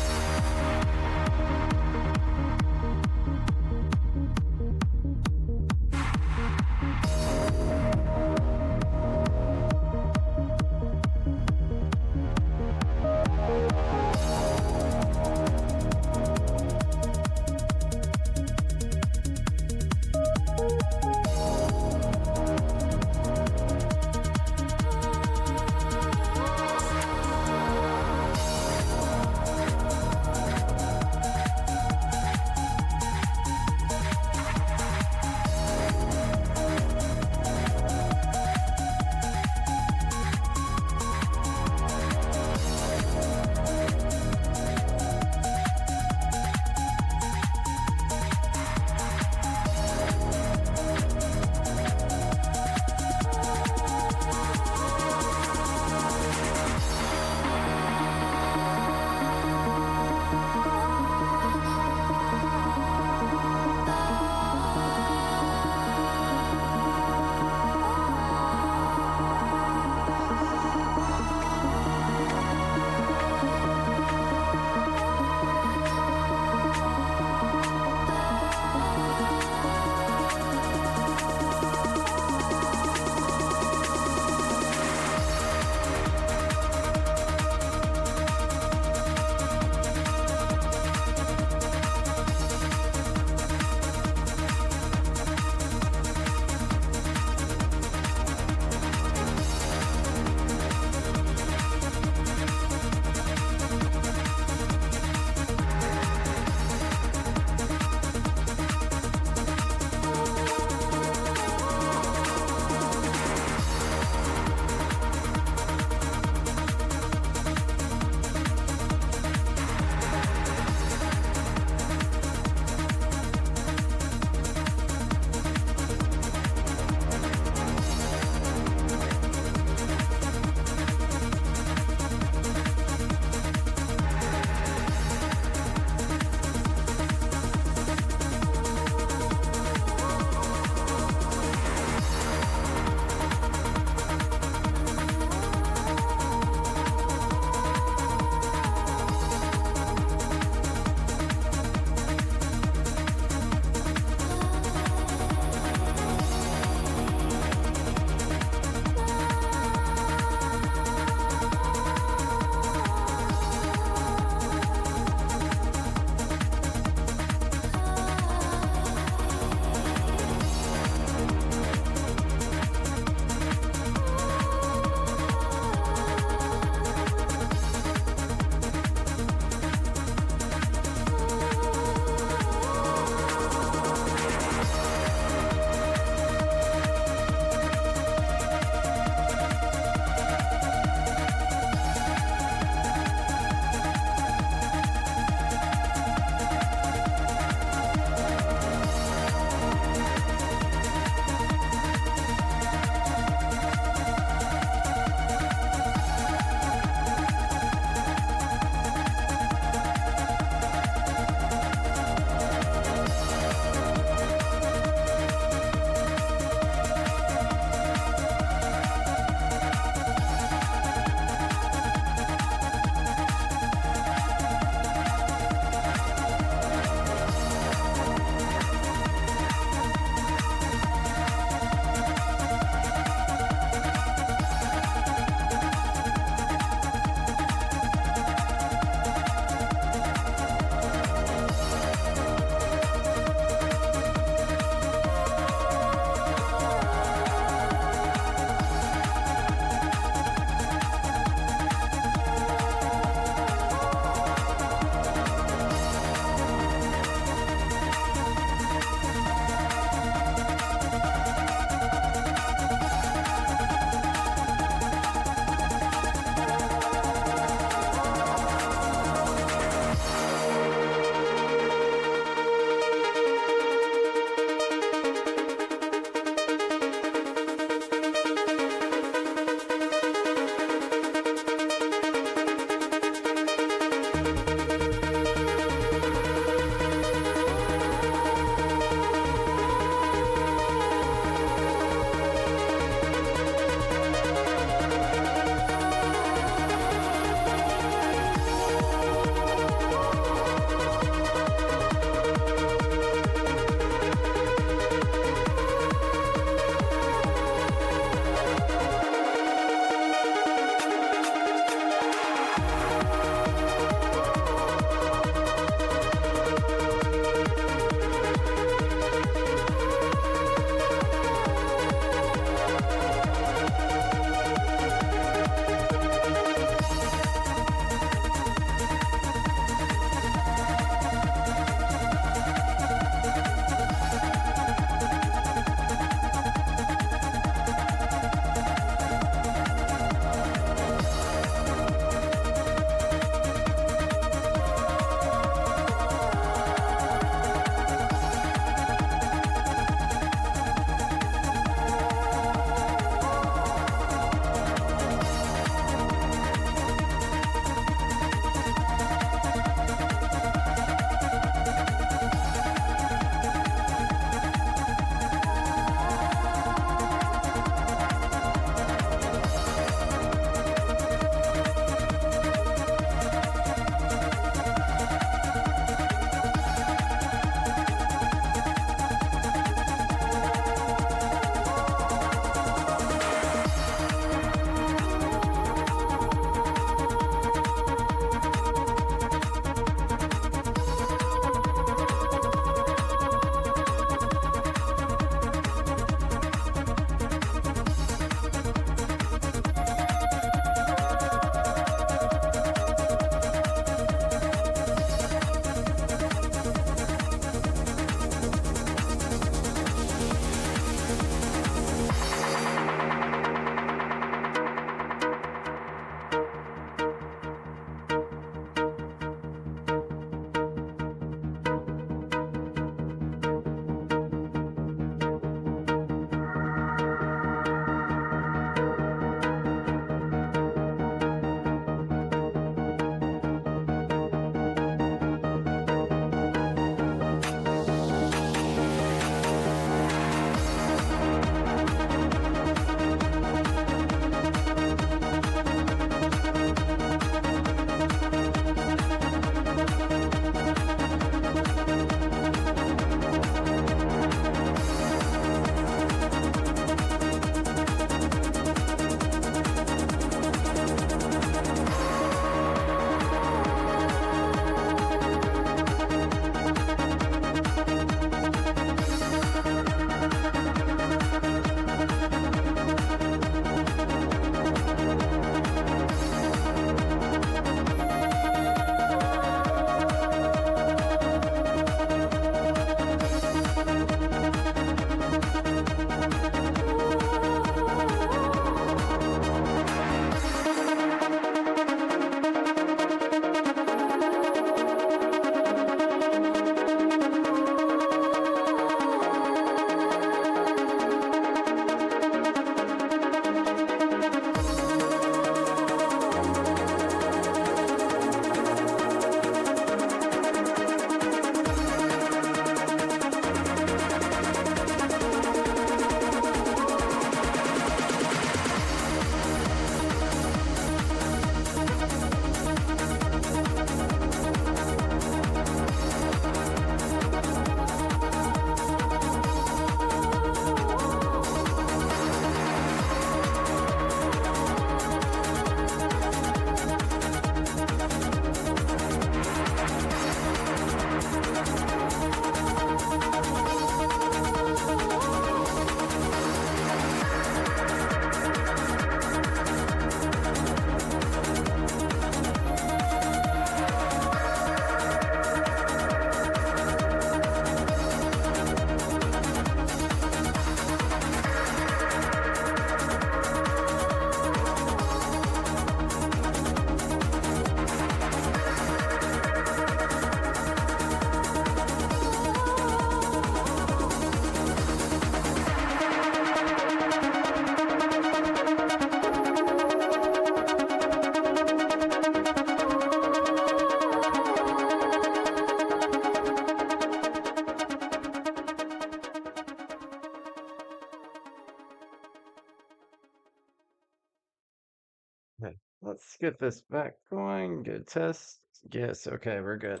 let's get this back going. Good test. Yes, okay, we're good.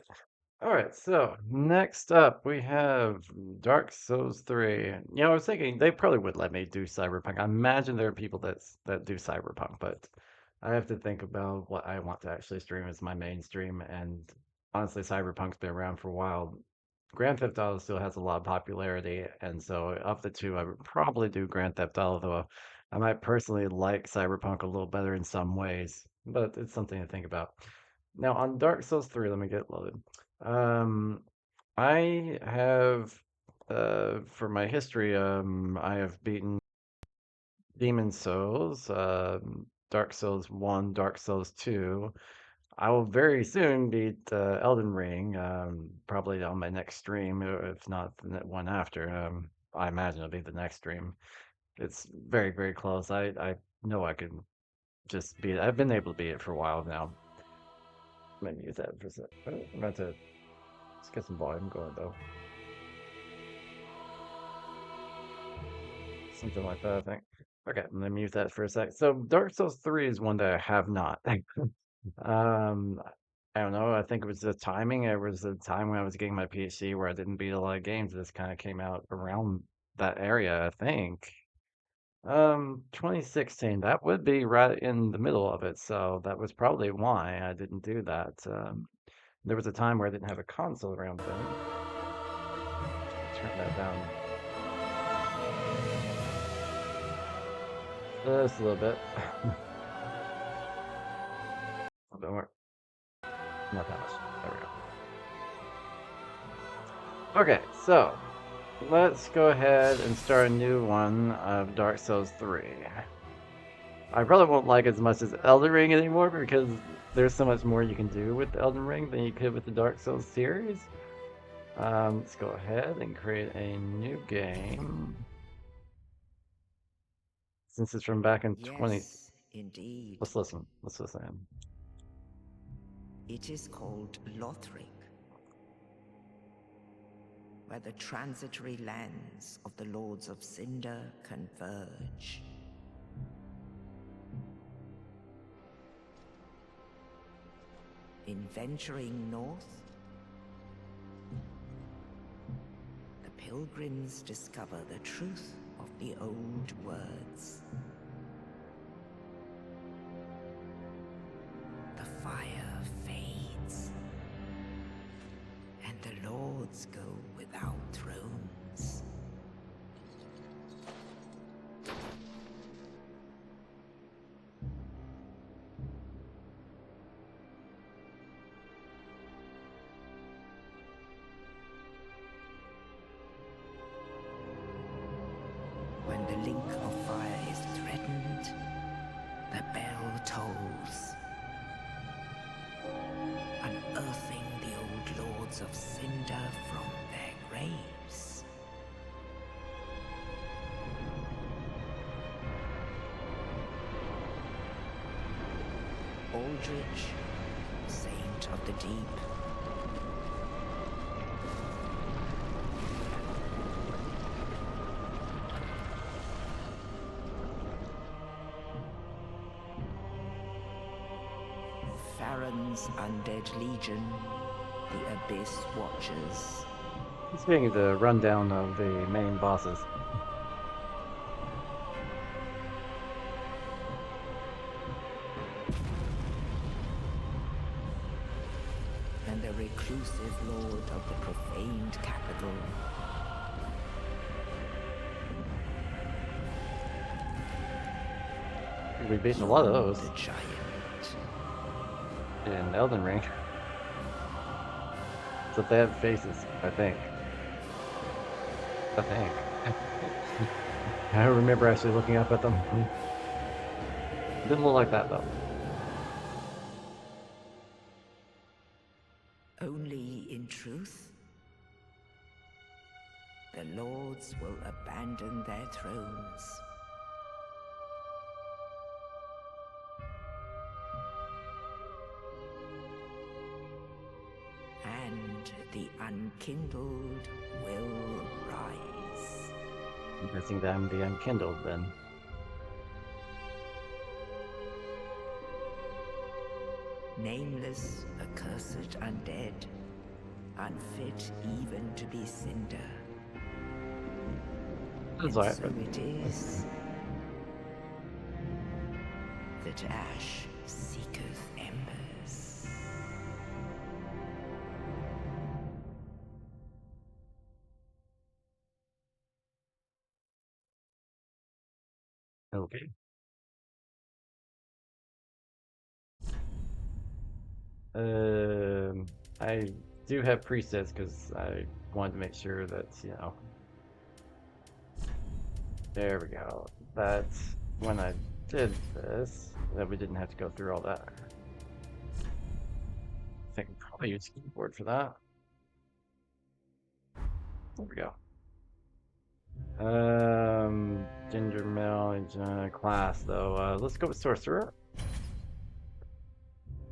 All right, so next up we have Dark Souls 3. I was thinking they probably would let me do Cyberpunk. I imagine there are people that do Cyberpunk, but I have to think about what I want to actually stream as my mainstream. And honestly, Cyberpunk's been around for a while. Grand Theft Auto still has a lot of popularity, and so of the two, I would probably do Grand Theft Auto, though I might personally like Cyberpunk a little better in some ways, but it's something to think about. Now, on Dark Souls 3, let me get loaded. Um, I have, for my history, I have beaten Demon Souls, Dark Souls 1, Dark Souls 2. I will very soon beat Elden Ring, probably on my next stream, if not the one after. I imagine it'll be the next stream. It's very, very close. I know I can just beat it. I've been able to beat it for a while now. Let me use that for a sec. I'm about to let's get some volume going though. Something like that, I think. Okay, let me use that for a sec. So Dark Souls 3 is one that I have not. Um, I don't know. I think it was the timing. It was the time when I was getting my PhD where I didn't beat a lot of games. This kind of came out around that area, I think. 2016. That would be right in the middle of it, so that was probably why I didn't do that. There was a time where I didn't have a console around then. Turn that down just a little bit. A bit more. Not that much. There we go. Okay, so let's go ahead and start a new one of Dark Souls 3. I probably won't like it as much as Elden Ring anymore because there's so much more you can do with Elden Ring than you could with the Dark Souls series. Let's go ahead and create a new game. Since it's from back in 20... Indeed. Let's listen. Let's listen. It is called Lothric, where the transitory lands of the Lords of Cinder converge. In venturing north, the pilgrims discover the truth of the old words. The fire fades, and the lords go without thrones. When the link of fire is threatened, the bell tolls, unearthing the old lords of Cinder from their graves. Aldrich, saint of the deep, Farron's undead legion, the Abyss Watchers. Let's getting the rundown of the main bosses. And the reclusive lord of the profaned capital. We've beaten a lot of those. The giant. In Elden Ring. So they have faces, I think. I don't remember actually looking up at them. Didn't look like that though. Only in truth, the lords will abandon their thrones. And the unkindled will rise. I'm guessing that I'm the unkindled then. Nameless, accursed undead, unfit even to be cinder. And That's all right, so but it is that ash seeketh embers. okay. I do have presets because I wanted to make sure that, you know, there we go. That's when I did this, that we didn't have to go through all that. I think I'll probably use keyboard for that. There we go. Ginger male class though. Let's go with sorcerer.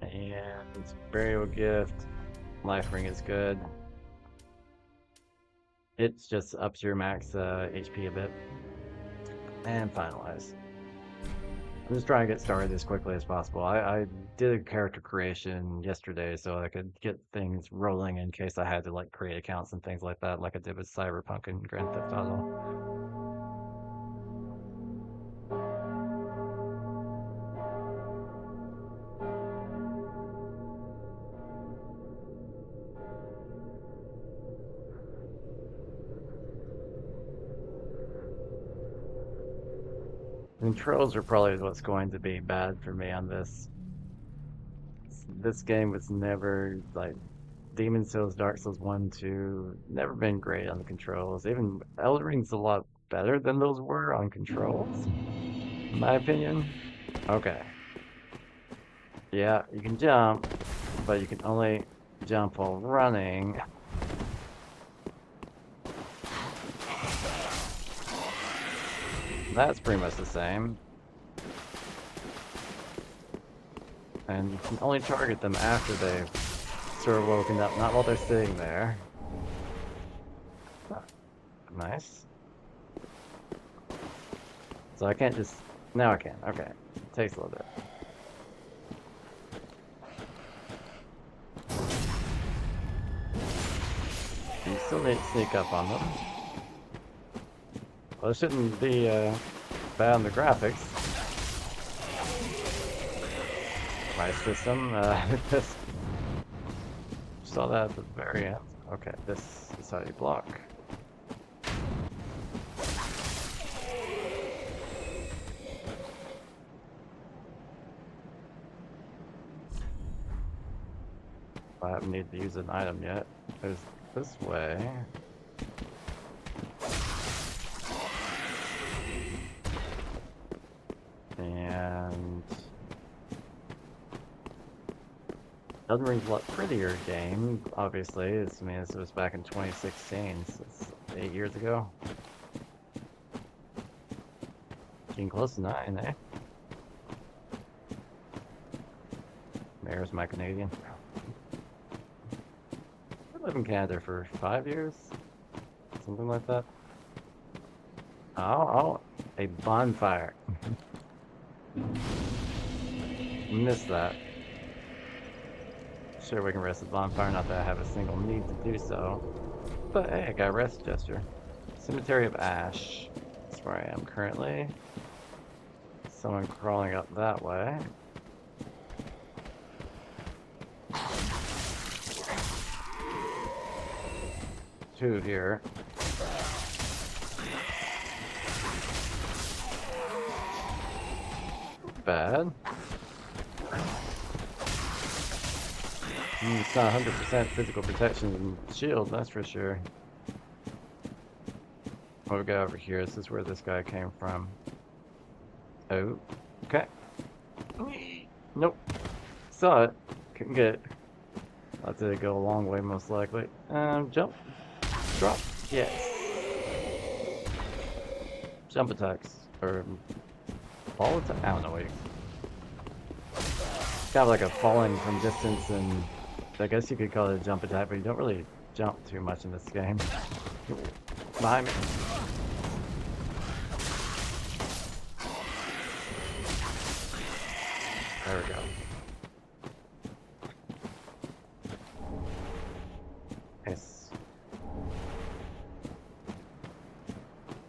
And burial gift. Life ring is good. It's just ups your max HP a bit. And finalize. I'm just trying to get started as quickly as possible. I did a character creation yesterday so I could get things rolling in case I had to like create accounts and things like that, like I did with Cyberpunk and Grand Theft Auto. Controls are probably what's going to be bad for me on this. This game was never like Demon Souls, Dark Souls 1, 2, never been great on the controls. Even Elden Ring's a lot better than those were on controls, in my opinion. Okay. Yeah, you can jump, but you can only jump while running. That's pretty much the same. And you can only target them after they've sort of woken up, not while they're sitting there. Nice. So I can't just... Now I can. Okay. It takes a little bit. You still need to sneak up on them. Well, it shouldn't be bad on the graphics. My system, just saw that at the very end. Okay, this is how you block. I haven't needed to use an item yet. There's this way. And Elden Ring's a lot prettier game, obviously. I mean, this was back in 2016, so it's 8 years ago. Getting close to 9, eh? There's my Canadian. I lived in Canada for 5 years, something like that. Oh, a bonfire. Missed that. Sure, we can rest the bonfire, not that I have a single need to do so. But hey, I got a rest gesture. Cemetery of Ash. That's where I am currently. Someone crawling up that way. Two here. Bad. It's not 100% physical protection and shield, that's for sure. What we got over here? This is where this guy came from. Oh, okay. Nope. Saw it. Couldn't get it. That did go a long way, most likely. Jump. Drop. Yes. Jump attacks. Or fall attack? I don't know what you... It's kind of like a falling from distance, and I guess you could call it a jump attack, but you don't really jump too much in this game. Behind me. There we go.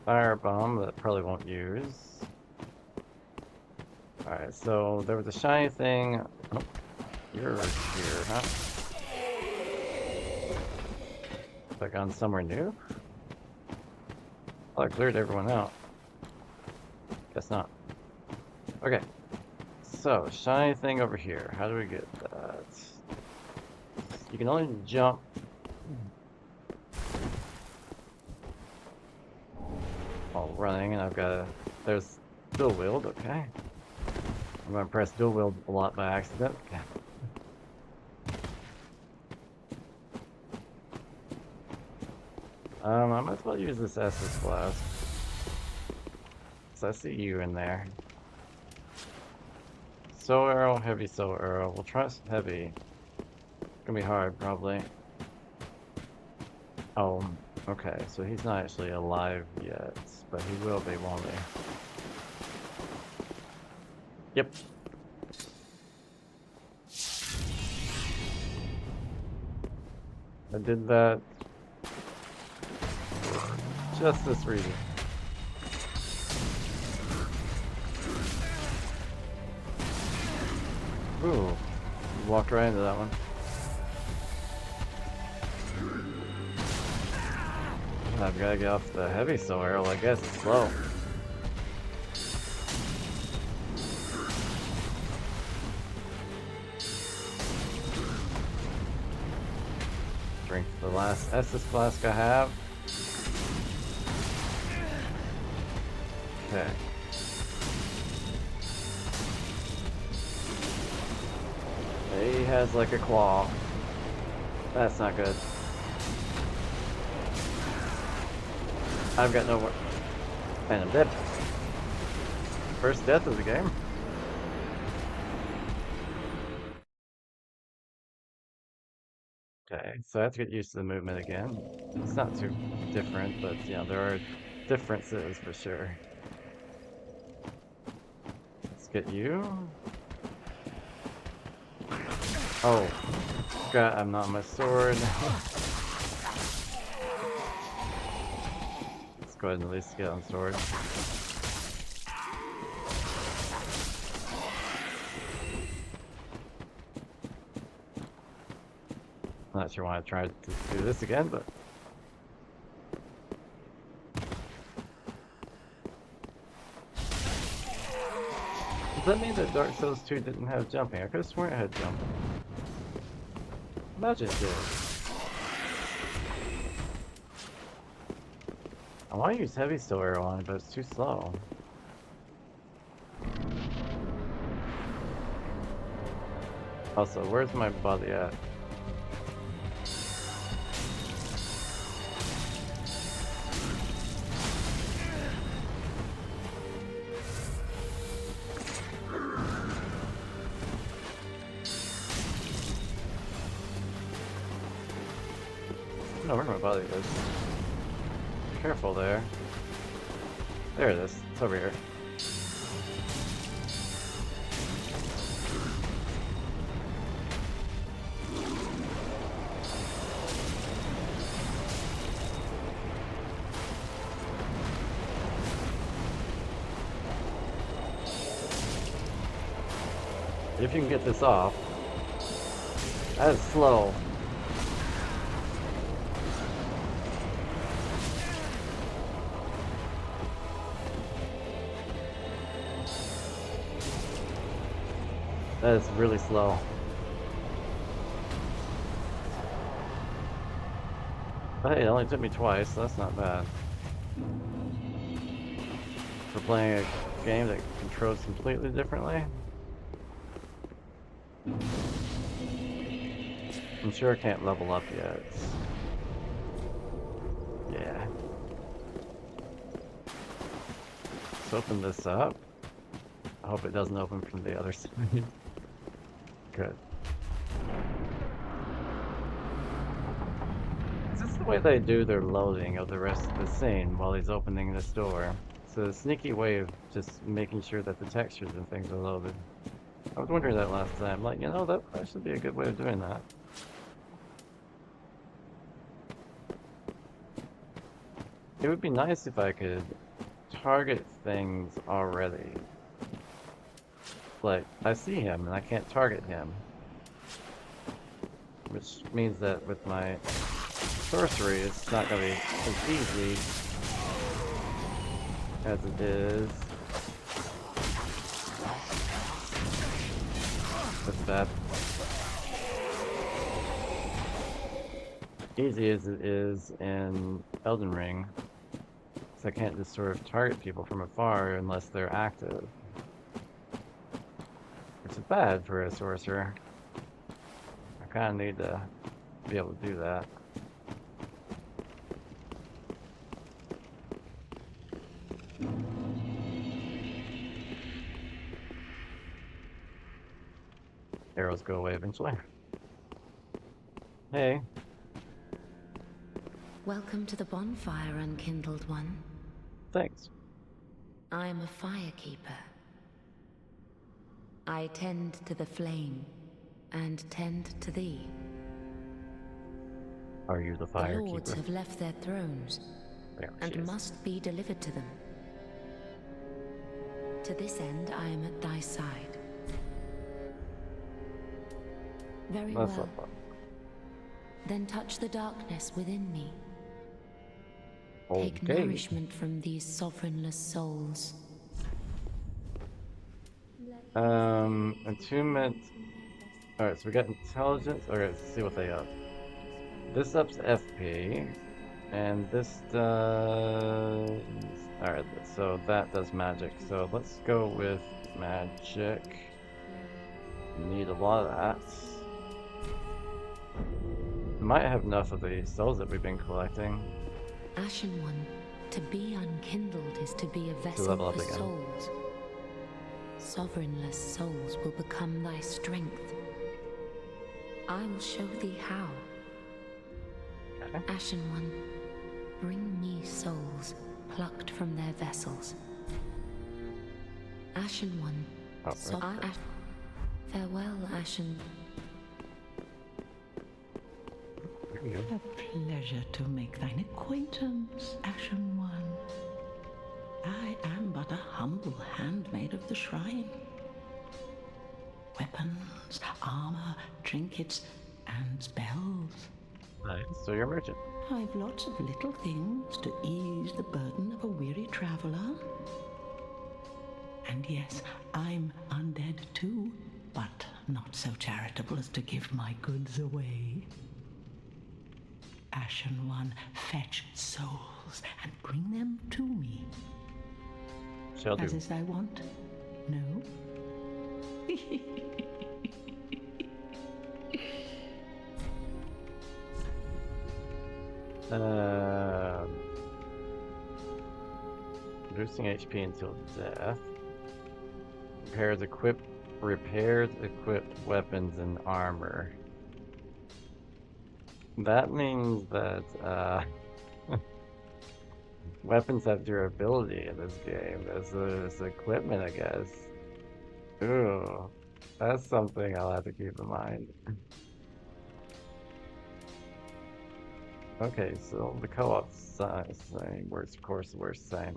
Firebomb that probably won't use. Alright, so there was a shiny thing. Oh, you're here, huh? Have I gone somewhere new? Oh, I cleared everyone out. Guess not. Okay. So, shiny thing over here. How do we get that? You can only jump. While running, and I've got a. There's dual wield, okay. I'm gonna press dual wield a lot by accident. Okay. I might as well use this Estus Flask. So I see you in there. Soul Arrow, Heavy Soul Arrow. We'll try Heavy. It's gonna be hard, probably. Oh, okay, so he's not actually alive yet, but he will be, won't he? Yep. I did that just this reason. Ooh, walked right into that one. I've got to get off the heavy soul arrow. I guess it's slow. Drink the last Estus Flask I have. Okay. He has like a claw. That's not good. I've got no more. And I'm dead. First death of the game. Okay, so I have to get used to the movement again. It's not too different, but you know, there are differences for sure. Let's get you. Oh, God, I'm not on my sword. Let's go ahead and at least get on sword. I'm not sure why I tried to do this again, but... Does that mean that Dark Souls 2 didn't have jumping? I could have sworn it had jumping. Imagine it did. I want to use Heavy Soul Arrow on it, but it's too slow. Also, where's my body at? I don't know where my body is. Careful there. There it is. It's over here. If you can get this off. That is slow. That is really slow. But hey, it only took me twice, so that's not bad. For playing a game that controls completely differently. I'm sure I can't level up yet. Yeah. Let's open this up. I hope it doesn't open from the other side. Good. Is this the way they do their loading of the rest of the scene while he's opening this door? It's a sneaky way of just making sure that the textures and things are loaded. I was wondering that last time. Like, you know, that should be a good way of doing that. It would be nice if I could target things already. Like, I see him and I can't target him. Which means that with my sorcery, it's not gonna be as easy as it is with that. Easy as it is in Elden Ring. So I can't just sort of target people from afar unless they're active. Which is bad for a sorcerer. I kinda need to be able to do that. Arrows go away eventually. Hey. Welcome to the bonfire, unkindled one. Thanks. I am a firekeeper. I tend to the flame, and tend to thee. Are you the The lords firekeeper? have left their thrones, and must be delivered to them. To this end, I am at thy side. Very That's well. not fun. Then touch the darkness within me. Take Okay. nourishment from these sovereignless souls. Attunement. Alright, so we got intelligence. Alright, let's see what they up. This ups FP, and this does... Alright, so that does magic. So let's go with magic. Need a lot of that. Might have enough of the souls that we've been collecting. Ashen One, to be unkindled is to be a vessel level up for again. souls. Sovereignless souls will become thy strength. I will show thee how. Okay. Ashen One, bring me souls plucked from their vessels. Ashen One, farewell, Ashen. A pleasure to make thine acquaintance, Ashen One. I am but a humble handmaid of the shrine. Weapons, armor, trinkets, and spells. Nice. So you're a merchant. I've lots of little things to ease the burden of a weary traveler. And yes, I'm undead too, but not so charitable as to give my goods away. Ashen One, fetch souls and bring them to me. Shall As do. is thy want? No? Boosting HP until death. Repairs equipped weapons and armor. That means that weapons have durability in this game. There's equipment, I guess. Ooh, that's something I'll have to keep in mind. Okay, so the co-op same words, of course, the worst same.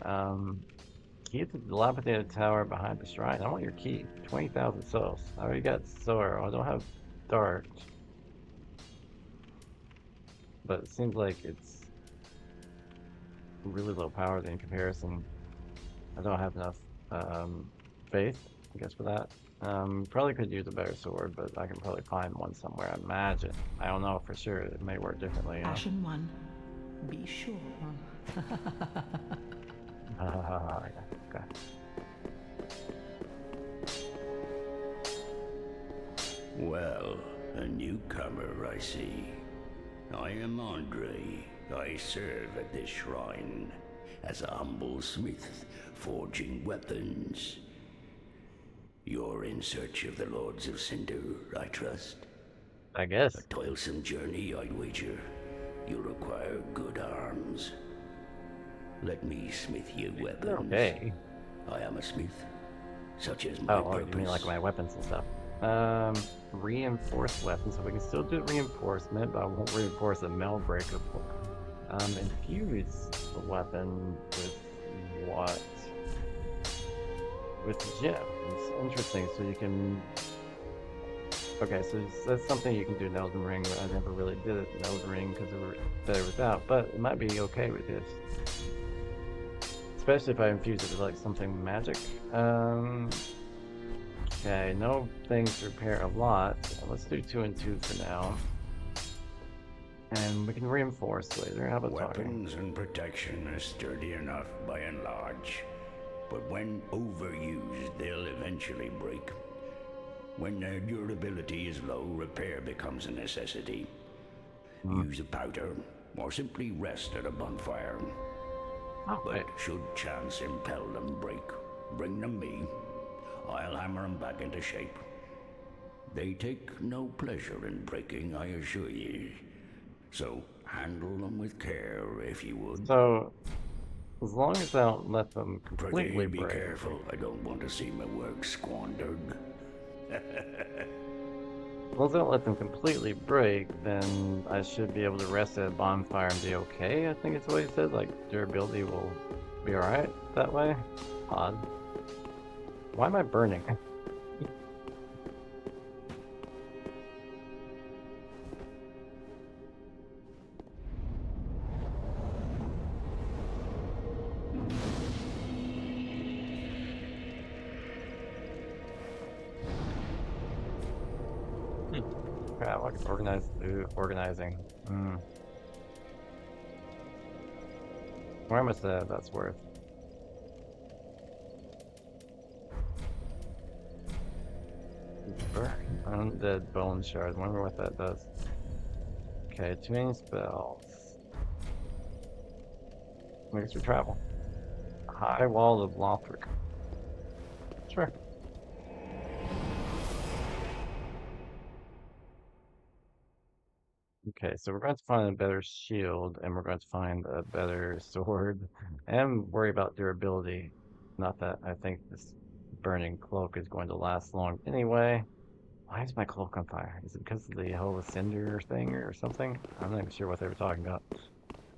Key to the dilapidated tower behind the shrine. I want your key. 20,000 souls. I already got Soar. I don't have Dart. But it seems like it's really low powered in comparison. I don't have enough faith, I guess, for that. Probably could use a better sword, but I can probably find one somewhere, I imagine. I don't know for sure. It may work differently. Ashen One, be sure. Okay. Well, a newcomer, I see. I am Andre. I serve at this shrine as a humble smith, forging weapons. You're in search of the Lords of Cinder, I trust? I guess. A toilsome journey, I'd wager. You'll require good arms. Let me smith you weapons. Okay. I am a smith, such as my purpose. You mean like my weapons and stuff. Reinforced weapons, so we can still do reinforcement, but I won't reinforce a mail breaker infuse the weapon with what? With gem. It's interesting. So you can. Okay, so that's something you can do in Elden Ring. I never really did it in Elden Ring because it were better without, but it might be okay with this. Especially if I infuse it with like something magic. Okay, no things to repair a lot. Let's do 2 and 2 for now. And we can reinforce later. How about weapons and protection are sturdy enough by and large, but when overused, they'll eventually break. When their durability is low, repair becomes a necessity. Use a powder, or simply rest at a bonfire. But should chance impel them break, bring them me. I'll hammer them back into shape. They take no pleasure in breaking, I assure you. So handle them with care, if you would. So, as long as I don't let them completely be break. Careful, I don't want to see my work squandered. As long as I don't let them completely break, then I should be able to rest at a bonfire and be okay. I think it's what he said. Like, durability will be alright that way. Odd. Why am I burning? Crap, I can organizing. Where much that's worth? Undead bone shard. Wonder what that does. Okay, tuning spells. Makes for travel. High wall of Lothric. Sure. Okay, so we're going to find a better shield, and we're going to find a better sword, and worry about durability. Not that I think this burning cloak is going to last long anyway. Why is my cloak on fire? Is it because of the whole cinder thing or something? I'm not even sure what they were talking about.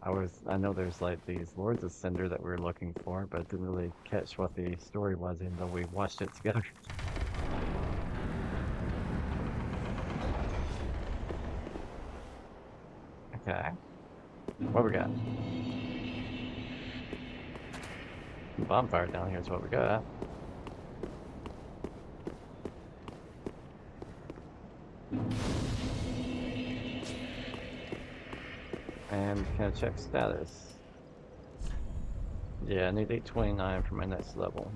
I know there's like these Lords of Cinder that we were looking for, but didn't really catch what the story was, even though we watched it together. Okay. What we got? Bonfire down here is what we got. And can I check status? Yeah, I need 829 for my next level.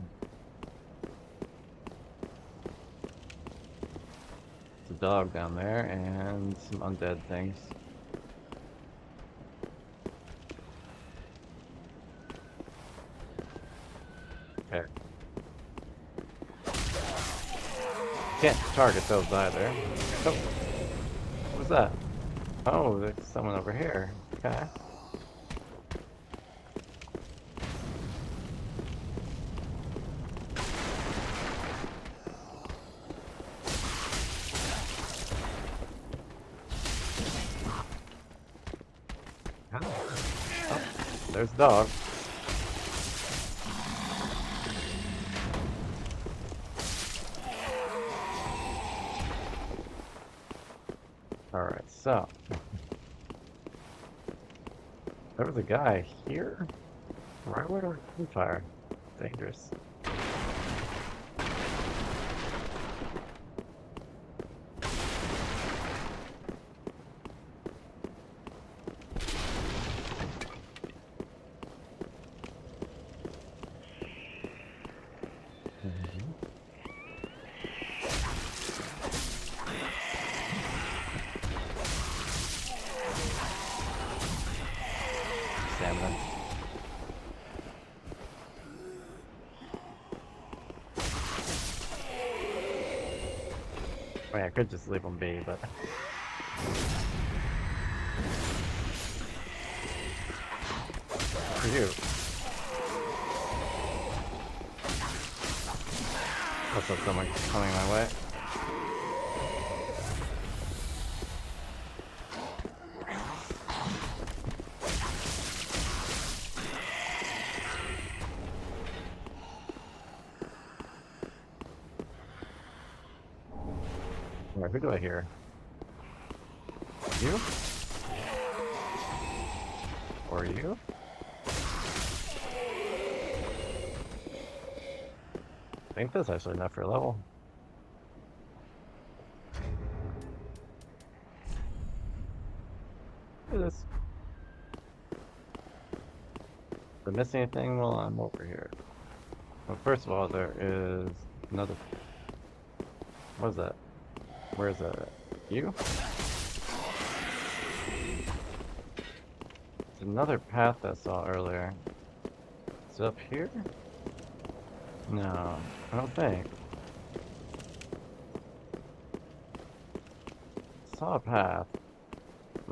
There's a dog down there and some undead things. Okay. Can't target those either. Oh, what was that? Oh, there's someone over here. Okay. Oh, there's a dog. Alright, so there was a guy here? Right where our fire. Dangerous. Stamina. I mean, I could just leave them be, but for you. Also, someone coming my way. somewhere. Who do I hear? You? Or you? I think that's actually enough for a level. Look at this. Did I miss anything while I'm over here? Well, first of all, there is another... What is that? Where is that? You? It's another path I saw earlier. Is it up here? No, I don't think. I saw a path.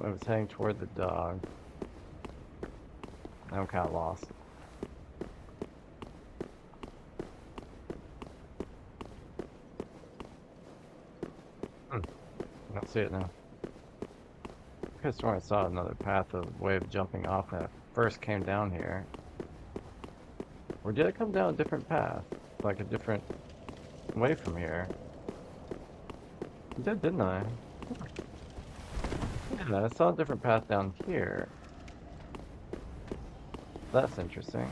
I was heading toward the dog. I'm kind of lost. I don't see it now. I could have sworn I saw another path of way of jumping off when I first came down here. Or did I come down a different path? Like a different way from here? I did, didn't I? Yeah, I saw a different path down here. That's interesting.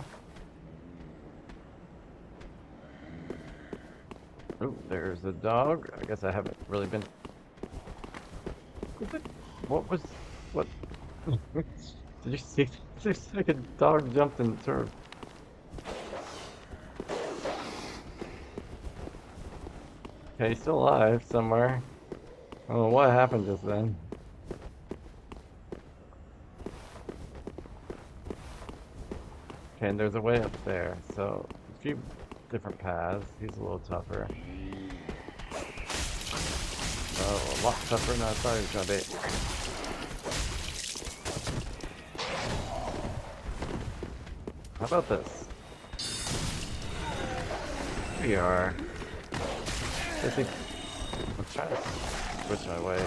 Oh, there's a dog. I guess I haven't really been... What was... What? Did you see? There's like a dog jumped and sort of... Okay, he's still alive somewhere. I don't know what happened just then. Okay, and there's a way up there, so a few different paths. He's a little tougher. Oh, a lot tougher than I thought he was gonna be. How about this? Here we are. I'm trying to switch my way.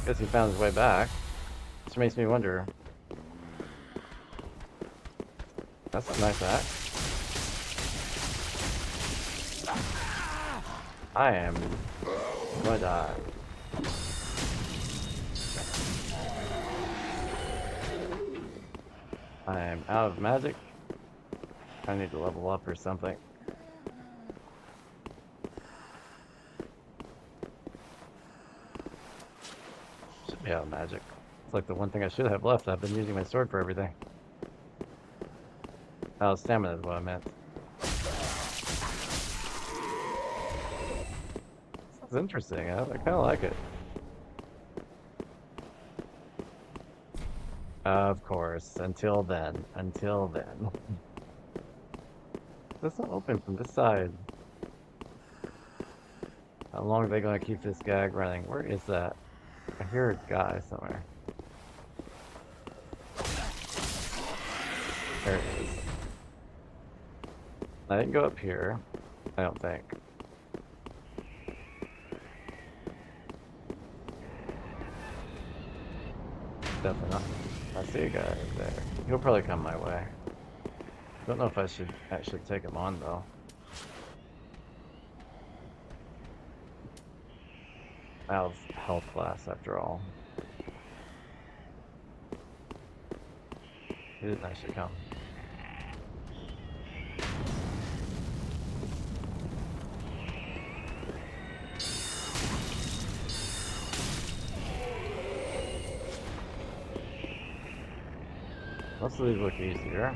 Guess he found his way back, which makes me wonder. That's a nice axe. I am gonna die. I am out of magic. I need to level up or something. Should be out of magic. It's like the one thing I should have left. I've been using my sword for everything. Oh, stamina is what I meant. This is interesting. I kind of like it. Of course. Until then. Until then. This not open from this side. How long are they going to keep this gag running? Where is that? I hear a guy somewhere. There it is. I didn't go up here. I don't think. Definitely not. I see a guy right there. He'll probably come my way. Don't know if I should actually take him on though. Out of health class after all. He didn't actually come. Most of these look easier.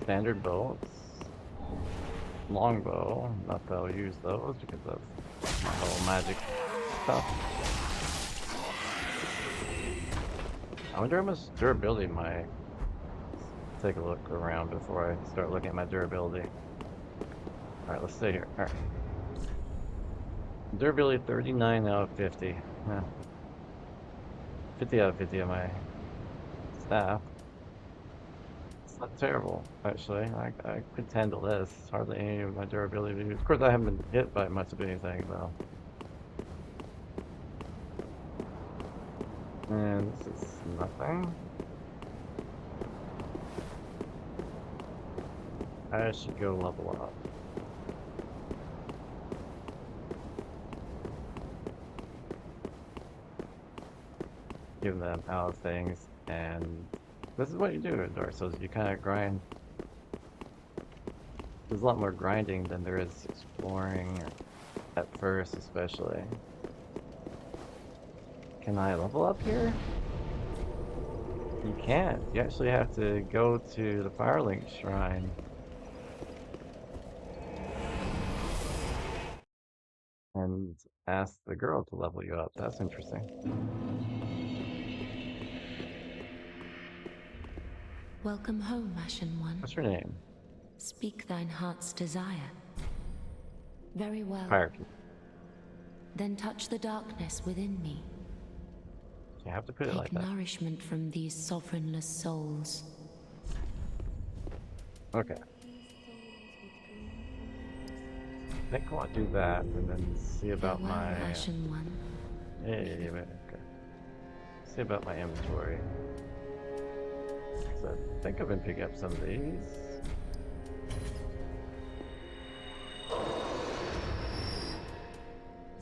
Standard bolts. Longbow. Not that I'll use those because of my whole magic stuff. I wonder how much durability my... Take a look around before I start looking at my durability. Alright, let's stay here. Alright. Durability 39 out of 50. Yeah. 50 out of 50 on my staff. It's not terrible, actually. I could handle this. Hardly any of my durability. Of course, I haven't been hit by much of anything, though. And this is nothing. I should go level up. Give them out things, and this is what you do in Dark Souls. You kind of grind. There's a lot more grinding than there is exploring at first, especially. Can I level up here? You can't. You actually have to go to the Firelink Shrine. And ask the girl to level you up. That's interesting. Welcome home, Ashen One. What's your name? Speak thine heart's desire. Very well. Hierarchy. Then touch the darkness within me. You have to put it like Take that. nourishment from these sovereignless souls. Okay. I think I want to do that and then see about Farewell, my. Ashen One. Yeah, okay. See about my inventory. So I think I've been picking up some of these.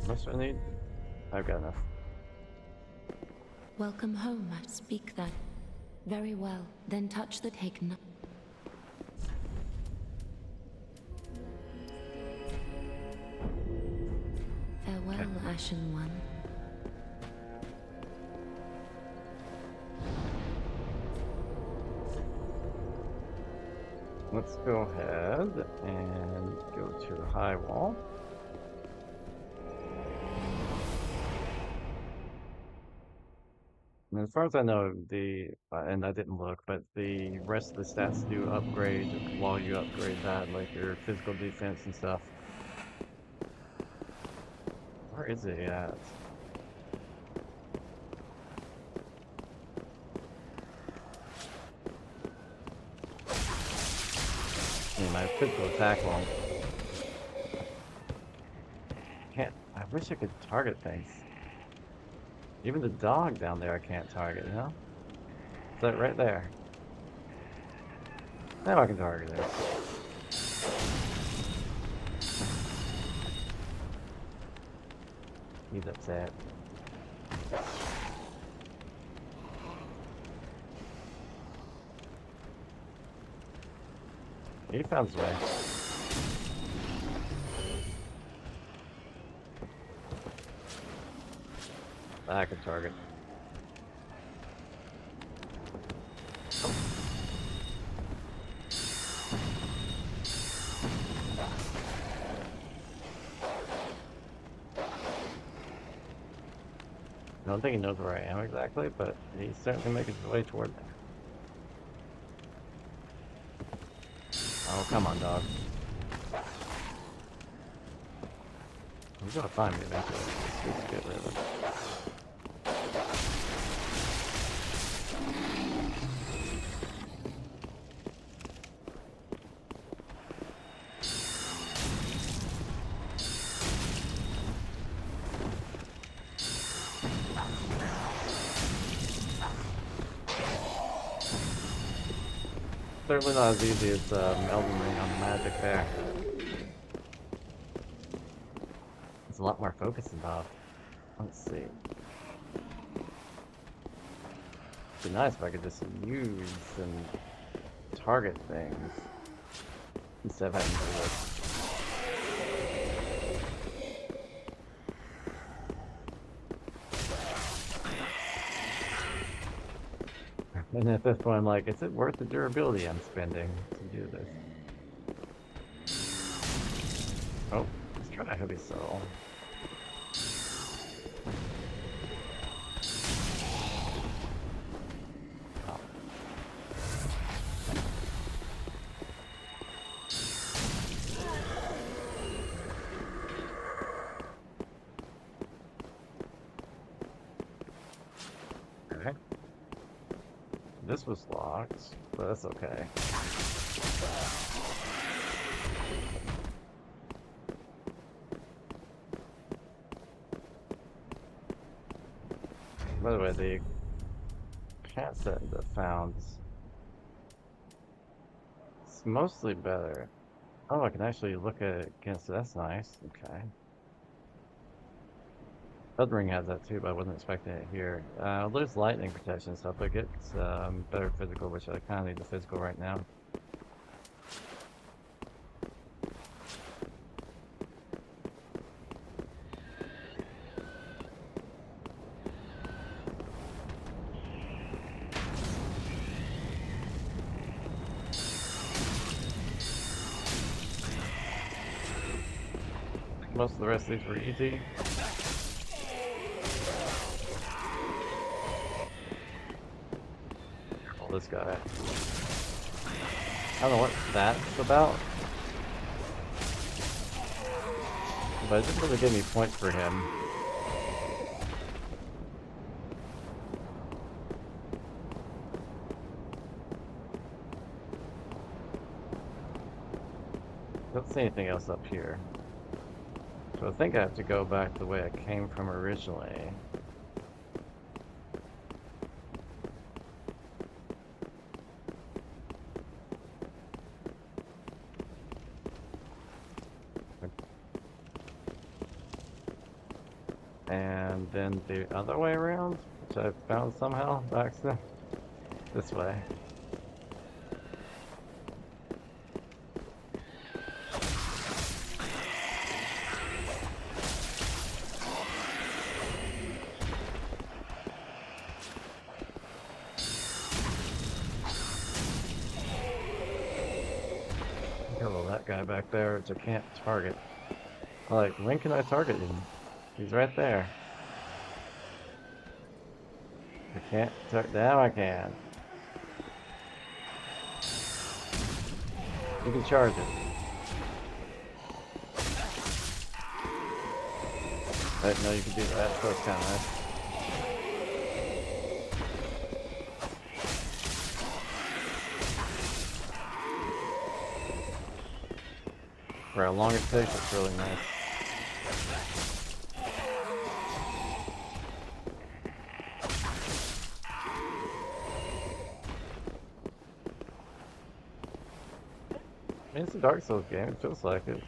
How much do I need? I've got enough. Welcome home, I speak that. Very well. Then touch the taken. Farewell, Ashen One. Let's go ahead and go to High Wall. And as far as I know, and I didn't look, but the rest of the stats do upgrade while you upgrade that, like your physical defense and stuff. Where is it at? My physical attack won't. I wish I could target things. Even the dog down there I can't target, you know? Is that right there? Now I can target it. He's upset. He found his way. I can target. I don't think he knows where I am exactly, but he's certainly making his way toward there. Oh, come on, dog. He's gonna find me eventually. Let's get rid of him. Certainly not as easy as Elden Ring on the magic there. It's a lot more focus involved. Let's see. It'd be nice if I could just use and target things instead of having to look. And at this point, I'm like, is it worth the durability I'm spending to do this? Oh, let's try Heavy Soul. Oh. Okay. This was locked, but that's okay. By the way, the cat set that found. It's mostly better. Oh, I can actually look at it against it. That's nice. Okay. Elden Ring has that too, but I wasn't expecting it here. There's lightning protection stuff, but it gets better physical, which I kind of need the physical right now. Most of the rest of these were easy. Careful, this guy. I don't know what that's about. But it didn't really give me points for him. Don't see anything else up here. So I think I have to go back the way I came from originally. And then the other way around, which I found somehow by accident. This way. Guy back there, which I can't target. Like, when can I target him? He's right there. I can't target. Now I can. You can charge it. I didn't know you could do that, so it's kind of nice. For how long it takes, it's really nice. I mean, it's a Dark Souls game, it feels like it.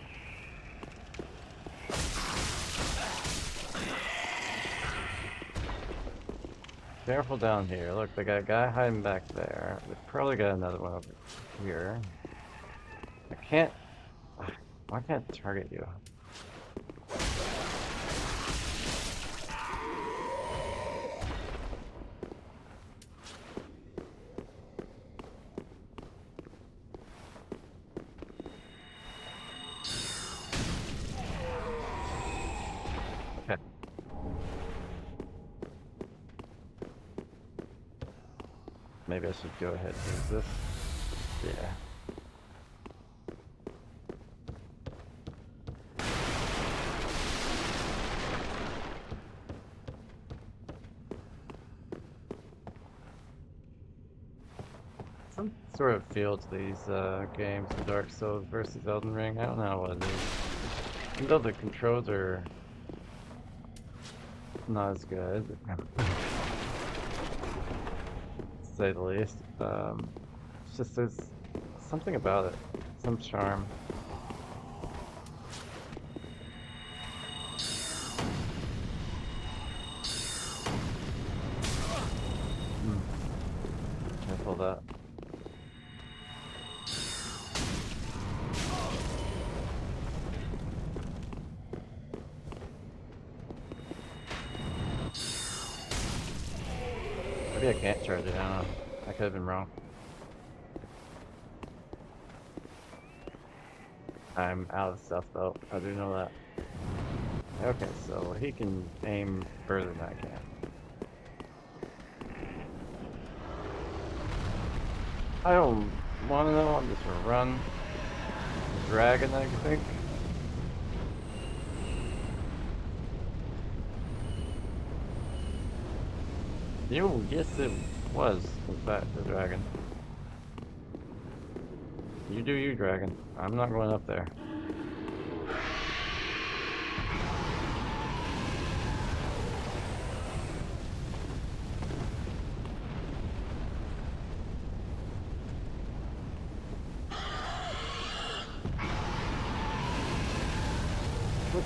Careful down here. Look, they got a guy hiding back there. They probably got another one over here. I can't... Why can't I target you? Okay. Maybe I should go ahead and use this. Yeah. Some sort of feel to these games, the Dark Souls versus Elden Ring. I don't know what it is. Even though the controls are not as good, to say the least. It's just there's something about it, some charm. Careful of that. Maybe I can't charge it, I don't know. I could have been wrong. I'm out of stuff though, I do know that. Okay, so he can aim further than I can. I don't want to know, I'm just gonna run. Dragon, I think. Yo, yes it was, in fact, the dragon. You do you, dragon. I'm not going up there.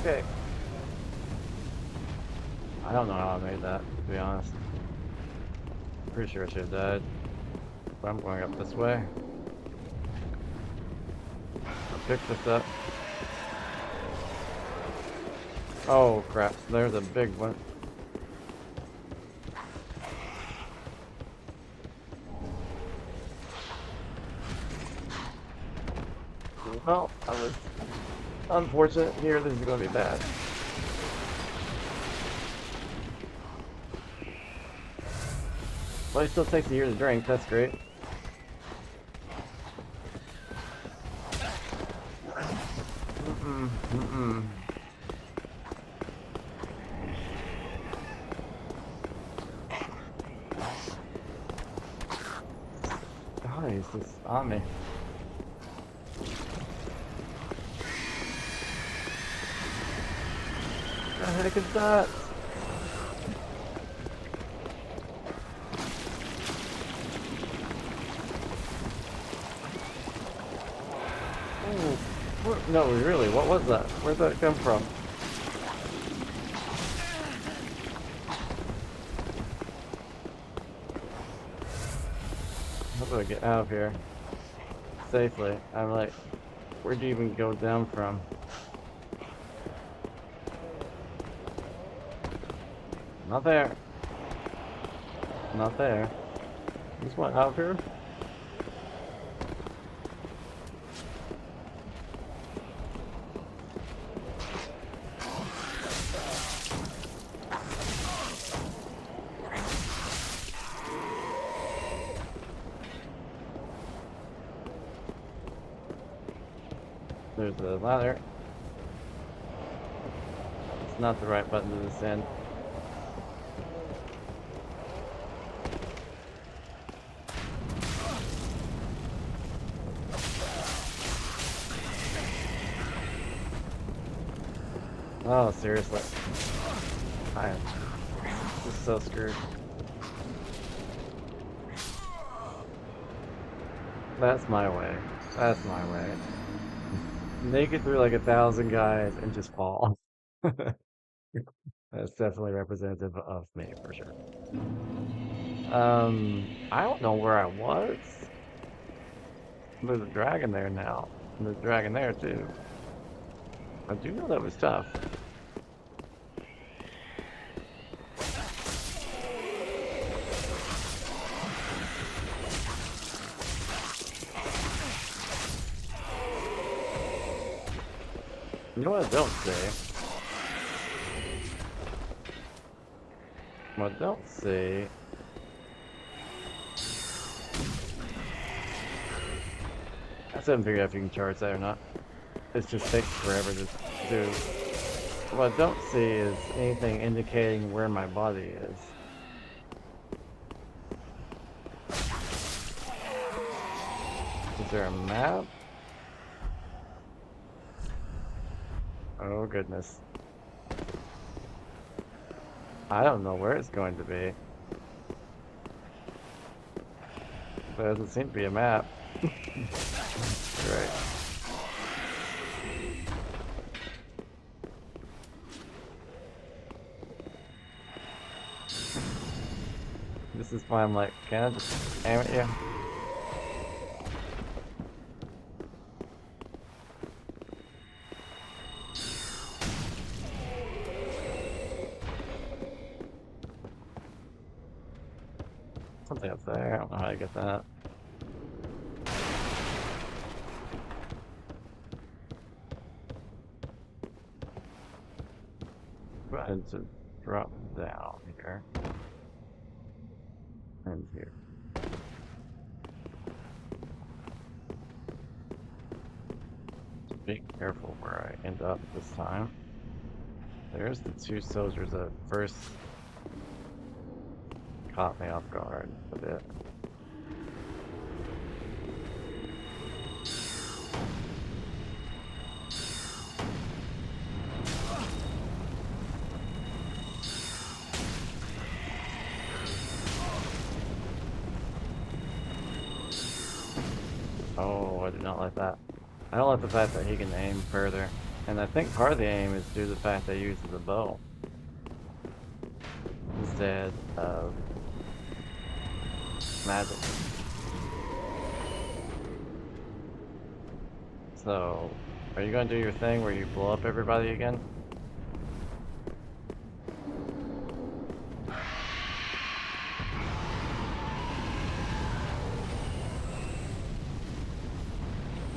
Okay. I don't know how I made that, to be honest. Pretty sure I should have died. But I'm going up this way. I'll pick this up. Oh crap, there's a big one. Well, I was unfortunate here. This is going to be bad. Well, it still takes a year to drink. That's great. Mm-mm. God, he's just on me. What the heck is that? Oh, no, really, what was that? Where'd that come from? How do I get out of here safely? I'm like, where'd you even go down from? Not there. Not there. Just went out of here? There's a ladder. It's not the right button to descend. Oh, seriously. I am just so screwed. That's my way. That's my way. Make it through like 1,000 guys and just fall. That's definitely representative of me for sure. I don't know where I was. There's a dragon there now. And there's a dragon there too. I do know that was tough. You know what I don't say? What I don't say... I still haven't figured out if you can charge that or not. It just takes forever to do. What I don't see is anything indicating where my body is. Is there a map? Oh goodness. I don't know where it's going to be. There doesn't seem to be a map. Right. This is why I'm like, can I just aim at you? Something up there. I don't know how to get that. Go ahead to drop down here. And here. Just be careful where I end up this time. There's the two soldiers that first caught me off guard a bit. Oh, I did not like that. I don't like the fact that he can aim further. And I think part of the aim is due to the fact they use the bow instead of magic. So, are you gonna do your thing where you blow up everybody again?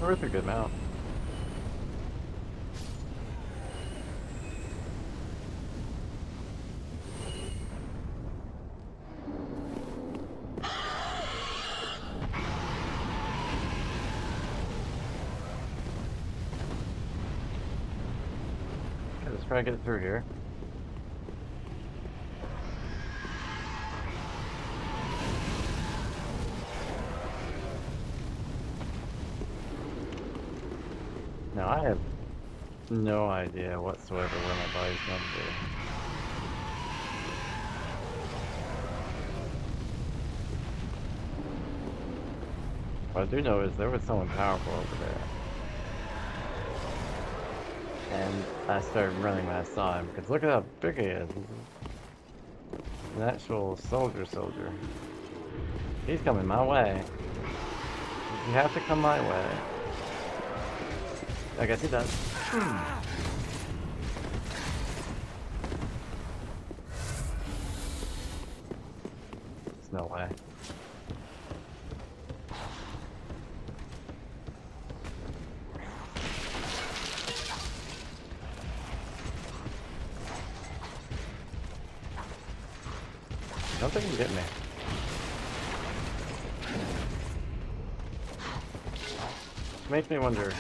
Worth a good amount. Okay, let's try to get through here. Now I have no idea whatsoever where my body's going to be. What I do know is there was someone powerful over there. And I started running when I saw him, because look at how big he is. He's an actual soldier. He's coming my way. You have to come my way. I guess he does. There's no way. I don't think he can get me. Makes me wonder.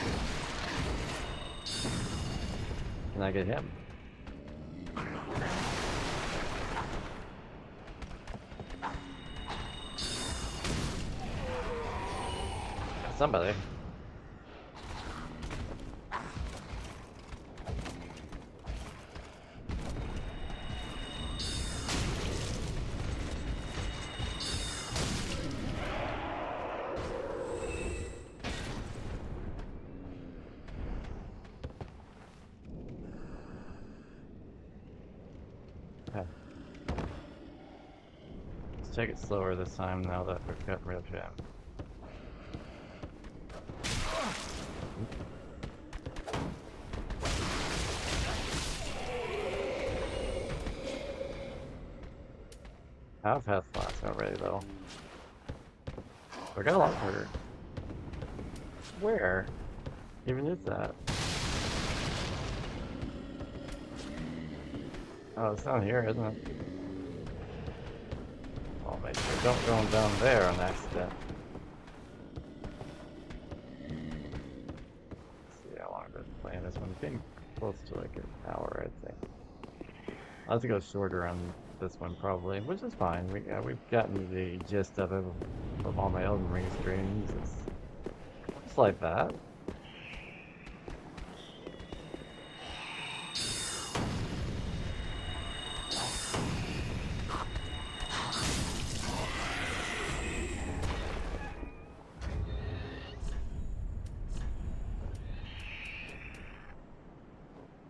Can I get him? Somebody. Okay. Let's take it slower this time now that we've got real jam. I've had slots already though. We got a lot harder. Where even is that? Oh, it's down here, isn't it? I'll make sure don't go down there on accident. Let's see how long I've been playing this one. Getting close to like an hour, I think. I'll have to go shorter on this one probably, which is fine. We've gotten the gist of it from all my Elden Ring streams. It's like that.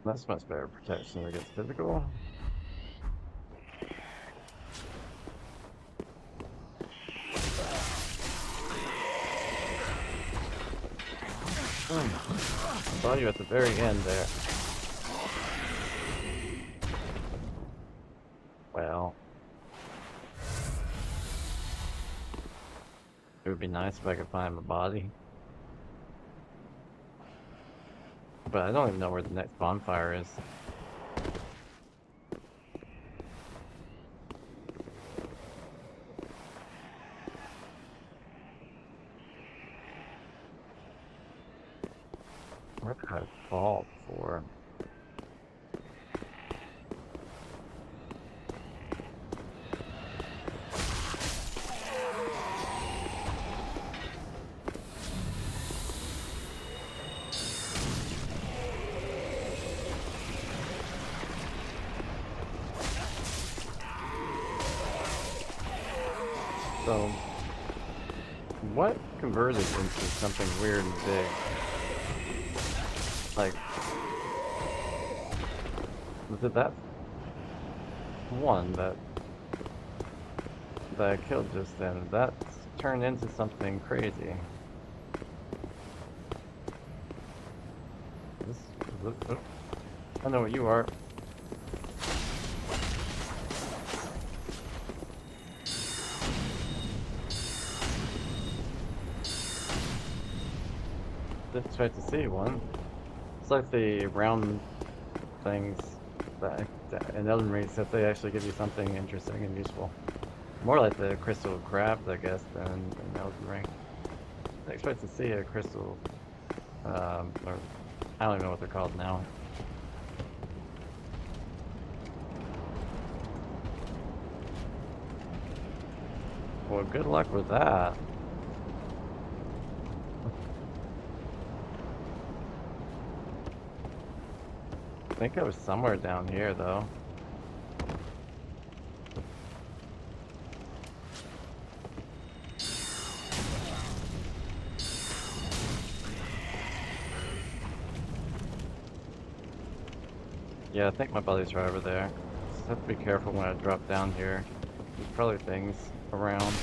That's much better protection against physical. I saw you at the very end there. Well, it would be nice if I could find my body. But I don't even know where the next bonfire is. Where did I fall for? So, what converted into something weird and big? Like, Was it that one that I killed just then? That turned into something crazy. I know what you are. Didn't expect to see one. It's like the round things that in Elden Ring, except they actually give you something interesting and useful. More like the crystal crabs, I guess, than in Elden Ring. I expect to see a crystal, or I don't even know what they're called now. Well, good luck with that. I think I was somewhere down here, though. Yeah, I think my buddy's right over there. Just have to be careful when I drop down here. There's probably things around.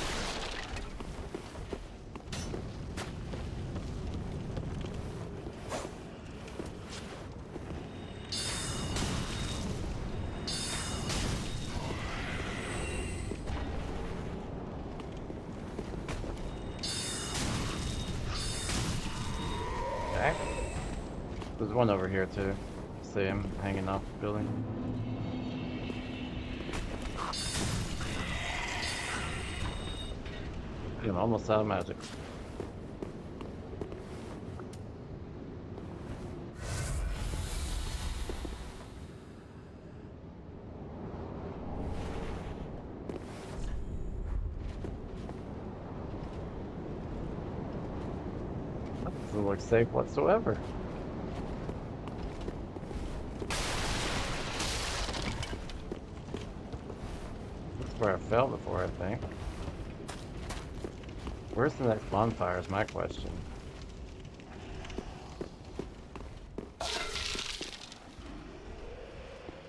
Okay. There's one over here too. See him hanging off the building. I'm almost out of magic. That doesn't look safe whatsoever. That's where I fell before, I think. Where's the next bonfire is my question.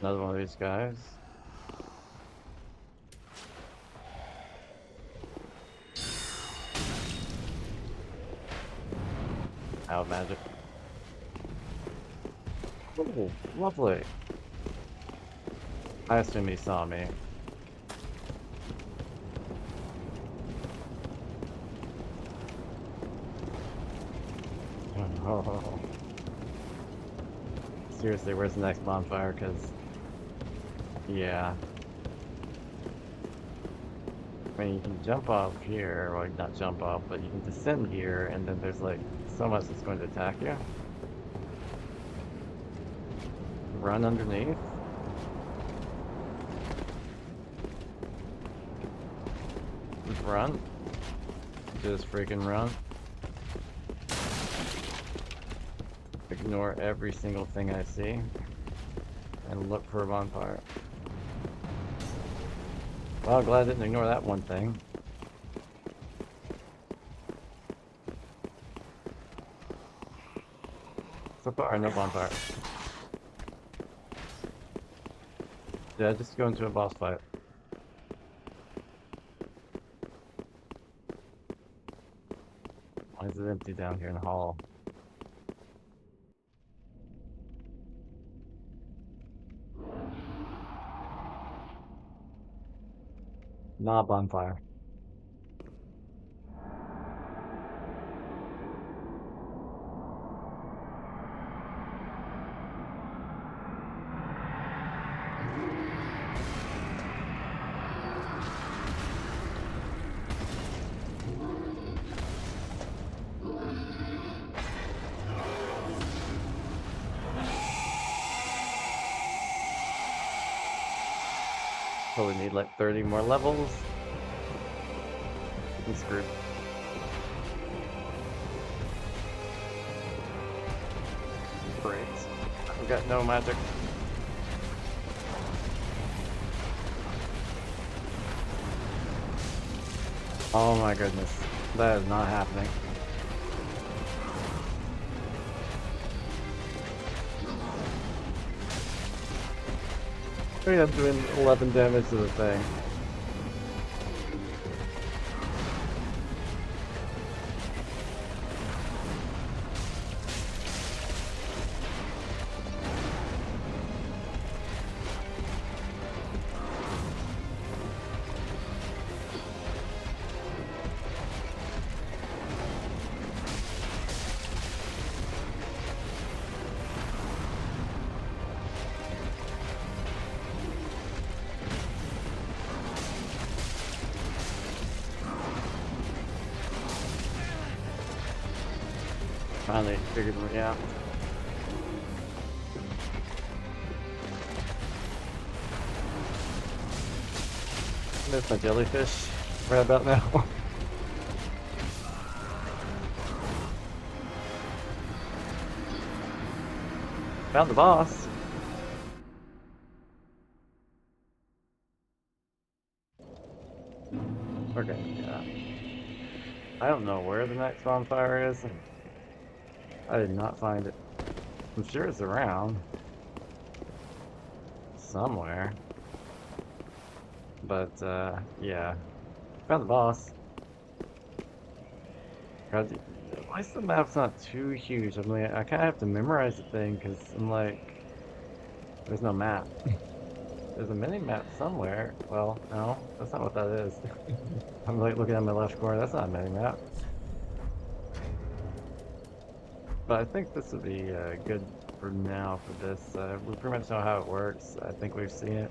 Another one of these guys. Out magic. Oh, lovely. I assume he saw me. Oh. Seriously, where's the next bonfire? Because, yeah. I mean, you can jump off here, or not jump off, but you can descend here, and then there's like so much that's going to attack you. Run underneath. Just run. Just freaking run. Ignore every single thing I see and look for a bonfire. Well, glad I didn't ignore that one thing. So far, no bonfire. Yeah, just go into a boss fight. Why is it empty down here in the hall? Not bonfire. Probably need like 30 more levels. I'm screwed. Great. I've got no magic. Oh my goodness. That is not happening. Maybe I'm doing 11 damage to the thing. Finally figured me out. There's my jellyfish right about now. Found the boss. Okay, yeah. I don't know where the next bonfire is. I did not find it. I'm sure it's around. Somewhere. But, yeah. Found the boss. God, why is the map's not too huge? I mean, I kind of have to memorize the thing because I'm like, there's no map. There's a mini-map somewhere. Well, no, that's not what that is. I'm like looking at my left corner. That's not a mini-map. But I think this would be good for now for this. We pretty much know how it works. I think we've seen it.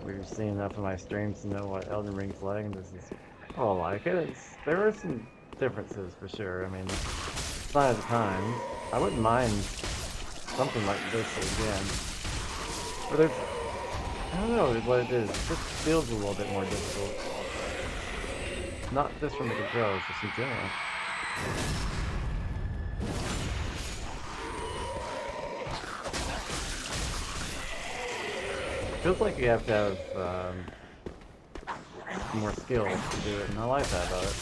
We've seen enough of my streams to know what Elden Ring's like, and this is, well, I like it. There are some differences for sure. I mean, sign of the times. I wouldn't mind something like this again. But there's, I don't know what it is. It just feels a little bit more difficult. Not just from the controls, just in general. Feels like you have to have more skills to do it, and I like that about it.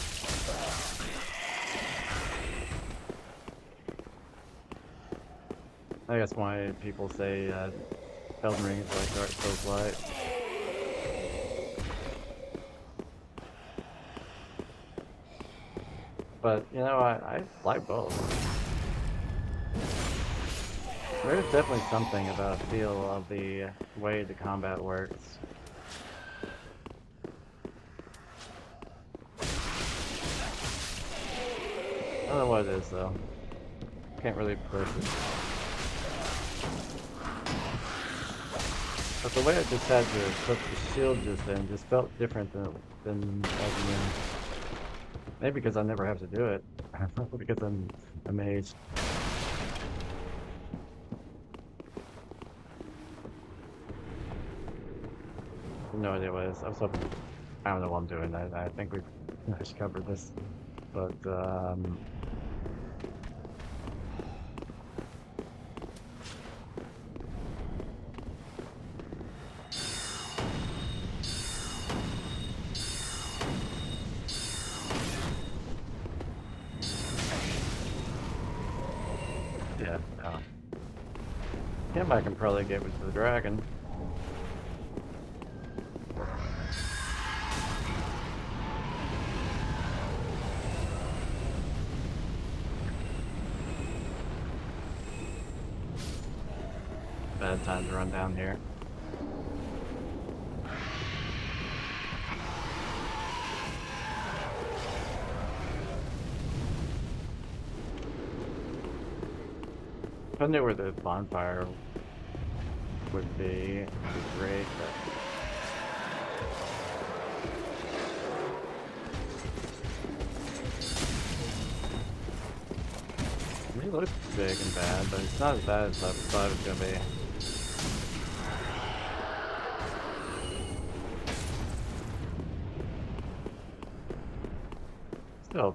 I guess why people say Elden Ring is like Dark Souls light. But, you know, I like both. There's definitely something about the feel of the way the combat works. I don't know what it is, though. Can't really push it. But the way I just had to put the shield just then just felt different than Elden Ring. Maybe because I never have to do it. Because I'm a mage. No idea what it is. I was hoping. I don't know what I'm doing. I think we've just covered this. But, yeah, no. Him I can probably get with the dragon. Bad time to run down here. If I knew where the bonfire would be, it'd be great, but... It looks big and bad, but it's not as bad as I thought it was gonna be. Still.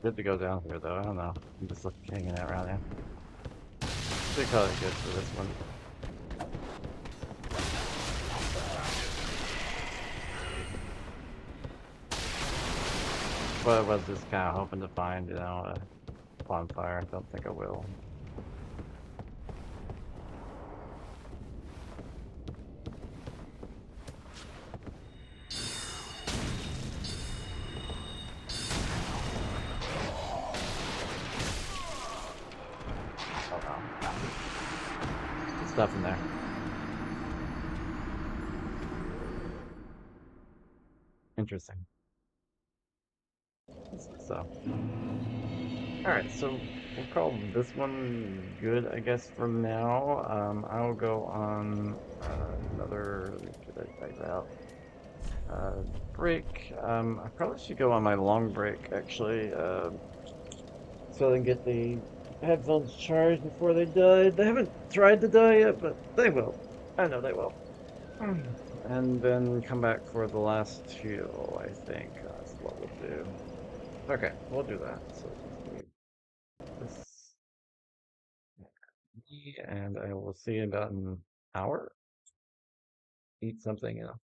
Good to go down here though, I don't know. I'm just hanging out around here. Should call it good for this one. But I was just kind of hoping to find, you know, a bonfire. I don't think I will. Stuff in there. Interesting. So, alright, so we'll call this one good, I guess, for now. I'll go on another, should I type out? Break. I probably should go on my long break, actually, so I can get the headphones charged before they die. They haven't tried to die yet, but they will. I know they will. And then come back for the last two, I think. That's what we'll do. Okay, we'll do that. So just leave this, and I will see you in about an hour. Eat something, you know.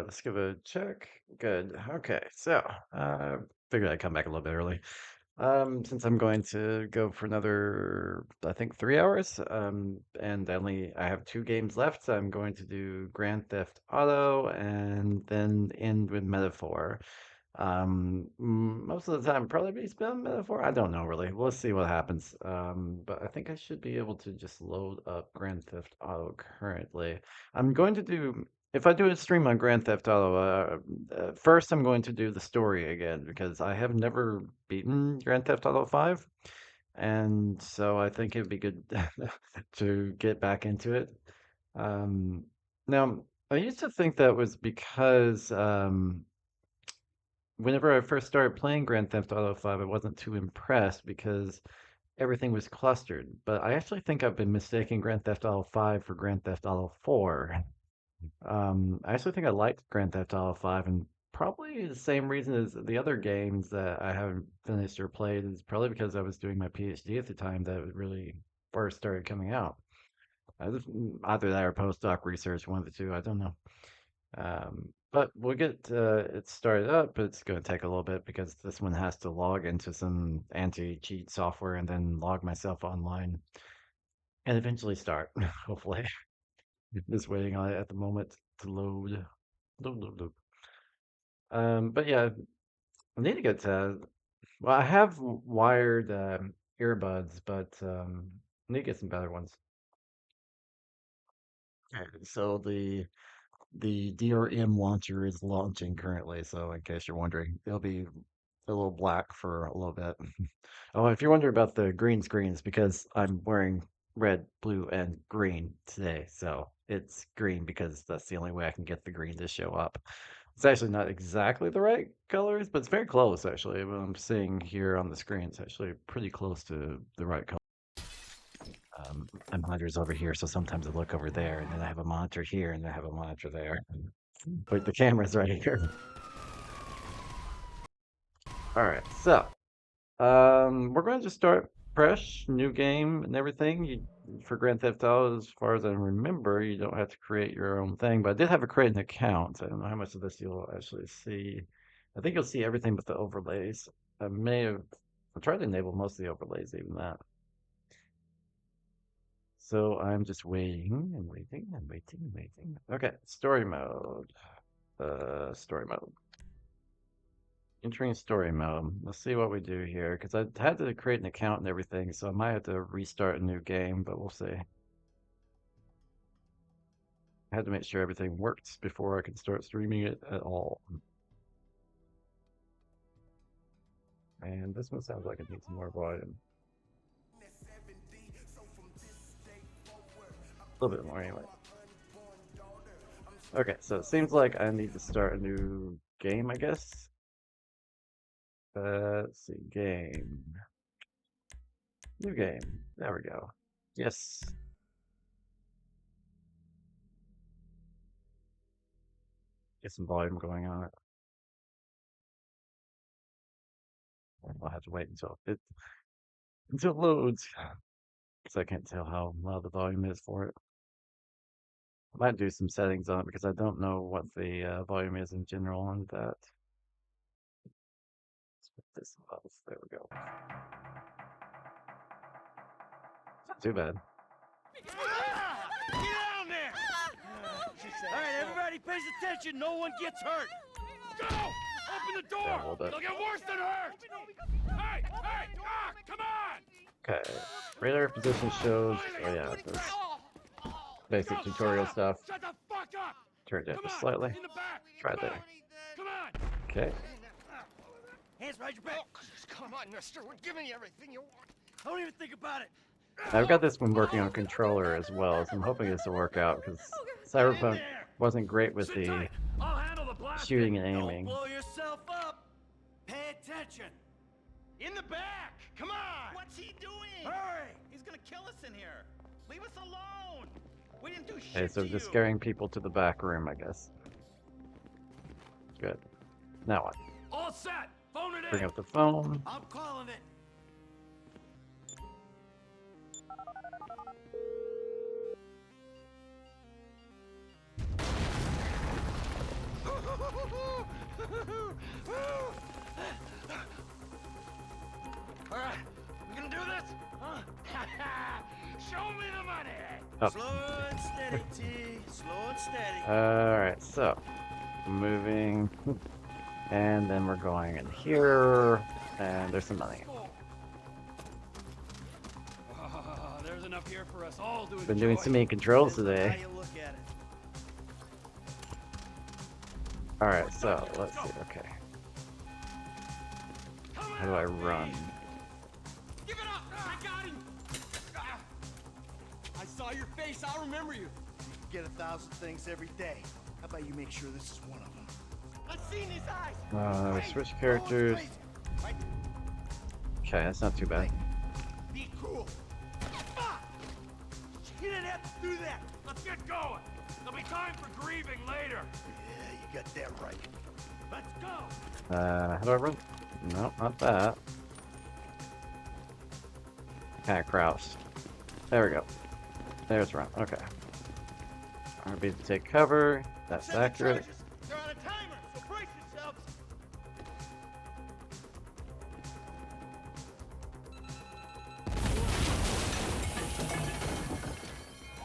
right, let's give it a check. Good. Okay, so figured I'd come back a little bit early. Since I'm going to go for another, I think 3 hours, and I have 2 games left, I'm going to do Grand Theft Auto and then end with Metaphor. Most of the time probably be spent on Metaphor. I don't know really. We'll see what happens. But I think I should be able to just load up Grand Theft Auto currently. I'm going to do, if I do a stream on Grand Theft Auto, first I'm going to do the story again because I have never beaten Grand Theft Auto 5. And so I think it'd be good to get back into it. Um, Now, I used to think that was because whenever I first started playing Grand Theft Auto 5, I wasn't too impressed because everything was clustered. But I actually think I've been mistaking Grand Theft Auto 5 for Grand Theft Auto 4. I actually think I liked Grand Theft Auto 5, and probably the same reason as the other games that I haven't finished or played is probably because I was doing my PhD at the time that it really first started coming out. Either that or postdoc research, one of the two, I don't know. But we'll get it started up. It's going to take a little bit because this one has to log into some anti-cheat software and then log myself online and eventually start, hopefully. Just waiting on it at the moment to load. Load. But yeah, I need to get well, I have wired earbuds, but I need to get some better ones. Okay, so the DRM launcher is launching currently, so in case you're wondering, it'll be a little black for a little bit. Oh, if you're wondering about the green screens, because I'm wearing red, blue, and green today, so it's green because that's the only way I can get the green to show up. It's actually not exactly the right colors, but it's very close actually. What I'm seeing here on the screen, it's actually pretty close to the right color. My monitor's over here, so sometimes I look over there, and then I have a monitor here, and I have a monitor there. But the camera's right here. All right, so we're going to just start fresh, new game and everything. For Grand Theft Auto, as far as I remember, you don't have to create your own thing, but I did have to create an account. I don't know how much of this you'll actually see. I think you'll see everything but the overlays. I tried to enable most of the overlays, even that. So I'm just waiting and waiting and waiting and waiting. Okay, story mode. Story mode. Entering story mode. Let's see what we do here, because I had to create an account and everything, so I might have to restart a new game, but we'll see. I had to make sure everything worked before I could start streaming it at all. And this one sounds like it needs more volume. A little bit more anyway. Okay, so it seems like I need to start a new game, I guess. Let's see, game. New game. There we go. Yes. Get some volume going on it. I'll have to wait until it loads. Because I can't tell how loud the volume is for it. I might do some settings on it because I don't know what the volume is in general on that. Let's put this off. There we go. Not too bad. Get down there! All right, everybody pays attention. No one gets hurt. Go! Open the door! It'll get worse than hurt! Hey! Come on! Okay. Radar position shows. Oh yeah, this basic tutorial stuff. Shut the fuck up! Turn it down just slightly. Try there. Come on! Okay. Hands behind your back. Come on, mister. We're giving you everything you want. Don't even think about it. I've got this one working on controller as well, so I'm hoping this will work out because Cyberpunk wasn't great with the shooting and aiming. Don't blow yourself up. Pay attention. In the back. Come on. What's he doing? Hurry. He's gonna kill us in here. Leave us alone. We didn't do shit. Okay, so to just you. scaring people to the back room, I guess. Good. Now what? All set. Phone it in. Bring up the phone. I'm calling it. All right, we gonna do this? Huh? Show me the money. Oh. Slow and steady, T. Slow and steady. Alright, so moving, and then we're going in here, and there's some money. There's enough here for us all to Been doing so many controls today. Alright, so let's see, okay. How do I run? Give it up! I got him! I saw your face, I'll remember you. You can get 1,000 things every day. How about you make sure this is one of them? I've seen his eyes! Switch characters. Okay, that's not too bad. Be cool. You didn't have to do that. Let's get going. There'll be time for grieving later. Yeah, you got that right. Let's go. How do I run? No, not that. Kind of crouch. There we go. There's run. Okay. I'm gonna to take cover. That's accurate. They're on a timer, so brace yourselves.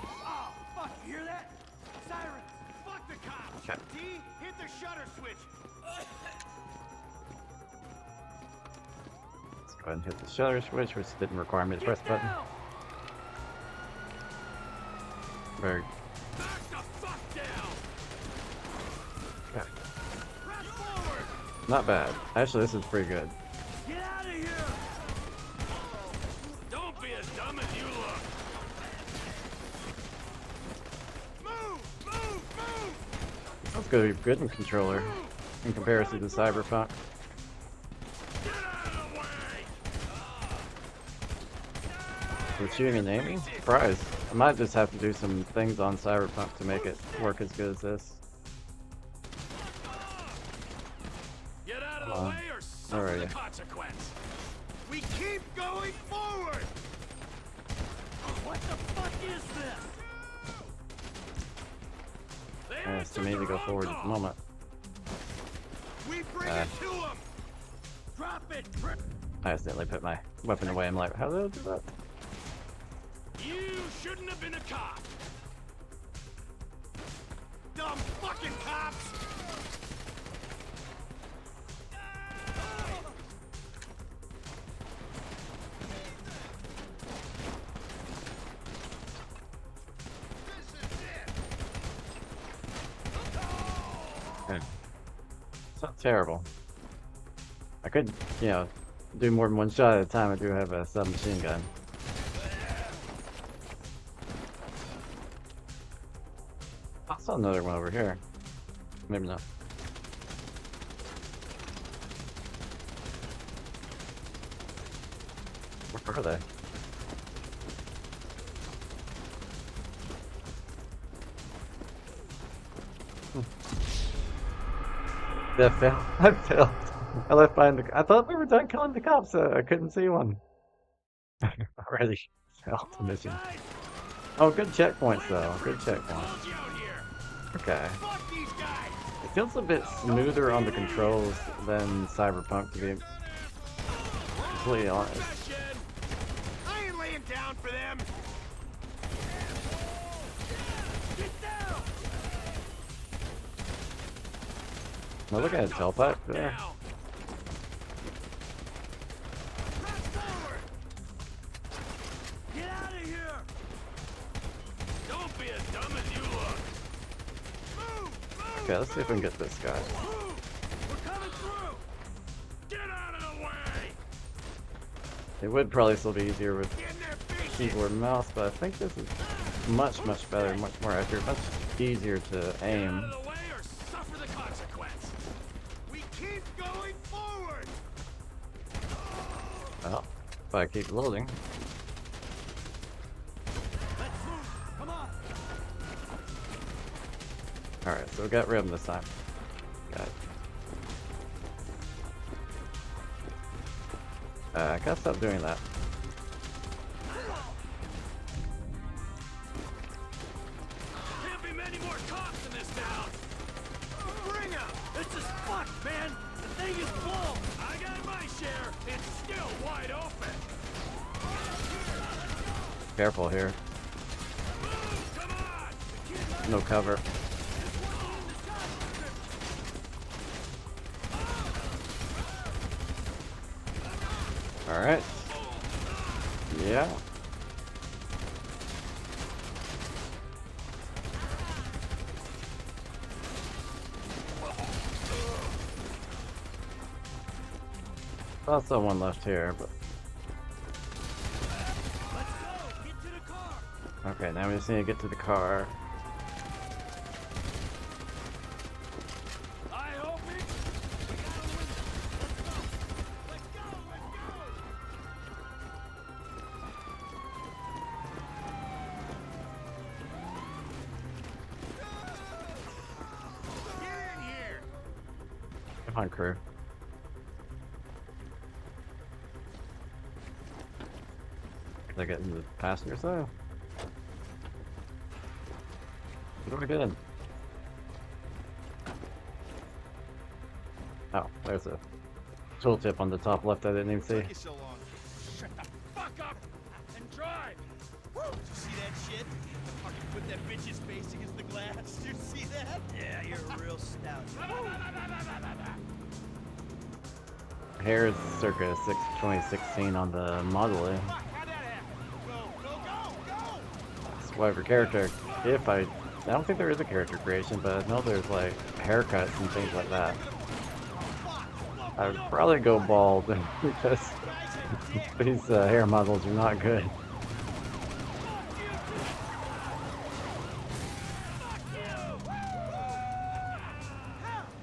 Oh, fuck, you hear that? Sirens, fuck the cops. Okay. D, hit the shutter switch. Let's go ahead and hit the shutter switch, which didn't require me to press the button. Very. Back the fuck down. Okay. Press forward. Not bad. Actually, this is pretty good. Get out of here. Don't be as dumb as you look. Move, move, move. That's gonna be good in controller in comparison to Cyberpunk. Get out of the way. With shooting and aiming? Surprise. I might just have to do some things on Cyberpunk to make it work as good as this. Get out of the way or suffer the consequence. We keep going forward. What the fuck is this? Yeah, it's to me to go forward at the moment. We bring it to them. Drop it. I accidentally put my weapon away. I'm like, how did I do that? You shouldn't have been a cop. Dumb fucking cops. Okay. It's not terrible. I could, you know, do more than one shot at a time. I do have a submachine gun. I saw another one over here. Maybe not. Where are they? Yeah, I failed. I failed. I left behind the. I thought we were done killing the cops. I couldn't see one. I already failed the mission. Oh, good checkpoints though. Good checkpoints. Okay. It feels a bit smoother on the controls than Cyberpunk, to be completely honest. I ain't laying down for them. Get down. Now look at a tailpipe there. Get out of here. Don't be as dumb as you look. Okay, let's see if we can get this guy. We're coming through. Get out of the way. It would probably still be easier with keyboard and mouse, but I think this is much, much better, much more accurate, much easier to aim. Suffer the consequence. We keep going forward. Well, if I keep loading. Let's move. Come on. Alright, so we got rid of him this time. Got it. I gotta stop doing that. Can't be many more cops in this town. Bring 'em. This is fucked man! The thing is full! I got my share! It's still wide open! Careful here. No cover. Alright. Yeah. Saw someone left here, but okay, now we just need to get to the car. Come on, crew. They're getting the passenger side. What are we doing? Oh, there's a tooltip on the top left I didn't even see. Shut the fuck up and drive! Woo! Did you see that shit? Fucking put that bitch's face against the glass. Did you see that? Yeah, you're a real stout. Here is circa 2016 on the Model A. Whatever character, if I don't think there is a character creation, but I know there's like haircuts and things like that. I would probably go bald because these hair models are not good.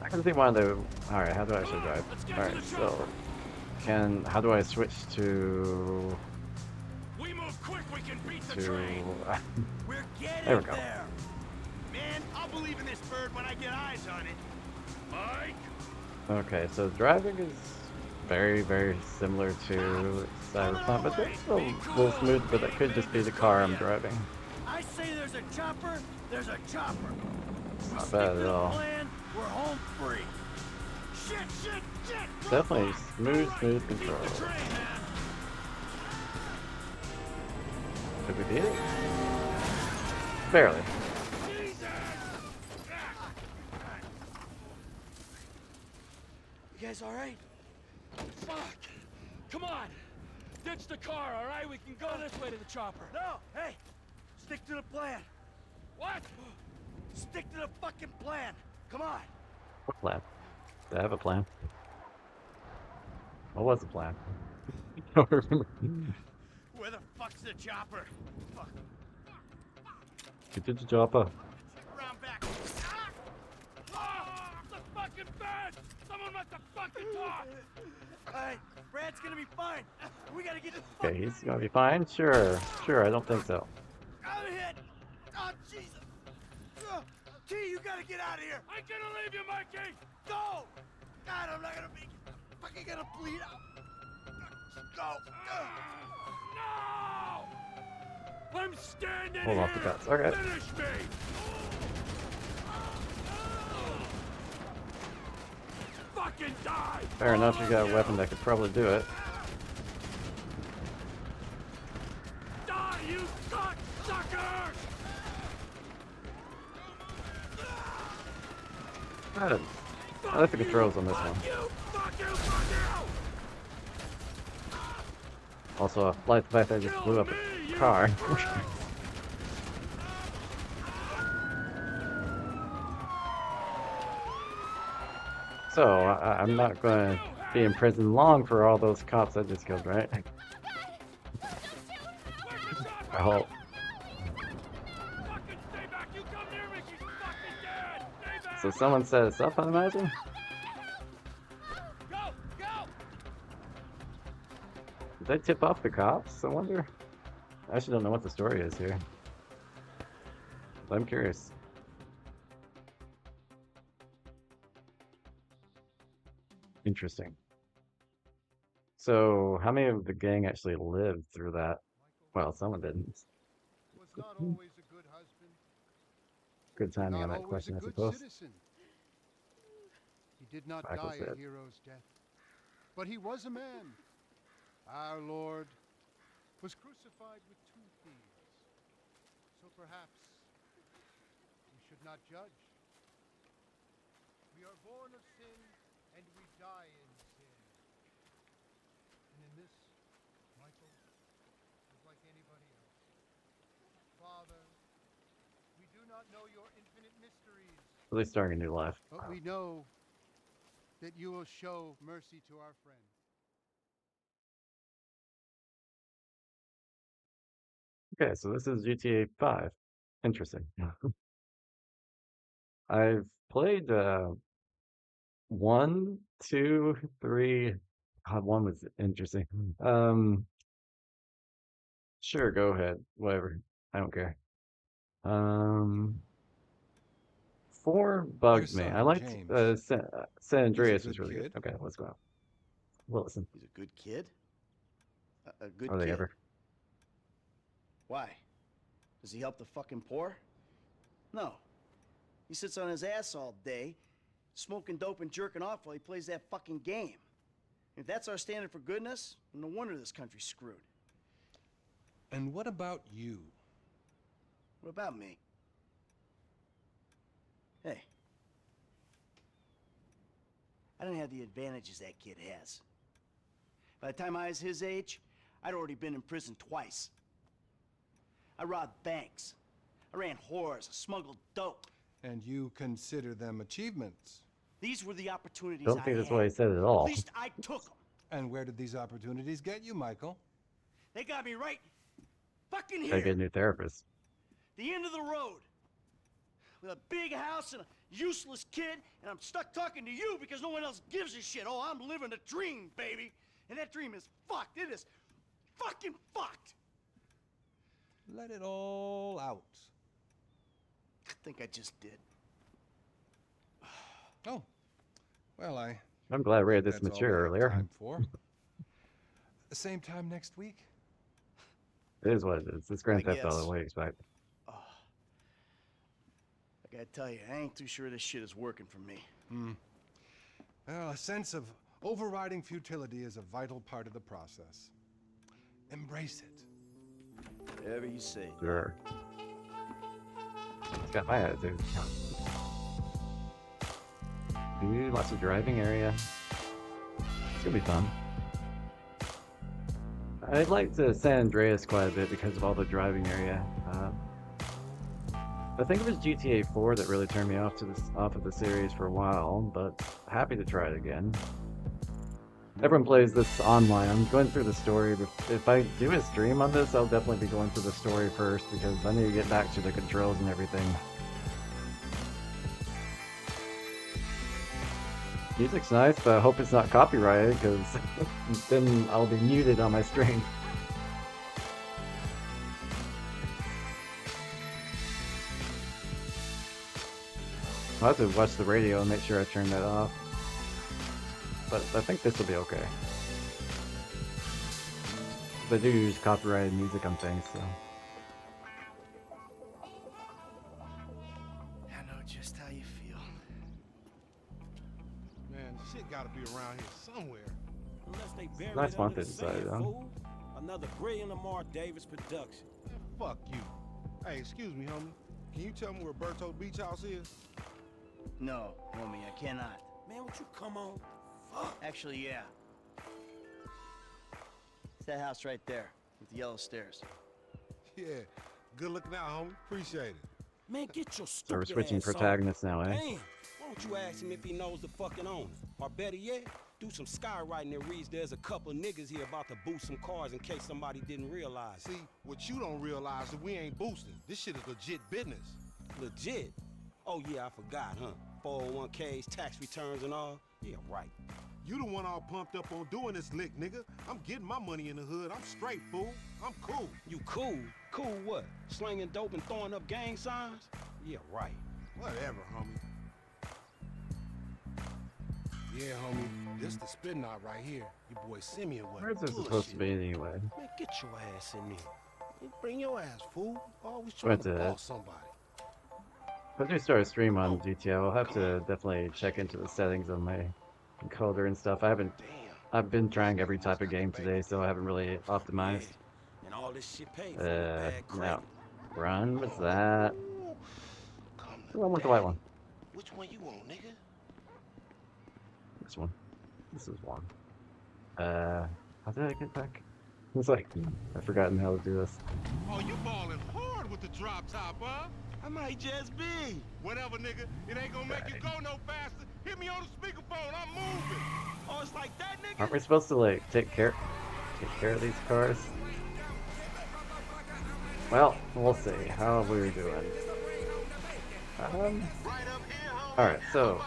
I can see why they. All right, how do I actually drive? All right, so how do I switch to? There we go. Man, I'll believe in this bird when I get eyes on it. Mike? Okay, so driving is very, very similar to Cyberpunk, but that's still a little smooth, but that could just be the car I'm driving. I say there's a chopper, there's a chopper. Not bad at all. We're home free. Shit, shit, shit! Definitely smooth control. Did we beat it? Barely. You guys alright? Fuck! Come on! Ditch the car, alright? We can go this way to the chopper. No! Hey! Stick to the plan. What? Stick to the fucking plan. Come on. What plan? Did I have a plan? What was the plan? I don't remember. Where the fuck's the chopper? Fuck. Get to the chopper. Around back. Ah! The fucking bed! Someone must have fucking talked! Alright, Brad's gonna be fine. We gotta get the fuck. Okay, he's gonna be fine? Sure, I don't think so. I'm hit! Oh, Jesus! T, you gotta get out of here! I'm gonna leave you, Mikey! Go! God, I'm not gonna make it. I'm fucking gonna bleed out. Go! No! I'm standing Hold off the guts. Okay. Finish me! Fucking die! Fair enough, you got a weapon that could probably do it. Die, you cocksucker! I like the controls on this one. Also, I like the fact that I just blew up a car. So, I'm not going to be in prison long for all those cops I just killed, right? I hope. So someone set us up, I imagine? Did they tip off the cops, I wonder? I actually don't know what the story is here. But I'm curious. Interesting. So, how many of the gang actually lived through that? Well, someone didn't. Good timing on that question, I suppose. did not Michael's die a dead. hero's death, but he was a man. Our Lord was crucified with 2 thieves. So perhaps we should not judge. We are born of sin, and we die in sin. And in this, Michael is like anybody else. Father, we do not know your infinite mysteries, At least starting a new life. but we know that you will show mercy to our friend. Okay, so this is GTA 5. Interesting. I've played 1, 2, 3. God, 1 was interesting. Sure, go ahead. Whatever. I don't care. 4 bugged me. I son, liked James. San He's a Andreas was good really good. kid. Okay, let's go. Well, listen. He's a good kid? A good Are they kid? ever? Why? Does he help the fucking poor? No. He sits on his ass all day, smoking dope and jerking off while he plays that fucking game. If that's our standard for goodness, no wonder this country's screwed. And what about you? What about me? Hey. I don't have the advantages that kid has. By the time I was his age, I'd already been in prison twice. I robbed banks. I ran whores, smuggled dope. And you consider them achievements? These were the opportunities Don't I think that's had. what he said at all. At least I took them. And where did these opportunities get you, Michael? They got me right fucking Gotta here. get a new therapist. The end of the road. With a big house and a useless kid, and I'm stuck talking to you because no one else gives a shit. Oh, I'm living a dream, baby. And that dream is fucked. It is fucking fucked. Let it all out. I think I just did. Oh, well, I'm glad I read think this that's all mature we have earlier. time for. The same time next week? It is what it is. It's Grand I Theft Auto. guess. What do you expect? I gotta tell you, I ain't too sure this shit is working for me. Well, a sense of overriding futility is a vital part of the process. Embrace it. Whatever you say. Sure. It's got my attitude. Ooh, lots of driving area. It's gonna be fun. I liked San Andreas quite a bit because of all the driving area. I think it was GTA 4 that really turned me off of the series for a while, but happy to try it again. Everyone plays this online. I'm going through the story, but if I do a stream on this, I'll definitely be going through the story first because I need to get back to the controls and everything. Music's nice, but I hope it's not copyrighted because then I'll be muted on my stream. I'll have to watch the radio and make sure I turn that off. But I think this will be okay. They do use copyrighted music on things, so. I know just how you feel. Man, shit gotta be around here somewhere. Unless they bury Nice it font under they the decided sand, on. fool. Another brilliant Lamar Davis production. Man, fuck you. Hey, excuse me, homie. Can you tell me where Berto Beach House is? No, homie, I cannot. Man, would you come on? Actually, yeah. It's that house right there with the yellow stairs. Yeah, good looking out, homie. Appreciate it. Man, get your So we're stupid switching ass on. protagonists now, eh? Damn, why don't you ask him if he knows the fucking owner? Or better yet, do some skywriting that reads there's a couple of niggas here about to boost some cars in case somebody didn't realize. See, what you don't realize is we ain't boosting. This shit is legit business. Legit? Oh yeah, I forgot, huh? 401ks, tax returns and all? Yeah, right. You the one all pumped up on doing this lick, nigga. I'm getting my money in the hood. I'm straight, fool. I'm cool. You cool? Cool what? Slinging dope and throwing up gang signs? Yeah, right. Whatever, homie. Yeah, homie. This the spin knot right here. Your boy Simeon was. Where's this supposed to be anyway? Man, get your ass in there. Hey, bring your ass, fool. Always trying What's to it? boss somebody. If I do start a stream on GTA, I'll have to definitely check into the settings on my encoder and stuff. I've been trying every type of game today, so I haven't really optimized. And all this shit paid for a bad credit. No. Run with that. Run with the white one. Which one you want, nigga? This one. This is one. How did I get back? It's like, I've forgotten how to do this. Oh, you balling hard with the drop top, huh? I might just be. Whatever, nigga. It ain't gonna make you go no faster. Hit me on the speakerphone. I'm moving. Oh, it's like that, nigga? Aren't we supposed to, like, take care of these cars? Well, we'll see how we're doing. Alright, so,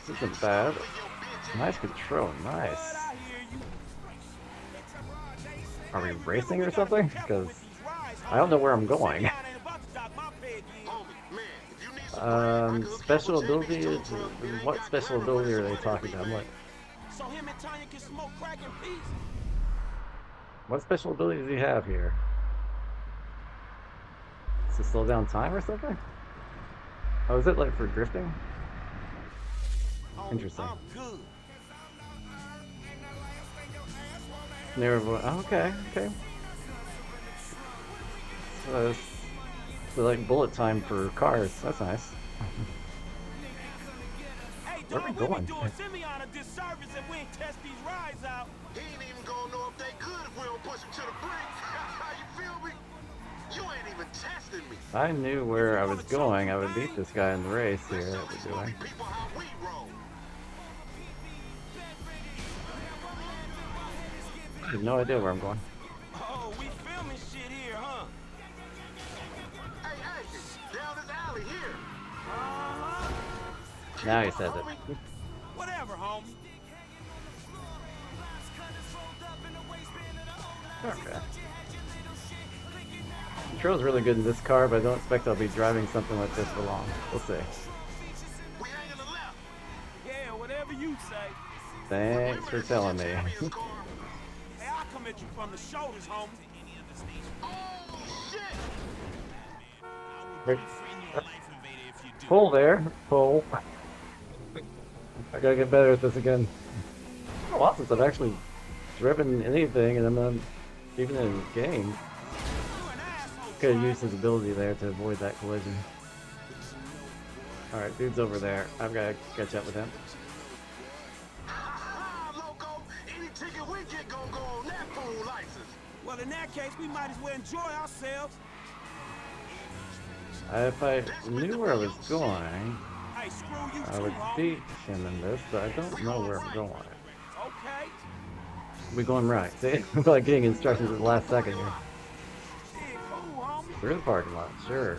this isn't bad. Nice control, nice. Are we racing or something? Because I don't know where I'm going. Special ability is... What special ability are they talking about? What special ability does he have here? To slow down time or something? Oh, is it like for drifting? Interesting. Oh, okay. So like bullet time for cars. That's nice. Where are we going? Send me on a disservice if we ain't test these rides out. He ain't even gonna know if they good if we don't push him to the brink. You feel me? You ain't even testing me. If I knew where I was going, I would beat this guy in the race here that we're doing. I have no idea where I'm going. Oh, we filming shit here, huh? Hey, down this alley here. Now he says it. Whatever, homie. Okay. Control's really good in this car, but I don't expect I'll be driving something like this for long. We'll see. Yeah, whatever you say. Thanks for telling me. Hey, I'll come at you from the shoulders, homie. Pull there. Pull. I gotta get better at this again. It's been a while since I've actually driven anything, and I'm not even in a game. Could have used his ability there to avoid that collision. Alright, dude's over there. I've got to catch up with him. Well, in that case, we might as well enjoy ourselves. If I knew where I was going, I would beat him in this, but I don't know where I'm going. Okay. We're going right. See? I'm like getting instructions at the last second here. Through the parking lot, sure.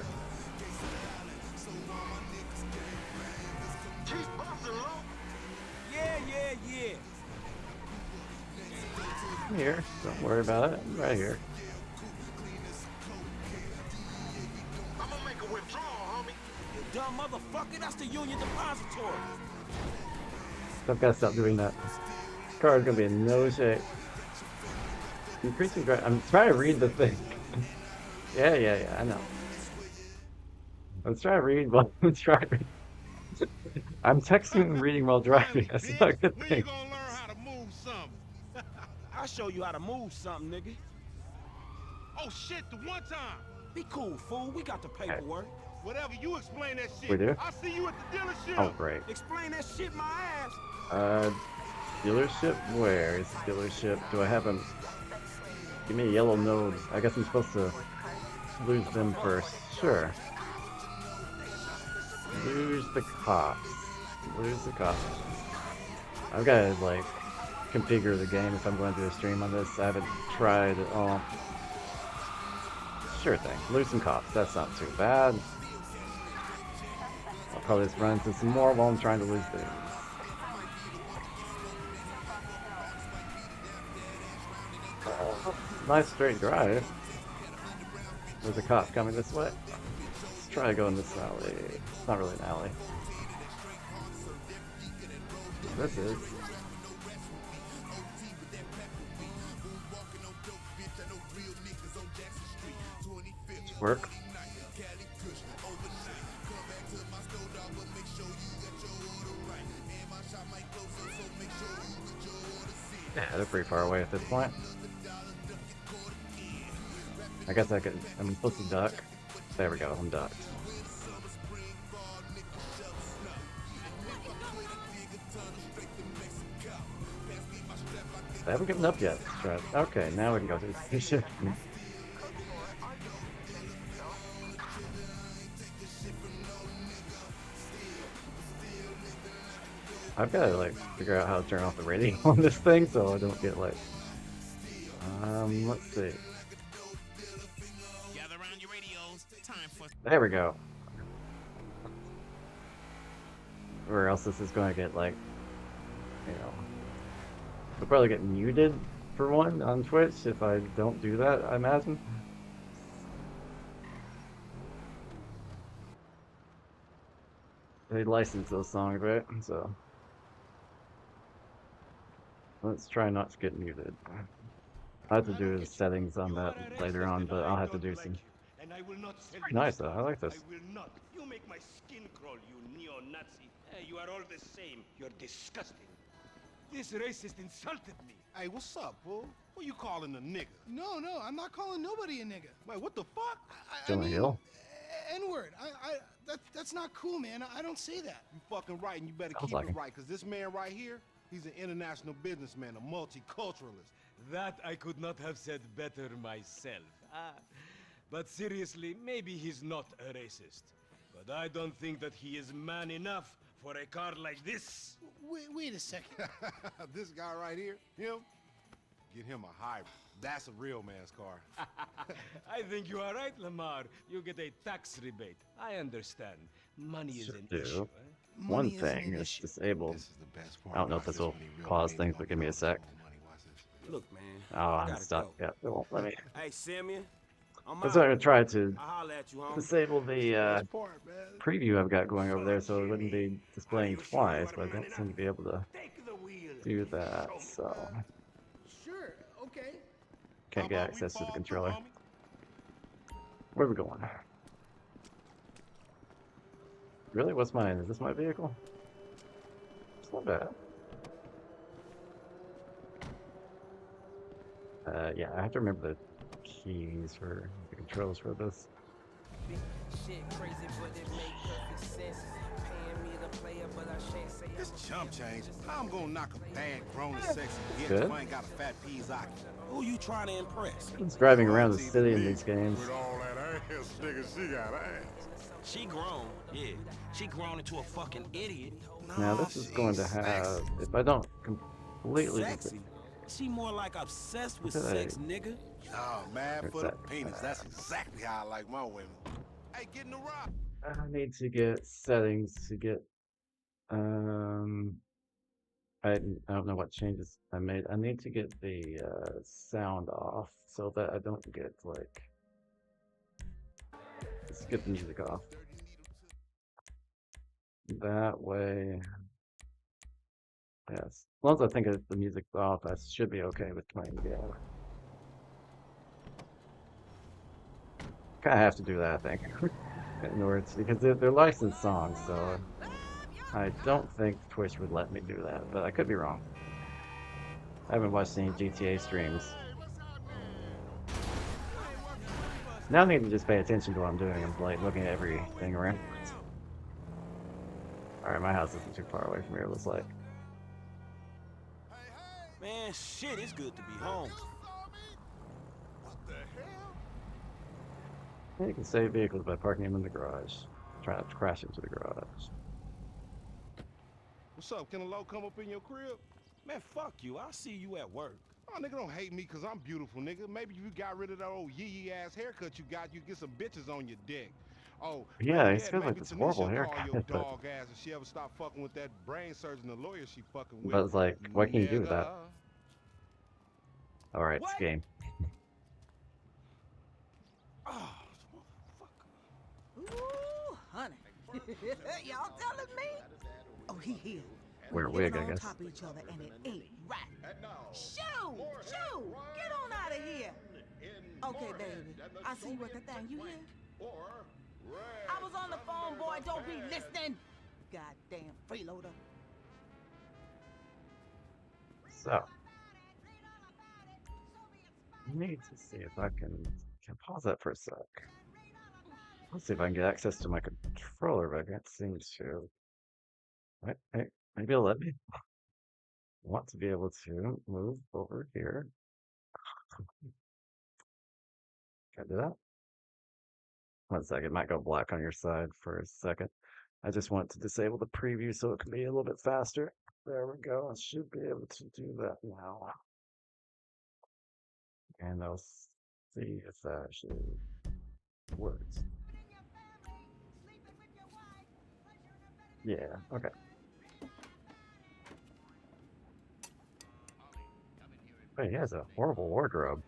Yeah. I'm here. Don't worry about it. I'm right here. I'm gonna make a withdrawal, homie. You dumb motherfucker, that's the Union Depository. I've got to stop doing that. This car is going to be in no shape. Increasing drive. I'm trying to read the thing. Yeah, I know. Let's try to read while I'm driving. I'm texting and reading while driving. That's not a good thing. I'll show you how to move something, nigga. Oh shit, the one time. Be cool, fool. We got the paperwork. Whatever, you explain that shit. We do? I'll see you at the dealership. Oh, great. Explain that shit my ass. Dealership? Where is the dealership? Do I have them? Give me a yellow node. I guess I'm supposed to lose them first. Sure. Lose the cops. Lose the cops. I've got to, like, configure the game if I'm going to do a stream on this. I haven't tried at all. Sure thing. Lose some cops. That's not too bad. I'll probably just run into some more while I'm trying to lose things. Nice straight drive. There's a cop coming this way. Let's try to go in this alley. It's not really an alley. This is. Work. Yeah, they're pretty far away at this point. I guess I'm supposed to duck. There we go, I'm ducked. I haven't given up yet. Okay, now we can go to the station. I've got to like figure out how to turn off the radio on this thing so I don't get like. Let's see. There we go. Or else this is going to get like, you know, it'll probably get muted for one on Twitch if I don't do that, I imagine. They license those songs, right? So let's try not to get muted. I have to do the settings on that later on, but I'll have to do some. It's pretty nice though. I like this. I will not. You make my skin crawl, you neo-Nazi. Hey, you are all the same. You're disgusting. This racist insulted me. Hey, what's up, fool? Who you calling a nigga? No, I'm not calling nobody a nigga. Wait, what the fuck? I mean, N-word. That's not cool, man. I don't say that. You fucking right, and you better keep it right, because this man right here, he's an international businessman, a multiculturalist. That I could not have said better myself. But seriously, maybe he's not a racist. But I don't think that he is man enough for a car like this. Wait a second. This guy right here, him, get him a hybrid. That's a real man's car. I think you are right, Lamar. You get a tax rebate. I understand. Money is an issue. Eh? One thing is disabled. I don't know if this will pause things, but give me a sec. Look, man. Oh, I'm stuck. Yeah, it won't let me. Hey, Simeon. I'm going to try to disable the preview I've got going over there so it wouldn't be displaying twice, but I don't seem to be able to do that, so. Sure, okay. Can't get access to the controller. Where are we going? Really? What's mine? Is this my vehicle? It's not bad. Yeah, I have to remember the keys for the controls for this. This chump change. I'm gonna knock a bad, grown and sexy bitch if I ain't got a fat Pizzaki. Who you trying to impress? It's driving around the city in these games. With all that ass, nigga, she got ass. She grown, yeah. She grown into a fucking idiot. Now this is going to have, if I don't completely... Sexy? She more like obsessed with sex, nigga. Oh, mad for the penis. That's exactly how I like my women. Hey, get in the rock. I need to get settings to get, I don't know what changes I made. I need to get the sound off so that I don't get like, let's get the music off. That way, yes. As long as I think the music's off, I should be okay with playing the game. Kind of have to do that, I think, in order to, because they're licensed songs, so I don't think Twitch would let me do that, but I could be wrong. I haven't watched any GTA streams. Now I need to just pay attention to what I'm doing. I'm like looking at everything around. Alright, my house isn't too far away from here, it looks like. Man, shit, it's good to be home. You can save vehicles by parking them in the garage. Try not to crash into the garage. What's up? Can a low come up in your crib? Man, fuck you. I'll see you at work. Oh, nigga, don't hate me because I'm beautiful, nigga. Maybe if you got rid of that old yee-yee ass haircut you got, you get some bitches on your dick. Oh, yeah, it's got like this horrible haircut. Your dog ass if she ever stop fucking with that brain surgeon, the lawyer she fucking with. But it's like, what can you do with that? Alright, it's game. Oh, ooh, honey. Y'all telling me? Oh, he here. We're a wig, I guess. On top of each other and it ain't right. Shoo! Shoo! Get on out of here. Okay, baby. I see you at the thing. You hear? I was on the phone, boy. Don't be listening. Goddamn freeloader. So, need to see if I can pause that for a sec. Let's see if I can get access to my controller, but I can't seem to. Wait, maybe it'll let me. I want to be able to move over here. Can I do that? 1 second, it might go black on your side for a second. I just want to disable the preview so it can be a little bit faster. There we go. I should be able to do that now. And I'll see if that actually works. Yeah, okay. Hey, he has a horrible wardrobe.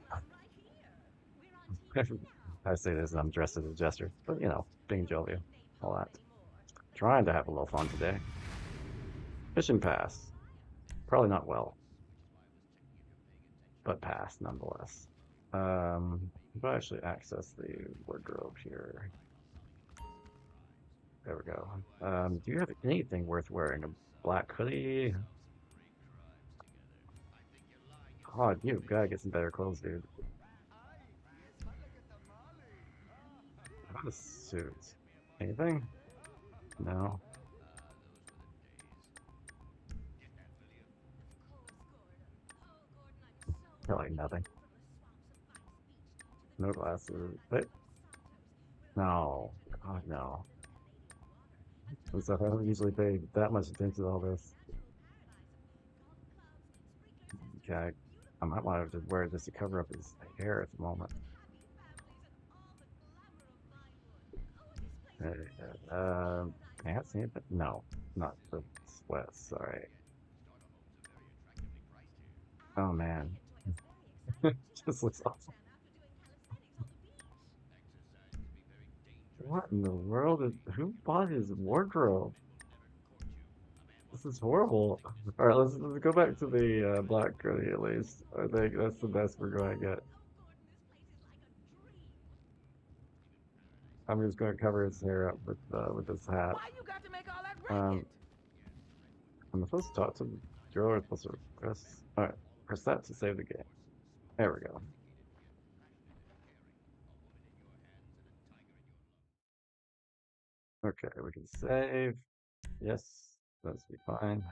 I say this and I'm dressed as a jester, but you know, being jovial, all that. Trying to have a little fun today. Mission pass. Probably not well, but pass nonetheless. But actually access the wardrobe here. There we go. Do you have anything worth wearing? A black hoodie? Oh, you gotta get some better clothes, dude. How about a suit? Anything? No. Probably nothing. No glasses. Wait. No. God, no. So I don't usually pay that much attention to all this. Okay. I might want to just wear it just to cover up his hair at the moment. Pants? Anything? No. Not the sweats. Sorry. Oh, man. Just looks awful. What in the world? Who bought his wardrobe? This is horrible. All right, let's go back to the black hoodie at least. I think that's the best we're going to get. I'm just going to cover his hair up with this hat. Why you got to make all that racket? I'm supposed to talk to the girl or supposed to press. All right, press that to save the game. There we go. Okay, we can save. Yes, that's be fine.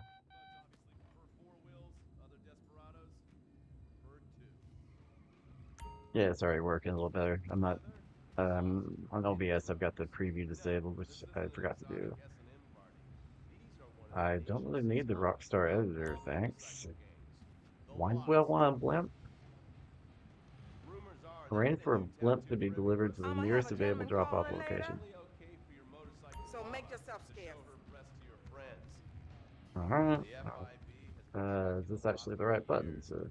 Yeah, it's already working a little better. I'm not on OBS. I've got the preview disabled, which I forgot to do. I don't really need the Rockstar editor, thanks. Why do I want a blimp? Arrange for a blimp to be delivered to the nearest available drop-off location. So make yourself scarce. Alright. Is this actually the right button? So...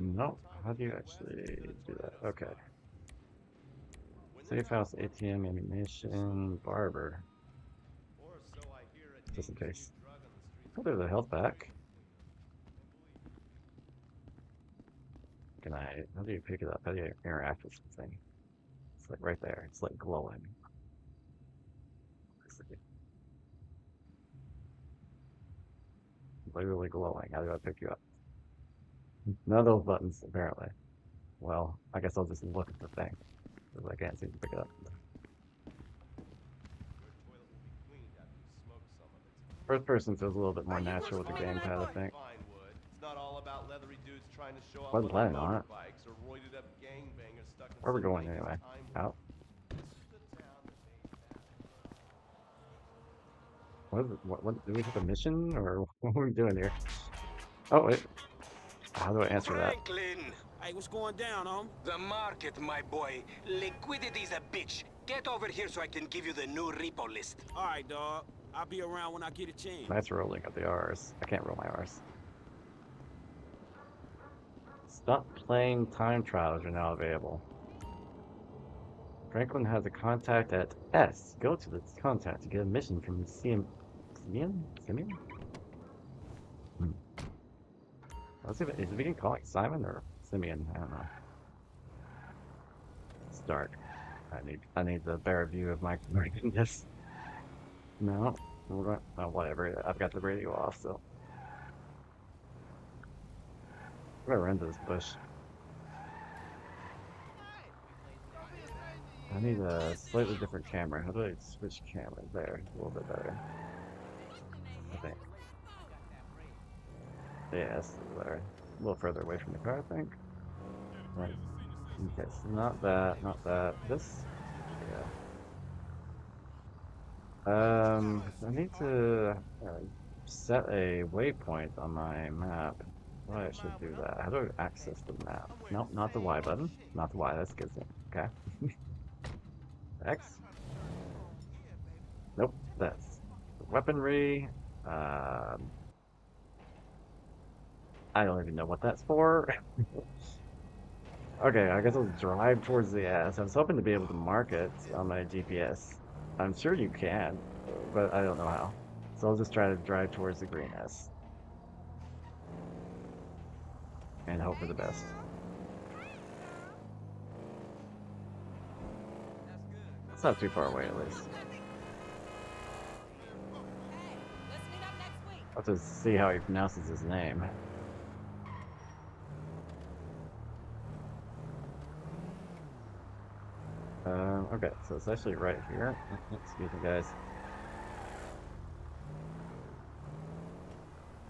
No. How do you actually do that? Okay. Safe house, ATM, ammunition, barber. Just in case. Oh, there's a health pack. How do you pick it up? How do you interact with something? It's like right there. It's like glowing. Literally glowing. How do I pick you up? None of those buttons, apparently. Well, I guess I'll just look at the thing, because I can't seem to pick it up. First person feels a little bit more natural with the gamepad, I think. Wasn't planning on it. Where are we going anyway? Out? What do we have a mission, or what are we doing here? Oh, wait. How do I answer that? Franklin! Hey, what's going down, The market, my boy. Liquidity's a bitch. Get over here so I can give you the new repo list. All right, dog. I'll be around when I get a chance. That's rolling up the R's. I can't roll my R's. Stop playing time trials are now available. Franklin has a contact at S. Go to this contact to get a mission from Simeon? Let's see if is we can call it Simon or Simeon. I don't know. It's dark. I need the better view of my this. No. Oh, whatever. I've got the radio off, so. I'm gonna run to this bush. I need a slightly different camera. How do I switch cameras? There, a little bit better. I think. Yeah, that's better. A little further away from the car, I think. Right. Okay, so not that, not that. This, yeah. I need to set a waypoint on my map. Well, I should do that. How do I access the map? Nope, not the Y button. Not the Y, that's good. Okay. X? Nope, that's weaponry. Um, I don't even know what that's for. Okay, I guess I'll drive towards the S. I was hoping to be able to mark it on my GPS. I'm sure you can, but I don't know how. So I'll just try to drive towards the green S and hope for the best. It's not too far away, at least. I'll have to see how he pronounces his name. Okay, so it's actually right here. Excuse me, guys.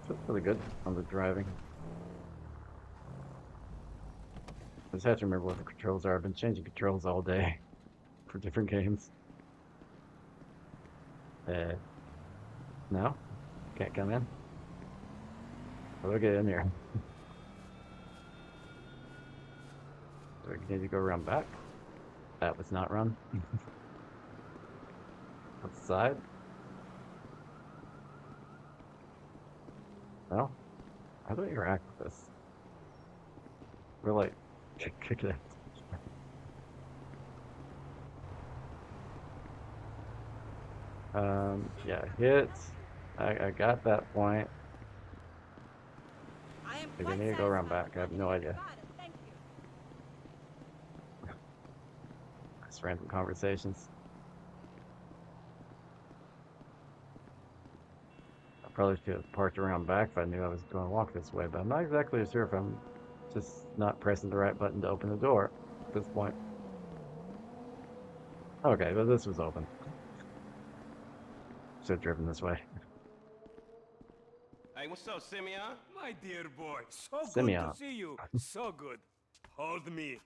That's really good on the driving. I just have to remember what the controls are. I've been changing controls all day for different games. No? Can't come in? How do I get in here? Do I need to go around back? That was not run. Outside? No? How do I interact with this? We're like, kick it. Yeah, hit. I got that point. Maybe I need to go around back. I have no idea. Just random conversations. I probably should have parked around back if I knew I was going to walk this way, but I'm not exactly sure if I'm just not pressing the right button to open the door at this point. Okay, but this was open. Should have driven this way. Hey, what's up, Simeon? My dear boy, so Simeon. good to see you. So good. Hold me.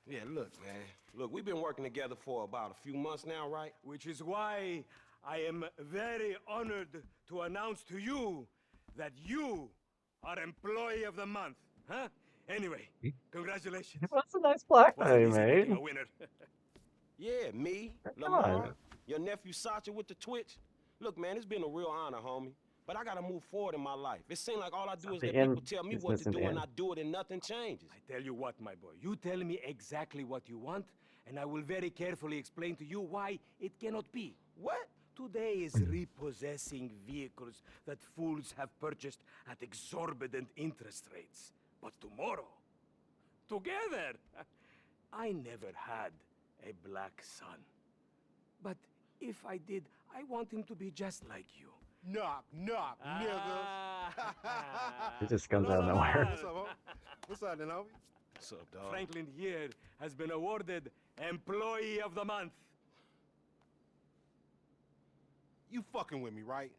Yeah, look, man. Look, we've been working together for about a few months now, right? Which is why I am very honored to announce to you that you are Employee of the Month. Huh? Anyway, congratulations. That's a nice plaque Wasn't they easy made. picking a winner. Yeah, me, Come Lamar, on. your nephew Sacha with the Twitch. Look, man, it's been a real honor, homie. But I gotta move forward in my life. It seems like all I do is The let end people tell me is what to missing do, the and end. I do it, and nothing changes. I tell you what, my boy. You tell me exactly what you want, and I will very carefully explain to you why it cannot be. What? Today is repossessing vehicles that fools have purchased at exorbitant interest rates. But tomorrow, together, I never had a black son. But if I did, I want him to be just like you. Knock, knock, niggas. It just comes out of nowhere. What's up, homie? What's up, then, homie? What's up, dog? Franklin here has been awarded Employee of the Month. You fucking with me, right?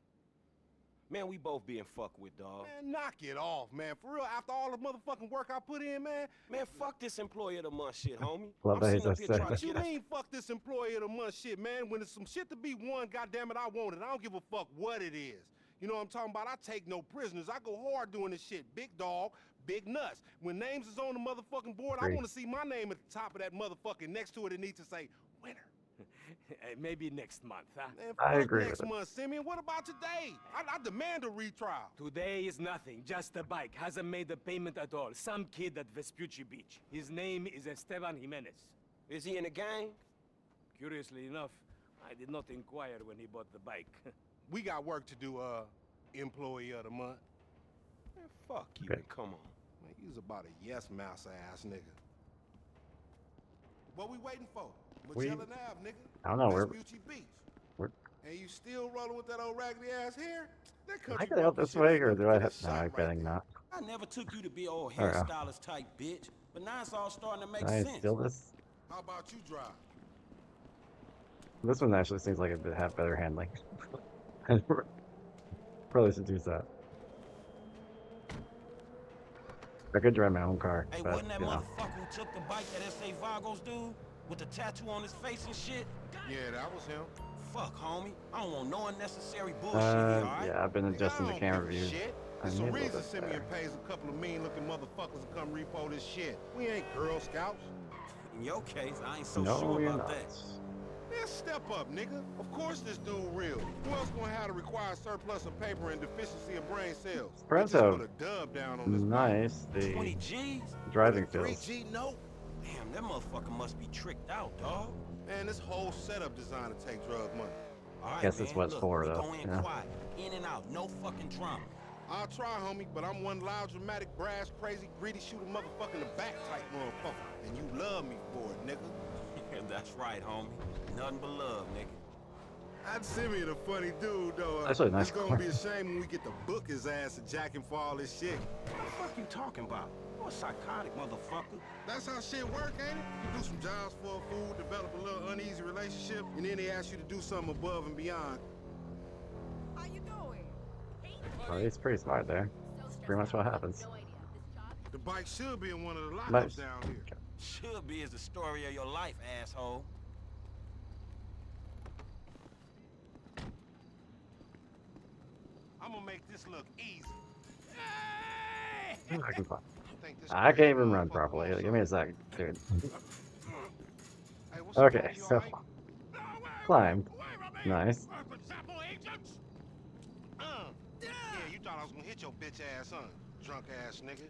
Man, we both being fucked with, dog. Man, knock it off, man. For real, after all the motherfucking work I put in, man. Man, fuck this Employee of the Month shit, homie. Love I'm that sitting up he's here upset. trying What to you get us. mean, fuck this Employee of the Month shit, man? When there's some shit to be won, goddamn it, I want it. I don't give a fuck what it is. You know what I'm talking about? I take no prisoners. I go hard doing this shit. Big dog, big nuts. When names is on the motherfucking board, I Great. want to see my name at the top of that motherfucking. Next to it, it needs to say winner. Maybe next month, huh? Man, I fuck agree next with it. month, Simeon. What about today? I demand a retrial. Today is nothing, just a bike. Hasn't made a payment at all. Some kid at Vespucci Beach. His name is Esteban Jimenez. Is he in the gang? Curiously enough, I did not inquire when he bought the bike. We got work to do, Employee of the Month. Man, fuck you, Okay. and come on. Man, you's about a yes mouse ass nigga. What we waiting for? We- Magellan Ave, nigga. I don't know, Vespucci Beach. we're And you still rolling with that old raggedy ass hair? That Can I country get out bumpkin this shit way, ain't or nothing do I but have? a No, shot I'm right getting there. not. I never took you to be old There we go. hairstylist type bitch, but now it's all starting to make Can I sense. steal this? How about you drive? This one actually seems like it would have better handling. I probably should use that. I could drive my own car, Hey, but wasn't that you know. motherfucker who took the bike that S.A. Vagos dude? With the tattoo on his face and shit? Yeah, that was him. Fuck, homie. I don't want no unnecessary bullshit here, alright? Yeah, I've been adjusting the I don't camera give a view. shit. I It's need a a little reason bit Simeon better. pays a couple of mean-looking motherfuckers to come repo this shit. We ain't Girl Scouts. In your case, I ain't so No, sure you're about not. that. Man, step up, nigga. Of course this dude real. Who else gonna have to require surplus of paper and deficiency of brain cells? They Perhaps just how put a dub down on this bike. nice the 20 G's? driving With a feels. 3G note? Damn, that motherfucker must be tricked out, dog. Man, this whole setup designed to take drug money. Alright, Guess man, that's what it's look, for, we though. go in Yeah. quiet, in and out, no fucking drama. I'll try, homie, but I'm one loud, dramatic, brass, crazy, greedy, shoot a motherfucker in the back type motherfucker. And you love me for it, nigga. That's right, homie. Nothing but love, nigga. I'd Simeon a funny dude, though. Actually, nice It's gonna car. be a shame when we get to book his ass and jack him for all this shit. What the fuck you talking about? You a psychotic motherfucker. That's how shit work, ain't it? You do some jobs for a fool, develop a little uneasy relationship, and then they ask you to do something above and beyond. How you doing? Oh, he's pretty smart there. That's pretty much what happens. The bike should be in one of the lockups Nice. down here. Should be is the story of your life, asshole. I'm gonna make this look easy. I can fly. Think this I can't crazy even run motherfucker properly. wants Give me a second, dude. Hey, what's up, Okay, homie? You so alright? climb. Nice. Yeah, you thought I was gonna hit your bitch ass, huh? Drunk ass nigga.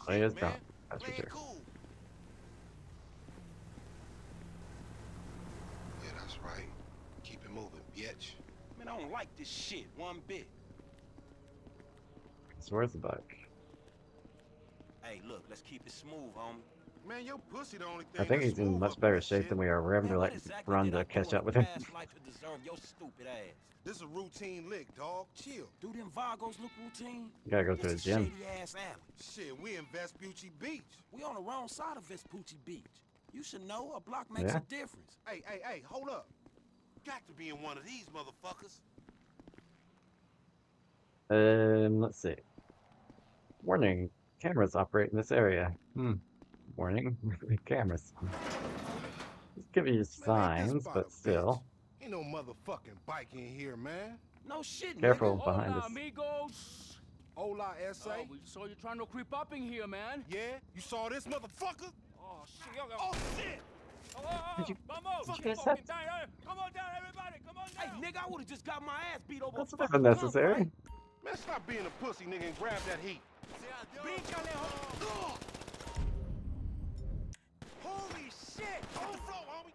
Oh, he is Man, drunk. That's for play it sure. cool. Yeah, that's right. Keep it moving, bitch. Man, I don't like this shit one bit. So where's the bike? Hey, look, let's keep it smooth, homie. Man, your pussy the only thing I think that's he's in smooth much up better this shape shit. than we are. We're having to Man, like what exactly run did I to do catch in up with a him. past life to deserve your stupid ass? This is a routine lick, dog. Chill. Do them Vagos look routine? You gotta go to the This a gym. shady ass alley. Shit, we in Vespucci Beach. We on the wrong side of Vespucci Beach. You should know a block makes Yeah. a difference. Hey, hold up. Got to be in one of these motherfuckers. Let's see. Warning: cameras operate in this area. Warning: cameras. Just give you signs, spot but a still. Ain't no motherfucking bike in here, man. No shit, Careful nigga. behind Hola, us. amigos. Hola, S.A. Oh, we saw you trying to creep up in here, man. Yeah? You saw this motherfucker? Oh, shit. Oh, shit! Did you- Vamos. did you guys Fucking have- down. Come on down, everybody. Come on down. Hey, nigga, I would've just got my ass beat over That's a a bit fucking unnecessary. gunfight. Man, stop being a pussy, nigga, and grab that heat. Bríncale, ho- Holy shit! Hit the floor, homie!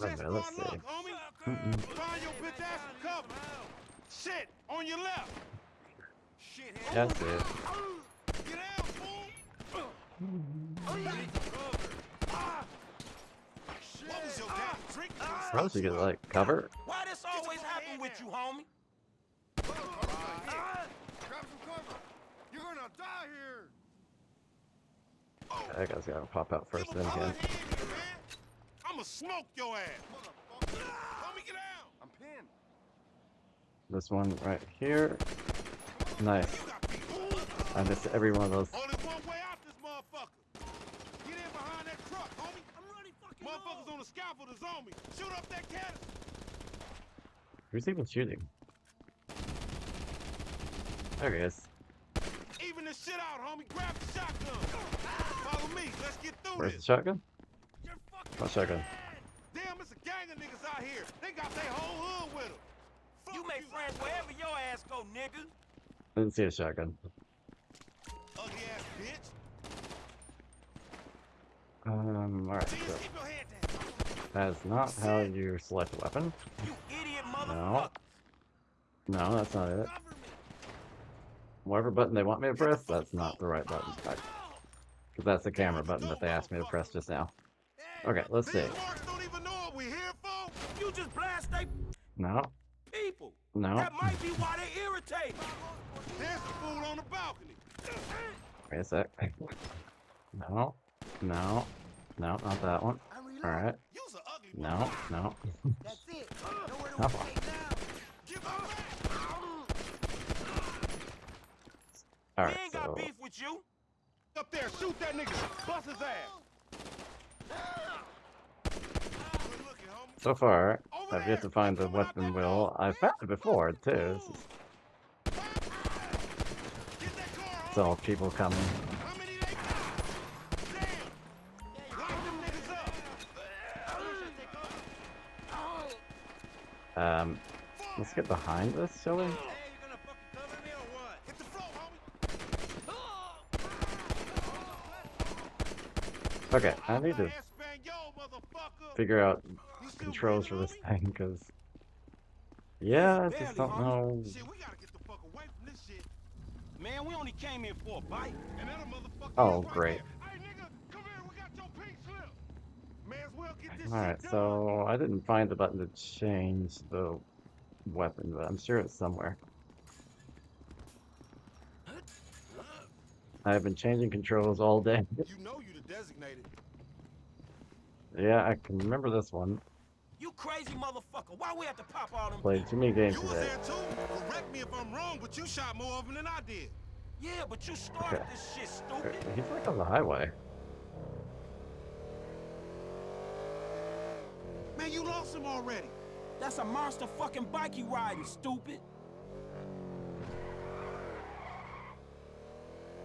Wait a Chest minute, let's on see. luck, homie! Find your bitch ass some cover! Shit! On your left! Shit, That's it. Get out, fool! What was your dad drinking? Probably should get like cover. Why this always happen with you, homie? Grab some cover! You're gonna die here! That guy's gotta pop out first, then again. I'ma smoke your ass! Homie, get out! I'm pinned. This one right here. Nice. I missed every one of those. Only one way out this motherfucker. Get in behind that truck, homie. I'm ready, fucking motherfuckers on the scaffold is on me. Shoot up that canister. Who's even shooting? There he is. Even this shit out, homie. Grab the shotgun. Follow me. Let's get through Where's the this. shotgun? What shotgun? Damn, it's a gang of niggas out here. They got their whole hood with them. You make friends wherever your ass go, nigga. I didn't see a shotgun. Ugly ass bitch. Alright, so Keep your head down. that is not how you select a weapon. You idiot No. motherfucker. No, that's not it. Whatever button they want me to press, that's not the right button. Because that's the camera button that they asked me to press just now. Okay, let's see. These marks don't even know what we here for. You just blast they... No. People. No. That might be why they irritate. There's the fool on the balcony. Wait a sec. No. No. No, not that one. Alright. No, no. That's it. Come on. Alright, We ain't got so beef with you. Up there, shoot that nigga. Bust his ass. so far, I've yet to find the weapon wheel. I've found it before too. It's all people coming. Let's get behind this, shall we? Okay, I need to figure out controls for this thing, because yeah, I just don't know. Man, we only came here for a bite. Oh, great. Alright, so I didn't find the button to change the weapon, but I'm sure it's somewhere. I've been changing controls all day. You know you the designated. Yeah, I can remember this one. You crazy motherfucker. Why we have to pop all them Played too many games You was today. there too. Correct me if I'm wrong, but you shot more of them than I did. Yeah, but you started Okay. this shit, stupid. He's like on the highway. Man, you lost him already. That's a monster fucking bike you riding, stupid.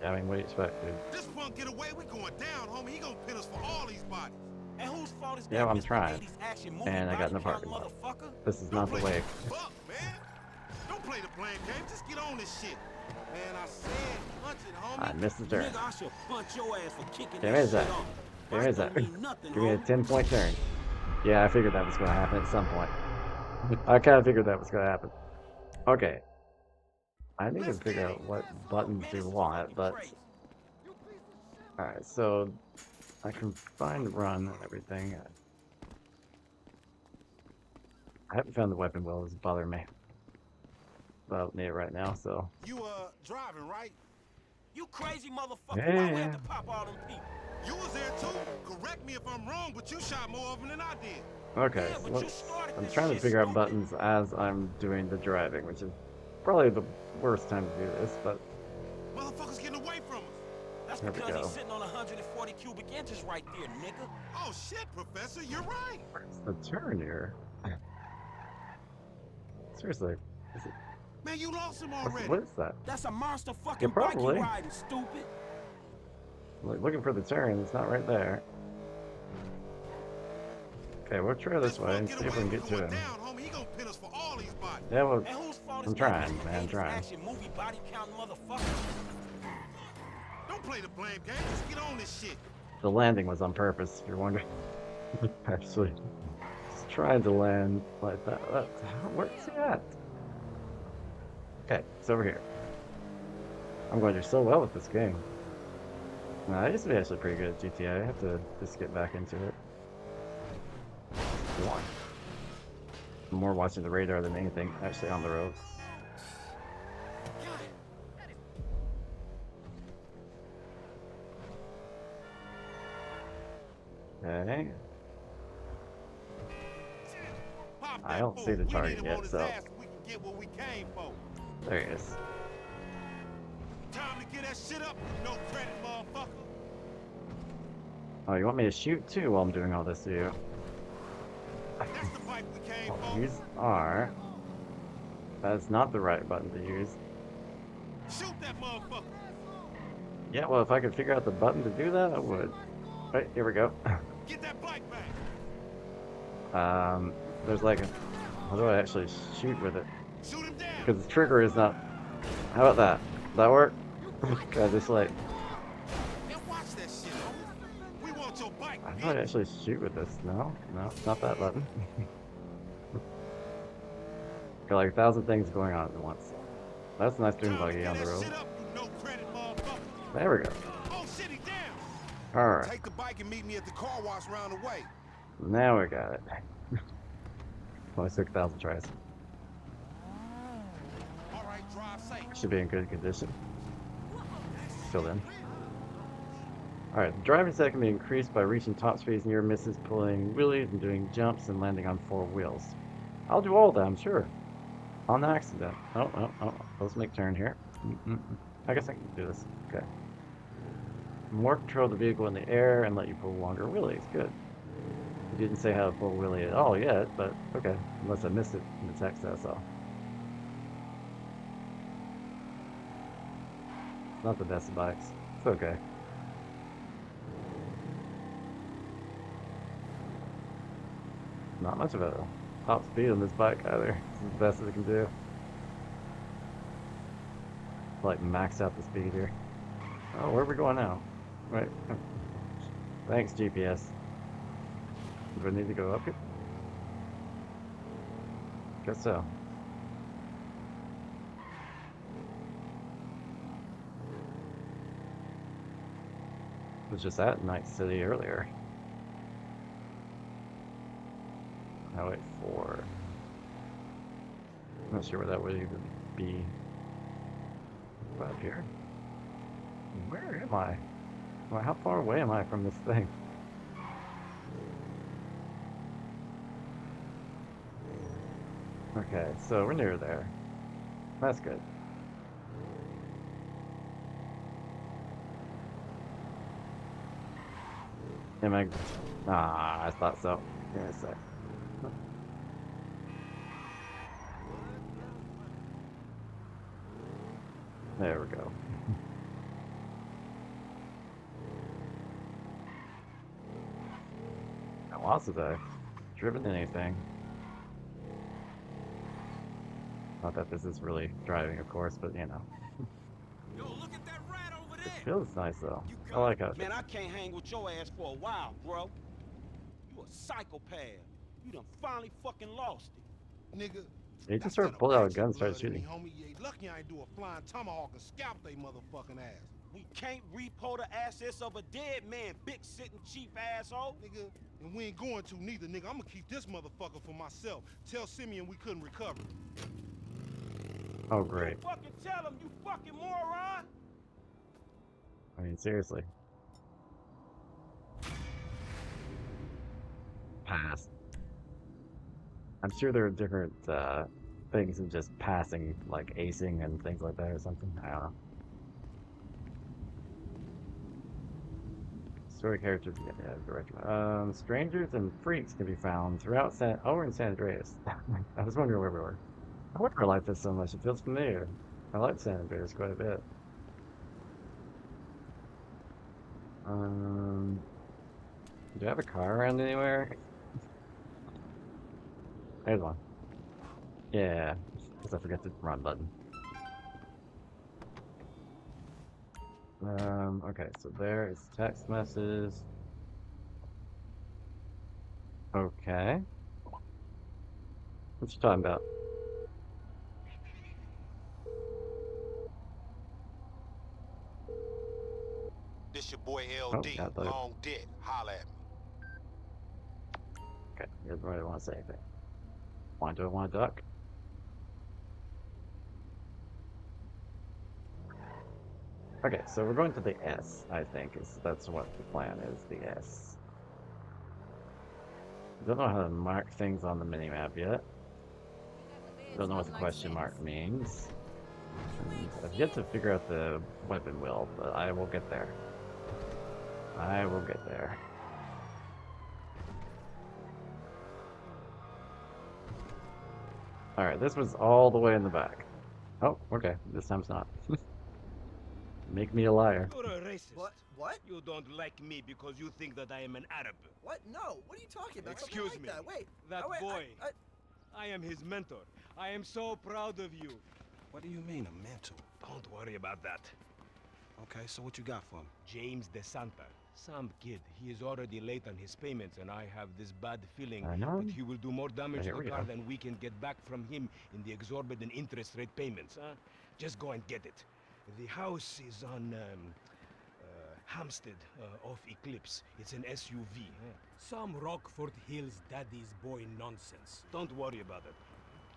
I mean, what do you expect, dude? This punk get away, we going down, homie. He gonna pin us for all these bodies. And whose fault is Yeah, that? I'm trying. And I got in the body parking count, lot. motherfucker? This is not the way. Fuck, man. Don't play the blame game. Just get on this shit. Man, I said punch it, homie. I missed the turn. Nigga, I should punch your ass for kicking There is that that. shit off. There is that. Don't mean nothing, Give me a homie. 10-point turn. Yeah, I figured that was going to happen at some point. I kind of figured that was going to happen. Okay. I need to figure out what buttons we want, but... Alright, so... I can find run and everything. I haven't found the weapon wheel. It's bothering me. But I don't need it right now, so... You, driving, right? You crazy motherfucker. Yeah. Why we have to pop all them people? You was there too. Correct me if I'm wrong, but you shot more of them than I did. Okay, so I'm trying to figure out buttons as I'm doing the driving, which is probably the worst time to do this, but... Motherfuckers getting away from us. That's there we because go. he's sitting on 140 cubic inches right there, nigga. Oh shit, Professor, you're right. Where's the turn here? Seriously. Is it... Man, you lost him already. What is that? That's a monster fucking Yeah, bike probably. you riding, stupid. Like, looking for the turn, it's not right there. Okay, we'll try this way and see if we can get to him. Down, homie. He gonna pin us for all these bodies. Yeah, well, And whose fault is I'm that? trying, Mr. man, I'm 80s trying. action movie body count motherfucker. Don't play the blame game. Just get on this shit. The landing was on purpose, if you're wondering. Actually, just trying to land like that. Where's he at? Okay, it's over here. I'm going to do so well with this game. Nah, I used to be actually pretty good at GTA. I have to just get back into it. One. I'm more watching the radar than anything actually on the road. Okay. I don't see the target yet, so there he is. Time to get that shit up, no credit, motherfucker. Oh, you want me to shoot too while I'm doing all this to you? That's the bike we came for. Use R. That's not the right button to use. Shoot that motherfucker. Yeah, well, if I could figure out the button to do that, I would. Right, here we go. Get that bike back. There's like a... How do I actually shoot with it? Shoot him down. Because the trigger is not... How about that? Does that work? Can I just like... Man, watch that shit, homie. We want your bike. How do I actually shoot with this? No, it's not that button. Got like 1,000 things going on at once. That's a nice dune buggy on the road. There we go. Oh shit, he down. Alright. Take the bike and meet me at the car wash round the way. Now we got it. Only took 1,000 tries. All right, drive safe. Should be in good condition. Till then. Alright, the driving set can be increased by reaching top speeds near misses, pulling wheelies, and doing jumps and landing on 4 wheels. I'll do all of them, sure. On accident. Oh. Let's make turn here. I guess I can do this. Okay. More control of the vehicle in the air and let you pull longer wheelies. Good. You didn't say how to pull a wheelie at all yet, but okay. Unless I missed it in the text, that's all. It's not the best of bikes. It's okay. Not much of a top speed on this bike either. This is the best that it can do. Like max out the speed here. Oh, where are we going now? Right. Thanks, GPS. Do I need to go up here? Guess so. I was just at Night City earlier. Highway 4. I'm not sure where that would even be. Up here? Where am I? Well, how far away am I from this thing? Okay, so we're near there. That's good. Am I? Ah, I thought so. Give me a sec. There we go. How else have I driven anything? Not that this is really driving, of course, but you know. Yo, look at that rat over there. It feels nice though. I like how it Man, I can't hang with your ass for a while, bro. You a psychopath. You done finally fucking lost it. Nigga. He just sort of pulled out a gun and started shooting. Homie, you ain't lucky I ain't do a flying tomahawk and scalp they motherfucking ass. We can't repo the assets of a dead man, big sitting chief asshole. Nigga, and we ain't going to neither, nigga. I'm gonna keep this motherfucker for myself. Tell Simeon we couldn't recover it. Oh, great. You fucking tell him, you fucking moron. I mean, seriously. Pass. I'm sure there are different things than just passing, like acing and things like that or something. I don't know. Story characters, yeah, director. Strangers and freaks can be found throughout we're in San Andreas. I was wondering where we were. I wonder why I like this so much. It feels familiar. I like San Andreas quite a bit. Do I have a car around anywhere? There's one. Yeah, because I forgot the run button. Okay, so there is text message. Okay. What you talking about? This your boy LD, long dick. Holla at me. Okay, you don't really want to say anything. Do I want to duck? Okay, so we're going to the S, I think. That's what the plan is, the S. Don't know how to mark things on the minimap yet. Don't know what the question mark means. And I've yet to figure out the weapon wheel, but I will get there. I will get there. Alright, this was all the way in the back. Oh, okay. This time's not. Make me a liar. You're a racist. What? You don't like me because you think that I am an Arab. What? No. What are you talking about? Excuse Something me. like that. Wait. That wait, boy. I am his mentor. I am so proud of you. What do you mean, a mentor? Don't worry about that. Okay, so what you got for me? James DeSanta. Some kid. He is already late on his payments, and I have this bad feeling that he will do more damage to the car than we can get back from him in the exorbitant interest rate payments, huh? Just go and get it. The house is on Hampstead, off Eclipse. It's an SUV. Some Rockford Hills daddy's boy nonsense. Don't worry about it.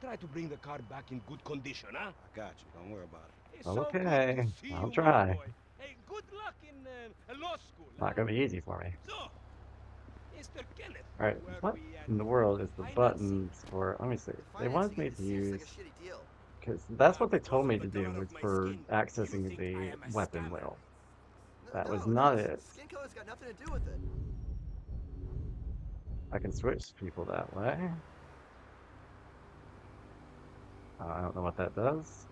Try to bring the car back in good condition, huh? I got you. Don't worry about it. It's so good Okay, to see I'll you, my try. boy. Hey, good luck in law school. Not gonna be easy for me. So, Mr. Kenneth, Alright, where what we at? in the world is the Financing? buttons for? Let me see. They wanted Financing me it to just seems like use, a shitty deal. because that's what they Because told of me the to do color was of my for skin, you accessing think I the am a weapon scammer. wheel. That was No, not it. skin color's got nothing to do with it. I can switch people that way. I don't know what that does.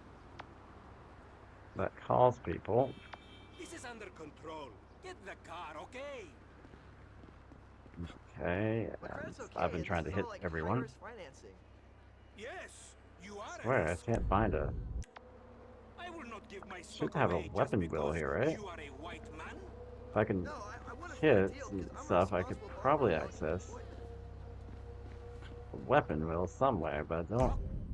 That calls people. This is under control. Get the car, okay? Okay, My credit's and okay, I've been and trying this to is hit all like high everyone. risk financing. Yes, you are I a swear, I risk. can't find a. I will not give my Should stock have a away just weapon wheel because here, right? you are a white man. If I can No, I want it for a hit deal and because I'm a stuff, I could responsible borrower probably now. access a weapon wheel somewhere, but I don't.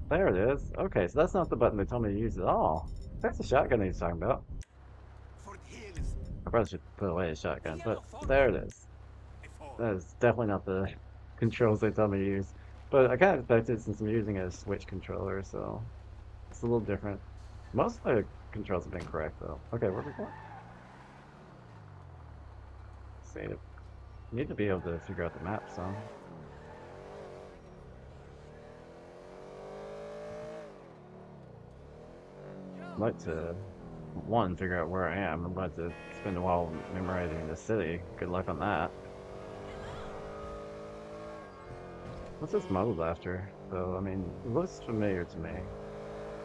There it is. Okay, so that's not the button they told me to use at all. That's the shotgun he's talking about. I probably should put away the shotgun, but there it is. That is definitely not the controls they told me to use. But I kind of expected since I'm using a Switch controller, so it's a little different. Most of the controls have been correct, though. Okay, where are we going? Save it. Need to be able to figure out the map, so. I'd like to, one, figure out where I am. I'm about to spend a while memorizing the city. Good luck on that. What's this modeled after? So, I mean, it looks familiar to me.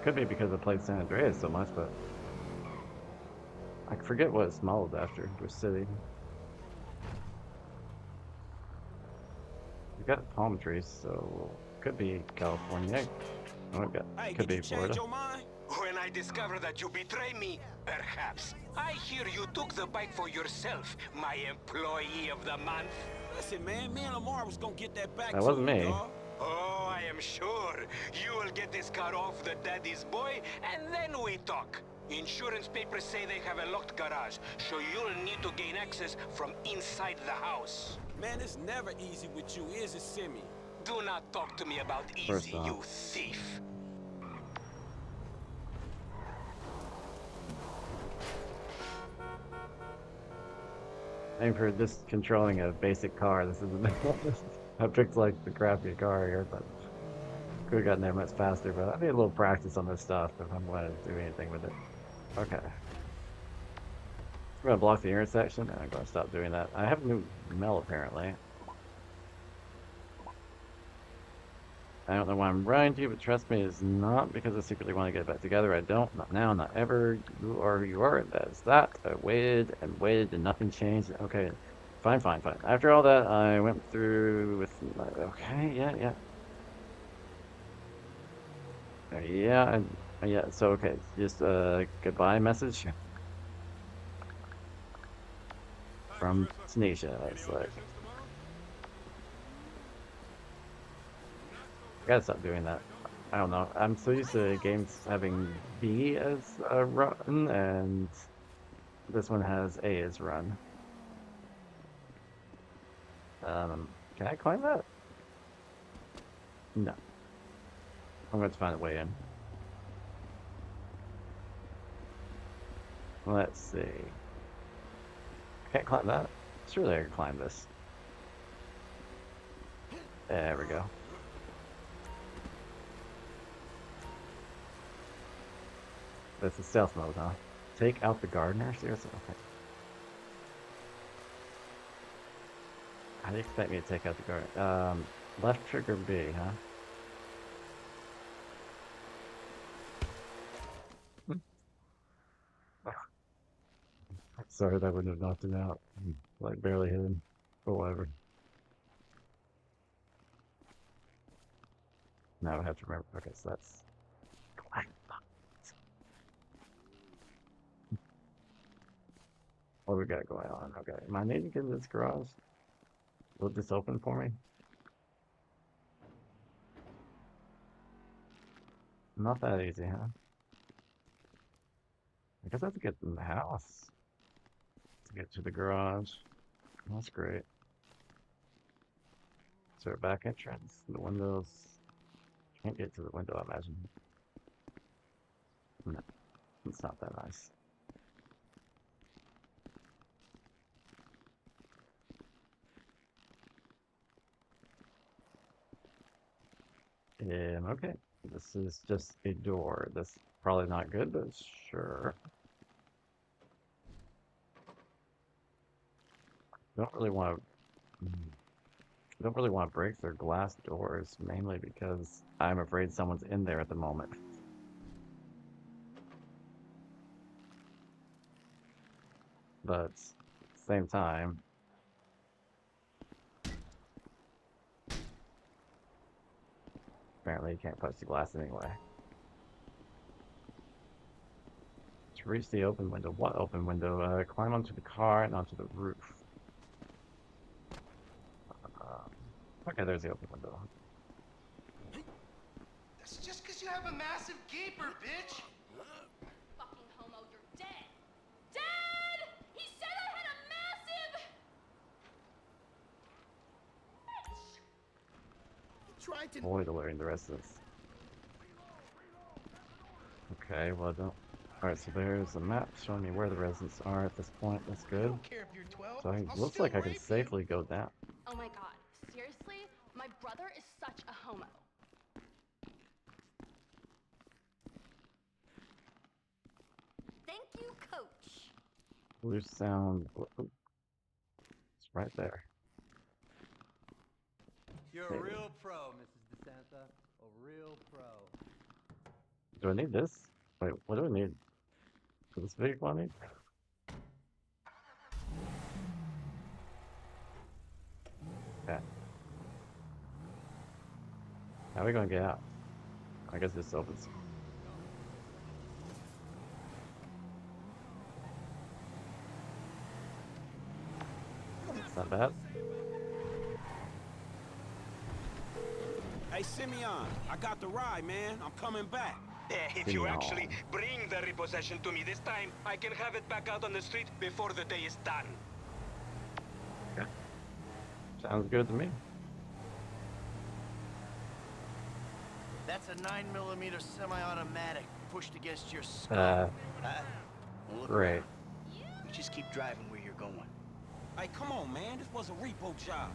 Could be because I played San Andreas so much, but I forget what it's modeled after, which city. We got palm trees, so could be California. Oh, Hey, could did you be change Florida. your mind? When I discover that you betray me, perhaps. I hear you took the bike for yourself, my employee of the month. Listen, man, me and Lamar was gonna get that back That to wasn't you, me. dawg. Oh, I am sure. You will get this car off the daddy's boy, and then we talk. Insurance papers say they have a locked garage, so you'll need to gain access from inside the house. Man, it's never easy with you, is it, Simi? Do not talk to me about First easy, off. you thief. Aim for just controlling a basic car. This isn't. I picked like the crappy car here, but could have gotten there much faster. But I need a little practice on this stuff if I'm going to do anything with it. Okay. I'm going to block the intersection, and I'm going to stop doing that. I have a new Mel apparently. I don't know why I'm running to you, but trust me, it's not because I secretly want to get back together. I don't. Not now, not ever. You are. That is that. I waited and waited and nothing changed. Okay. Fine, fine, fine. After all that, I went through with my, okay, yeah. Yeah, so okay. Just a goodbye message from Tanisha. It's like, I gotta stop doing that. I don't know. I'm so used to games having B as a run, and this one has A as run. Can I climb that? No. I'm going to find a way in. Let's see. I can't climb that. Surely I can climb this. There we go. That's the stealth mode, huh? Take out the gardener? Seriously? Okay. How do you expect me to take out the gardener? Left trigger B, huh? Sorry, that wouldn't have knocked him out. Like, barely hit him. But whatever. Now I have to remember. Okay, so that's... What we got going on? Okay, am I needing to get in this garage? Will this open for me? Not that easy, huh? I guess I have to get in the house. Get to the garage. That's great. Is there a back entrance? The windows. Can't get to the window, I imagine. No, it's not that nice. Okay. This is just a door. That's probably not good, but sure. Don't really want to. Don't really want to break their glass doors, mainly because I'm afraid someone's in there at the moment. But at the same time, apparently you can't touch the glass anyway. To reach the open window, what open window? Climb onto the car and onto the roof. Okay, there's the open window. That's just because you have a massive gaper, bitch. Fucking homo, you're dead. Dad! He said I had a massive... He tried to... Avoid alerting the rest of this. Okay, well, I don't... Alright, so there's a map showing me where the residents are at this point. That's good. I don't care if you're 12. So it I'll looks still like I can rape safely go down. Oh my god, seriously? My brother is such a homo. Thank you, coach. Blue sound. It's right there. You're Maybe. a real pro, Mrs. DeSanta. A real pro. Do I need this? Wait, what do I need? For this vehicle I need? Okay. How are we gonna get out? I guess this opens. It's not bad. Hey, Simeon, I got the ride, man. I'm coming back. If you actually bring the repossession to me this time, I can have it back out on the street before the day is done. Okay. Sounds good to me. That's a 9mm semi-automatic pushed against your skull. Look Great. around. You just keep driving where you're going. Hey, come on, man. This was a repo job.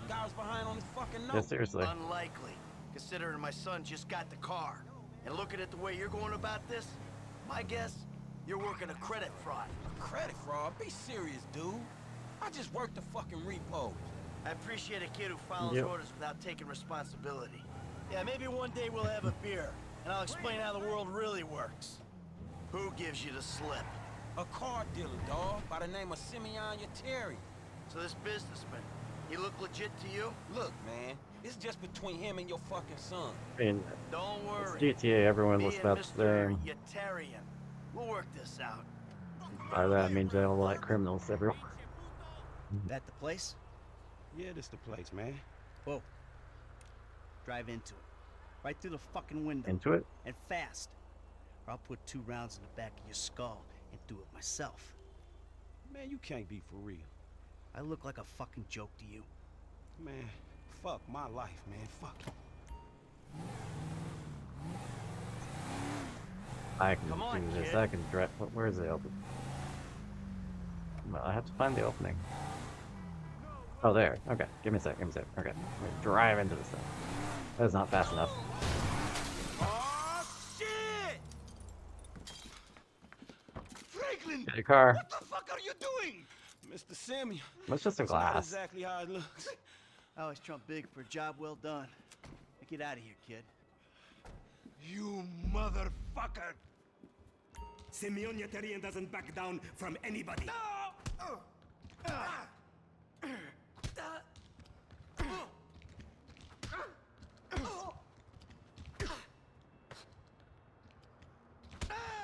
Guy was behind on his fucking note. Yeah, seriously. Unlikely, considering my son just got the car. And looking at the way you're going about this, my guess, you're working a credit fraud. A credit fraud? Be serious, dude. I just worked the fucking repos. I appreciate a kid who follows Yep. orders without taking responsibility. Yeah, maybe one day we'll have a beer, and I'll explain how the world really works. Who gives you the slip? A car dealer, dawg, by the name of Simeon Yeteri. So this businessman, he look legit to you? Look, man, it's just between him and your fucking son. I mean, Don't worry. it's GTA, everyone Me looks and about the Mr. same. Yetarian. We'll work this out. By that I mean they all like criminals, everyone. That the place? Yeah, this the place, man. Whoa. Drive into it. Right through the fucking window. Into it? And fast. Or I'll put 2 rounds in the back of your skull and do it myself. Man, you can't be for real. I look like a fucking joke to you. Man, fuck my life, man. Fuck it. I can Come on, do this. kid. I can drive. Where is the open? Well, I have to find the opening. Oh, there. Okay. Give me a sec. Give me a sec. Okay. Let me drive into this thing. That is not fast enough. Oh, shit! Franklin! Get your car. What the fuck are you doing? Mr. Simeon. That's just some That's not glass. exactly how it looks. I always trump big for a job well done. Now get out of here, kid. You motherfucker! Simeon Yetarian doesn't back down from anybody.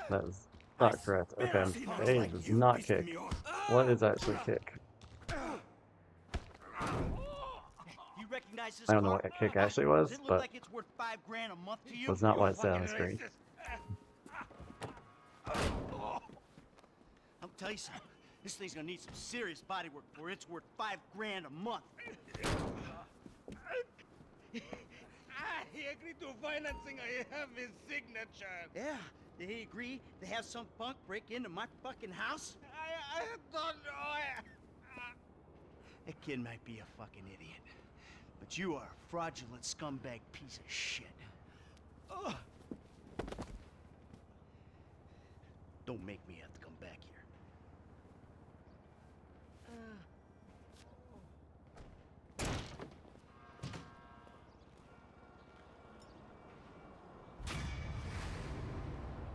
That is not correct. Okay. A does not kick. What is actually kick? You recognize this I don't know car? what a kick actually was, Does it look but like it's worth $5 grand a month to you? was not what it said on the screen. I'll tell you something. This thing's gonna need some serious body work before it's worth $5 grand a month. He agreed to financing. I have his signature. Yeah, did he agree to have some punk break into my fucking house? I don't know. That kid might be a fucking idiot, but you are a fraudulent scumbag piece of shit. Ugh. Don't make me have to come back here.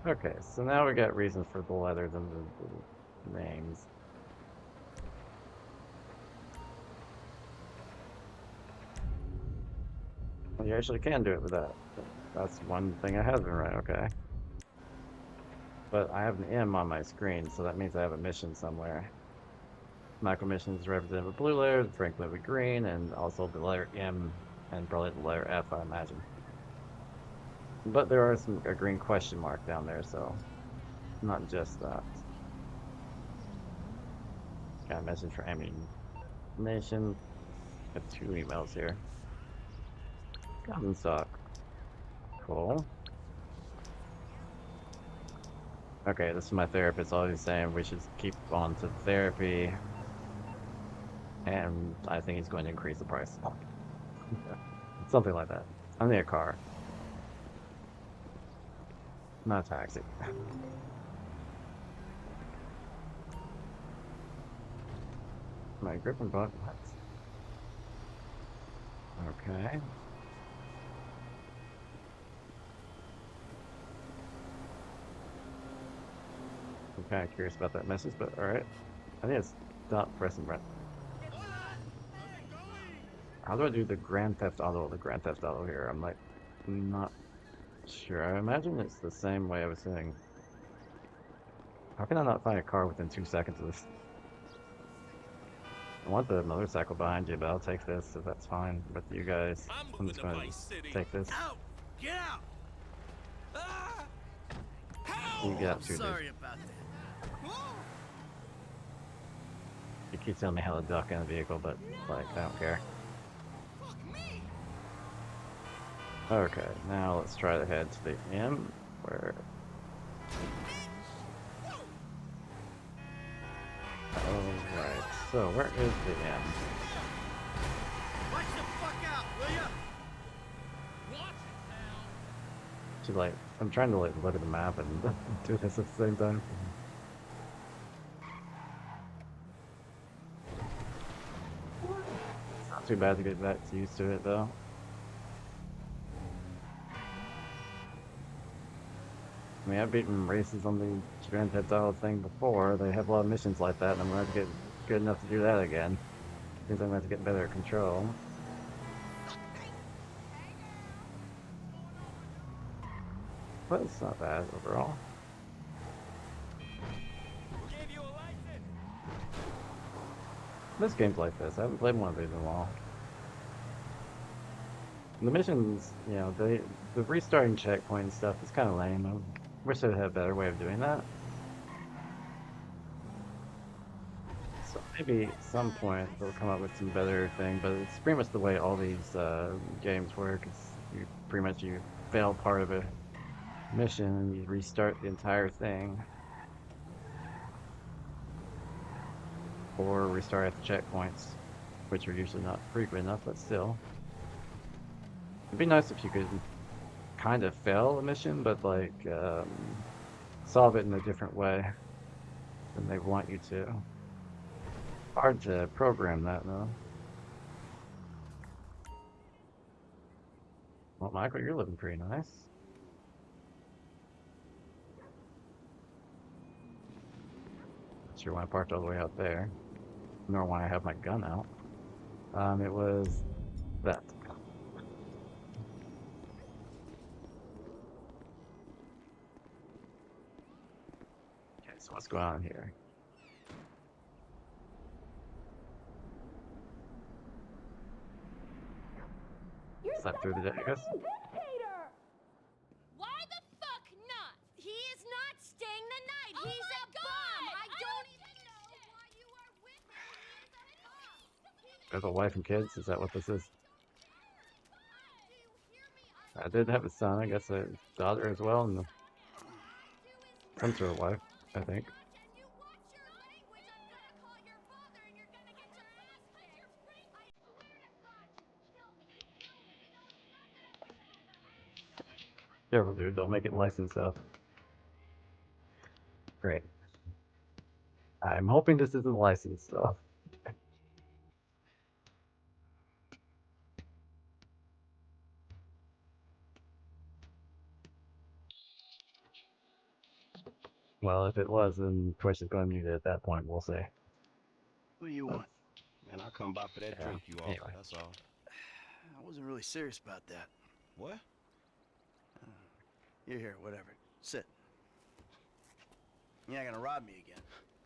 Okay, so now we got reasons for the letters and the names. Well, you actually can do it with that. That's one thing I have been right, okay. But I have an M on my screen, so that means I have a mission somewhere. Micro missions represented with blue layers, Franklin with green, and also the letter M and probably the letter F, I imagine. But there are a green question mark down there, so not just that. Got a message for ammunition. Got 2 emails here. Gun stock. Cool. Okay, this is my therapist always saying we should keep on to therapy. And I think he's going to increase the price. Something like that. I need a car. Not a taxi. My grip and butt. Okay. I'm kind of curious about that message, but alright. I think it's stop pressing rent. How do I do the Grand Theft Auto here? I'm like, not sure. I imagine it's the same way I was saying. How can I not find a car within 2 seconds of this? I want the motorcycle behind you, but I'll take this if that's fine with you guys. I'm just going to take this. Out! Get out! Ah! You get out too, Sorry dude. about that. You keep telling me how to duck in a vehicle, but like, I don't care. Okay, now let's try to head to the M, where... Alright, so where is the M? Watch the fuck out, will ya? Should like, I'm trying to like look at the map and do this at the same time. It's not too bad to get that used to it though. I mean, I've beaten races on the Grand Theft Auto thing before. They have a lot of missions like that, and I'm going to have to get good enough to do that again. Means I'm going to have to get better at control. But it's not bad overall. This game's like this. I haven't played one of these in a while. The missions, you know, the restarting checkpoint and stuff is kind of lame. I wish they had a better way of doing that. So maybe at some point they'll come up with some better thing, but it's pretty much the way all these games work. It's you fail part of a mission and you restart the entire thing. Or restart at the checkpoints, which are usually not frequent enough, but still. It'd be nice if you could kind of fail a mission, but like solve it in a different way than they want you to. Hard to program that though. Well, Michael, you're looking pretty nice. Not sure why I parked all the way out there, nor why I have my gun out. It was that. So what's going on here? Slept through the day, I guess. Why the fuck not? He is not staying the night. He's a bum. I don't even know why There's a wife and kids. Is that what this is? I did have a son. I guess a daughter as well, and some sort of wife, I think. Careful, dude. Don't make it licensed stuff. Great. I'm hoping this isn't licensed stuff. Well, if it was, then Twitch is going to mute it at that point. We'll see. What do you want? Man, I come by for that drink you offered, Anyway. that's all. I wasn't really serious about that. What? Here, whatever. Sit. You're not gonna rob me again.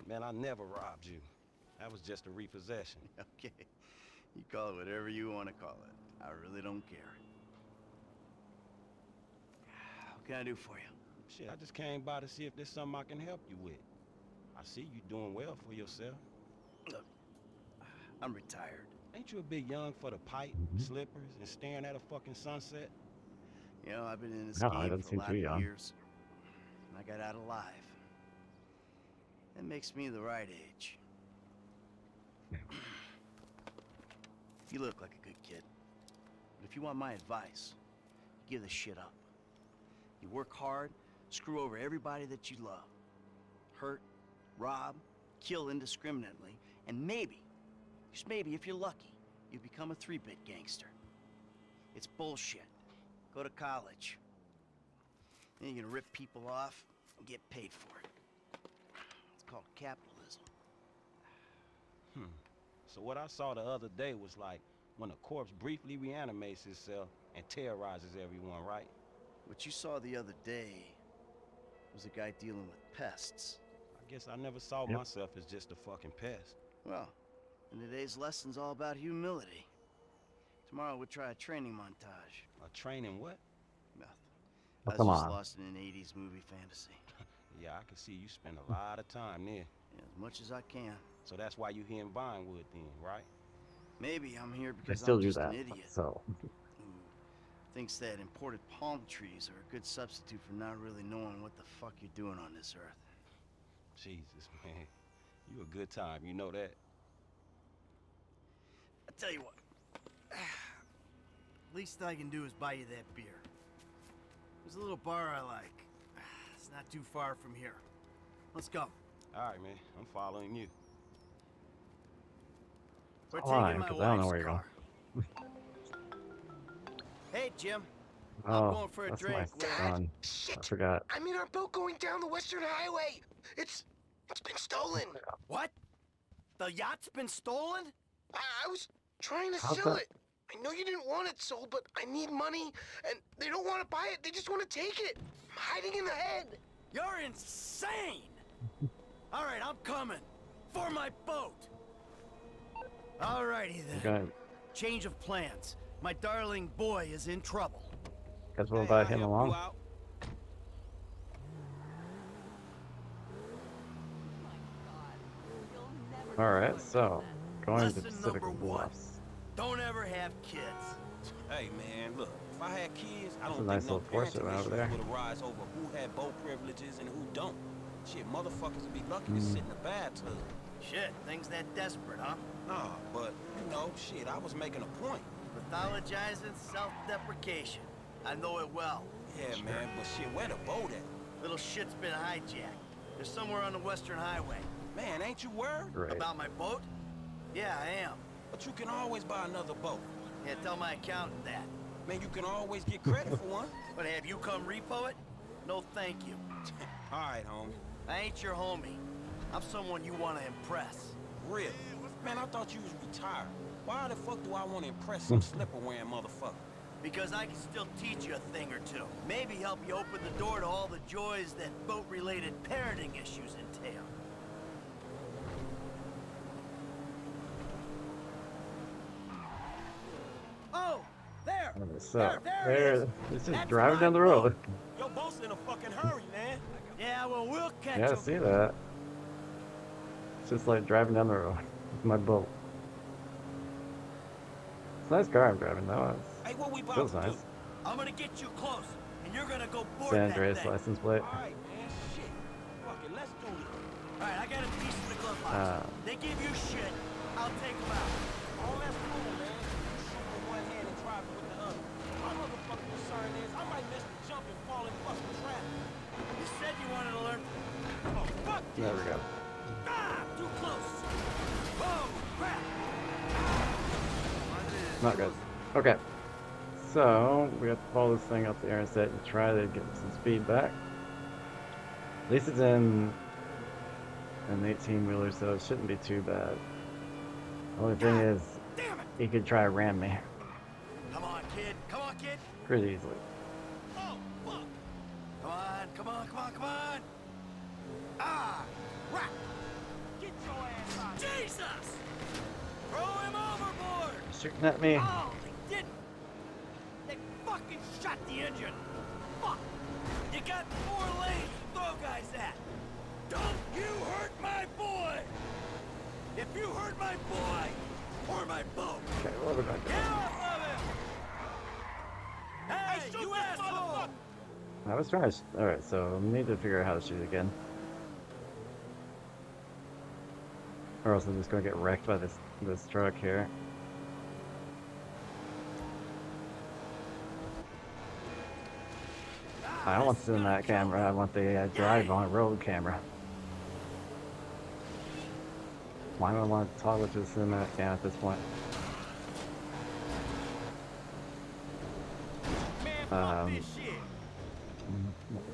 Man, I never robbed you. That was just a repossession. Okay. You call it whatever you want to call it. I really don't care. What can I do for you? Shit, I just came by to see if there's something I can help you with. I see you doing well for yourself. Look, I'm retired. Ain't you a bit young for the pipe, slippers, and staring at a fucking sunset? You know, I've been in this No, I game don't for a seem lot too of young. years. And I got out alive. That makes me the right age. You look like a good kid. But if you want my advice, give this shit up. You work hard, screw over everybody that you love. Hurt, rob, kill indiscriminately, and maybe, just maybe if you're lucky, you become a 3-bit gangster. It's bullshit. Go to college. Then you're gonna rip people off and get paid for it. It's called capitalism. So what I saw the other day was like when a corpse briefly reanimates itself and terrorizes everyone, right? What you saw the other day was a guy dealing with pests. I guess I never saw myself as just a fucking pest. Well, and today's lesson's all about humility. Tomorrow we'll try a training montage. A training what? Nothing. Oh, I was come just on. lost in an 80s movie fantasy. Yeah, I can see you spend a lot of time there. Yeah, as much as I can. So that's why you here in Vinewood then, right? Maybe I'm here I because still I'm do just that. an idiot So, who thinks that imported palm trees are a good substitute for not really knowing what the fuck you're doing on this earth. Jesus, man. You a good time, you know that? I tell you what. Least I can do is buy you that beer. There's a little bar I like. It's not too far from here. Let's go. All right, man. I'm following you. We're why? taking my 'Cause I don't know wife's where you're car. Hey, Jim. I'm oh, going for a that's drink. my son. I forgot. I'm in our boat going down the Western Highway. It's been stolen. What? The yacht's been stolen? I was trying to How's sell that? it. I know you didn't want it sold, but I need money, and they don't want to buy it. They just want to take it. I'm hiding in the head. You're insane! All right, I'm coming. For my boat. Alrighty then. Okay. Change of plans. My darling boy is in trouble. Guess we'll invite him along. Alright, so going to Lesson Pacific number one. Bluffs. Don't ever have kids. Hey, man, look. If I had kids, I That's don't a nice think no little Porsche parenting over issues there. would arise over who had boat privileges and who don't. Shit, motherfuckers would be lucky to Mm. sit in the bathtub. Shit, things that desperate, huh? Nah, but, you know, shit, I was making a point. Pathologizing self-deprecation. I know it well. Yeah, man, but shit, where the boat at? Little shit's been hijacked. They're somewhere on the Western Highway. Man, ain't you worried? Right. About my boat? Yeah, I am. But you can always buy another boat. Yeah, tell my accountant that. Man, you can always get credit for one. But have you come repo it? No, thank you. All right, homie. I ain't your homie. I'm someone you want to impress. Really? Man, I thought you was retired. Why the fuck do I want to impress some slipper-wearing motherfucker? Because I can still teach you a thing or two. Maybe help you open the door to all the joys that boat-related parenting issues entail. Oh, there! So, There it is. it's just That's driving my down the road. Your boat's in a fucking hurry, man. Yeah, well, we'll catch Yeah, I him. see that. It's just like driving down the road with my boat. It's a nice car I'm driving though. Hey, what we It about feels to do? nice. I'm gonna get you close, and you're gonna go board San that Andreas thing. license plate. Alright, man, shit. Fuck it, let's do this. Alright, I got a piece in the glove box. They give you shit, I'll take them out. Oh, that's cool, man. You shoot with one hand and drive with the other. My motherfucking concern is I might miss the jump and fall in fucking traffic. You said you wanted to learn. Oh, fuck There we go. Ah, too close. Whoa, crap. Not good. Okay. So, we have to follow this thing up the interstate and try to get some speed back. At least it's in an 18-wheeler, so it shouldn't be too bad. The only thing is, he could try to ram me Come on, kid. Come on, kid. pretty easily. Oh, fuck. Come on, come on, come on, come on. Ah, crap. Get your ass out. Jesus! Throw him overboard. Shooting at me. Oh, they didn't. They fucking shot the engine. Fuck. You got 4 lanes to throw guys at. Don't you hurt my boy. If you hurt my boy, or my boat. Okay, what are we going to do? Get off of him. Hey, you asshole. I was trying to. Alright, so we need to figure out how to shoot again. Or else I'm just going to get wrecked by this truck here. I don't want to send that camera. I want the drive on road camera. Why do I want to toggle to the cinematic cam at this point?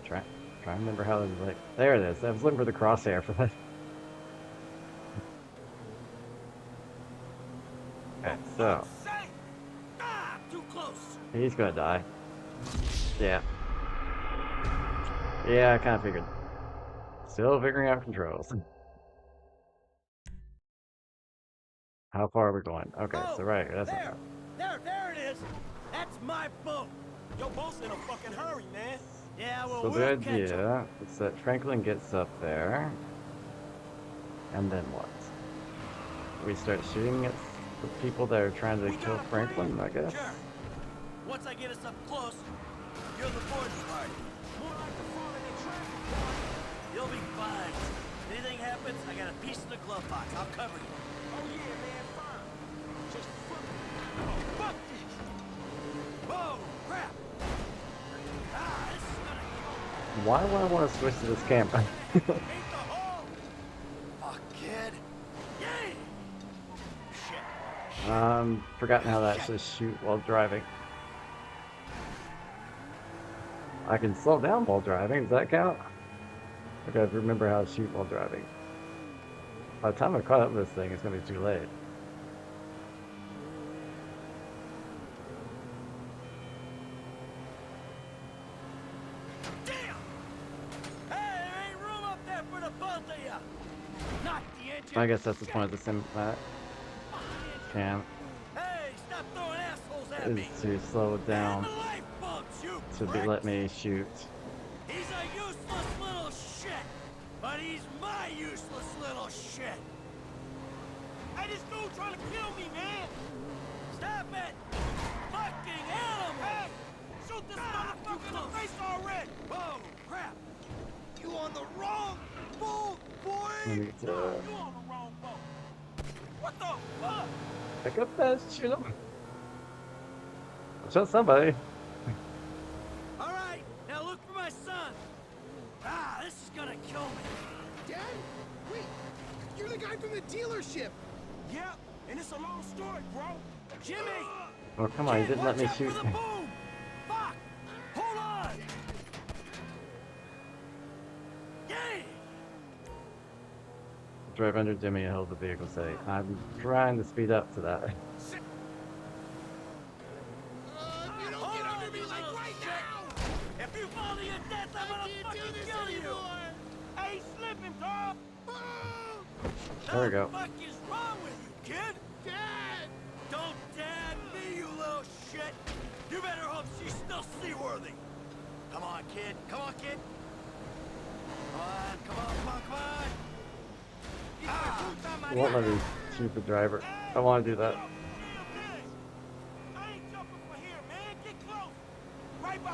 Try to remember how it was like. There it is. I was looking for the crosshair for that. Okay, so Too close. he's gonna die. Yeah. Yeah, I kind of figured. Still figuring out controls. How far are we going? Okay, so right here, that's There, there it is. That's my boat. Your boat's in a fucking hurry, man. Yeah, well, so the we'll catch him. idea is that Franklin gets up there, and then what? We start shooting at the people that are trying to kill Franklin, I guess? Sure. Once I get us up close, you're the boarding party. More like the falling in traffic. You'll be fine. Anything happens, I got a piece in the glove box. I'll cover you. Oh yeah, man, fine. Just fuck this. Whoa, crap. Ah, this is gonna kill me. Why would I want to switch to this camera? Ain't the hole. Fuck, kid. Yay. Shit. Forgotten how to actually shoot while driving. I can slow down while driving, does that count? I gotta remember how to shoot while driving. By the time I caught up with this thing, it's gonna be too late. Damn! Hey, there ain't room up there for the both of you. Not the engine. I guess that's the point of the sim cam, Hey, stop throwing assholes at me. is to slow it down And the lifeboats, you to let me shoot. He's a useless little shit, but he's my useless little shit. Hey, this dude trying to kill me, man. Stop it! Fucking animal! Hey, shoot this motherfucker in the face already. Whoa, crap! You on the wrong boat, boy. Let me get to You on the wrong boat. What the fuck? pick up that, shoot him. Shot somebody. All right, now look for my son. Ah, this is gonna kill me. Dad? Wait, you're the guy from the dealership. Yeah, and it's a long story, bro. Jimmy! Oh, come on, you didn't let me Watch out shoot. for the boom! Fuck! Hold on! Yay! Drive under Jimmy and hold the vehicle steady. I'm trying to speed up to that. You don't get under me like right now. If you fall to your death, I'm gonna fucking kill you! Hey, slipping, dog. There we go. What the fuck is wrong with you, kid? Dad! Don't dad me, you little shit! You better hope she's still seaworthy! Come on, kid. Come on, kid. Come on, come on, come on, come on! It won't let me shoot the driver. I want to do that.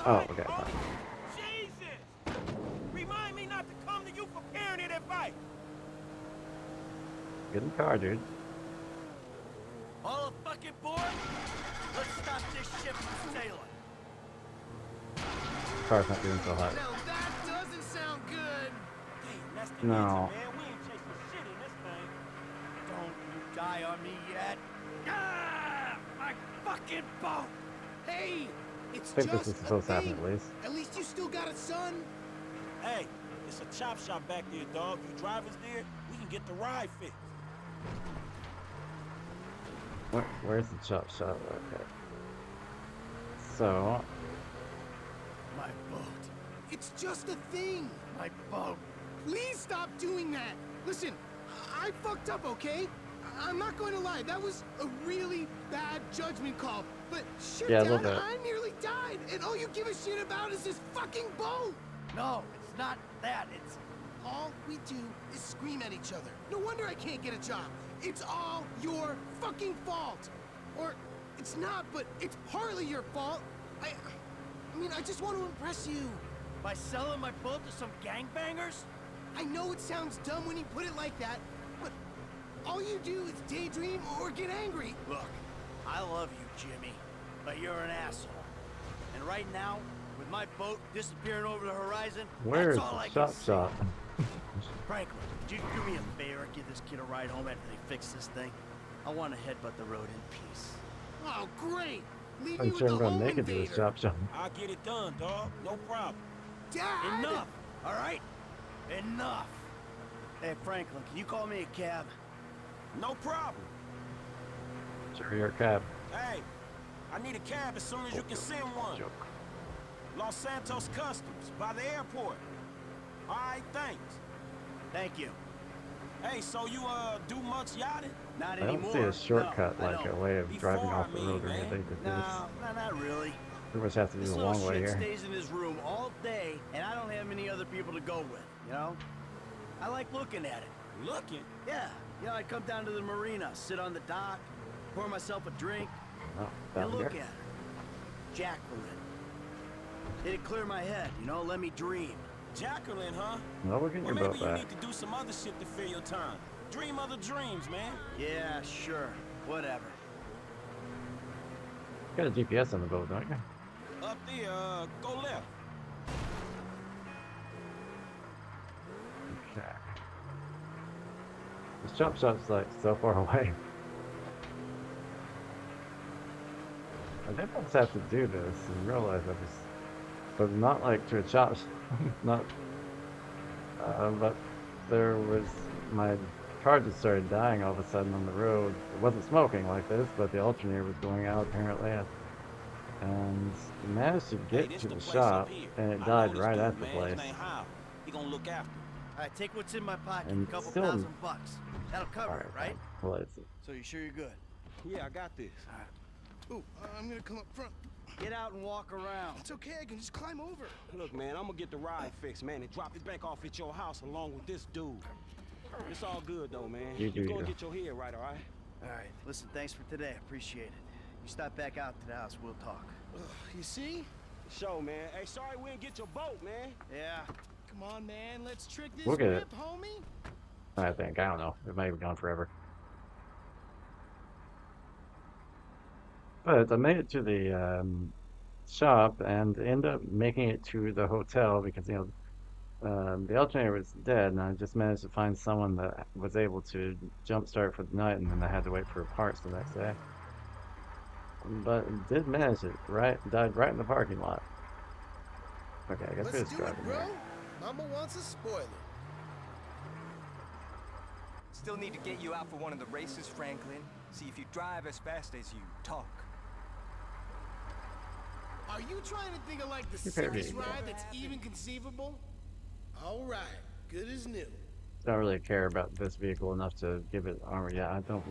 Oh, okay, fine. Jesus! Remind me not to come to you for parenting advice. Get in the car, dude. All fucking board? Let's stop this ship from sailing. Car's not doing so hot. Now that doesn't sound good. Damn, that's the No. engine, man. We ain't chasing shit in this thing. Don't you die on me yet. Ah! My fucking boat! Hey, it's I think just this is a supposed to happen thing. at least. At least you still got a son. Hey, it's a chop shop back there, dog. You drivers there, we can get the ride fixed. Where's the chop shop? Okay. So, My boat. It's just a thing. My boat. Please stop doing that. Listen, I fucked up, okay? I'm not going to lie. That was a really bad judgment call. But shit, Yeah, a Dad, little bit. I nearly died, and all you give a shit about is this fucking boat. No, it's not that. It's All we do is scream at each other. No wonder I can't get a job. It's all your fucking fault. Or it's not, but it's partly your fault. I mean, I just want to impress you. by selling my boat to some gangbangers. I know it sounds dumb when you put it like that, but all you do is daydream or get angry. Look, I love you, Jimmy, but you're an asshole. And right now, with my boat disappearing over the horizon, Where's that's all the I can shop see. shop? Franklin, could you do me a favor and give this kid a ride home after they fix this thing? I want to headbutt the road in peace. Oh, great! Leave me I'm with sure the I'm gonna home make it to the invader. shop shop. I'll get it done, dog. No problem. Dad! Enough, all right? Enough. Hey, Franklin, can you call me a cab? No problem. Sure, your cab. Hey, I need a cab as soon as you can send one. Los Santos Customs, by the airport. All right, thanks. Thank you. Hey, so you, do much yachting? Not I don't anymore. see a shortcut, No, I like a don't. way of driving Before, off the I mean, road or man. anything. No, not really. Pretty much have to do This the little long way shit here. stays in his room all day, and I don't have many other people to go with, you know? I like looking at it. Looking? Yeah. You know, I'd come down to the marina, sit on the dock, pour myself a drink, Oh, and down look here. at her. Jacqueline. It'd clear my head, you know, let me dream. Jacqueline, huh? No, we're getting Well, your maybe boat you back. need to do some other shit to fill your time. Dream other dreams, man. Yeah, sure. Whatever. You got a GPS on the boat, don't you? Up there, go left. Okay. The shop shop's like so far away. I did once have to do this and realize I was, but not like to a chop shop, not, but there was, my car just started dying all of a sudden on the road. It wasn't smoking like this, but the alternator was going out apparently. And managed to get this to the the place shop, up here. and it I died know this right dude, at the man. place. His name Hal. He gonna look after you. All right, take what's in my pocket, And a couple still- $1,000 bucks. That'll cover it, right? Well, it's, So you sure you're good? Yeah, I got this. Ooh, I'm gonna come up front. Get out and walk around. It's okay, I can just climb over. Look, man, I'm gonna get the ride fixed, man, and drop it back off at your house along with this dude. It's all good, though, man. You do gonna you. get your head right, all right? All right, listen, thanks for today. Appreciate it. You stop back out to the house, we'll talk. You see? Show, man. Hey, sorry we didn't get your boat, man. Yeah. Come on, man, let's trick this We'll get whip, it. homie. I think, I don't know, it might have gone forever. But I made it to the shop and ended up making it to the hotel because, you know, the alternator was dead, and I just managed to find someone that was able to jumpstart for the night, and then I had to wait for parts the next day. But did manage it, died right in the parking lot. Okay, I guess we're Let's just do it, driving bro. here. Mama wants a spoiler. Still need to get you out for one of the races, Franklin. See if you drive as fast as you talk. Are you trying to think of like the You better be. sickest ride that's even conceivable? All right, good as new. Don't really care about this vehicle enough to give it armor. Yeah, I don't.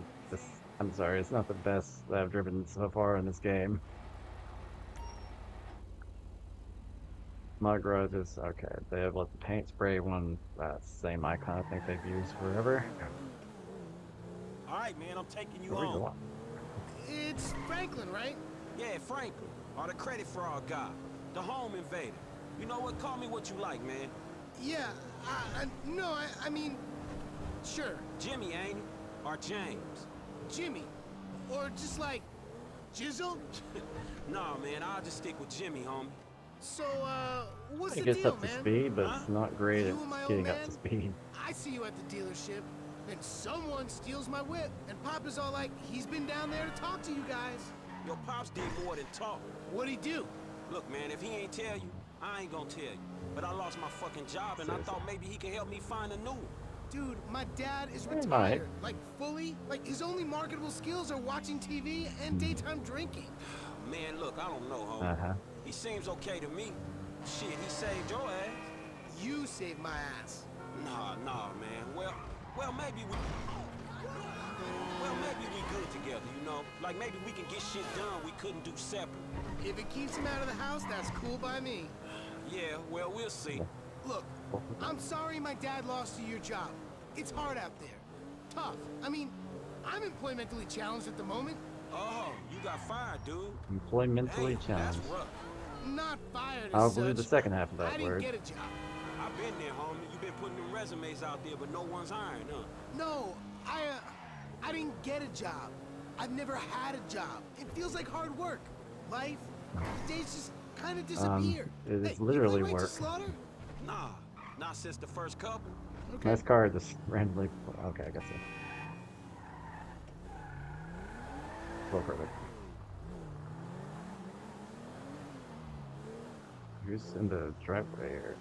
I'm sorry, it's not the best that I've driven so far in this game. My garage is okay. They have like the paint spray one, same icon I think they've used forever. All right, man, I'm taking you Where we home. going? It's Franklin, right? Yeah, Franklin. All the credit for our guy. The home invader. You know what? Call me what you like, man. Yeah, no, I mean, sure. Jimmy, ain't it? Or James? Jimmy. Or just like, Jizzle? Nah, man, I'll just stick with Jimmy, homie. So, what's It the gets deal, up to man? speed, but it's not great at You and my old getting up man? to speed. I see you at the dealership, then someone steals my whip, and Papa's all like, he's been down there to talk to you guys. Your pops did more than talk. What'd he do? Look, man, if he ain't tell you, I ain't gonna tell you. But I lost my fucking job, and I thought maybe he could help me find a new one. Dude, my dad is might. retired. Like, fully. Like, his only marketable skills are watching TV and daytime drinking. Man, look, I don't know, homie. He seems okay to me. Shit, he saved your ass. You saved my ass. Nah, man. Well, maybe we good together, you know? Like, maybe we can get shit done we couldn't do separate. If it keeps him out of the house, that's cool by me. Yeah, well, we'll see. Look, I'm sorry my dad lost you your job. It's hard out there. Tough. I mean, I'm employmentally challenged at the moment. Oh, you got fired, dude. Employmentally challenged. That's rough. Not fired I'll as believe the such. second half of I that didn't word. get a job. I've been there, homie. You've been putting them resumes out there, but no one's hiring, huh? No, I didn't get a job. I've never had a job. It feels like hard work. Life, the days just kind of disappear. It is Hey, literally you play Righteous work. Slaughter? Nah, not since the first couple. Okay. Nice car, just randomly. Okay, I guess so. Well, perfect. Who's in the driveway here?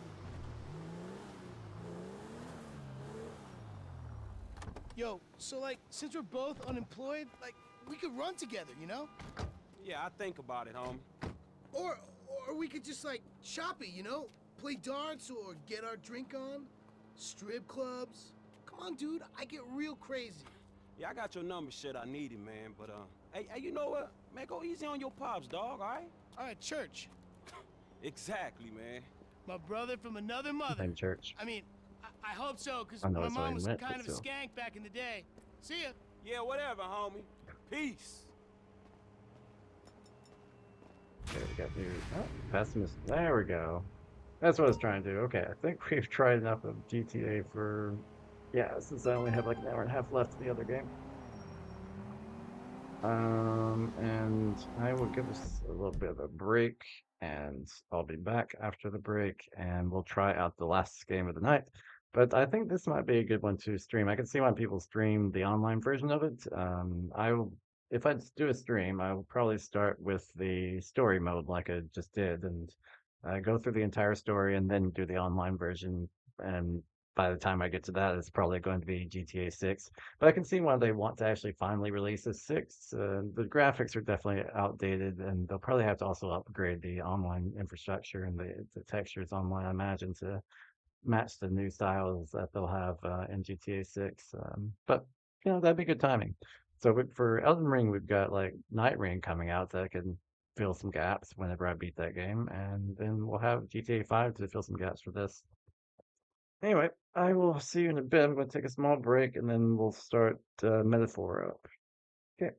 Yo, so like, since we're both unemployed, like, we could run together, you know? Yeah, I think about it, homie. Or we could just like shop it, you know? Play darts or get our drink on. Strip clubs. Come on, dude, I get real crazy. Yeah, I got your number, shit. I need it, man. But hey, you know what? Man, go easy on your pops, dog. All right? All right, church. Exactly, man. My brother from another mother. Same church. I mean, I hope so, because I know my that's what mom he was meant, kind but of a still. skank back in the day. See ya. Yeah, whatever, homie. Peace. Okay, we got new. Oh, pessimist. There we go. That's what I was trying to do. Okay, I think we've tried enough of GTA for. Yeah, since I only have like an hour and a half left of the other game. And I will give us a little bit of a break, and I'll be back after the break, and we'll try out the last game of the night. But I think this might be a good one to stream. I can see why people stream the online version of it. If I do a stream, I will probably start with the story mode like I just did, and go through the entire story, and then do the online version. And by the time I get to that, it's probably going to be GTA 6. But I can see why they want to actually finally release a 6. The graphics are definitely outdated, and they'll probably have to also upgrade the online infrastructure and the textures online, I imagine, to match the new styles that they'll have in GTA 6. But, you know, that'd be good timing. So for Elden Ring, we've got like Night Ring coming out that can fill some gaps whenever I beat that game. And then we'll have GTA 5 to fill some gaps for this. Anyway, I will see you in a bit. I'm going to take a small break, and then we'll start Metaphor up. Okay.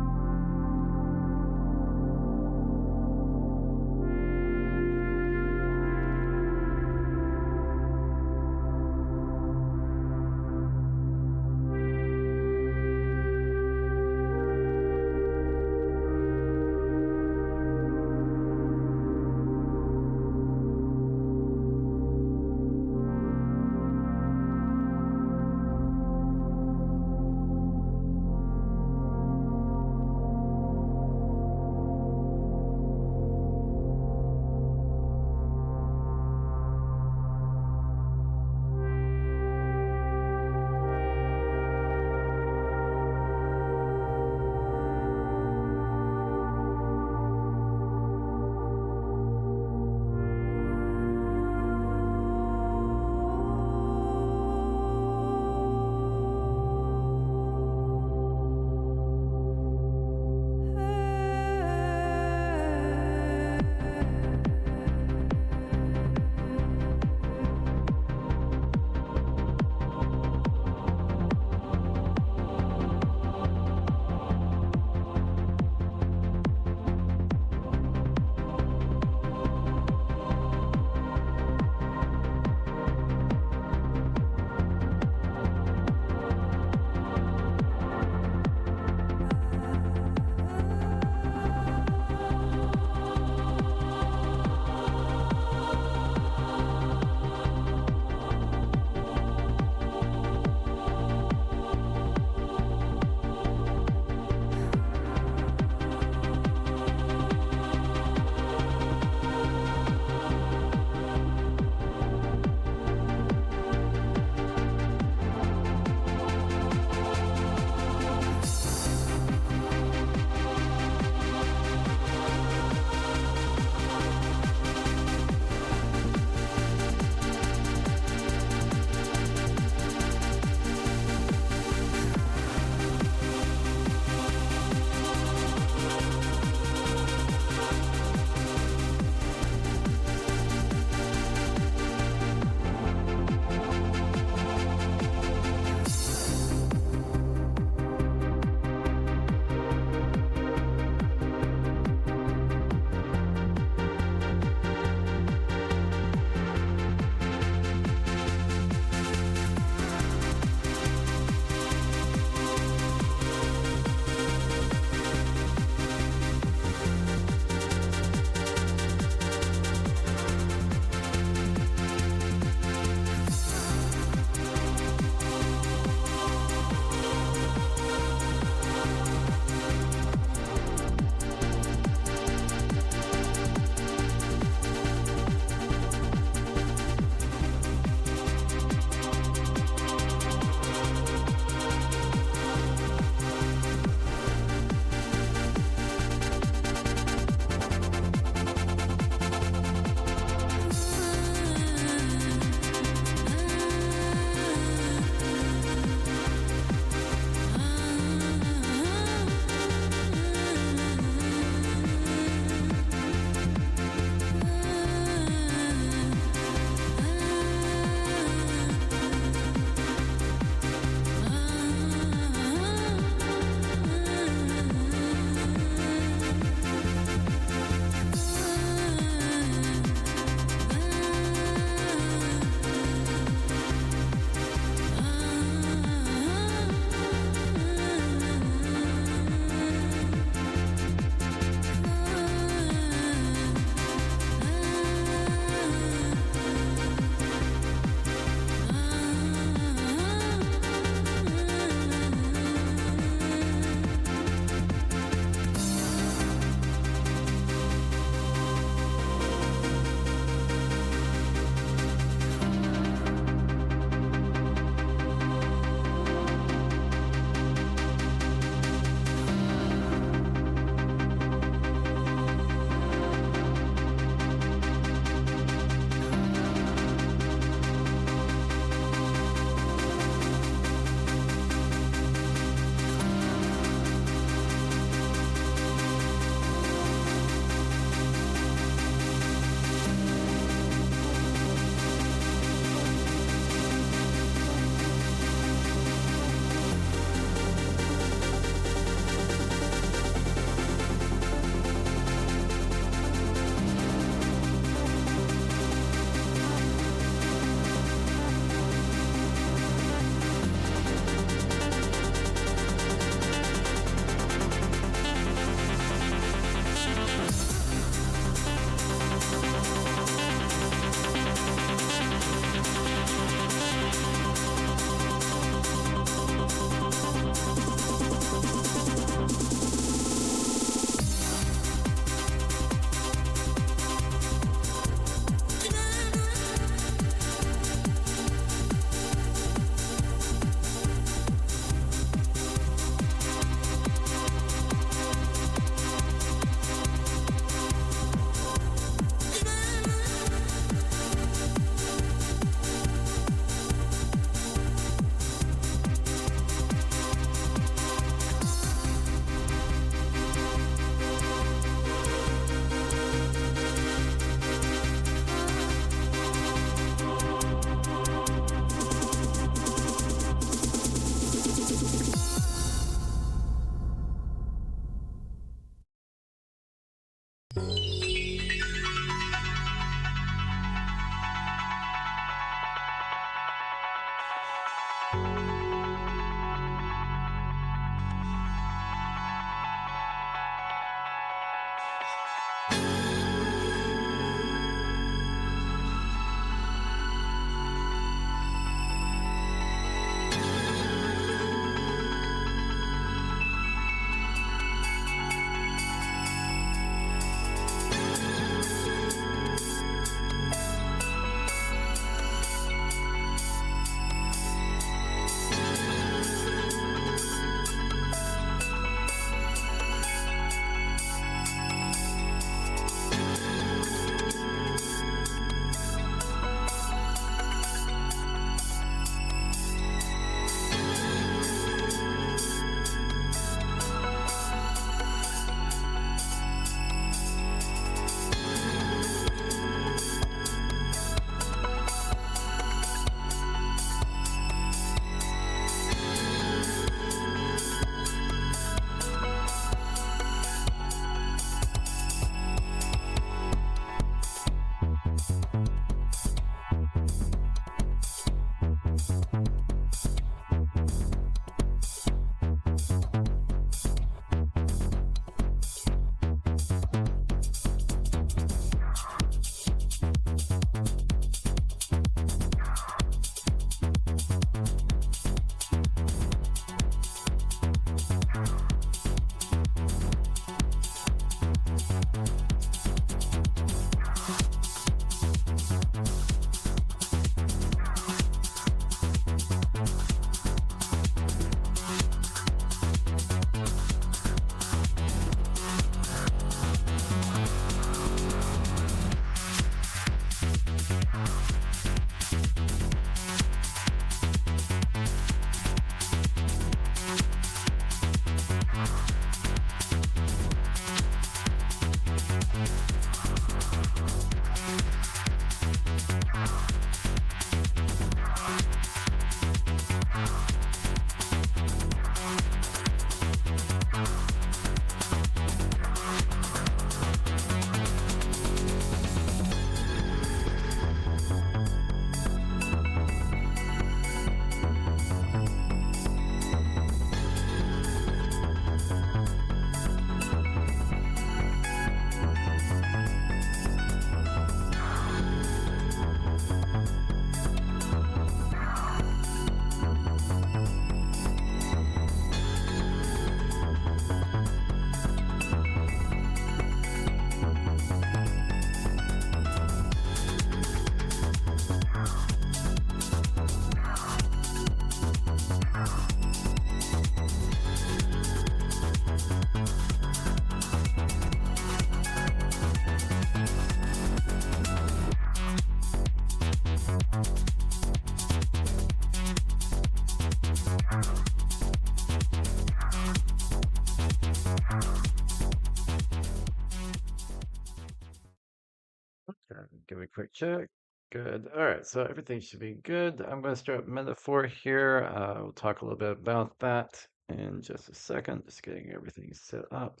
give it a quick check. Good. All right, so everything should be good. I'm going to start up Metaphor here. We'll talk a little bit about that in just a second. Just getting everything set up.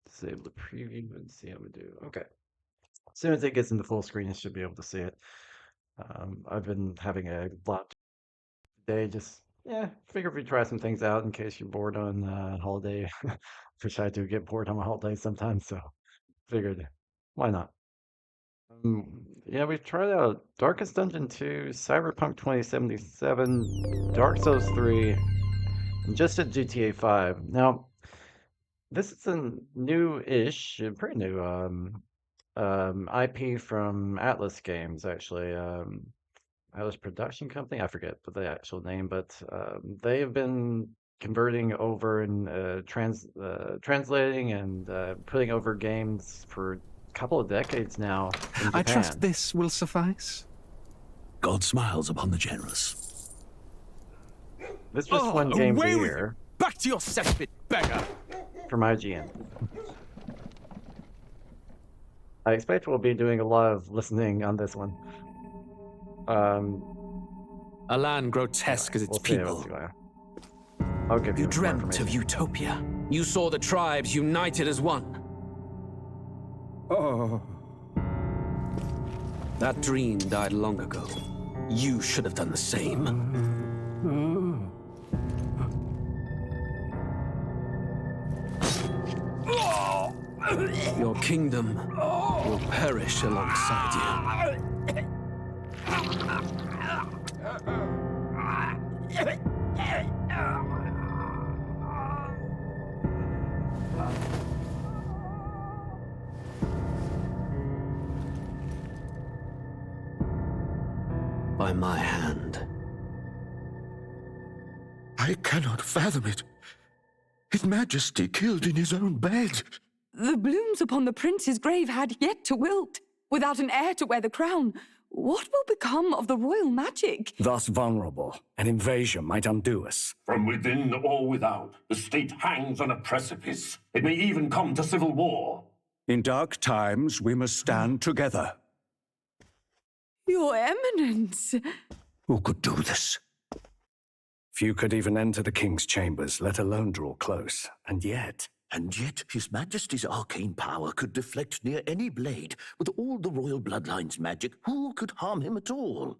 Disable the preview and see how we do. Okay. As soon as it gets into full screen, you should be able to see it. I've been having a lot today. Just figure if we try some things out in case you're bored on holiday, which I do get bored on my holiday sometimes. So figured, why not? Yeah, we've tried out Darkest Dungeon 2, Cyberpunk 2077, Dark Souls 3, and just at GTA 5. Now, this is a new-ish, pretty new IP from Atlas Games, actually. Atlas Production Company, I forget the actual name, but they have been converting over and translating and putting over games for a couple of decades now in Japan. I trust this will suffice. God smiles upon the generous. This just one game per away with year. you. Back to your cesspit, beggar! From IGN. I expect we'll be doing a lot of listening on this one. A land grotesque as its we'll see, people. I'll give you You more dreamt of information. utopia. You saw the tribes united as one. Oh. That dream died long ago. You should have done the same. Your kingdom will perish alongside you. By my hand. I cannot fathom it. His Majesty killed in his own bed. The blooms upon the prince's grave had yet to wilt. Without an heir to wear the crown, what will become of the royal magic? Thus vulnerable, an invasion might undo us. From within or without, the state hangs on a precipice. It may even come to civil war. In dark times, we must stand together. Your Eminence! Who could do this? Few could even enter the king's chambers, let alone draw close. And yet His Majesty's arcane power could deflect near any blade. With all the royal bloodline's magic, who could harm him at all?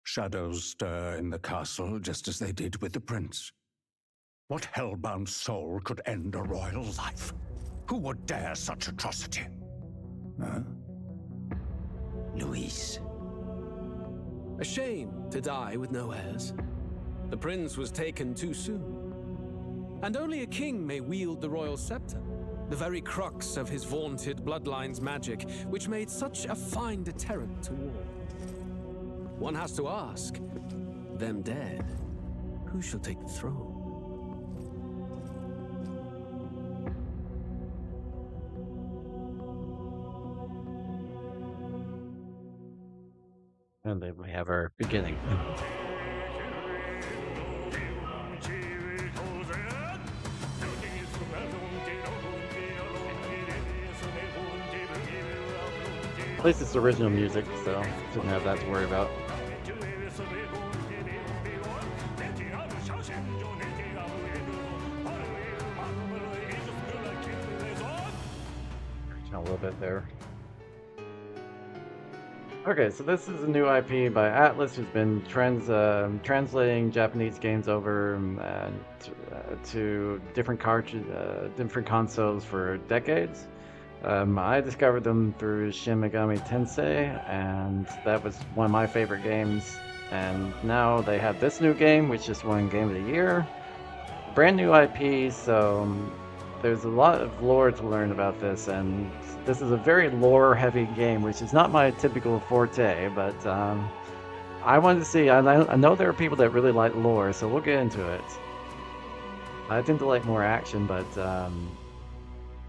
shadows stir in the castle just as they did with the prince. What hellbound soul could end a royal life? Who would dare such atrocity? Huh? Luis. A shame to die with no heirs. The prince was taken too soon. And only a king may wield the royal scepter, the very crux of his vaunted bloodline's magic, which made such a fine deterrent to war. One has to ask, them dead, who shall take the throne? And then we have our beginning. At least it's original music, so didn't have that to worry about. A little bit there. Okay, so this is a new IP by Atlas, who's been translating Japanese games over to different different consoles for decades. I discovered them through Shin Megami Tensei, and that was one of my favorite games. And now they have this new game, which just won Game of the Year. Brand new IP, so there's a lot of lore to learn about this, and this is a very lore-heavy game, which is not my typical forte, but I wanted to see. I know there are people that really like lore, so we'll get into it. I tend to like more action, but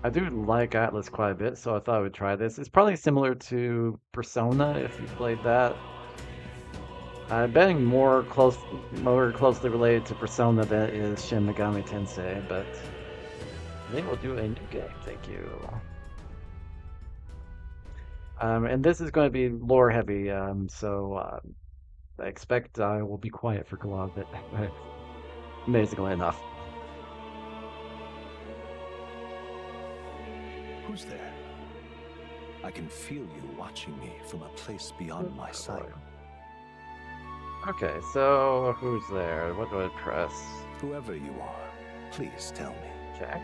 I do like Atlas quite a bit, so I thought I would try this. It's probably similar to Persona, if you played that. I'm betting more closely related to Persona than it is Shin Megami Tensei, but they will do a new game. Thank you. And this is going to be lore heavy, so I expect I will be quiet for a lot of it. Amazingly enough. Who's there? I can feel you watching me from a place beyond my sight. Okay, so who's there? What do I press? Whoever you are, please tell me. Okay.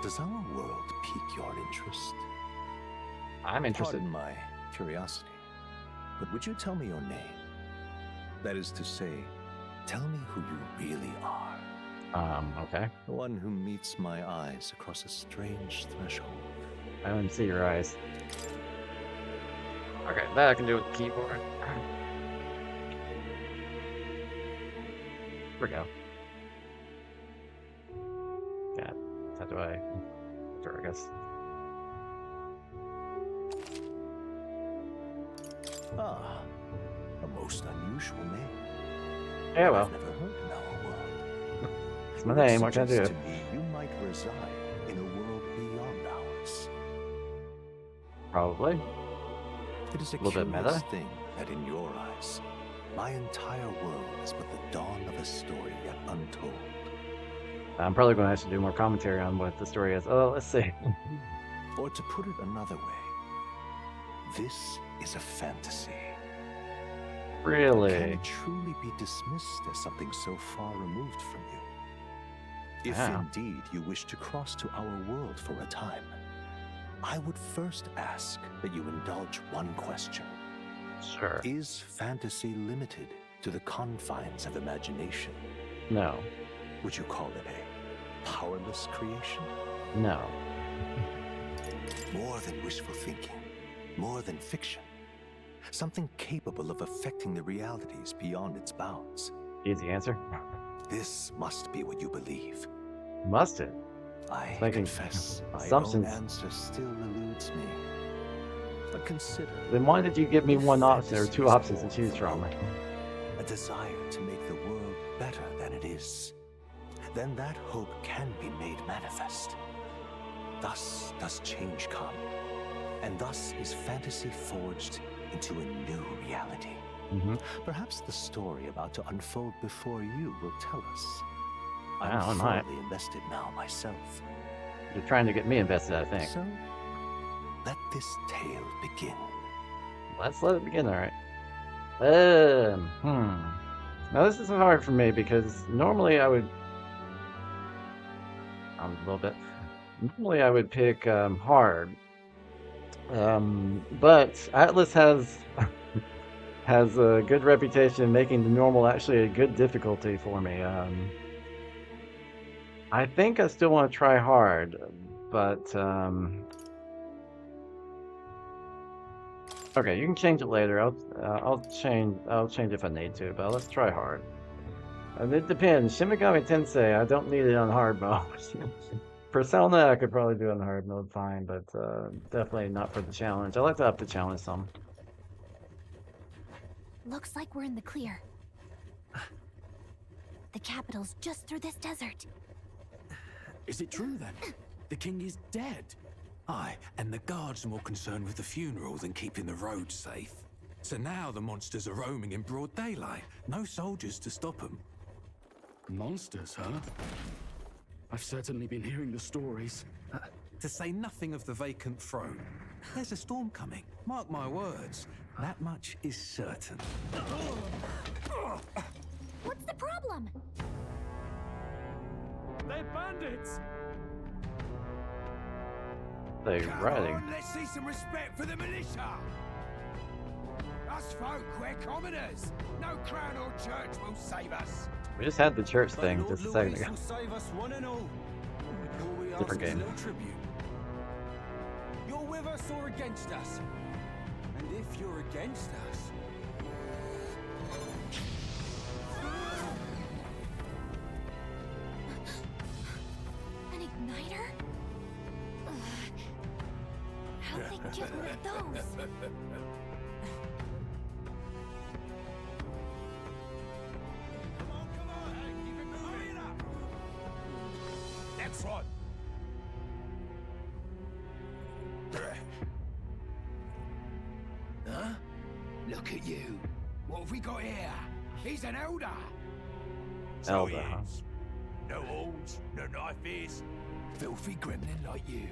Does our world pique your interest? I'm interested. Pardon my curiosity, but would you tell me your name? That is to say, tell me who you really are. Okay. The one who meets my eyes across a strange threshold. I don't see your eyes. Okay, that I can do with the keyboard. Here we go. Yeah, how do I... Sure, I guess. Ah, a most unusual name. Yeah, well. I've never heard in our world. It's my name, what can I do? To me, you might reside in a world beyond ours. Probably. It is a little bit curious meta. thing that in your eyes, my entire world is but the dawn of a story yet untold. I'm probably going to have to do more commentary on what the story is. Oh, let's see. Or to put it another way, this is a fantasy. Really? Can it truly be dismissed as something so far removed from you? If Yeah. indeed you wish to cross to our world for a time, I would first ask that you indulge one question. Sure. Is fantasy limited to the confines of imagination? No. Would you call it a powerless creation? No. More than wishful thinking, more than fiction. Something capable of affecting the realities beyond its bounds. Easy answer. This must be what you believe. Must it? I Making confess, my own assumptions. answer still eludes me. But consider... Then why did you give me one option or two fantasy options to is choose from? a desire to make the world better than it is. Then that hope can be made manifest. Thus does change come. And thus is fantasy forged into a new reality. Perhaps the story about to unfold before you will tell us. I I'm might. fully invested now myself. You're trying to get me invested, I think. So, let this tale begin. Let's let it begin, alright. Now this is hard for me because normally I would... a little bit. Normally I would pick hard. But Atlas has has a good reputation making the normal actually a good difficulty for me. I think I still want to try hard, but okay, you can change it later. I'll change if I need to, but let's try hard. And it depends. Shin Megami Tensei, I don't need it on hard mode. Persona, I could probably do on hard mode fine, but definitely not for the challenge. I like to up the challenge some. Looks like we're in the clear. The capital's just through this desert. Is it true then? The king is dead? Aye, and the guards are more concerned with the funeral than keeping the roads safe. So now the monsters are roaming in broad daylight. No soldiers to stop them. Monsters, huh? I've certainly been hearing the stories. To say nothing of the vacant throne. There's a storm coming. Mark my words. That much is certain. What's the problem? They're bandits! They're riding. Let's see some respect for the militia! Us folk, we're commoners. No crown or church will save us. We just had the church thing just a second ago. will save us one and all. All we Different ask is game. no tribute. You're with us or against us? And if you're against us... An igniter? How'd they get one of those? Next one. Look at you. What have we got here? He's an elder. So Elder, huh? No horns, no knife ears. Filthy gremlin like you.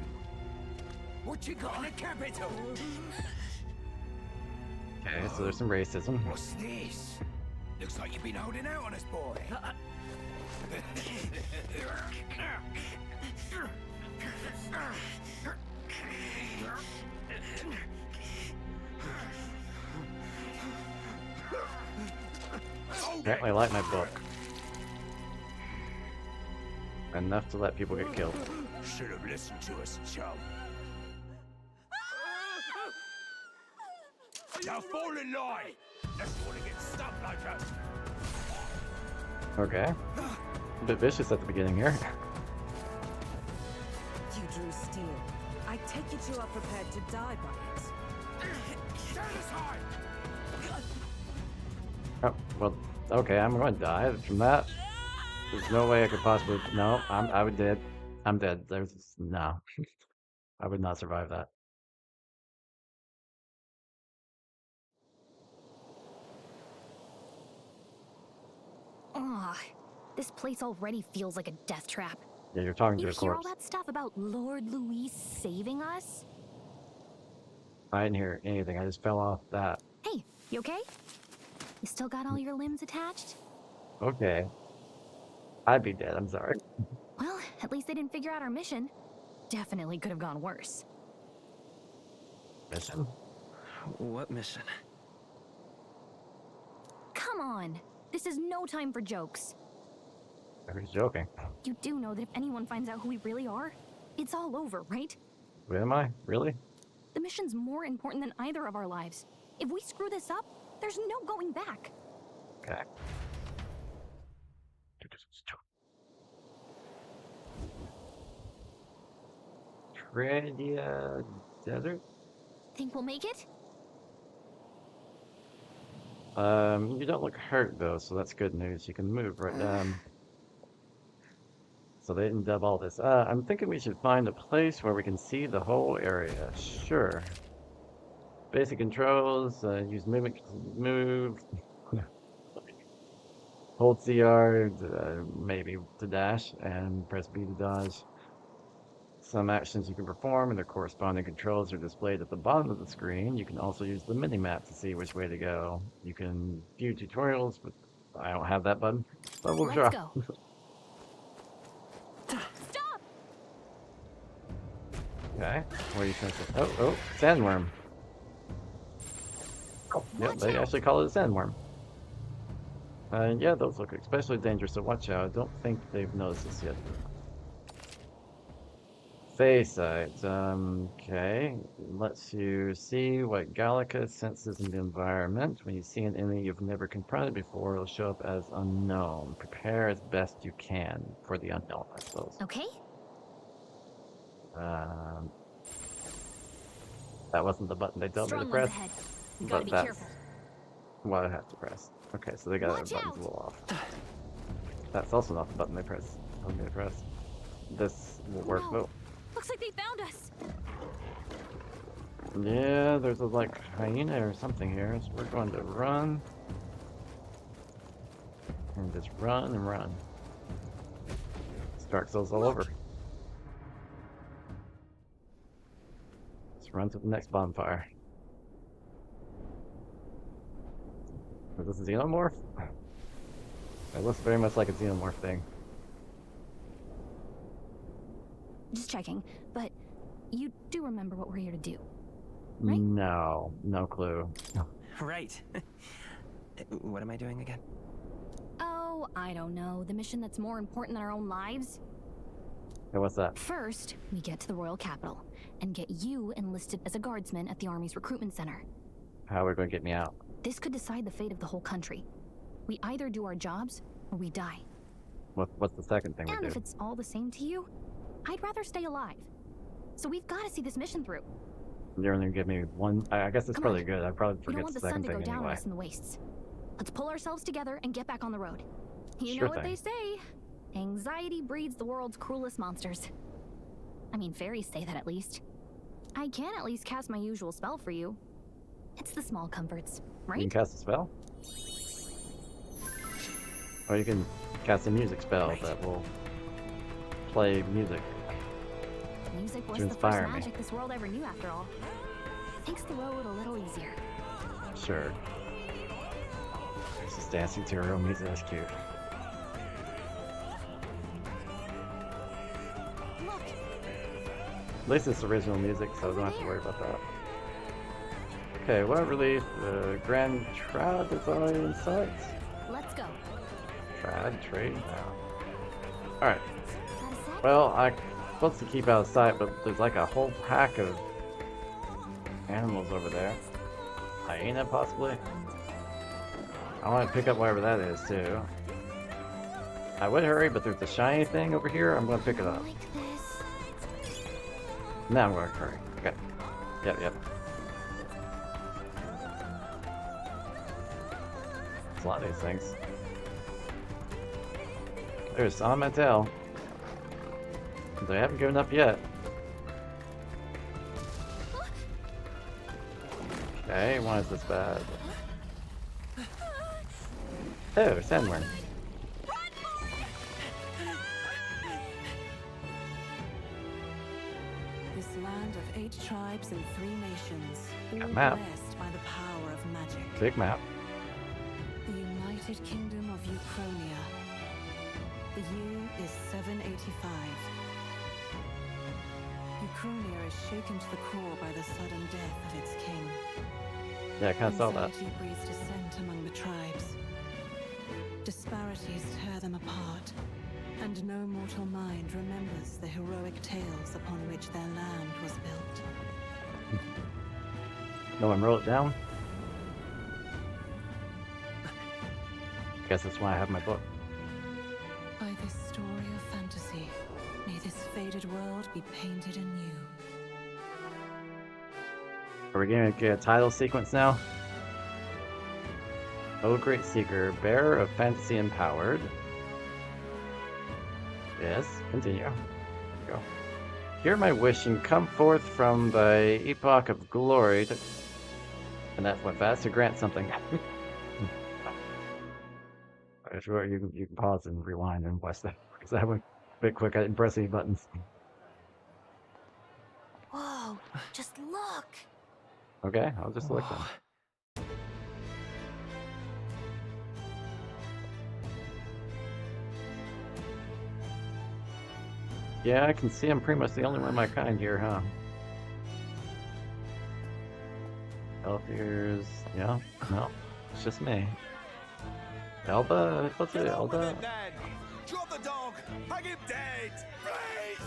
What you got in the capital? Okay, so there's some racism. What's this? Looks like you've been holding out on us, boy. Apparently I like my book. Enough to let people get killed. Should have listened to us, chum. Now fall in line. Let's want to get stuck like us. Okay. A bit vicious at the beginning here. You drew steel. I take it you are prepared to die by it. Stand aside. Oh, well, okay, I'm going to die from that. There's no way I could possibly... No, I would dead. I'm dead. There's... No. I would not survive that. Ugh, this place already feels like a death trap. Yeah, you're talking to You a hear all corpse. that stuff about Lord Louis saving us? I didn't hear anything. I just fell off that. Hey, you okay? You still got all your limbs attached? Okay. I'd be dead. I'm sorry. Well, at least they didn't figure out our mission. Definitely could have gone worse. Mission? What mission? Come on. This is no time for jokes. Everybody's joking. You do know that if anyone finds out who we really are, it's all over, right? Wait, am I? Really? The mission's more important than either of our lives. If we screw this up, there's no going back. Okay. Tryout Desert? Think we'll make it? You don't look hurt though, so that's good news. You can move right down. So they didn't dub all this. I'm thinking we should find a place where we can see the whole area. Sure. Basic controls, use movement to move. Hold CR, maybe to dash, and press B to dodge. Some actions you can perform and their corresponding controls are displayed at the bottom of the screen. You can also use the mini-map to see which way to go. You can view tutorials, but I don't have that button. But we'll try. Let's go. Stop! Okay, where are you supposed to... Oh, sandworm. Oh, yep, they actually call it a sandworm. Yeah, those look especially dangerous, so watch out. I don't think they've noticed this yet. Face sight. Okay. Lets you see what Gallica senses in the environment. When you see an enemy you've never confronted before, it'll show up as unknown. Prepare as best you can for the unknown, I suppose. Okay. That wasn't the button they told me to Strong press. ones ahead. You gotta But be that's careful. what I have to press. Okay, so they got their buttons a little off. That's also not the button they press. I'm gonna press. This will work though. Looks like they found us. Yeah, there's a like hyena or something here, so we're going to run. And just run and run. Dark Souls all over. Let's run to the next bonfire. Is this a xenomorph? It looks very much like a xenomorph thing. Just checking, but you do remember what we're here to do, right? No clue. Right. What am I doing again? Oh, I don't know. The mission that's more important than our own lives? Hey, what's that? First, we get to the royal capital and get you enlisted as a guardsman at the army's recruitment center. How are we going to get me out? This could decide the fate of the whole country. We either do our jobs or we die. What's the second thing we do? And if it's all the same to you, I'd rather stay alive. So we've got to see this mission through. You're only gonna give me one. I guess it's probably good. I probably We don't forget want the the sun second to go thing down on anyway. us in the wastes. Let's pull ourselves together and get back on the road. You Sure know what thing. they say. Anxiety breeds the world's cruelest monsters. I mean, fairies say that at least. I can at least cast my usual spell for you. It's the small comforts, You right? can cast a spell? Or you can cast a music spell that will play music Music was to the first inspire me. magic this world ever knew, after all. Makes the road a little easier. Sure. There's this dancing to real music, that's cute. Look, At least it's original music, so I don't have to worry about that. Okay, what release? The Grand Tryout is already in sight. let's go. Trad trade now. Alright. Well, I'm supposed to keep out of sight, but there's like a whole pack of animals over there. Hyena, possibly? I want to pick up whatever that is, too. I would hurry, but there's a shiny thing over here. I'm going to pick it up. Now I'm going to hurry. Okay. Yep. There's a lot of these things. There's some on my tail. They haven't given up yet. Okay, why is this bad? Oh, sandworm. This land of 8 tribes and 3 nations, all map. blessed by the power of magic. Big map. The United Kingdom of Uchronia. The year is 785. Uchronia is shaken to the core by the sudden death of its king. Yeah, I kind of saw that. Anxiety breeds dissent among the tribes. Disparities tear them apart, and no mortal mind remembers the heroic tales upon which their land was built. No one wrote it down? Guess that's why I have my book. By this story of fantasy, may this faded world be painted anew. Are we gonna get a title sequence now? Oh, great seeker, bearer of fantasy empowered. Yes, continue. Go. Hear my wish and come forth from thy epoch of glory. And that went fast to grant something. If you can pause and rewind and watch that, because that went a bit quick. I didn't press any buttons. Whoa, just look. Okay, I'll just look then. Yeah, I can see I'm pretty much the only one of my kind here, huh? Elf ears, yeah, no, it's just me. Elba, what's it, Elba? Drop the dog! Hang him dead! Please!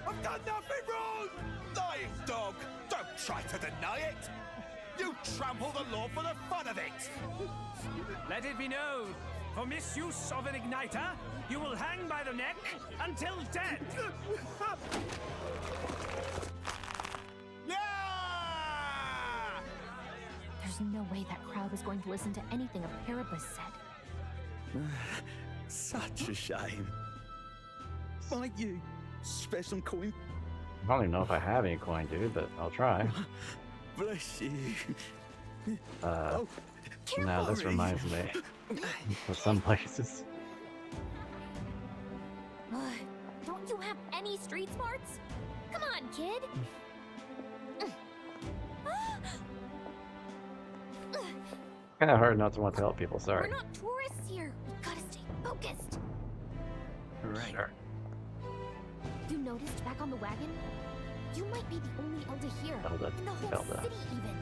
I've done nothing wrong! Lying dog! Don't try to deny it! You trample the law for the fun of it! Let it be known, for misuse of an igniter, you will hang by the neck until dead! There's no way that crowd was going to listen to anything a Paribus said. Such a shame. Might you spare some coin? I don't even know if I have any coin, dude, but I'll try. Bless you. Now this reminds me of some places. Don't you have any street smarts? Come on, kid. Kind of hard not to want to help people, sorry. We're not tourists here. We gotta stay focused. Right. Sure. You noticed back on the wagon? You might be the only Elder here. Elder. In the whole Elder. city, even.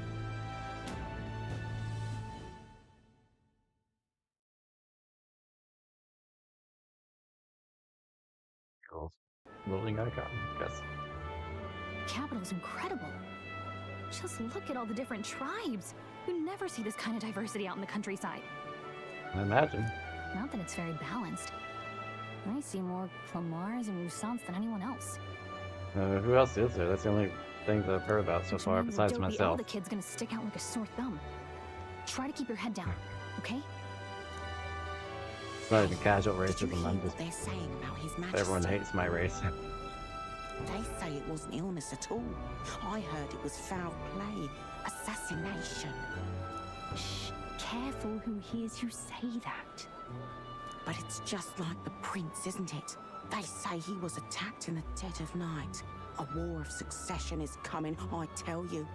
Loading icon, yes. Capital's incredible. Just look at all the different tribes. You never see this kind of diversity out in the countryside. I imagine. Not that it's very balanced. I see more Clamars and Roussants than anyone else. Who else is there? That's the only thing that I've heard about so far, besides Dopey myself. Elder kid's gonna stick out like a sore thumb. Try to keep your head down, okay? It's not even casual racism, I'm just... They're saying about his majesty. Everyone hates my race. They say it wasn't illness at all. I heard it was foul play, assassination. Shh, careful who hears you say that. But it's just like the prince, isn't it? They say he was attacked in the dead of night. A war of succession is coming, I tell you.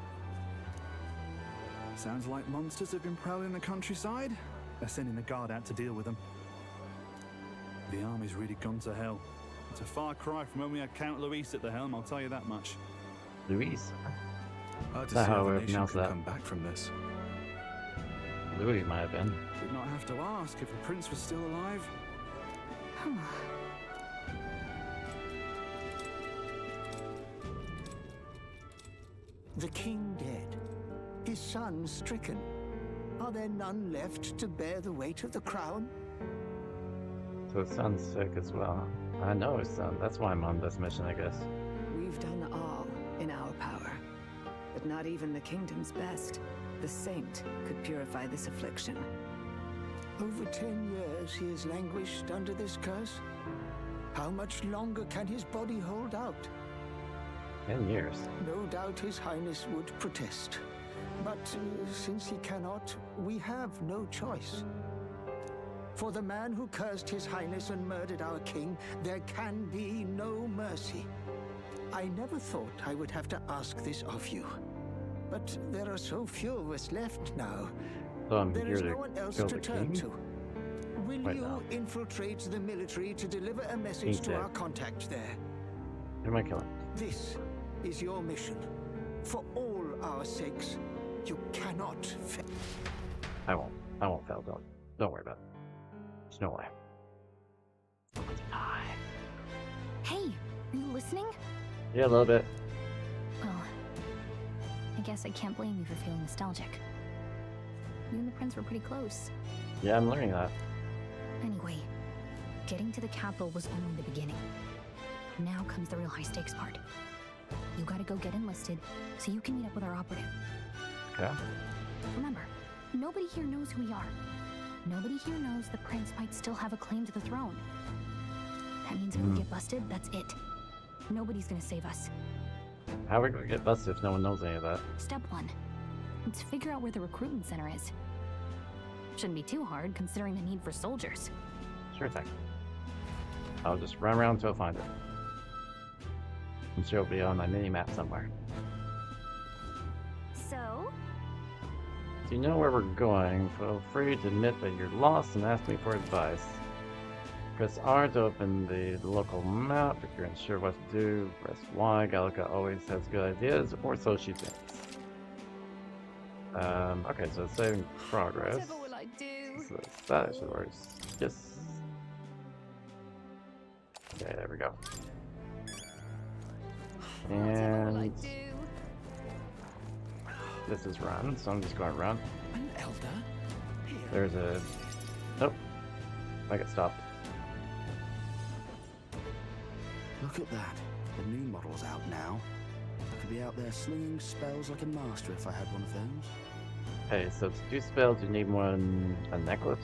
Sounds like monsters have been prowling the countryside. They're sending the guard out to deal with them. The army's really gone to hell. It's a far cry from when we had Count Luis at the helm, I'll tell you that much. Luis? Hard to Is that see how how we the nation pronounce can that? come back from this. Louis might have been. We'd not have to ask if the prince was still alive. The king dead, his son stricken. Are there none left to bear the weight of the crown? So his son's sick as well. I know his son. That's why I'm on this mission, I guess. We've done all in our power, but not even the kingdom's best, the saint, could purify this affliction. Over 10 years he has languished under this curse. How much longer can his body hold out? 10 years. No doubt His Highness would protest. But since he cannot, we have no choice. For the man who cursed His Highness and murdered our king, there can be no mercy. I never thought I would have to ask this of you. But there are so few of us left now. So I'm There here is to no one else kill to the turn king? to. Will Right you now. infiltrate the military to deliver a message He's to dead. our contact there? Who am I killing? This is your mission. For all our sakes, you cannot fail. I won't. I won't fail. Don't worry about it. There's no way. Hey, are you listening? Yeah, a little bit. Well, I guess I can't blame you for feeling nostalgic. You and the prince were pretty close. Yeah, I'm learning that. Anyway, getting to the capital was only the beginning. Now comes the real high-stakes part. You gotta go get enlisted so you can meet up with our operative. Okay. Remember, nobody here knows who we are. Nobody here knows the prince might still have a claim to the throne. That means if we get busted, that's it. Nobody's gonna save us. How are we gonna get busted if no one knows any of that? Step 1. Let's figure out where the recruitment center is. Shouldn't be too hard, considering the need for soldiers. Sure thing. I'll just run around until I find it. I'm sure it'll be on my mini-map somewhere. So? Do you know where we're going? Feel free to admit that you're lost and ask me for advice. Press R to open the local map if you're unsure what to do. Press Y. Gallica always has good ideas, or so she thinks. Okay, so it's saving progress. Whatever will I do? So that should work. Yes. Okay, there we go. And this is run, so I'm just going to run. An elder? There's a... Nope. I get stopped. Look at that. The new model's out now. I could be out there slinging spells like a master if I had one of those. Hey, so to do spells, you need one... a necklace?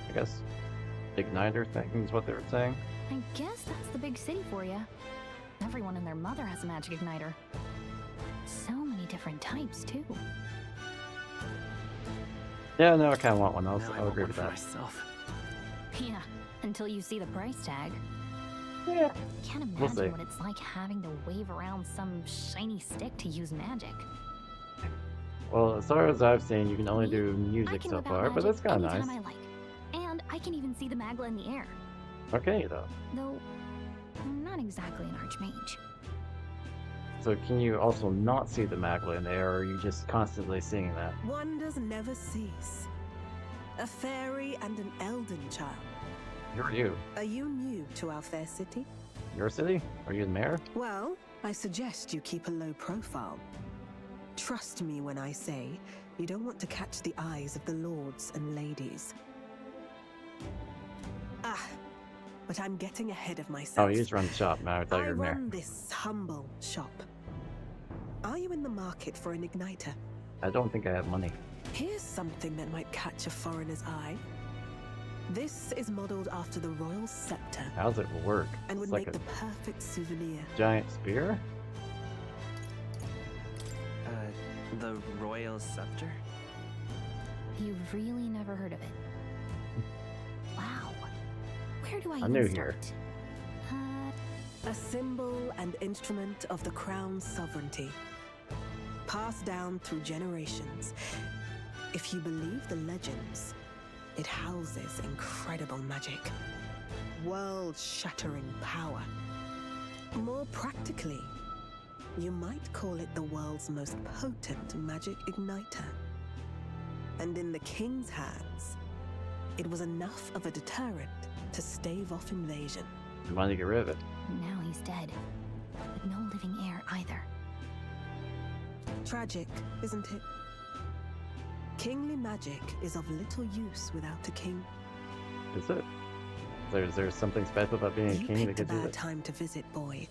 I guess. Igniter thing is what they were saying. I guess that's the big city for you. Everyone and their mother has a magic igniter. So many different types, too. Yeah, no, I kind of want one. I'll agree with that. Yeah, until you see the price tag. Yeah. Can't We'll imagine see. what it's like having to wave around some shiny stick to use magic. Well, as far as I've seen, you can only do I music can so whip out far, but magic that's kind of anytime nice. I like. And I can even see the magla in the air. Okay, though. Though, I'm not exactly an archmage. So can you also not see the magla in there, or are you just constantly seeing that? Wonders never cease. A fairy and an elden child. Who are you? Are you new to our fair city? Your city? Are you the mayor? Well, I suggest you keep a low profile. Trust me when I say you don't want to catch the eyes of the lords and ladies. Ah, but I'm getting ahead of myself. Oh, you just run the shop, man. I thought you were the mayor. run this humble shop. Are you in the market for an igniter? I don't think I have money. Here's something that might catch a foreigner's eye. This is modeled after the royal scepter. How does it work? And would It's like make a the perfect souvenir. giant spear? The royal scepter? You've really never heard of it. Wow. Where do I I'm even new here. start? A symbol and instrument of the crown's sovereignty. Passed down through generations. If you believe the legends, it houses incredible magic. World-shattering power. More practically, you might call it the world's most potent magic igniter. And in the king's hands, it was enough of a deterrent to stave off invasion. I wanted to get rid of it. Now he's dead. But no living heir either. Tragic, isn't it? Kingly magic is of little use without a king. Is it? Is there something special about being a You king that picked a gives you bad that? time to visit, boy.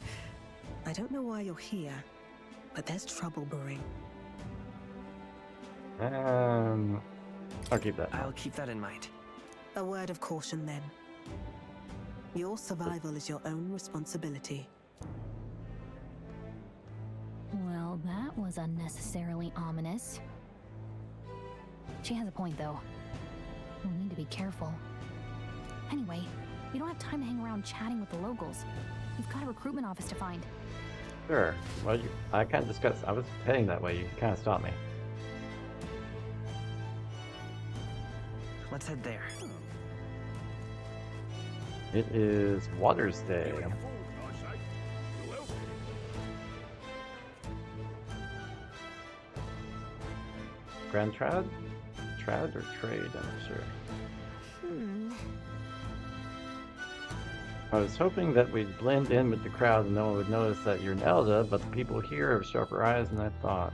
I don't know why you're here, but there's trouble brewing. I'll keep that. I'll keep that in mind. A word of caution then. Your survival is your own responsibility. Well, that was unnecessarily ominous. She has a point, though. We'll need to be careful. Anyway, we don't have time to hang around chatting with the locals. We've got a recruitment office to find. Sure. Well, I kind of discussed. I was heading that way. You kind of stopped me. Let's head there. It is Water's Day. Grand Trad? Trad or trade? I'm not sure. I was hoping that we'd blend in with the crowd and no one would notice that you're Nelda, but the people here have sharper eyes than I thought.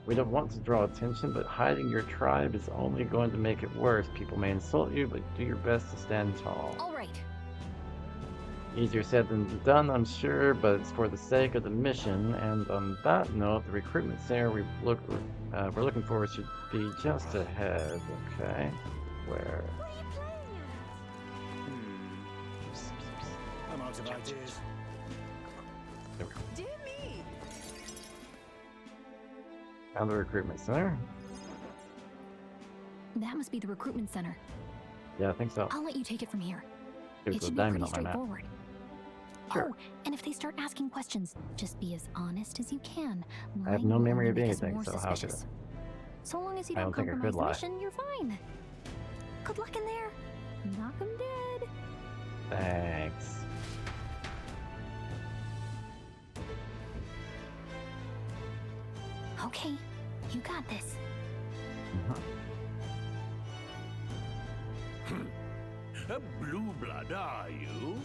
We don't want to draw attention, but hiding your tribe is only going to make it worse. People may insult you, but do your best to stand tall. All right. Easier said than done, I'm sure, but it's for the sake of the mission. And on that note, the recruitment center we're looking for should be just ahead. Okay, where? I'm out of ideas. There we go. Dear me! Found the recruitment center. That must be the recruitment center. Yeah, I think so. I'll let you take it from here. There's It a should be diamond pretty on my map. straightforward. Sure. Oh, and if they start asking questions, just be as honest as you can. I have Lying no will memory only of make us anything, more so how could suspicious. I? So long as you I don't don't think I compromise could the lie. mission, you're fine. Good luck in there. Knock 'em dead. Thanks. Okay, you got this. A blue blood, are you?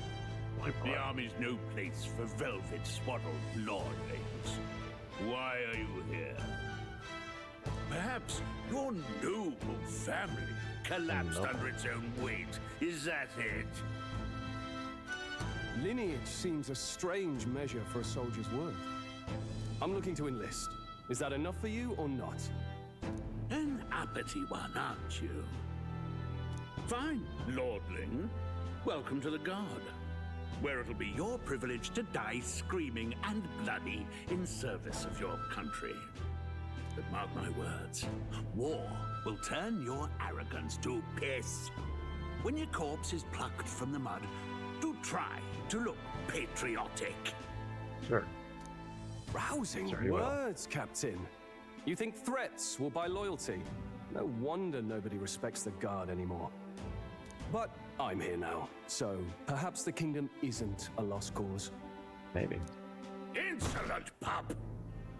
The army's no place for velvet-swaddled lordlings. Why are you here? Perhaps your noble family collapsed under its own weight. Is that it? Lineage seems a strange measure for a soldier's worth. I'm looking to enlist. Is that enough for you or not? An uppity one, aren't you? Fine, lordling. Welcome to the Guard, where it'll be your privilege to die screaming and bloody in service of your country. But mark my words, war will turn your arrogance to piss. When your corpse is plucked from the mud, do try to look patriotic. Sure. Rousing Sure you will. words, Captain. You think threats will buy loyalty? No wonder nobody respects the Guard anymore. But I'm here now, so perhaps the kingdom isn't a lost cause. Maybe. Insolent pup!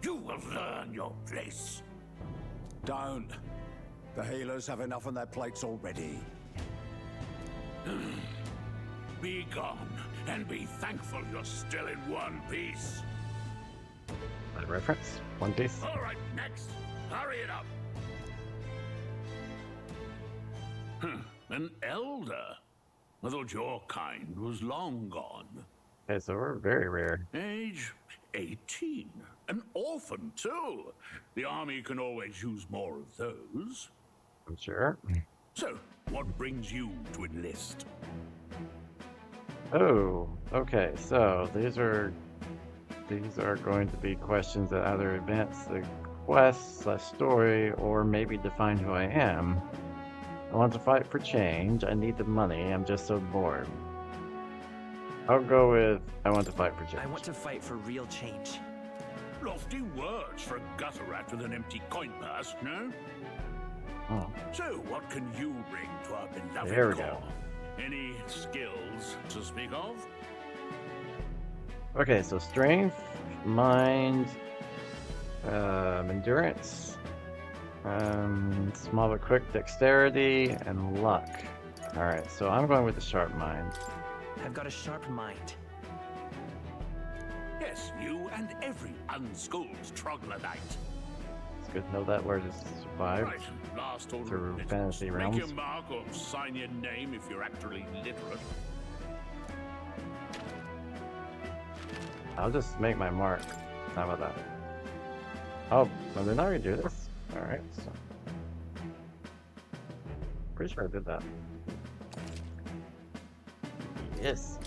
You will learn your place. Don't. The healers have enough on their plates already. Be gone, and be thankful you're still in one piece. A reference? One Piece? All right, next. Hurry it up. An elder? I thought your kind was long gone. Okay, so we're very rare. Age 18. An orphan, too. The army can always use more of those. I'm sure. So, what brings you to enlist? Oh, okay. So these are going to be questions that either advance the quest/story or maybe define who I am. I want to fight for change. I need the money. I'm just so bored. I'll go with I want to fight for change. I want to fight for real change. Lofty words for a gutter rat with an empty coin purse, no? Oh. So, what can you bring to our beloved There we corps? go. Any skills to speak of? Okay, so strength, mind, endurance, small but quick dexterity, and luck. Alright, so I'm going with the sharp mind. I've got a sharp mind. Yes, you and every unschooled troglodyte. It's good to know that word is survive Right, last order through of business. fantasy Make realms. your mark or sign your name if you're actually literate. I'll just make my mark. How about that? Oh, well, didn't I already do this? Alright, so. Pretty sure I did that. Yes.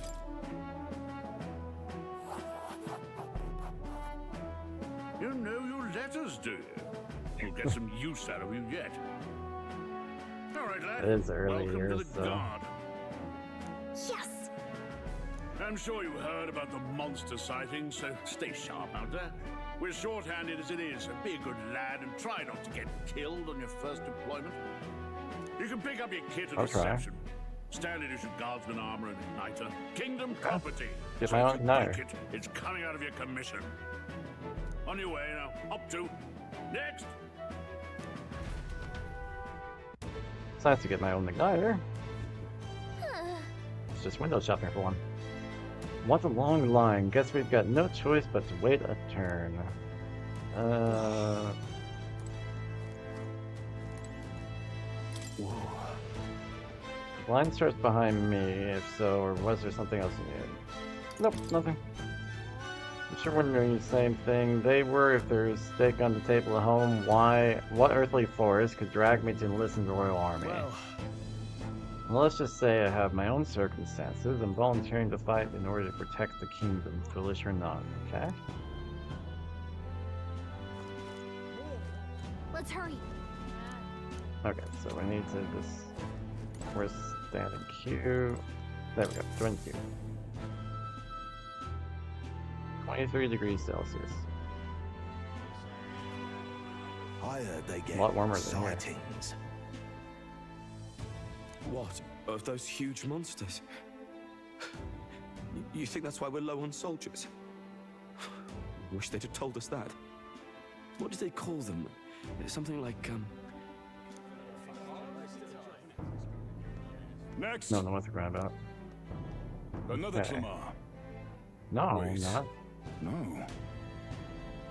You know your letters, do you? We'll get some use out of you yet. All right, lad. It is early Welcome years, to the so. guard. Yes! I'm sure you heard about the monster sightings, so stay sharp out there. We're short-handed as it is, so be a good lad and try not to get killed on your first deployment. You can pick up your kit at I'll try. reception. Standard issue guardsman armor and igniter. Kingdom property. Get So my if own you igniter. break it, it's coming out of your commission. On your way now. Up to. Next. It's nice to get my own igniter. It's just window shopping for one. Want a long line? Guess we've got no choice but to wait a turn. Whoa. The line starts behind me, if so, or was there something else you needed? Nope, nothing. I'm sure wondering the same thing. They were, if there's steak on the table at home, what earthly force could drag me to enlist in the Royal Army? Well, let's just say I have my own circumstances. I'm volunteering to fight in order to protect the kingdom, foolish or not, okay? Let's hurry. Okay, so we need to just... We're standing queue. There we go, join queue. 23 degrees Celsius. I heard they get A lot warmer than here. sightings. What? Of those huge monsters? You think that's why we're low on soldiers? Wish they'd have told us that. What did they call them? Something like, Next. No, no, what's the ground about? Another Okay. Clamar. No, Wait. not. No.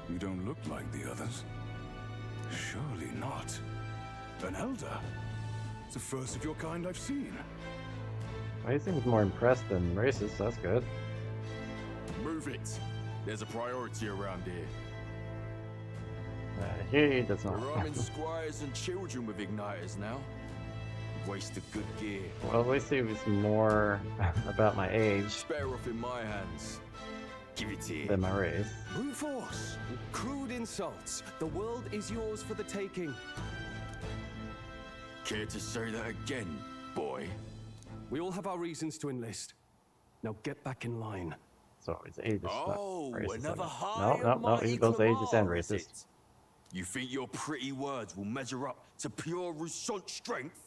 You don't look like the others. Surely not. An elder. It's the first of your kind I've seen. Well, he seems more impressed than racist, so that's good. Move it. There's a priority around here. He does not. We're arming squires and children with igniters now. Waste of good gear. Well, at least he was more about my age Better off in my hands. Give it here. than my race. brute force, crude insults. The world is yours for the taking. Care to say that again, boy? We all have our reasons to enlist. Now get back in line. So it's ageist. not Oh, racist, I another guess. high No, and he goes mighty ageist and Clamar, is racist. it? You think your pretty words will measure up to pure Rousseau strength?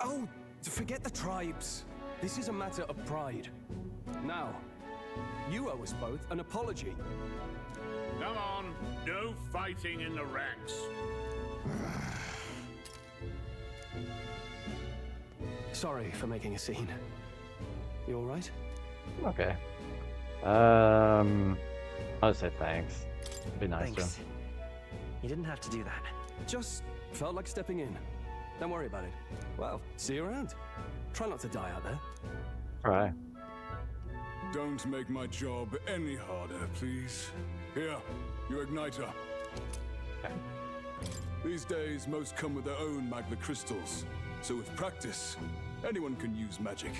Oh, forget the tribes. This is a matter of pride. Now, you owe us both an apology. Come on. No fighting in the ranks. Sorry for making a scene. You all right? Okay. I'll just say thanks. Be nice to him. Thanks. You didn't have to do that. Just felt like stepping in. Don't worry about it. Well, see you around. Try not to die out there. Try. Don't make my job any harder, please. Here, your igniter. These days, most come with their own magma crystals. So with practice, anyone can use magic.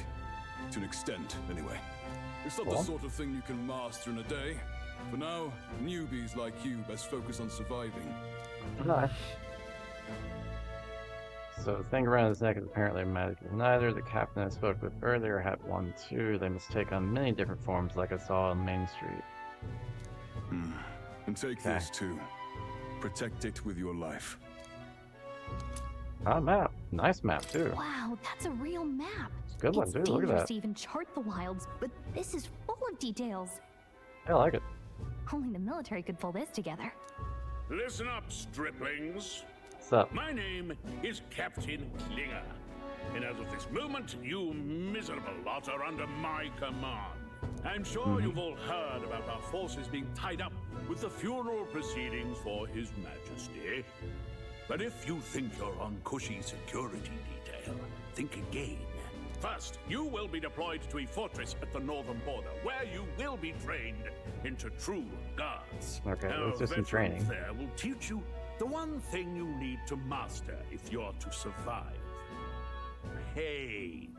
To an extent, anyway. It's not the sort of thing you can master in a day. For now, newbies like you best focus on surviving. Nice. So the thing around his neck is apparently a magic igniter. The captain I spoke with earlier had one too. They must take on many different forms like I saw on Main Street. And take this too. Protect it with your life. Ah, map. Nice map too. Wow, that's a real map. It's a good one, dude. Look at Dangerous that. to even chart the wilds, but this is full of details. I like it. Only the military could pull this together. Listen up, striplings. What's up? My name is Captain Klinger. And as of this moment, you miserable lot are under my command. I'm sure you've all heard about our forces being tied up with the funeral proceedings for His Majesty. But if you think you're on cushy security detail, think again. First, you will be deployed to a fortress at the northern border, where you will be trained into true guards. Okay, Our it's just some veteran training. there will teach you the one thing you need to master if you're to survive. Pain.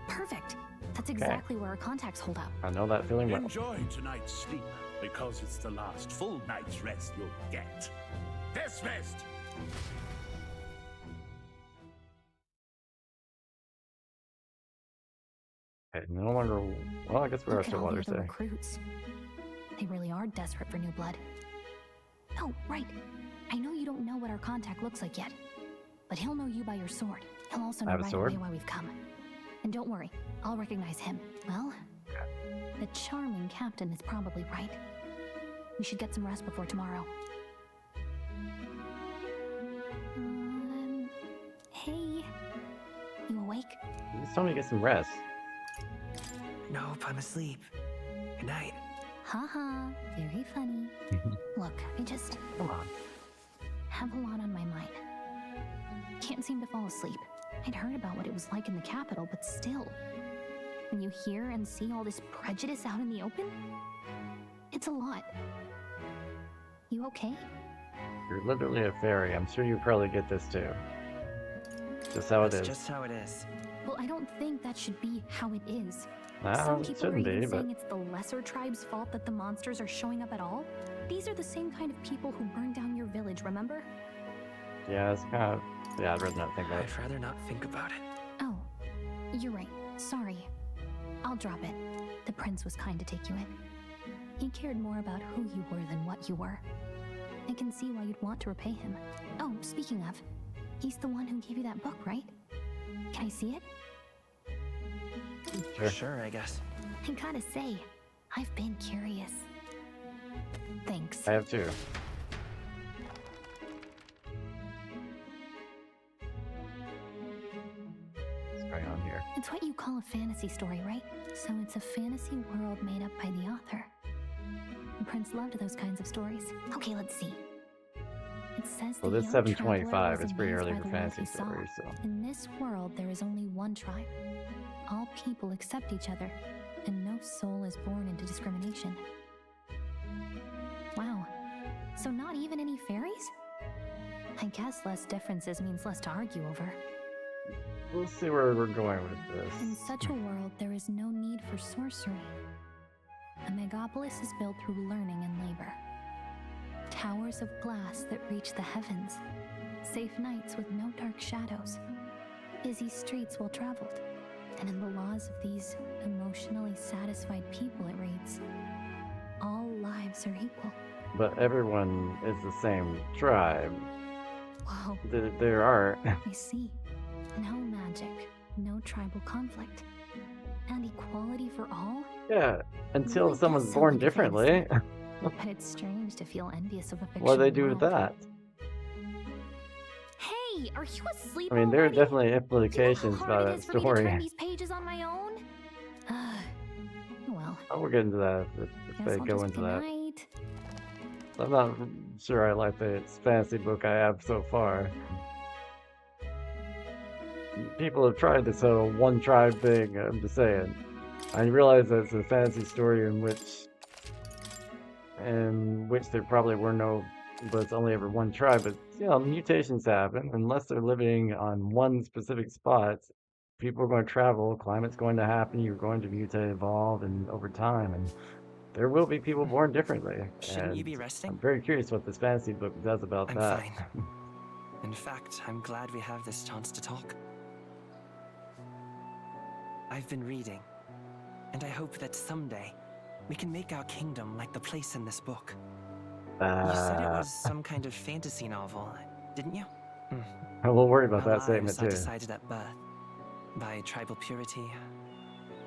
Perfect. That's exactly where our contacts hold up. I know that feeling well. Enjoy tonight's sleep, because it's the last full night's rest you'll get. Dismissed! Okay, no longer. Well, I guess we're Look at still all water the other say. recruits. They really are desperate for new blood. Oh, right. I know you don't know what our contact looks like yet, but he'll know you by your sword. He'll also know have a right sword? away why we've come. And don't worry, I'll recognize him. Well, the charming captain is probably right. We should get some rest before tomorrow. Hey. You awake? You just told me to get some rest. Nope, I'm asleep. Good night. Haha, very funny. Look, I just Come on. have a lot on my mind. Can't seem to fall asleep. I'd heard about what it was like in the capital, but still. When you hear and see all this prejudice out in the open, it's a lot. You okay? You're literally a fairy. I'm sure you probably get this too. Just how it That's is. just how it is. Well, I don't think that should be how it is. No, Some it people are shouldn't even be, but saying it's the lesser tribe's fault that the monsters are showing up at all. These are the same kind of people who burned down your village, remember? yeah, it's kind of. Yeah, I'd rather not think about it. I'd rather not think about it. Oh, you're right. Sorry. I'll drop it. The prince was kind to take you in. He cared more about who you were than what you were. I can see why you'd want to repay him. Oh, speaking of, he's the one who gave you that book, right? Can I see it? Sure, I guess. I gotta say, I've been curious. Thanks. I have too. What's going on here? It's what you call a fantasy story, right? So it's a fantasy world made up by the author. The prince loved those kinds of stories. Okay, let's see. It says Well, the this young 725. traveler It's was pretty amazed early by for the world fantasy he saw. stories, so. In this world, there is only one tribe. All people accept each other, and no soul is born into discrimination. Wow. So not even any fairies? I guess less differences means less to argue over. We'll see where we're going with this. In such a world, there is no need for sorcery. A megapolis is built through learning and labor. Towers of glass that reach the heavens. Safe nights with no dark shadows. Busy streets well traveled. And in the laws of these emotionally satisfied people, it reads, all lives are equal. But everyone is the same tribe. Whoa. There are. I see. No magic, no tribal conflict, and equality for all? Yeah, until Really someone's does sound born like a differently. But it's strange to feel envious of a fictional What do they do with world. that? Hey, are you asleep I mean, there are already? definitely implications How about hard it that is for me to story. turn these pages on my own? Well, Oh, we'll get into that if guess they I'll go just into good that. night. I'm not sure I like the fantasy book I have so far. People have tried this whole one tribe thing, I'm just saying. I realize that it's a fantasy story in which there probably were no but it's only ever one tribe. But mutations happen unless they're living on one specific spot. People are going to travel, climate's going to happen, you're going to mutate, evolve, and over time, and there will be people born differently. Shouldn't you And be resting? I'm very curious what this fantasy book does about I'm that. fine. In fact, I'm glad we have this chance to talk. I've been reading, and I hope that someday we can make our kingdom like the place in this book. You said it was some kind of fantasy novel, didn't you? I will worry about Our that statement lives are too. decided at birth, by tribal purity,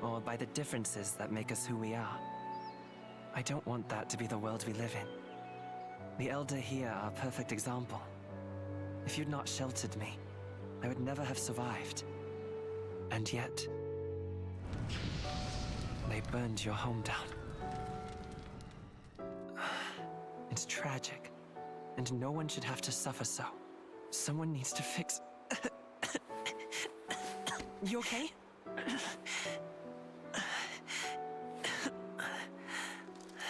or by the differences that make us who we are. I don't want that to be the world we live in. The Elder here are a perfect example. If you'd not sheltered me, I would never have survived. And yet, they burned your home down. It's tragic, and no one should have to suffer so. Someone needs to fix... You okay?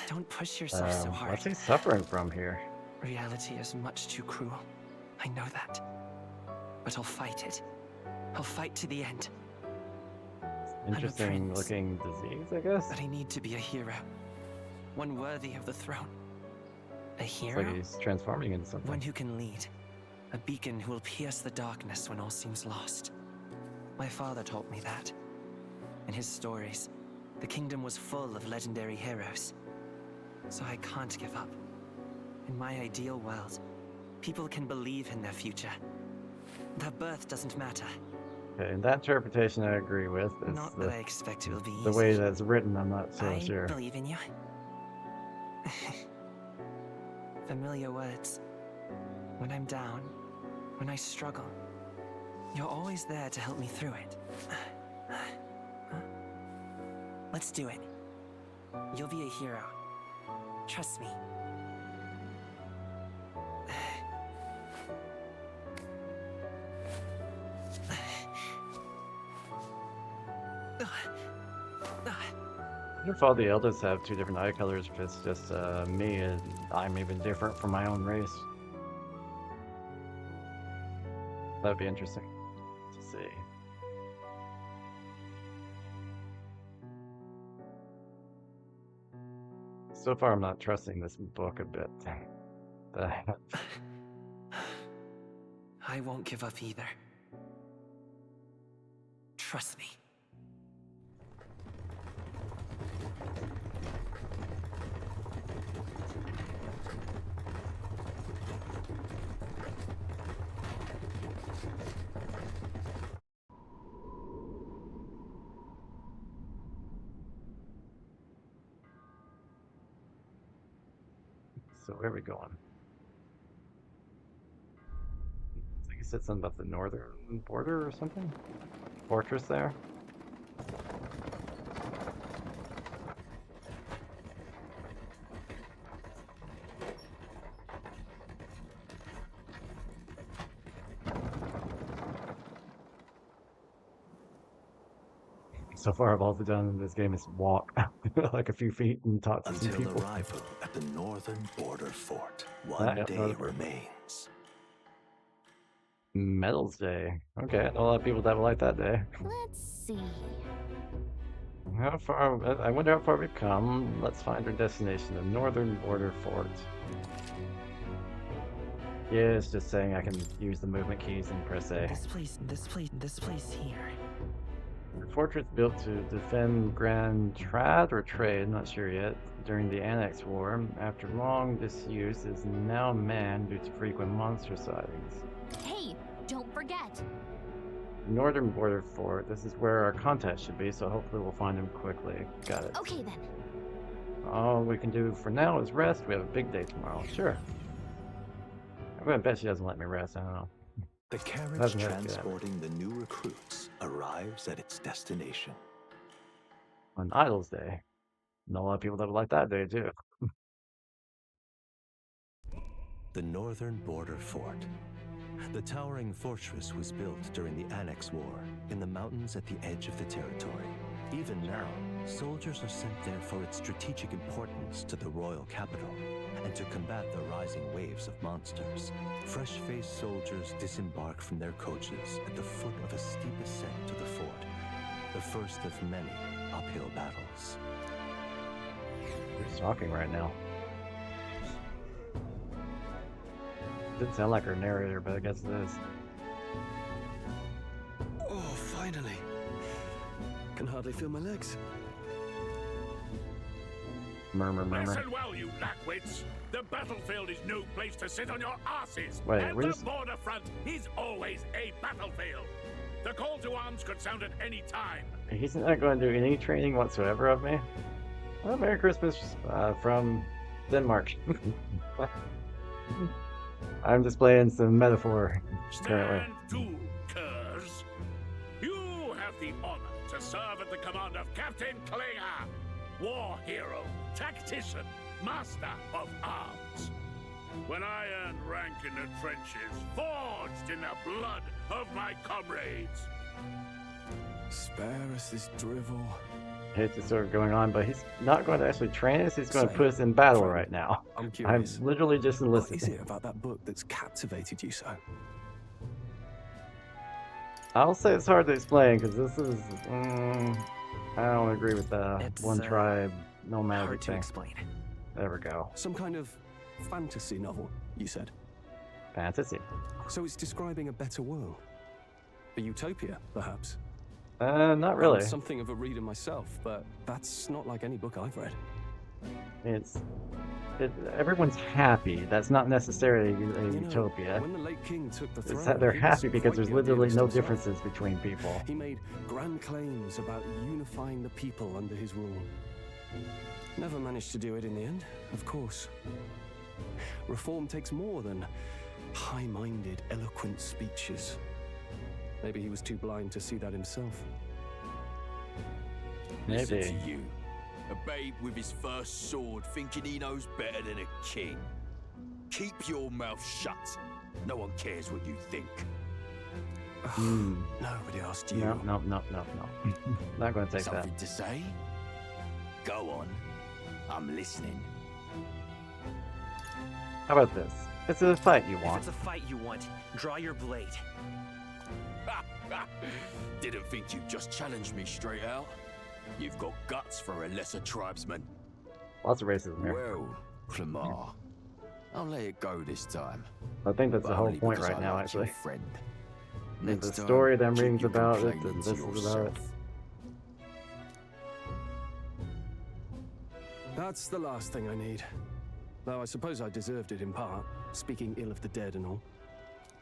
Don't push yourself so hard. What's he suffering from here? Reality is much too cruel. I know that. But I'll fight it. I'll fight to the end. Interesting looking disease, I guess? But I need to be a hero. One worthy of the throne. A hero? It's like he's transforming into something. One who can lead. A beacon who will pierce the darkness when all seems lost. My father taught me that. In his stories, the kingdom was full of legendary heroes. So I can't give up. In my ideal world, people can believe in their future. Their birth doesn't matter. Okay, and that interpretation I agree with. It's Not that I expect it will be the easy. way that's written, I'm not so sure. I believe in you. Familiar words. When I'm down, when I struggle, you're always there to help me through it. Let's do it. You'll be a hero. Trust me. I wonder if all the elders have two different eye colors, if it's just me and I'm even different from my own race. That'd be interesting to see. So far, I'm not trusting this book a bit. I won't give up either. Trust me. So where are we going? I think you said something about the northern border or something? Fortress there? So far, all I've done in this game is walk like a few feet and talk to some Until people. arrival at the northern border fort, one day remains. Medals Day. Okay, a lot of people that will like that day. Let's see. How far? I wonder how far we've come. Let's find our destination, the northern border fort. Yeah, it's just saying I can use the movement keys and press A. This place here. The fortress built to defend Grand Trad or Trade, not sure yet, during the Annex War. After long disuse, is now manned due to frequent monster sightings. Hey, don't forget. Northern border fort. This is where our contact should be, so hopefully we'll find him quickly. Got it. Okay then. All we can do for now is rest. We have a big day tomorrow. Sure. I'm gonna bet she doesn't let me rest. I don't know. The carriage transporting the new recruits arrives at its destination. On Idols Day. Know a lot of people that would like that day too. The northern border fort. The towering fortress was built during the Annex War in the mountains at the edge of the territory. Even now, soldiers are sent there for its strategic importance to the royal capital and to combat the rising waves of monsters. Fresh-faced soldiers disembark from their coaches at the foot of a steep ascent to the fort, the first of many uphill battles. Who's talking right now? Didn't sound like her narrator, but I guess it is. Oh, finally. Can hardly feel my legs. Murmur. Listen well, you lackwits. The battlefield is no place to sit on your asses. Wait, and where's... the border front is always a battlefield. The call to arms could sound at any time. He's not going to do any training whatsoever of me. Well, Merry Christmas from Denmark. I'm just playing some metaphor currently. Stand to, curs. You have the honor to serve at the command of Captain Klinger, war hero, tactician, master of arms. When I earned rank in the trenches, forged in the blood of my comrades. Spare us this drivel. Hate this sort of going on, but he's not going to actually train us. He's going to put us in battle right now. I'm curious. I'm literally just enlisted. What is it about that book that's captivated you so? I'll say it's hard to explain because this is. I don't agree with the one tribe, no magic hard to thing. explain. There we go. Some kind of fantasy novel, you said? Fantasy. So it's describing a better world? A utopia, perhaps? Not really. I'm something of a reader myself, but that's not like any book I've read. Everyone's happy. That's not necessarily a utopia. When the late king took the It's throne, that they're he happy was because quite there's the literally idealist no himself. differences between people. He made grand claims about unifying the people under his rule. Never managed to do it in the end, of course. Reform takes more than high-minded, eloquent speeches. Maybe he was too blind to see that himself. Listen Maybe. to you. A babe with his first sword thinking he knows better than a king. Keep your mouth shut. No one cares what you think. Nobody asked you. No. Not going to take Something that. to say? Go on. I'm listening. How about this? It's a fight you If want. it's a fight you want, draw your blade. Didn't think you'd just challenge me straight out. You've got guts for a lesser tribesman. Lots of racism here. Well, Clemar, I'll let it go this time. I think that's the But whole only point because right I now, like your actually. friend. The Next time, story that I'm keep reading your about it, complaint and to this is about it. yourself. That's the last thing I need. Though I suppose I deserved it in part, speaking ill of the dead and all.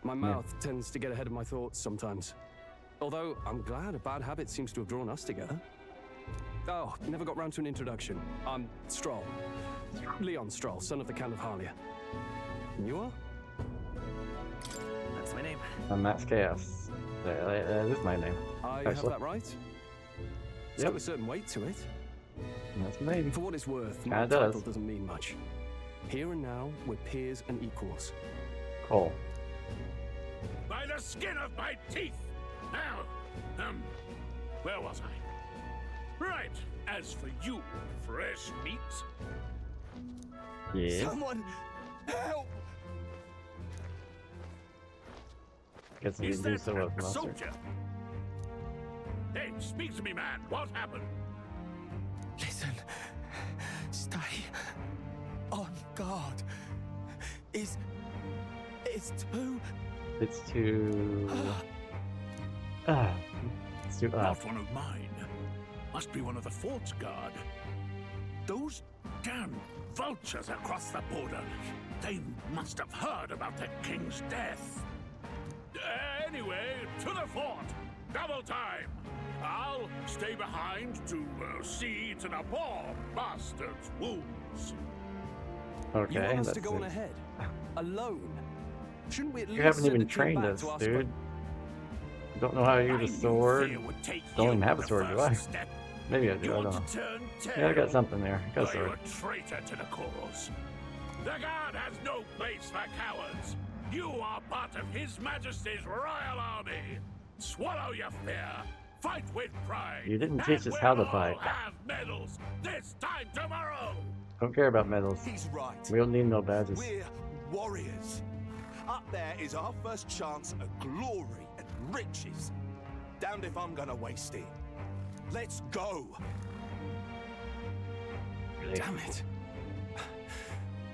My mouth tends to get ahead of my thoughts sometimes. Although, I'm glad a bad habit seems to have drawn us together. Oh, never got round to an introduction. I'm Stroll. Leon Stroll, son of the Count of Harlia. And you are? That's my name. I'm Max Chaos. That is my name. I have Actually. that right? It's Yep. got a certain weight to it. That's my name. For what it's worth, my Kinda does. title doesn't mean much. Here and now, we're peers and equals. Cole. By the skin of my teeth. Now, where was I? Right. As for you, fresh meat. Yeah. Someone help! Guess you Is didn't do that so well, a Monster. soldier? Hey, speak to me, man. What happened? Listen. Stay on guard. It's too... It's too... it's too... Not one of mine. Must be one of the fort's guard. Those damn vultures across the border. They must have heard about the king's death. Anyway, to the fort. Double time. I'll stay behind to see to the poor bastard's wounds. Okay, You want us that's to go on it. ahead? Alone? Shouldn't we at You least haven't send even a team trained back us, to ask dude. Don't know how to use a sword. Don't even have a sword, do I? Maybe I do, I don't know. Yeah, I got something there. I got a Are you sword. a traitor to the cause? The guard has no place for cowards. You are part of His Majesty's Royal Army. Swallow your fear. Fight with pride. You didn't and teach us how to we'll fight. all have medals this time tomorrow. Don't care about medals. He's right. We don't need no badges. We're warriors. Up there is our first chance at glory and riches. Damned if I'm gonna waste it. Let's go. Damn it.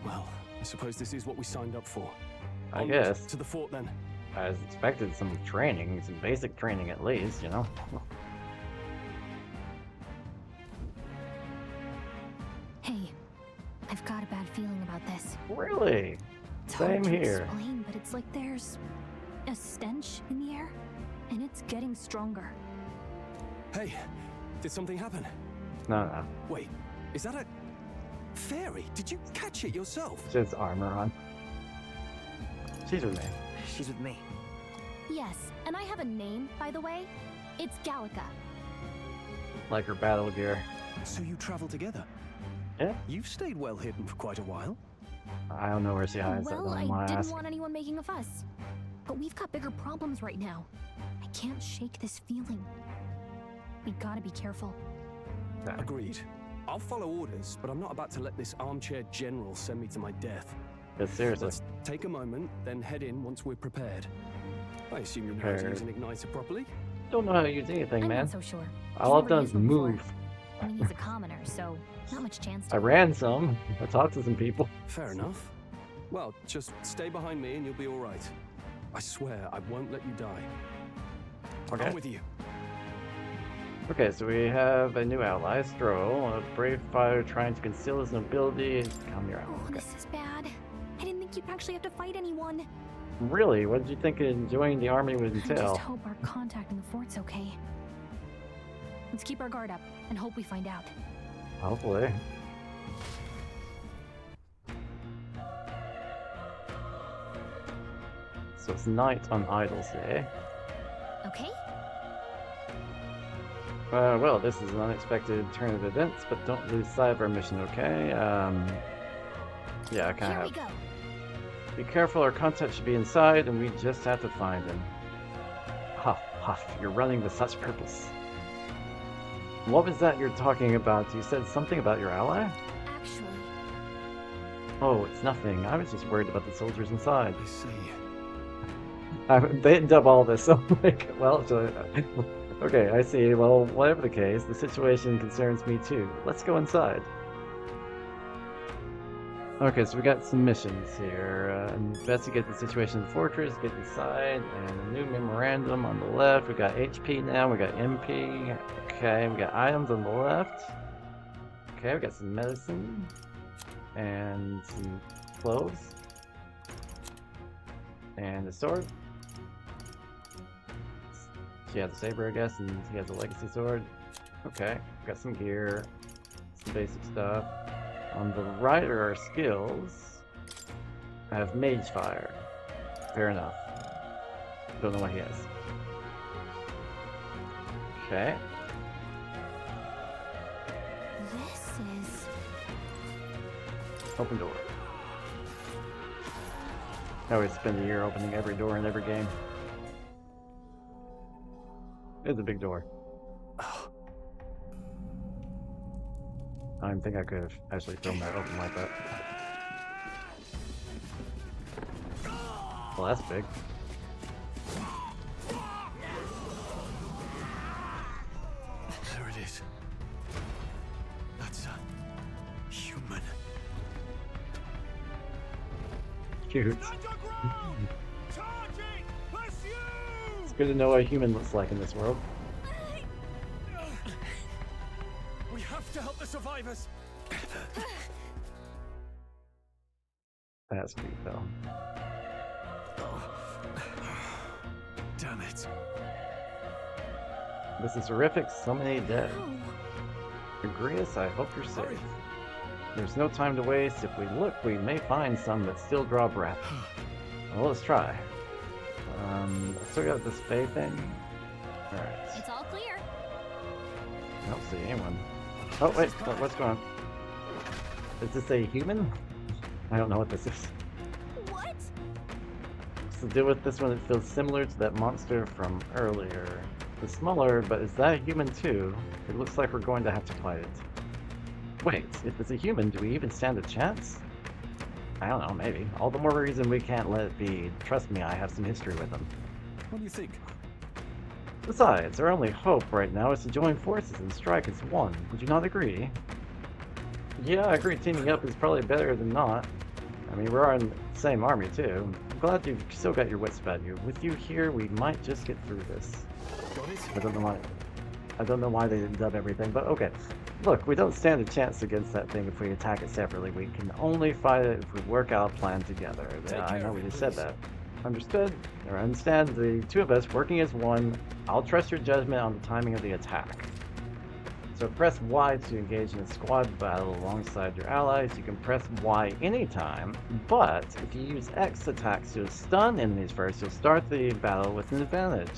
Well, I suppose this is what we signed up for. I Onward guess. to the fort then. I was expected some training, some basic training at least, you know? Hey, I've got a bad feeling about this. Really? It's hard Same to here. explain, but it's like there's a stench in the air, and it's getting stronger. Hey, did something happen? No, no. Wait, is that a fairy? Did you catch it yourself? She has armor on. She's with me. She's with me. Yes, and I have a name, by the way. It's Gallica. Like her battle gear. So you travel together? Yeah. You've stayed well hidden for quite a while. I don't know where she hides. Well, I I don't want to didn't ask. want anyone making a fuss. But we've got bigger problems right now. I can't shake this feeling. We gotta be careful. Agreed. I'll follow orders, but I'm not about to let this armchair general send me to my death. Yeah, seriously. Let's take a moment, then head in once we're prepared. I assume you know how to use an igniter properly? Don't know how to use anything, I'm man. not so sure. All I've Never done used is one before. move. I mean, he's a commoner, so not much chance to. I ran some. I talked to some people. Fair enough. Well, just stay behind me and you'll be all right. I swear I won't let you die. Okay. I'm with you. Okay, so we have a new ally, Stroll, a brave fighter trying to conceal his nobility. Calm your ally. Oh, Okay. this is bad. I didn't think you'd actually have to fight anyone. Really? What did you think joining the army would I just entail? hope our contact in the fort's okay. Let's keep our guard up and hope we find out. Hopefully. So it's night on Idol's Day. Okay? Well, this is an unexpected turn of events, but don't lose sight of our mission, okay? Yeah, I kind Here of we go. Be careful, our contact should be inside, and we just have to find him. Huff, huff, you're running with such purpose. What was that you're talking about? You said something about your ally? Actually. Oh, it's nothing. I was just worried about the soldiers inside. I see. They didn't dub all this, so like, well, okay, I see. Well, whatever the case, the situation concerns me too. Let's go inside. Okay, so we got some missions here. Investigate the situation in the fortress, get inside, and a new memorandum on the left. We got HP now, we got MP. Okay, we got items on the left. Okay, we got some medicine. And some clothes. And a sword. She has a saber, I guess, and he has a legacy sword. Okay, got some gear, some basic stuff. On the right are our skills. I have Mage Fire. Fair enough. Don't know what he has. Okay. This is... Open door. I always spend a year opening every door in every game. It's a big door. I didn't think I could have actually thrown that open like that. Well, that's big. There it is. That's a human. Cute. It's good to know what a human looks like in this world. We have to help the survivors. That's cute, though. Damn it. This is horrific. So many dead. Agrius, I hope you're safe. There's no time to waste. If we look, we may find some that still draw breath. Well, let's try. Still got this Fae thing. Alright. It's all clear. I don't see anyone. Oh, wait. What's going on? Is this a human? I don't know what this is. What? To deal with this one, it feels similar to that monster from earlier. It's smaller, but is that a human too? It looks like we're going to have to fight it. Wait, if it's a human, do we even stand a chance? I don't know, maybe. All the more reason we can't let it be. Trust me, I have some history with them. What do you think? Besides, our only hope right now is to join forces and strike as one. Would you not agree? Yeah, I agree. Teaming up is probably better than not. I mean, we're in the same army, too. I'm glad you've still got your wits about you. With you here, we might just get through this. I don't know why they didn't dub everything, but okay. Look, we don't stand a chance against that thing if we attack it separately. We can only fight it if we work out a plan together. I know we just said that. Understood? Or understand the two of us working as one. I'll trust your judgment on the timing of the attack. So press Y to engage in a squad battle alongside your allies. You can press Y anytime, but if you use X attacks to stun enemies first, you'll start the battle with an advantage.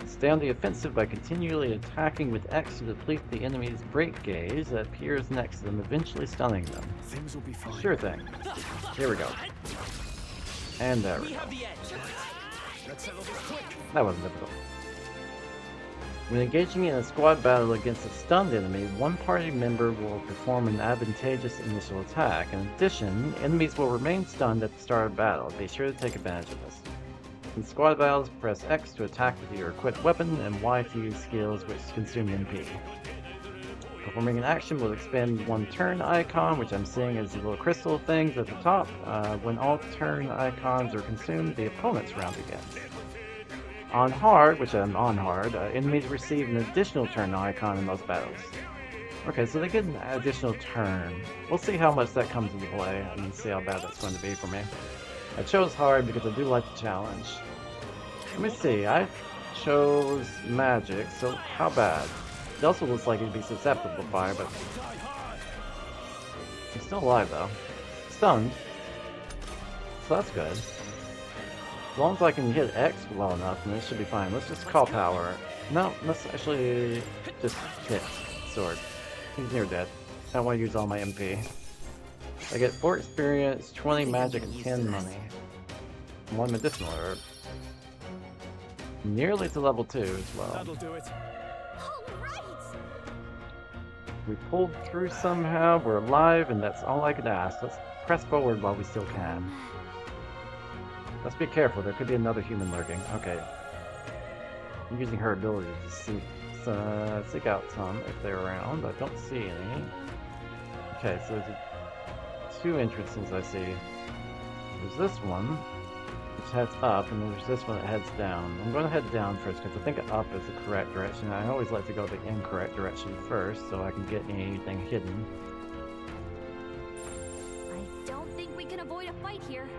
Stay on the offensive by continually attacking with X to deplete the enemy's break gauge that appears next to them, eventually stunning them. Things will be fine. Sure thing. Here we go. And there we go. That wasn't difficult. When engaging in a squad battle against a stunned enemy, one party member will perform an advantageous initial attack. In addition, enemies will remain stunned at the start of battle. Be sure to take advantage of this. In squad battles, press X to attack with your equipped weapon and Y to use skills which consume MP. Performing an action will expend one turn icon, which I'm seeing as the little crystal things at the top. When all turn icons are consumed, the opponent's round begins. On hard, which I'm on hard, enemies receive an additional turn icon in most battles. Okay, so they get an additional turn. We'll see how much that comes into play and see how bad that's going to be for me. I chose hard because I do like the challenge. Let me see, I chose magic, so how bad? It also looks like he'd be susceptible to fire, but he's still alive though. Stunned. So that's good. As long as I can hit X well enough, then it should be fine. Let's just call power. No, let's actually just hit sword. He's near dead. I don't want to use all my MP. I get 4 experience, 20 magic, and 10 money. 1 medicinal herb. Nearly to level 2 as well. That'll do it. We pulled through somehow, we're alive, and that's all I can ask. Let's press forward while we still can. Let's be careful, there could be another human lurking. Okay. I'm using her ability to seek out some if they're around. I don't see any. Okay, so there's 2 entrances I see. There's this one, which heads up, and there's this one that heads down. I'm going to head down first because I think up is the correct direction. I always like to go the incorrect direction first so I can get anything hidden. I don't think we can avoid a fight here.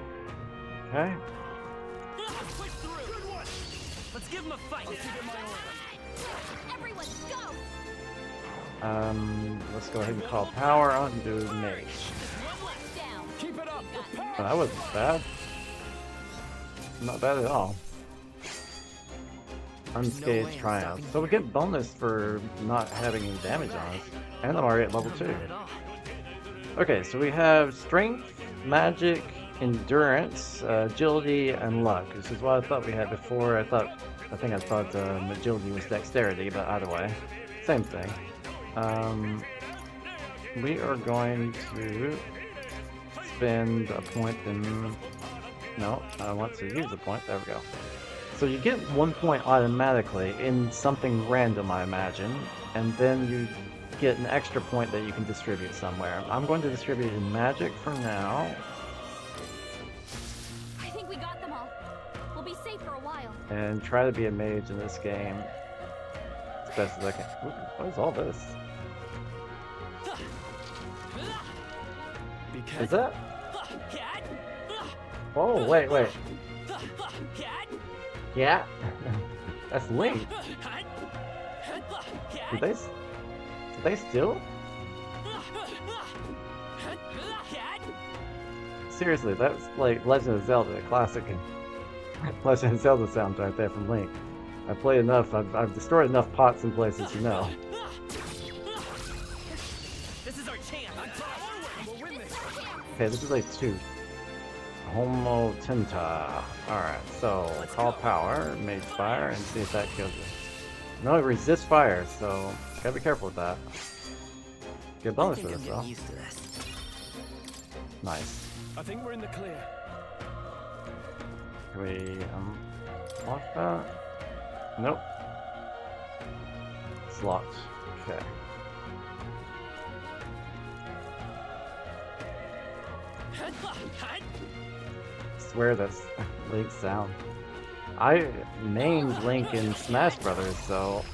Okay. Let's give him a fight. Everyone, go! Let's go ahead and call power on and do mage. Keep it up. Oh, that wasn't bad. Not bad at all. Unscathed Tryout. So we get bonus for not having any damage on us. And I'm already at level 2. Okay, so we have strength, magic, endurance, agility, and luck. This is what I thought we had before. I think I thought agility was dexterity, but either way, same thing. We are going to spend a point in... No, I want to use a point. There we go. So you get 1 point automatically in something random, I imagine, and then you get an extra point that you can distribute somewhere. I'm going to distribute in magic for now. I think we got them all. We'll be safe for a while. And try to be a mage in this game as best as I can. Ooh, what is all this? Is that? Oh, wait. Yeah? That's Link. Did they steal? Seriously, that's like Legend of Zelda, classic Legend of Zelda sound right there from Link. I've played enough, I've destroyed enough pots and places to know. This is our chance. Okay, this is a tooth. Homo Tinta. Alright, so call power, mage fire, and see if that kills you. No, it resists fire, so gotta be careful with that. Good bonus for this, though. Nice. I think we're in the clear. Can we lock that? Nope. It's locked. Okay. I swear that's Link's sound. I named Link in Smash Brothers, so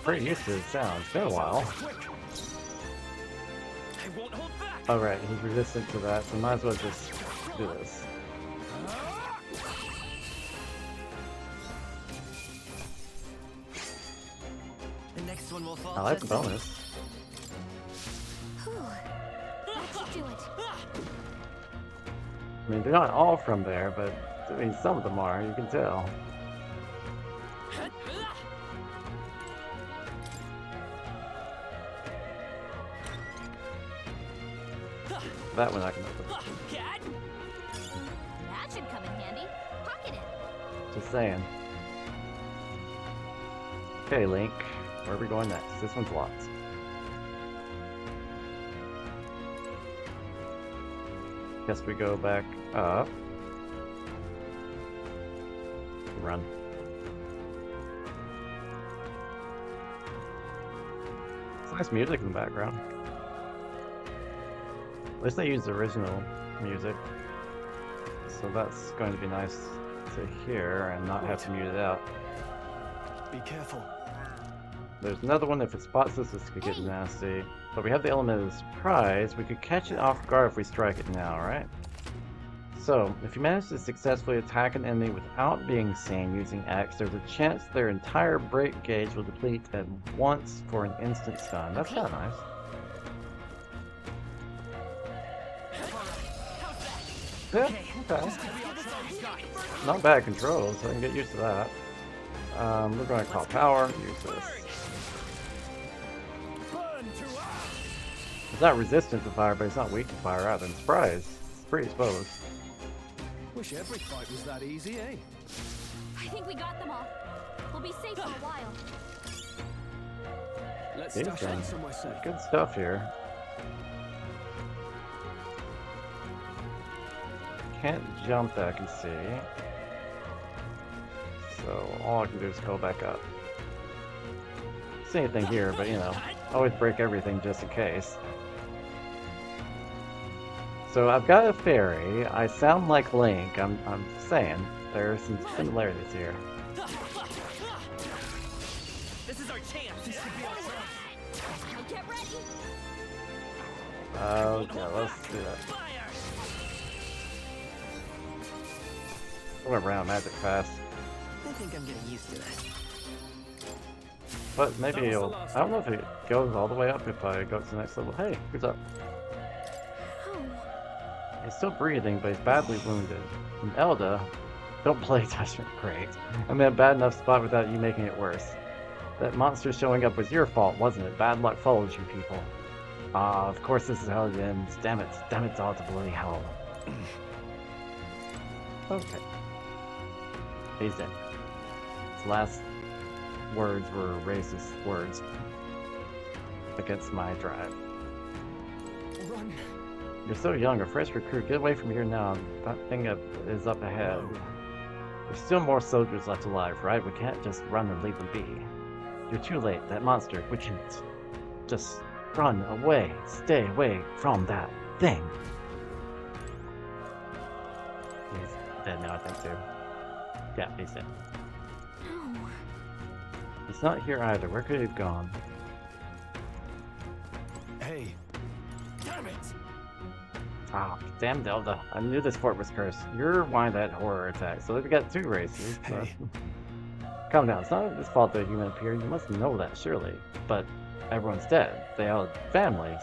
pretty used to his sound. It's been a while. Alright, he's resistant to that, so might as well just do this. The next one will fall. I like the bonus. Let's do it. I mean, they're not all from there, but I mean, some of them are, you can tell. That one I can open. That should come in handy. Pocket it. Just saying. Okay, Link. Where are we going next? This one's locked. Guess we go back up. Run. It's nice music in the background. At least they use the original music. So that's going to be nice to hear and not have to mute it out. Be careful. There's another one. If it spots us, this could get nasty. But we have the element of surprise. We could catch it off guard if we strike it now, right? So, if you manage to successfully attack an enemy without being seen using X, there's a chance their entire break gauge will deplete at once for an instant stun. That's kind of nice. Yeah, okay. Not bad controls, so I can get used to that. We're going to call power, use this. It's not resistant to fire, but it's not weak to fire either. And surprise, it's pretty exposed. Wish every fight was that easy, eh? I think we got them all. We'll be safe for a while. Let's stash in somewhere safe. Good stuff here. Can't jump that I can see. So all I can do is go back up. See anything here, but you know, always break everything just in case. So I've got a fairy. I sound like Link. I'm saying there are some similarities here. This is our chance. This could be our chance. Get ready. Okay, let's do that. I went around magic fast. I think I'm getting used to this. But maybe it'll... I don't know if it goes all the way up if I go to the next level. Hey, who's up? He's still breathing, but he's badly wounded. And Elda, don't play attachment. Great. I'm in a bad enough spot without you making it worse. That monster showing up was your fault, wasn't it? Bad luck follows you people. Ah, of course this is how it ends. Damn it. Damn it all to bloody hell. Okay. He's in. His last words were racist words against my tribe. Run. You're so young, a fresh recruit. Get away from here now. That thing is up ahead. There's still more soldiers left alive, right? We can't just run and leave them be. You're too late. That monster, we can just run away. Stay away from that thing. He's dead now, I think, too. Yeah, he's dead. No. He's not here either. Where could he have gone? Hey. Damn it! Ah, damn Delta. I knew this fort was cursed. You're why that horror attack. So they've got two races. Hey. Calm down. It's not his fault that a human appeared. You must know that, surely. But everyone's dead. They all have families.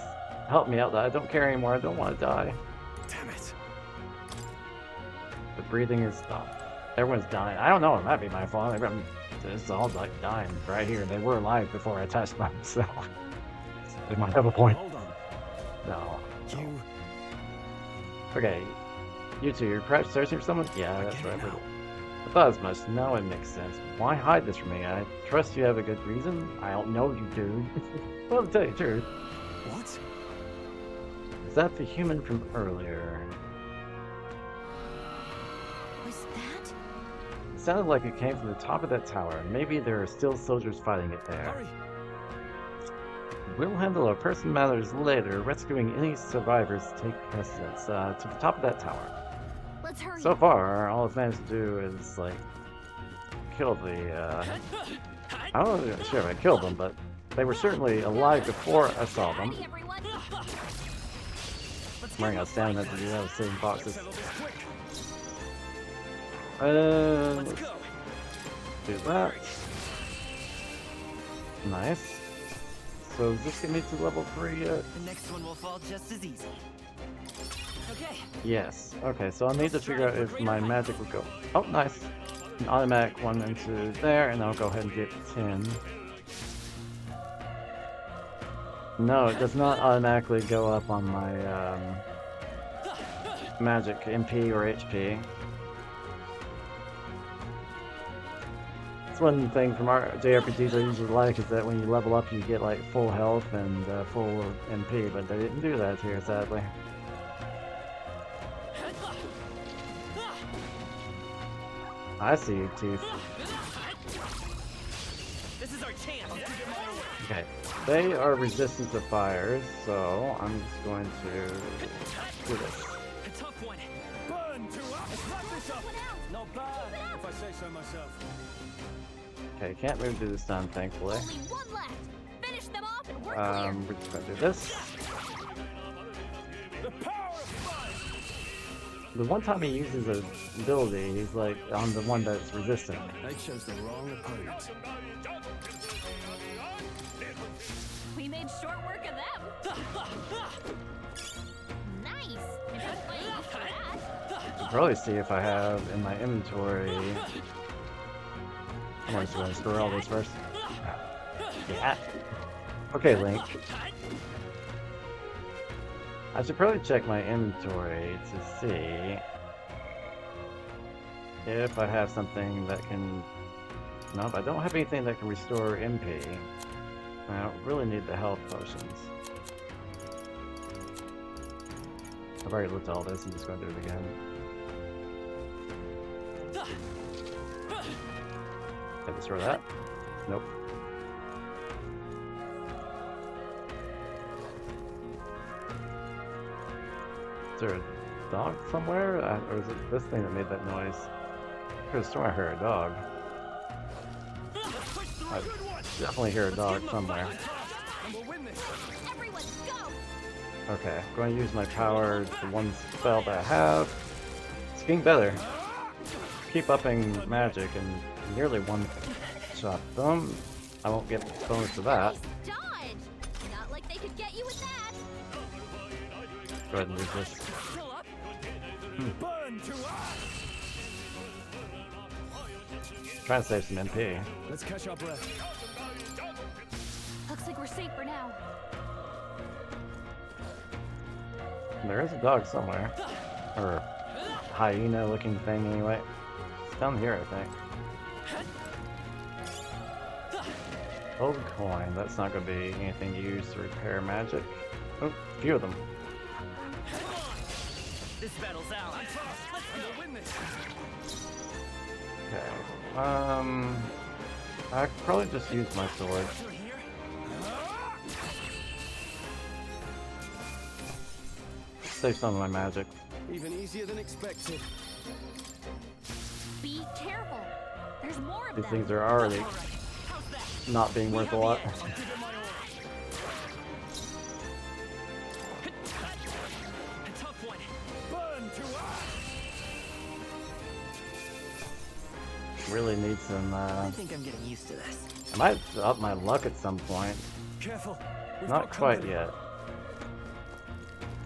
Help me out. I don't care anymore. I don't want to die. Damn it. The breathing is stopped. Everyone's dying. I don't know. It might be my fault. Everyone, it's all like dying right here. They were alive before I touched myself. They might have a point. Hold on. No. You. Okay. You two, you're perhaps searching for someone? Yeah, that's right. I thought as much. Now it makes sense. Why hide this from me? I trust you have a good reason. I don't know you, dude. Well, to tell you the truth. What? Is that the human from earlier? Was that? It sounded like it came from the top of that tower. Maybe there are still soldiers fighting it there. Hurry. We'll handle our personal matters later. Rescuing any survivors take precedence. To the top of that tower. Let's hurry. So far, all I've managed to do is, like, kill the, I don't know sure if I killed them, but they were certainly alive before I saw them. I'm running out of stamina to do that with saving boxes. Let's do that. Nice. So does this get me to level 3 yet? The next one will fall just as easy. Okay. Yes. Okay, so I need to figure out if my magic would go. Oh, nice. An automatic one into there, and I'll go ahead and get 10. No, it does not automatically go up on my magic MP or HP. That's one thing from our JRPGs I usually like is that when you level up you get like full health and full MP, but they didn't do that here sadly. I see you, Teeth. This is our chance. Okay, they are resistant to fires, so I'm just going to do this. A tough one. Burn to us! Wrap this up! Not bad, if I say so myself. Okay, can't move to this time, thankfully. Only one left. Finish them off and we're clear. We're just gonna do this. The power of fire! The one time he uses his ability, he's like on the one that's resistant. They chose the wrong opponent. We made short work of them. Nice. If I'm playing used to that. I'll probably see if I have in my inventory. I'm going to store all these first. Yeah. Okay, Link. I should probably check my inventory to see if I have something that can... Nope, I don't have anything that can restore MP. I don't really need the health potions. I've already looked at all this, I'm just going to do it again. Can I destroy that? Nope. Is there a dog somewhere? Or is it this thing that made that noise? I could have sworn I heard a dog. I definitely hear a dog somewhere. Okay, I'm going to use my power, the one spell that I have. It's getting better. Keep upping magic and nearly one-shot them. I won't get bonus to that. Dodge. Not like they could get you with that. Go ahead and use this. Burn to us! Trying to save some MP. Let's catch our breath. Looks like we're safe for now. There is a dog somewhere. Or hyena-looking thing anyway. It's down here, I think. Gold coin. That's not going to be anything to use to repair magic. Oh, a few of them. This battle's ours. Let's win this. Okay. I could probably just use my sword. Save some of my magic. Even easier than expected. Be careful. There's more of These them. things are already not being worth a lot. Really need some, I think I'm getting used to this. I might up my luck at some point. Careful. Not quite yet.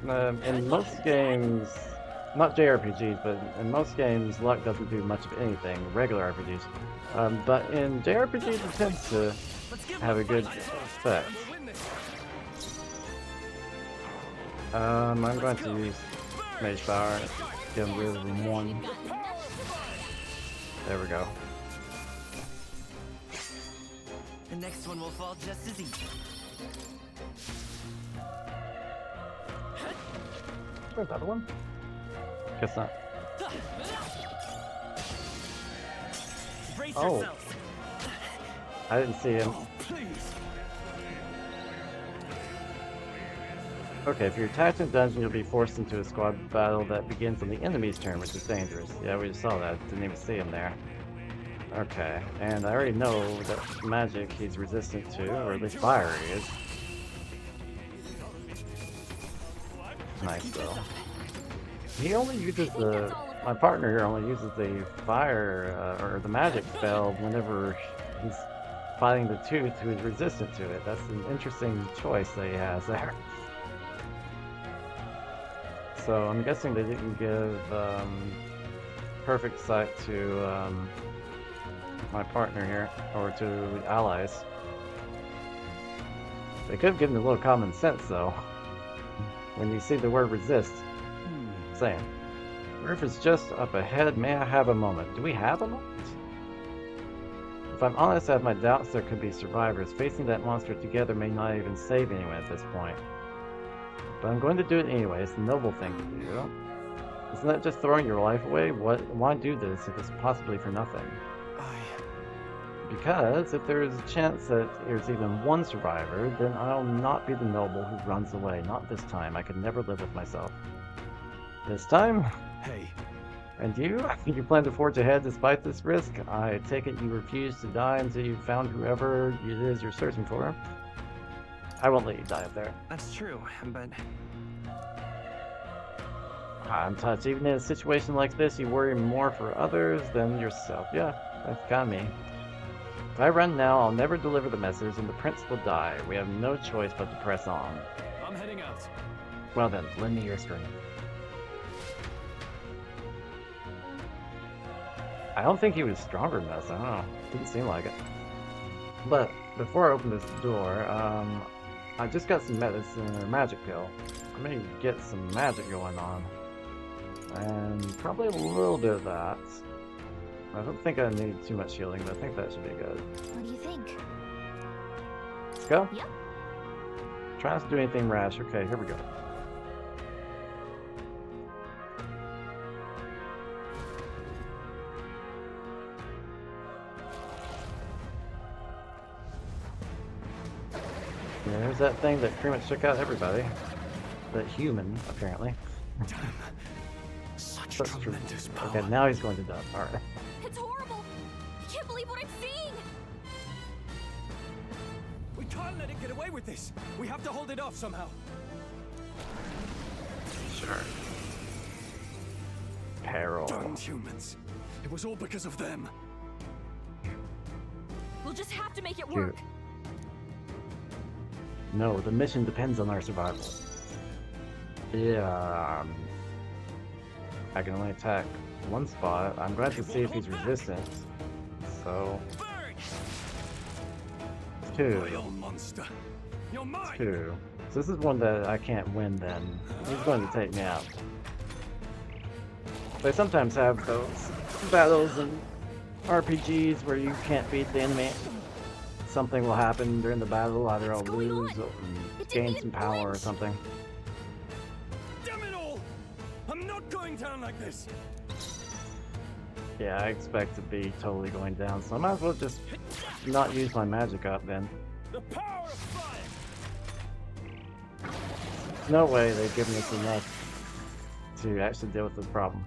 In most games, not JRPGs, but in most games, luck doesn't do much of anything, regular RPGs. But in JRPGs, it tends to have a good effect. I'm going to use Mage Power, get rid of them one. There we go. The next one will fall just as easy. There's another one? Guess not. Brace Oh. yourselves. I didn't see him. Oh, please. Okay, if you're attacked in a dungeon, you'll be forced into a squad battle that begins on the enemy's turn, which is dangerous. Yeah, we just saw that. Didn't even see him there. Okay, and I already know that magic he's resistant to, or at least fire he is. Nice, though. He only uses the... My partner here only uses the fire, or the magic spell whenever he's fighting the tooth who is resistant to it. That's an interesting choice that he has there. So I'm guessing they didn't give perfect sight to my partner here, or to allies. They could have given a little common sense though. When you see the word resist, saying, roof is just up ahead, may I have a moment? Do we have a moment? If I'm honest, I have my doubts there could be survivors. Facing that monster together may not even save anyone at this point. But I'm going to do it anyway. It's the noble thing to do. Isn't that just throwing your life away? Why do this if it's possibly for nothing? Because if there is a chance that there's even one survivor, then I'll not be the noble who runs away. Not this time. I could never live with myself. This time? Hey. And you? You plan to forge ahead despite this risk? I take it you refuse to die until you've found whoever it is you're searching for. I won't let you die up there. That's true, but... I'm touched. Even in a situation like this, you worry more for others than yourself. Yeah, that's kind of me. If I run now, I'll never deliver the message, and the prince will die. We have no choice but to press on. I'm heading out. Well then, lend me your string. I don't think he was stronger than us. I don't know. Didn't seem like it. But before I open this door, I just got some medicine or magic pill. I'm gonna get some magic going on. And probably a little bit of that. I don't think I need too much healing, but I think that should be good. What do you think? Let's go. Yep. Try not to do anything rash. Okay, here we go. There's that thing that pretty much took out everybody. That human, apparently. Such That's tremendous true. power. Okay, now he's going to die. Alright. It's horrible. I can't believe what I'm seeing. We can't let it get away with this. We have to hold it off somehow. Sure. Peril. Darn humans. It was all because of them. We'll just have to make it work. No, the mission depends on our survival. Yeah. I can only attack one spot. I'm glad to see if he's resistant. So. 2. Monster. You're mine. 2. So this is one that I can't win then. He's going to take me out. They sometimes have those battles in RPGs where you can't beat the enemy. Something will happen during the battle, either I'll lose or gain some power or something. Damn it all! I'm not going down like this. Yeah, I expect to be totally going down, so I might as well just not use my magic up then. The power of fire. No way they've given us enough to actually deal with this problem.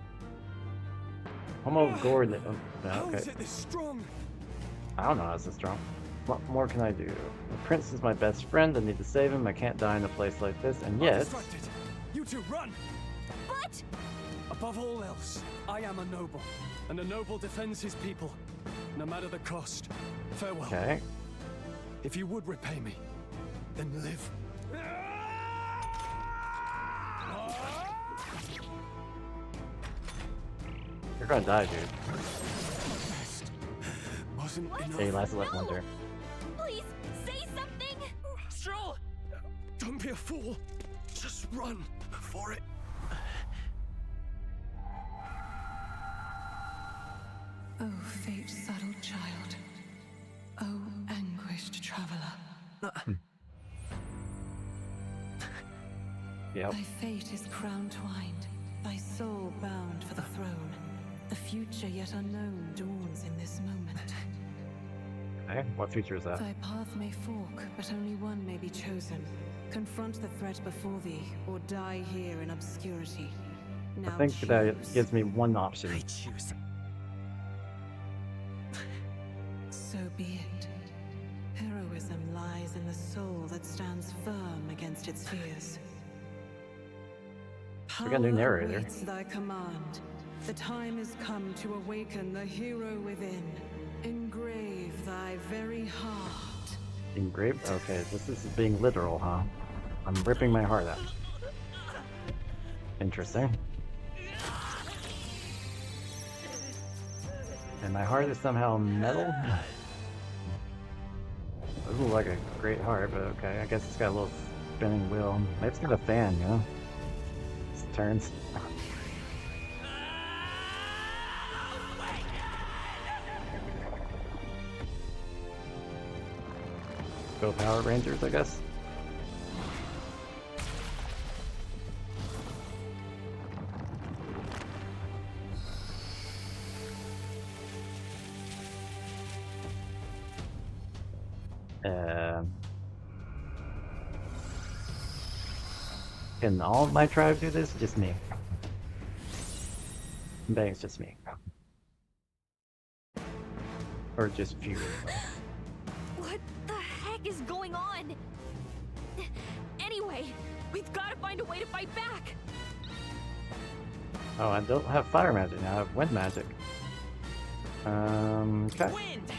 Almost gored it. Oh, yeah, How okay. is it this strong? I don't know how it's this strong. What more can I do? The prince is my best friend. I need to save him. I can't die in a place like this. And I'm yet, distracted. You two run. But above all else, I am a noble, and a noble defends his people, no matter the cost. Farewell. okay. If you would repay me, then live. You're gonna die, dude. Wasn't enough. Hey, lasted like one turn. please say something. Stroll. Don't be a fool. Just run for it. Oh, fate subtle child. Oh, anguished traveler. Yep. Thy fate is crown-twined, thy soul bound for the throne. The future yet unknown dawns in this moment. Okay, what future is that? Thy path may fork, but only one may be chosen. Confront the threat before thee, or die here in obscurity. Now I think that gives me one option. I choose. So be it. Heroism lies in the soul that stands firm against its fears. We got a new narrator. Awaits thy command. The time is come to awaken the hero within. Engrave thy very heart. Engraved? Okay, this is being literal, huh? I'm ripping my heart out. Interesting. And my heart is somehow metal? Doesn't look like a great heart, but okay. I guess it's got a little spinning wheel. Maybe it's got a fan, you know? It turns. Go Power Rangers, I guess. Can all of my tribe do this? Just me. I'm betting it's just me. Or just few. What the heck is going on? Anyway, we've got to find a way to fight back. Oh, I don't have fire magic now. I have wind magic. Okay. Wind.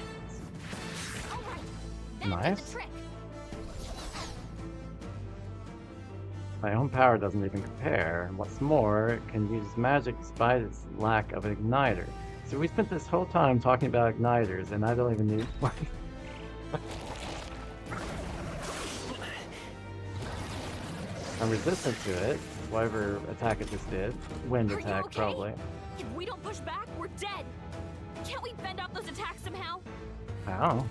Nice. My own power doesn't even compare. What's more, it can use magic despite its lack of an igniter. So we spent this whole time talking about igniters, and I don't even need one. I'm resistant to it, whatever attack it just did. Wind attack, okay? probably. If we don't push back, we're dead. Can't we fend off those attacks somehow? I don't know.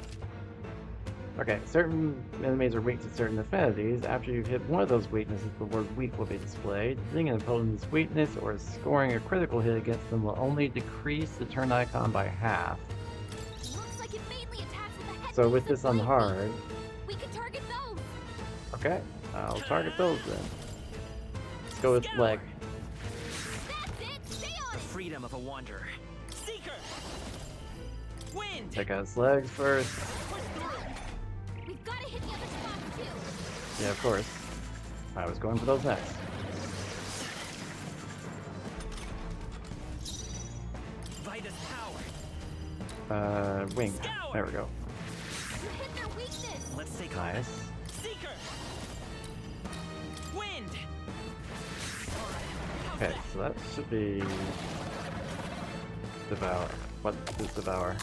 Okay, certain enemies are weak to certain affinities. After you've hit one of those weaknesses, the word weak will be displayed. Hitting an opponent's weakness or scoring a critical hit against them will only decrease the turn icon by half. Looks like it mainly attacks with the head. So with this on hard, we can target those. okay, I'll target those then. Let's go with leg. That's it. Stay on it. Freedom of a wanderer. Seeker. Wind. Check out his legs first. We've got to hit the other spots too. Yeah, of course. I was going for those next. Vita's power. Wing. There we go. You hit their weakness. Let's take Nice. Seeker. Wind. Okay, so that should be Devour. What is Devour?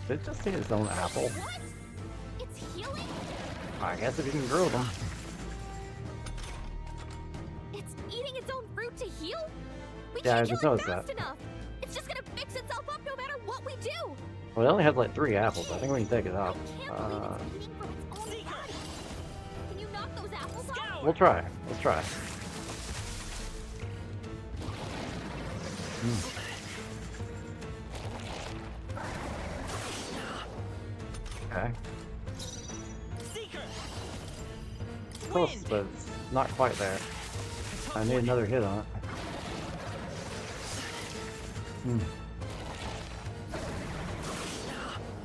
Did it just see its own apple? What? It's healing? I guess if you can grow them. It's eating its own fruit to heal? We Yeah, I can't just kill it noticed fast that. enough. It's just gonna fix itself up no matter what we do. Well, it only has like 3 apples. I think we can take it off. Eating from its own body. Can you knock those apples off? We'll try. Let's try. Okay. Close, but it's not quite there. I need another hit on it.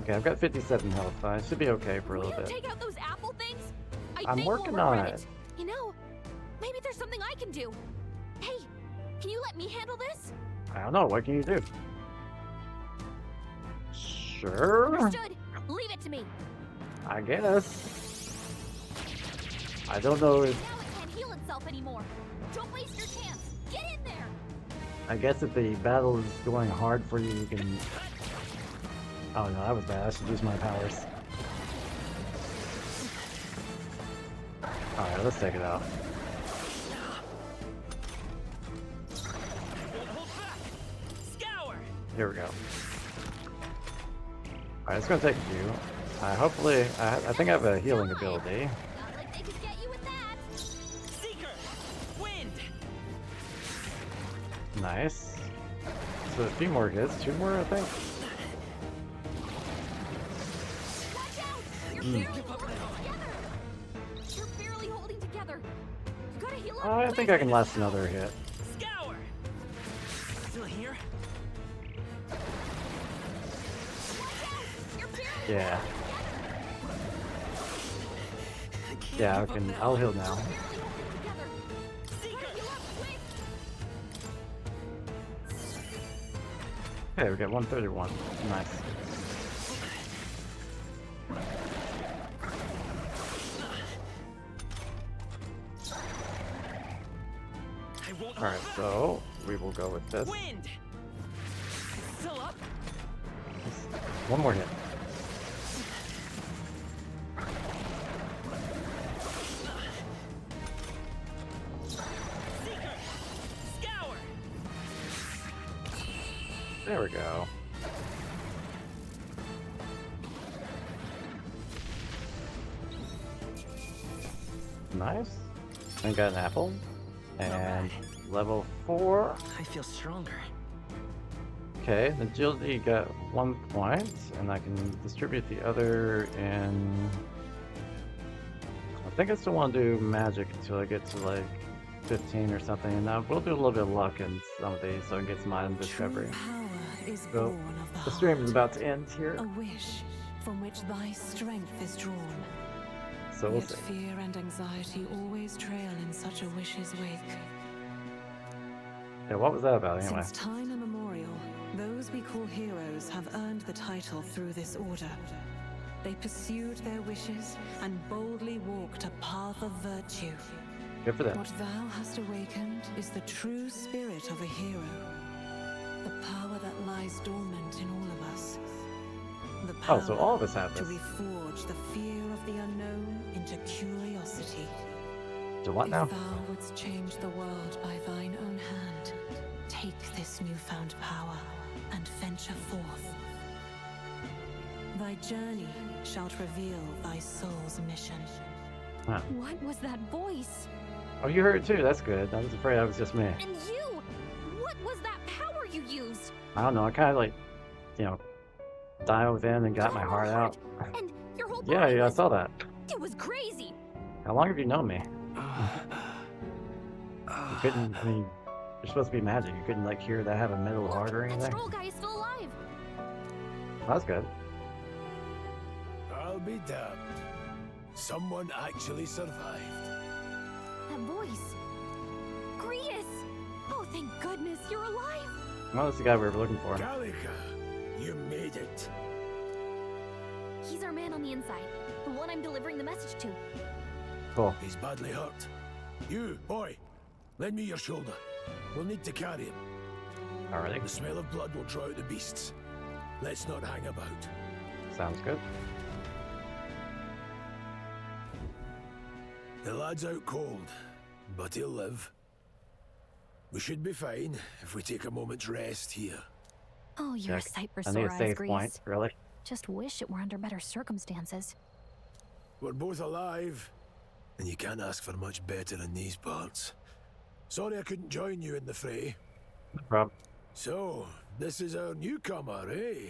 Okay, I've got 57 health. I should be okay for a little bit. Take out those apple things? I'm think working we'll on regret it. You know, maybe there's something I can do. Hey, can you let me handle this? I don't know. What can you do? Sure. Understood. Leave it to me. I guess. I don't know if... Now it can't heal itself anymore. Don't waste your chance. Get in there. I guess if the battle is going hard for you, you can... Oh no, that was bad. I should use my powers. Alright, let's take it out. Here we go. Alright, it's gonna take a few. Hopefully, I think I have a healing ability. Not like they could get you with that. Seeker! Wind! Nice. So a few more hits. 2 more, I think. Watch out! You're barely holding together. You're barely holding together. You gotta heal up. I think I can last another hit. Scour! Still here? Yeah. Yeah, I can. I'll heal now. Okay, we got 131. Nice. Alright, so we will go with this. Wind! Still up? One more hit. Seeker! Scour! There we go. Nice. I got an apple. And level 4. I feel stronger. Okay, agility got 1 point, and I can distribute the other in... I think I still want to do magic until I get to like 15 or something, and now we'll do a little bit of luck in some of these so I can get some item discovery. So, the stream is about to end here. A wish from which thy strength is drawn. So we'll Yet see. fear and anxiety always trail in such a wish's wake. Yeah, what was that about anyway? Since time immemorial, those we call heroes have earned the title through this order. They pursued their wishes and boldly walked a path of virtue. Good for them. What thou hast awakened is the true spirit of a hero. The power that lies dormant in all of us. The power Oh, so all of us have to this. reforge the fear of the unknown into curiosity. So what now? If thou wouldst change the world by thine own hand, take this newfound power and venture forth. Thy journey shalt reveal thy soul's mission. Huh. What was that voice? Oh, you heard it too. That's good. I was afraid that was just me. And you! What was that power you used? I don't know. I kind of like, you know, dived in and got my heart out. And your whole Yeah, body yeah, I was... saw that. It was crazy. How long have you known me? You couldn't, I mean, you're supposed to be magic. You couldn't, like, hear that I have a metal heart or That anything? troll guy is still alive. That's good. I'll be damned. Someone actually survived. That voice. Grius! Oh, thank goodness you're alive. Well, that's the guy we were looking for. Gallica, you made it. He's our man on the inside. The one I'm delivering the message to. Cool. He's badly hurt. You, boy, lend me your shoulder. We'll need to carry him. Alrighty. The smell of blood will draw out the beasts. Let's not hang about. Sounds good. The lad's out cold, but he'll live. We should be fine if we take a moment's rest here. Oh, you're Check. a sight for I need sore a eyes, save Grease. point, really. Just wish it were under better circumstances. We're both alive, and you can't ask for much better in these parts. Sorry I couldn't join you in the fray. No problem. So, this is our newcomer, eh?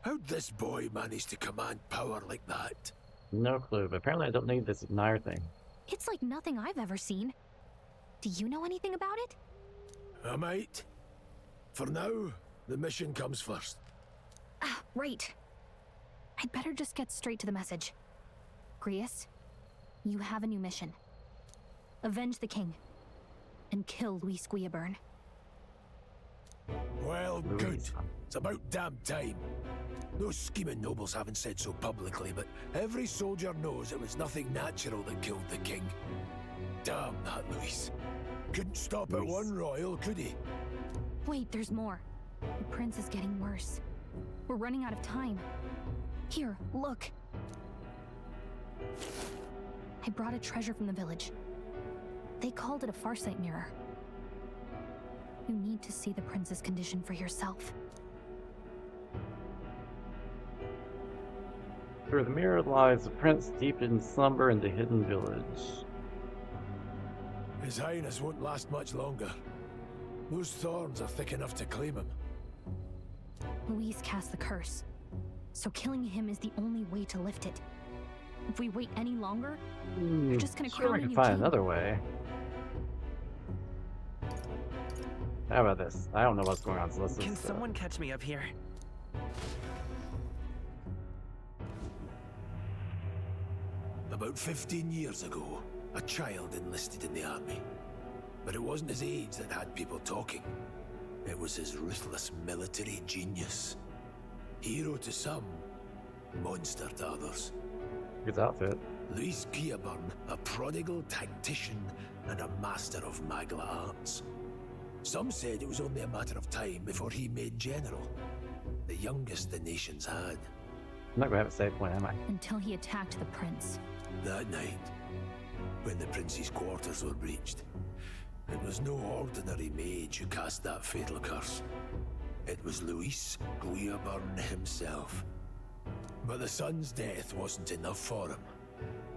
How'd this boy manage to command power like that? No clue, but apparently I don't need this Nair thing. It's like nothing I've ever seen. Do you know anything about it? I might. For now, the mission comes first. Ah, right. I'd better just get straight to the message. Grius, you have a new mission. Avenge the king. And kill Luis Guillaburn. Well, good. It's about damn time. Those scheming nobles haven't said so publicly, but every soldier knows it was nothing natural that killed the king. Damn that Luis. Couldn't stop at one royal, could he? Wait, there's more. The prince is getting worse. We're running out of time. Here, look. I brought a treasure from the village. They called it a farsight mirror. You need to see the prince's condition for yourself. Through the mirror lies a prince deep in slumber in the hidden village. His Highness won't last much longer. Those thorns are thick enough to claim him. Luis cast the curse, so killing him is the only way to lift it. If we wait any longer, you're just gonna Sure, crown we a can new find king. another way. How about this? I don't know what's going on, so let's Can just, someone catch me up here? About 15 years ago, a child enlisted in the army. But it wasn't his age that had people talking. It was his ruthless military genius. Hero to some, monster to others. Good outfit. Luis Guillaburn, a prodigal tactician and a master of Magla arts. Some said it was only a matter of time before he made general, the youngest the nations had. I'm not gonna have a save point, am I? Until he attacked the prince. That night, when the prince's quarters were breached, it was no ordinary mage who cast that fatal curse. It was Luis Guillaburn himself. But the son's death wasn't enough for him.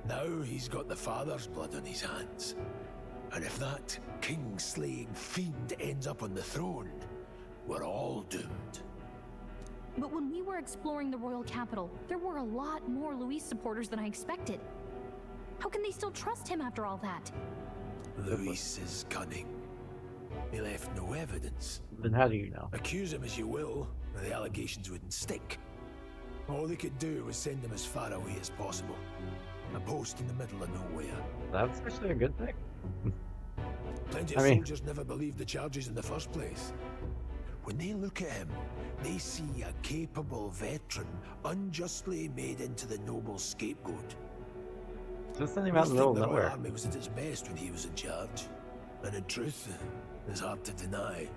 Now he's got the father's blood on his hands. And if that king-slaying fiend ends up on the throne, we're all doomed. But when we were exploring the royal capital, there were a lot more Luis supporters than I expected. How can they still trust him after all that? Luis is cunning. He left no evidence. Then how do you know? Accuse him as you will, the allegations wouldn't stick. All they could do was send him as far away as possible. A post in the middle of nowhere. That's actually a good thing. Plenty of soldiers never believed the charges in the first place. When they look at him, they see a capable veteran unjustly made into the noble scapegoat. Just send him out in the middle of The nowhere. Royal Army was at its best when he was in charge. And in truth, it's hard to deny.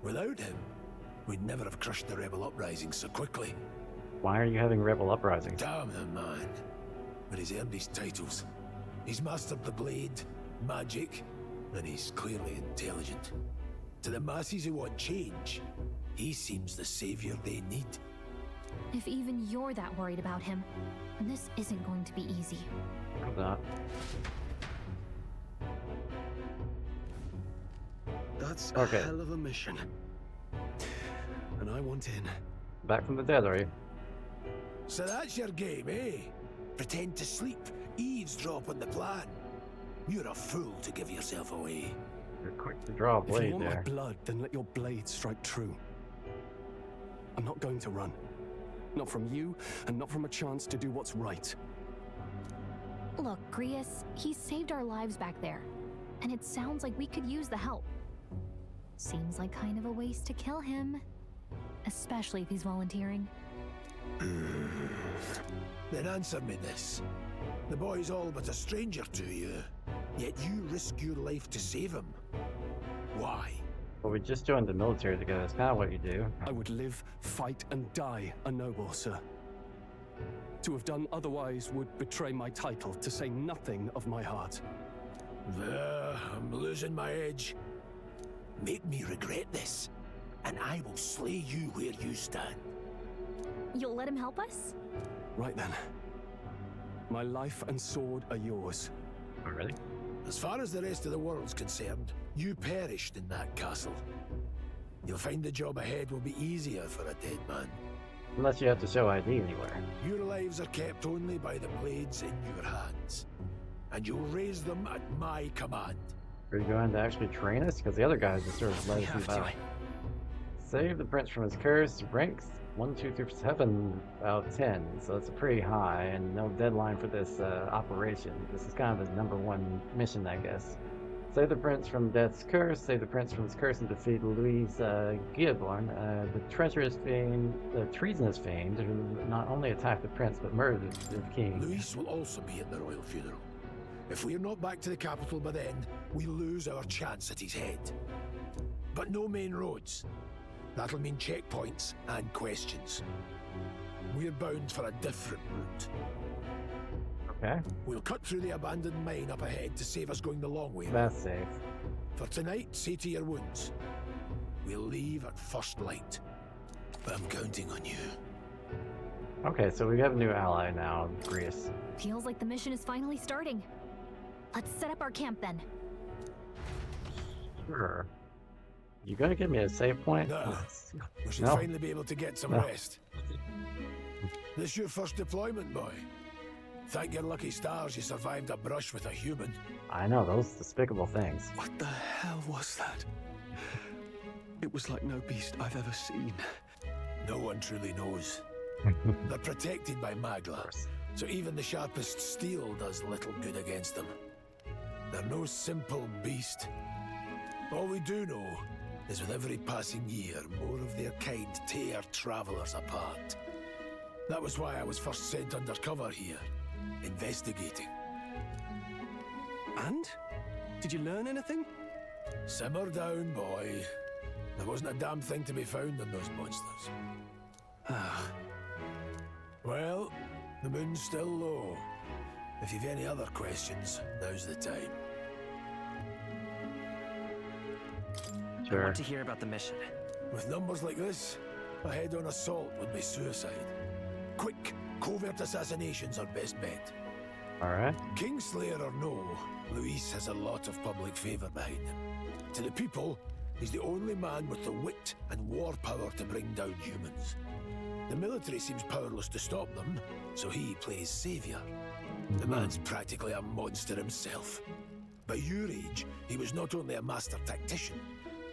Without him, we'd never have crushed the rebel uprising so quickly. Why are you having rebel uprisings? Damn the man. But he's earned his titles. He's mastered the blade, magic, and he's clearly intelligent. To the masses who want change, he seems the savior they need. If even you're that worried about him, then this isn't going to be easy. I'm not. That's Okay. a hell of a mission. And I want in. Back from the dead, are you? So that's your game, eh? Pretend to sleep, eavesdrop on the plan. You're a fool to give yourself away. You're quick to draw a If you blade want my there. blood, then let your blade strike true. I'm not going to run. Not from you, and not from a chance to do what's right. Look, Grius, he saved our lives back there, and it sounds like we could use the help. Seems like kind of a waste to kill him, especially if he's volunteering. Then answer me this. The boy's all but a stranger to you, yet you risk your life to save him. Why? Well, we just joined the military together. That's kind of what you do. I would live, fight, and die a noble, sir. To have done otherwise would betray my title, to say nothing of my heart. I'm losing my edge. Make me regret this, and I will slay you where you stand. You'll let him help us? Right then. My life and sword are yours. Oh, really? As far as the rest of the world's concerned, you perished in that castle. You'll find the job ahead will be easier for a dead man. Unless you have to show ID anywhere. Your lives are kept only by the blades in your hands, and you'll raise them at my command. Are you going to actually train us? Because the other guys just sort of let us move out. Save the prince from his curse. Ranks 1, 2, 3, 7 out of 10. So it's a pretty high, and no deadline for this operation. This is kind of the #1 mission, I guess. Save the prince from death's curse. Save the prince from his curse and defeat Luis Guillaburn, the treacherous fiend, the treasonous fiend, who not only attacked the prince but murdered the king. Luis will also be at the royal funeral. If we're not back to the capital by then, we lose our chance at his head. But no main roads. That'll mean checkpoints and questions. We're bound for a different route. Okay. We'll cut through the abandoned mine up ahead to save us going the long way. That's safe. For tonight, see to your wounds. We'll leave at first light. But I'm counting on you. Okay, so we have a new ally now, Greece. Feels like the mission is finally starting. Let's set up our camp then. Sure. You gonna give me a save point? No. We should No? finally be able to get some No. rest. This your first deployment, boy? Thank your lucky stars you survived a brush with a human. I know, those despicable things. What the hell was that? It was like no beast I've ever seen. No one truly knows. They're protected by Magla, so even the sharpest steel does little good against them. They're no simple beast. All we do know is with every passing year, more of their kind tear travelers apart. That was why I was first sent undercover here, investigating. And? Did you learn anything? Simmer down, boy. There wasn't a damn thing to be found in those monsters. Well, the moon's still low. If you've any other questions, now's the time. I want to hear about the mission. With numbers like this, a head-on assault would be suicide. Quick, covert assassinations are best bet. Alright. Kingslayer or no, Luis has a lot of public favour behind him. To the people, he's the only man with the wit and war power to bring down humans. The military seems powerless to stop them, so he plays saviour. The man's practically a monster himself. By your age, he was not only a master tactician,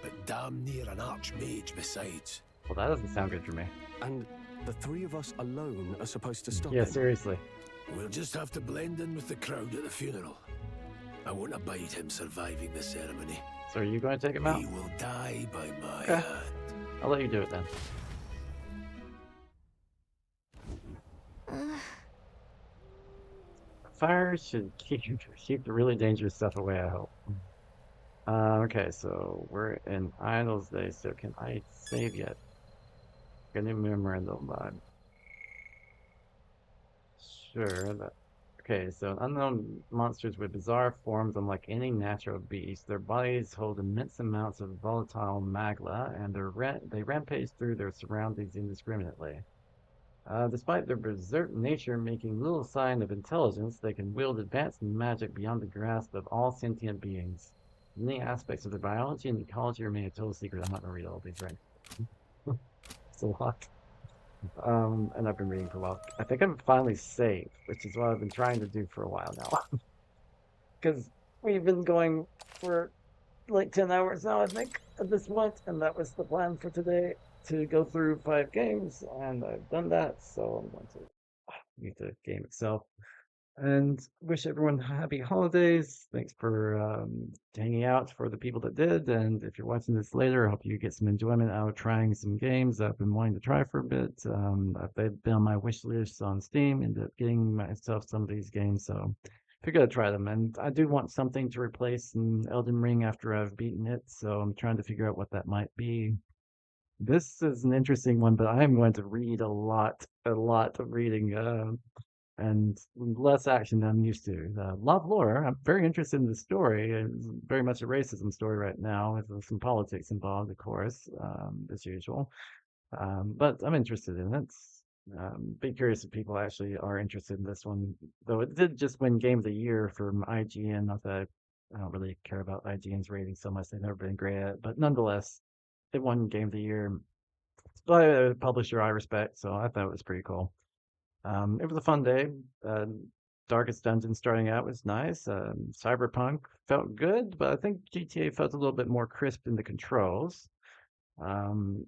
but damn near an archmage besides. Well, that doesn't sound good for me. And the three of us alone are supposed to stop Yeah, him? seriously. We'll just have to blend in with the crowd at the funeral. I won't abide him surviving the ceremony. So are you going to take him out? He will die by my Okay. hand. I'll let you do it then. Fire should keep the really dangerous stuff away, I hope. Okay, so we're in Idle's Day, so can I save yet? Get a memorandum vibe. Sure. Okay, so unknown monsters with bizarre forms unlike any natural beast. Their bodies hold immense amounts of volatile magla, and they rampage through their surroundings indiscriminately. Despite their berserk nature making little sign of intelligence, they can wield advanced magic beyond the grasp of all sentient beings. Many aspects of their biology and ecology remain a total secret. I'm not going to read all these right now. It's a lot. And I've been reading for a while. I think I'm finally safe, which is what I've been trying to do for a while now. Because we've been going for like 10 hours now, I think, at this point, and that was the plan for today, to go through 5 games, and I've done that, so I'm going to need the game itself. And wish everyone happy holidays. Thanks for hanging out for the people that did. And if you're watching this later, I hope you get some enjoyment out of trying some games I've been wanting to try for a bit. They've been on my wish list on Steam. Ended up getting myself some of these games, so figured I'd try them. And I do want something to replace Elden Ring after I've beaten it, so I'm trying to figure out what that might be. This is an interesting one, but I am going to read a lot of reading. And less action than I'm used to. A lot of lore. I'm very interested in the story. It's very much a racism story right now, with some politics involved, of course, as usual. But I'm interested in it. Be curious if people actually are interested in this one. Though it did just win Game of the Year from IGN. Not that I don't really care about IGN's ratings so much. They've never been great at it. But nonetheless, it won Game of the Year by a publisher I respect. So I thought it was pretty cool. It was a fun day. Darkest Dungeon starting out was nice. Cyberpunk felt good, but I think GTA felt a little bit more crisp in the controls. And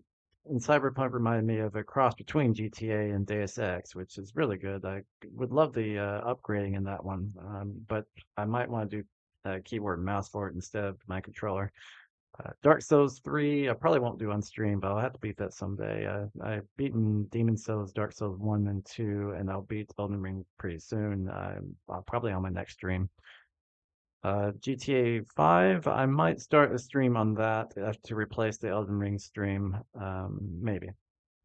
Cyberpunk reminded me of a cross between GTA and Deus Ex, which is really good. I would love the upgrading in that one, but I might want to do keyboard and mouse for it instead of my controller. Dark Souls 3, I probably won't do on stream, but I'll have to beat that someday. I've beaten Demon Souls, Dark Souls 1 and 2, and I'll beat Elden Ring pretty soon, probably on my next stream. GTA 5, I might start a stream on that to replace the Elden Ring stream, maybe.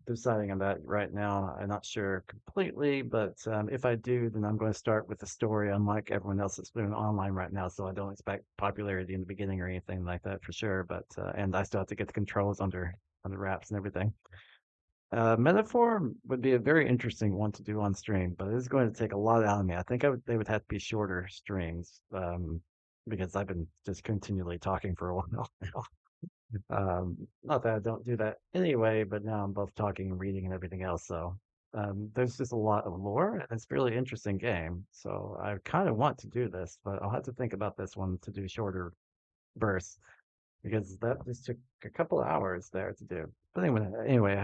deciding on that right now. I'm not sure completely, but if I do, then I'm going to start with the story, unlike everyone else that's doing online right now. So I don't expect popularity in the beginning or anything like that for sure. But and I still have to get the controls under wraps and everything. Metaphor would be a very interesting one to do on stream, but it is going to take a lot out of me. I think they would have to be shorter streams, because I've been just continually talking for a while now. Not that I don't do that anyway, but now I'm both talking and reading and everything else. So there's just a lot of lore, and it's a really interesting game. So I kind of want to do this, but I'll have to think about this one to do shorter bursts because that just took a couple of hours there to do. But anyway,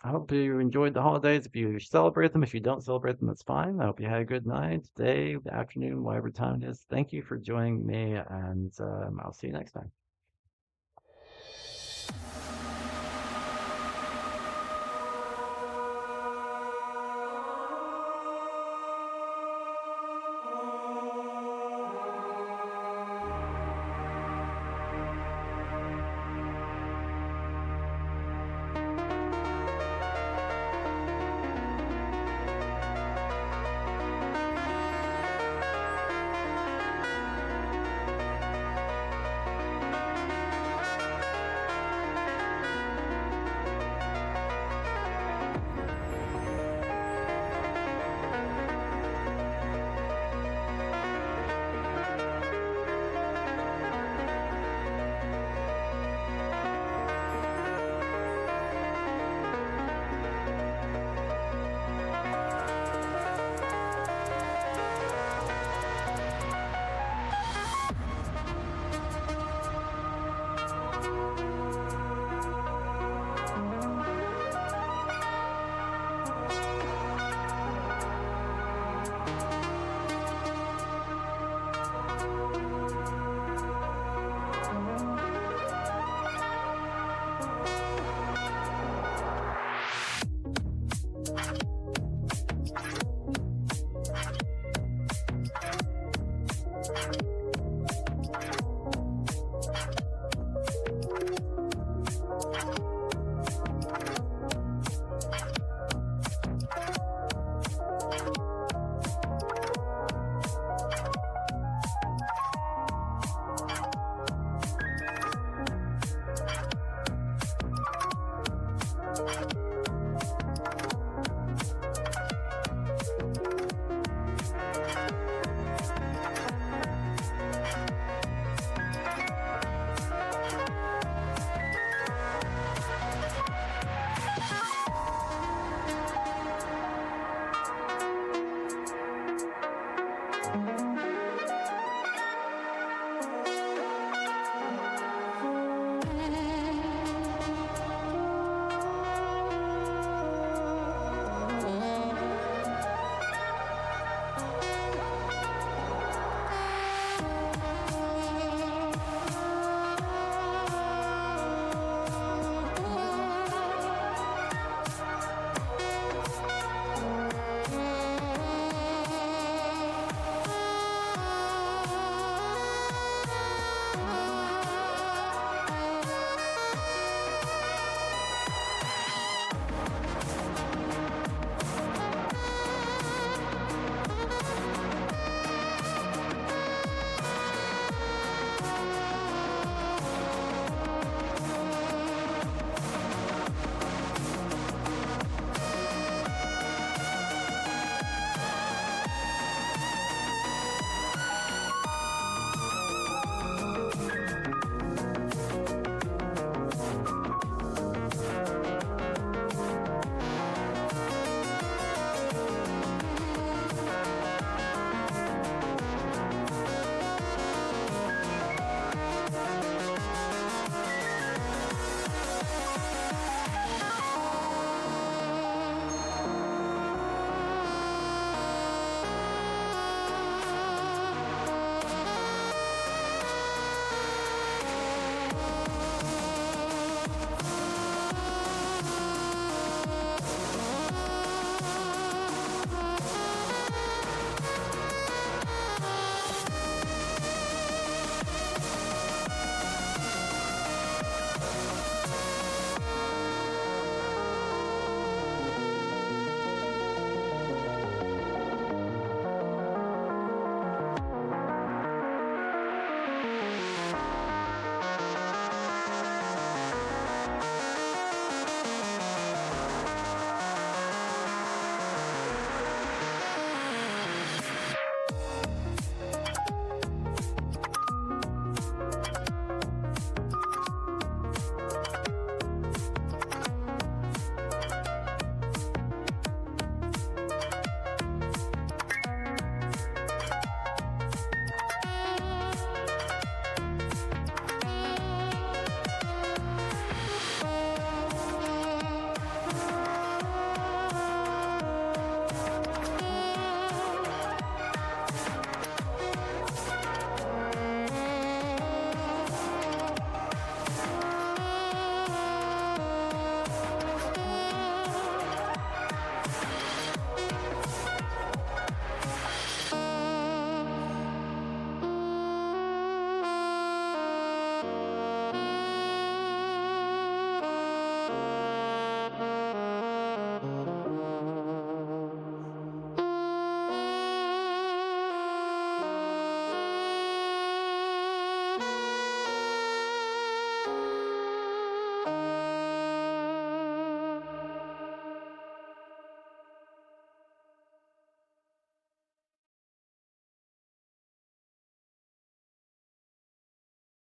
I hope you enjoyed the holidays. If you celebrate them, if you don't celebrate them, that's fine. I hope you had a good night, day, afternoon, whatever time it is. Thank you for joining me, and I'll see you next time.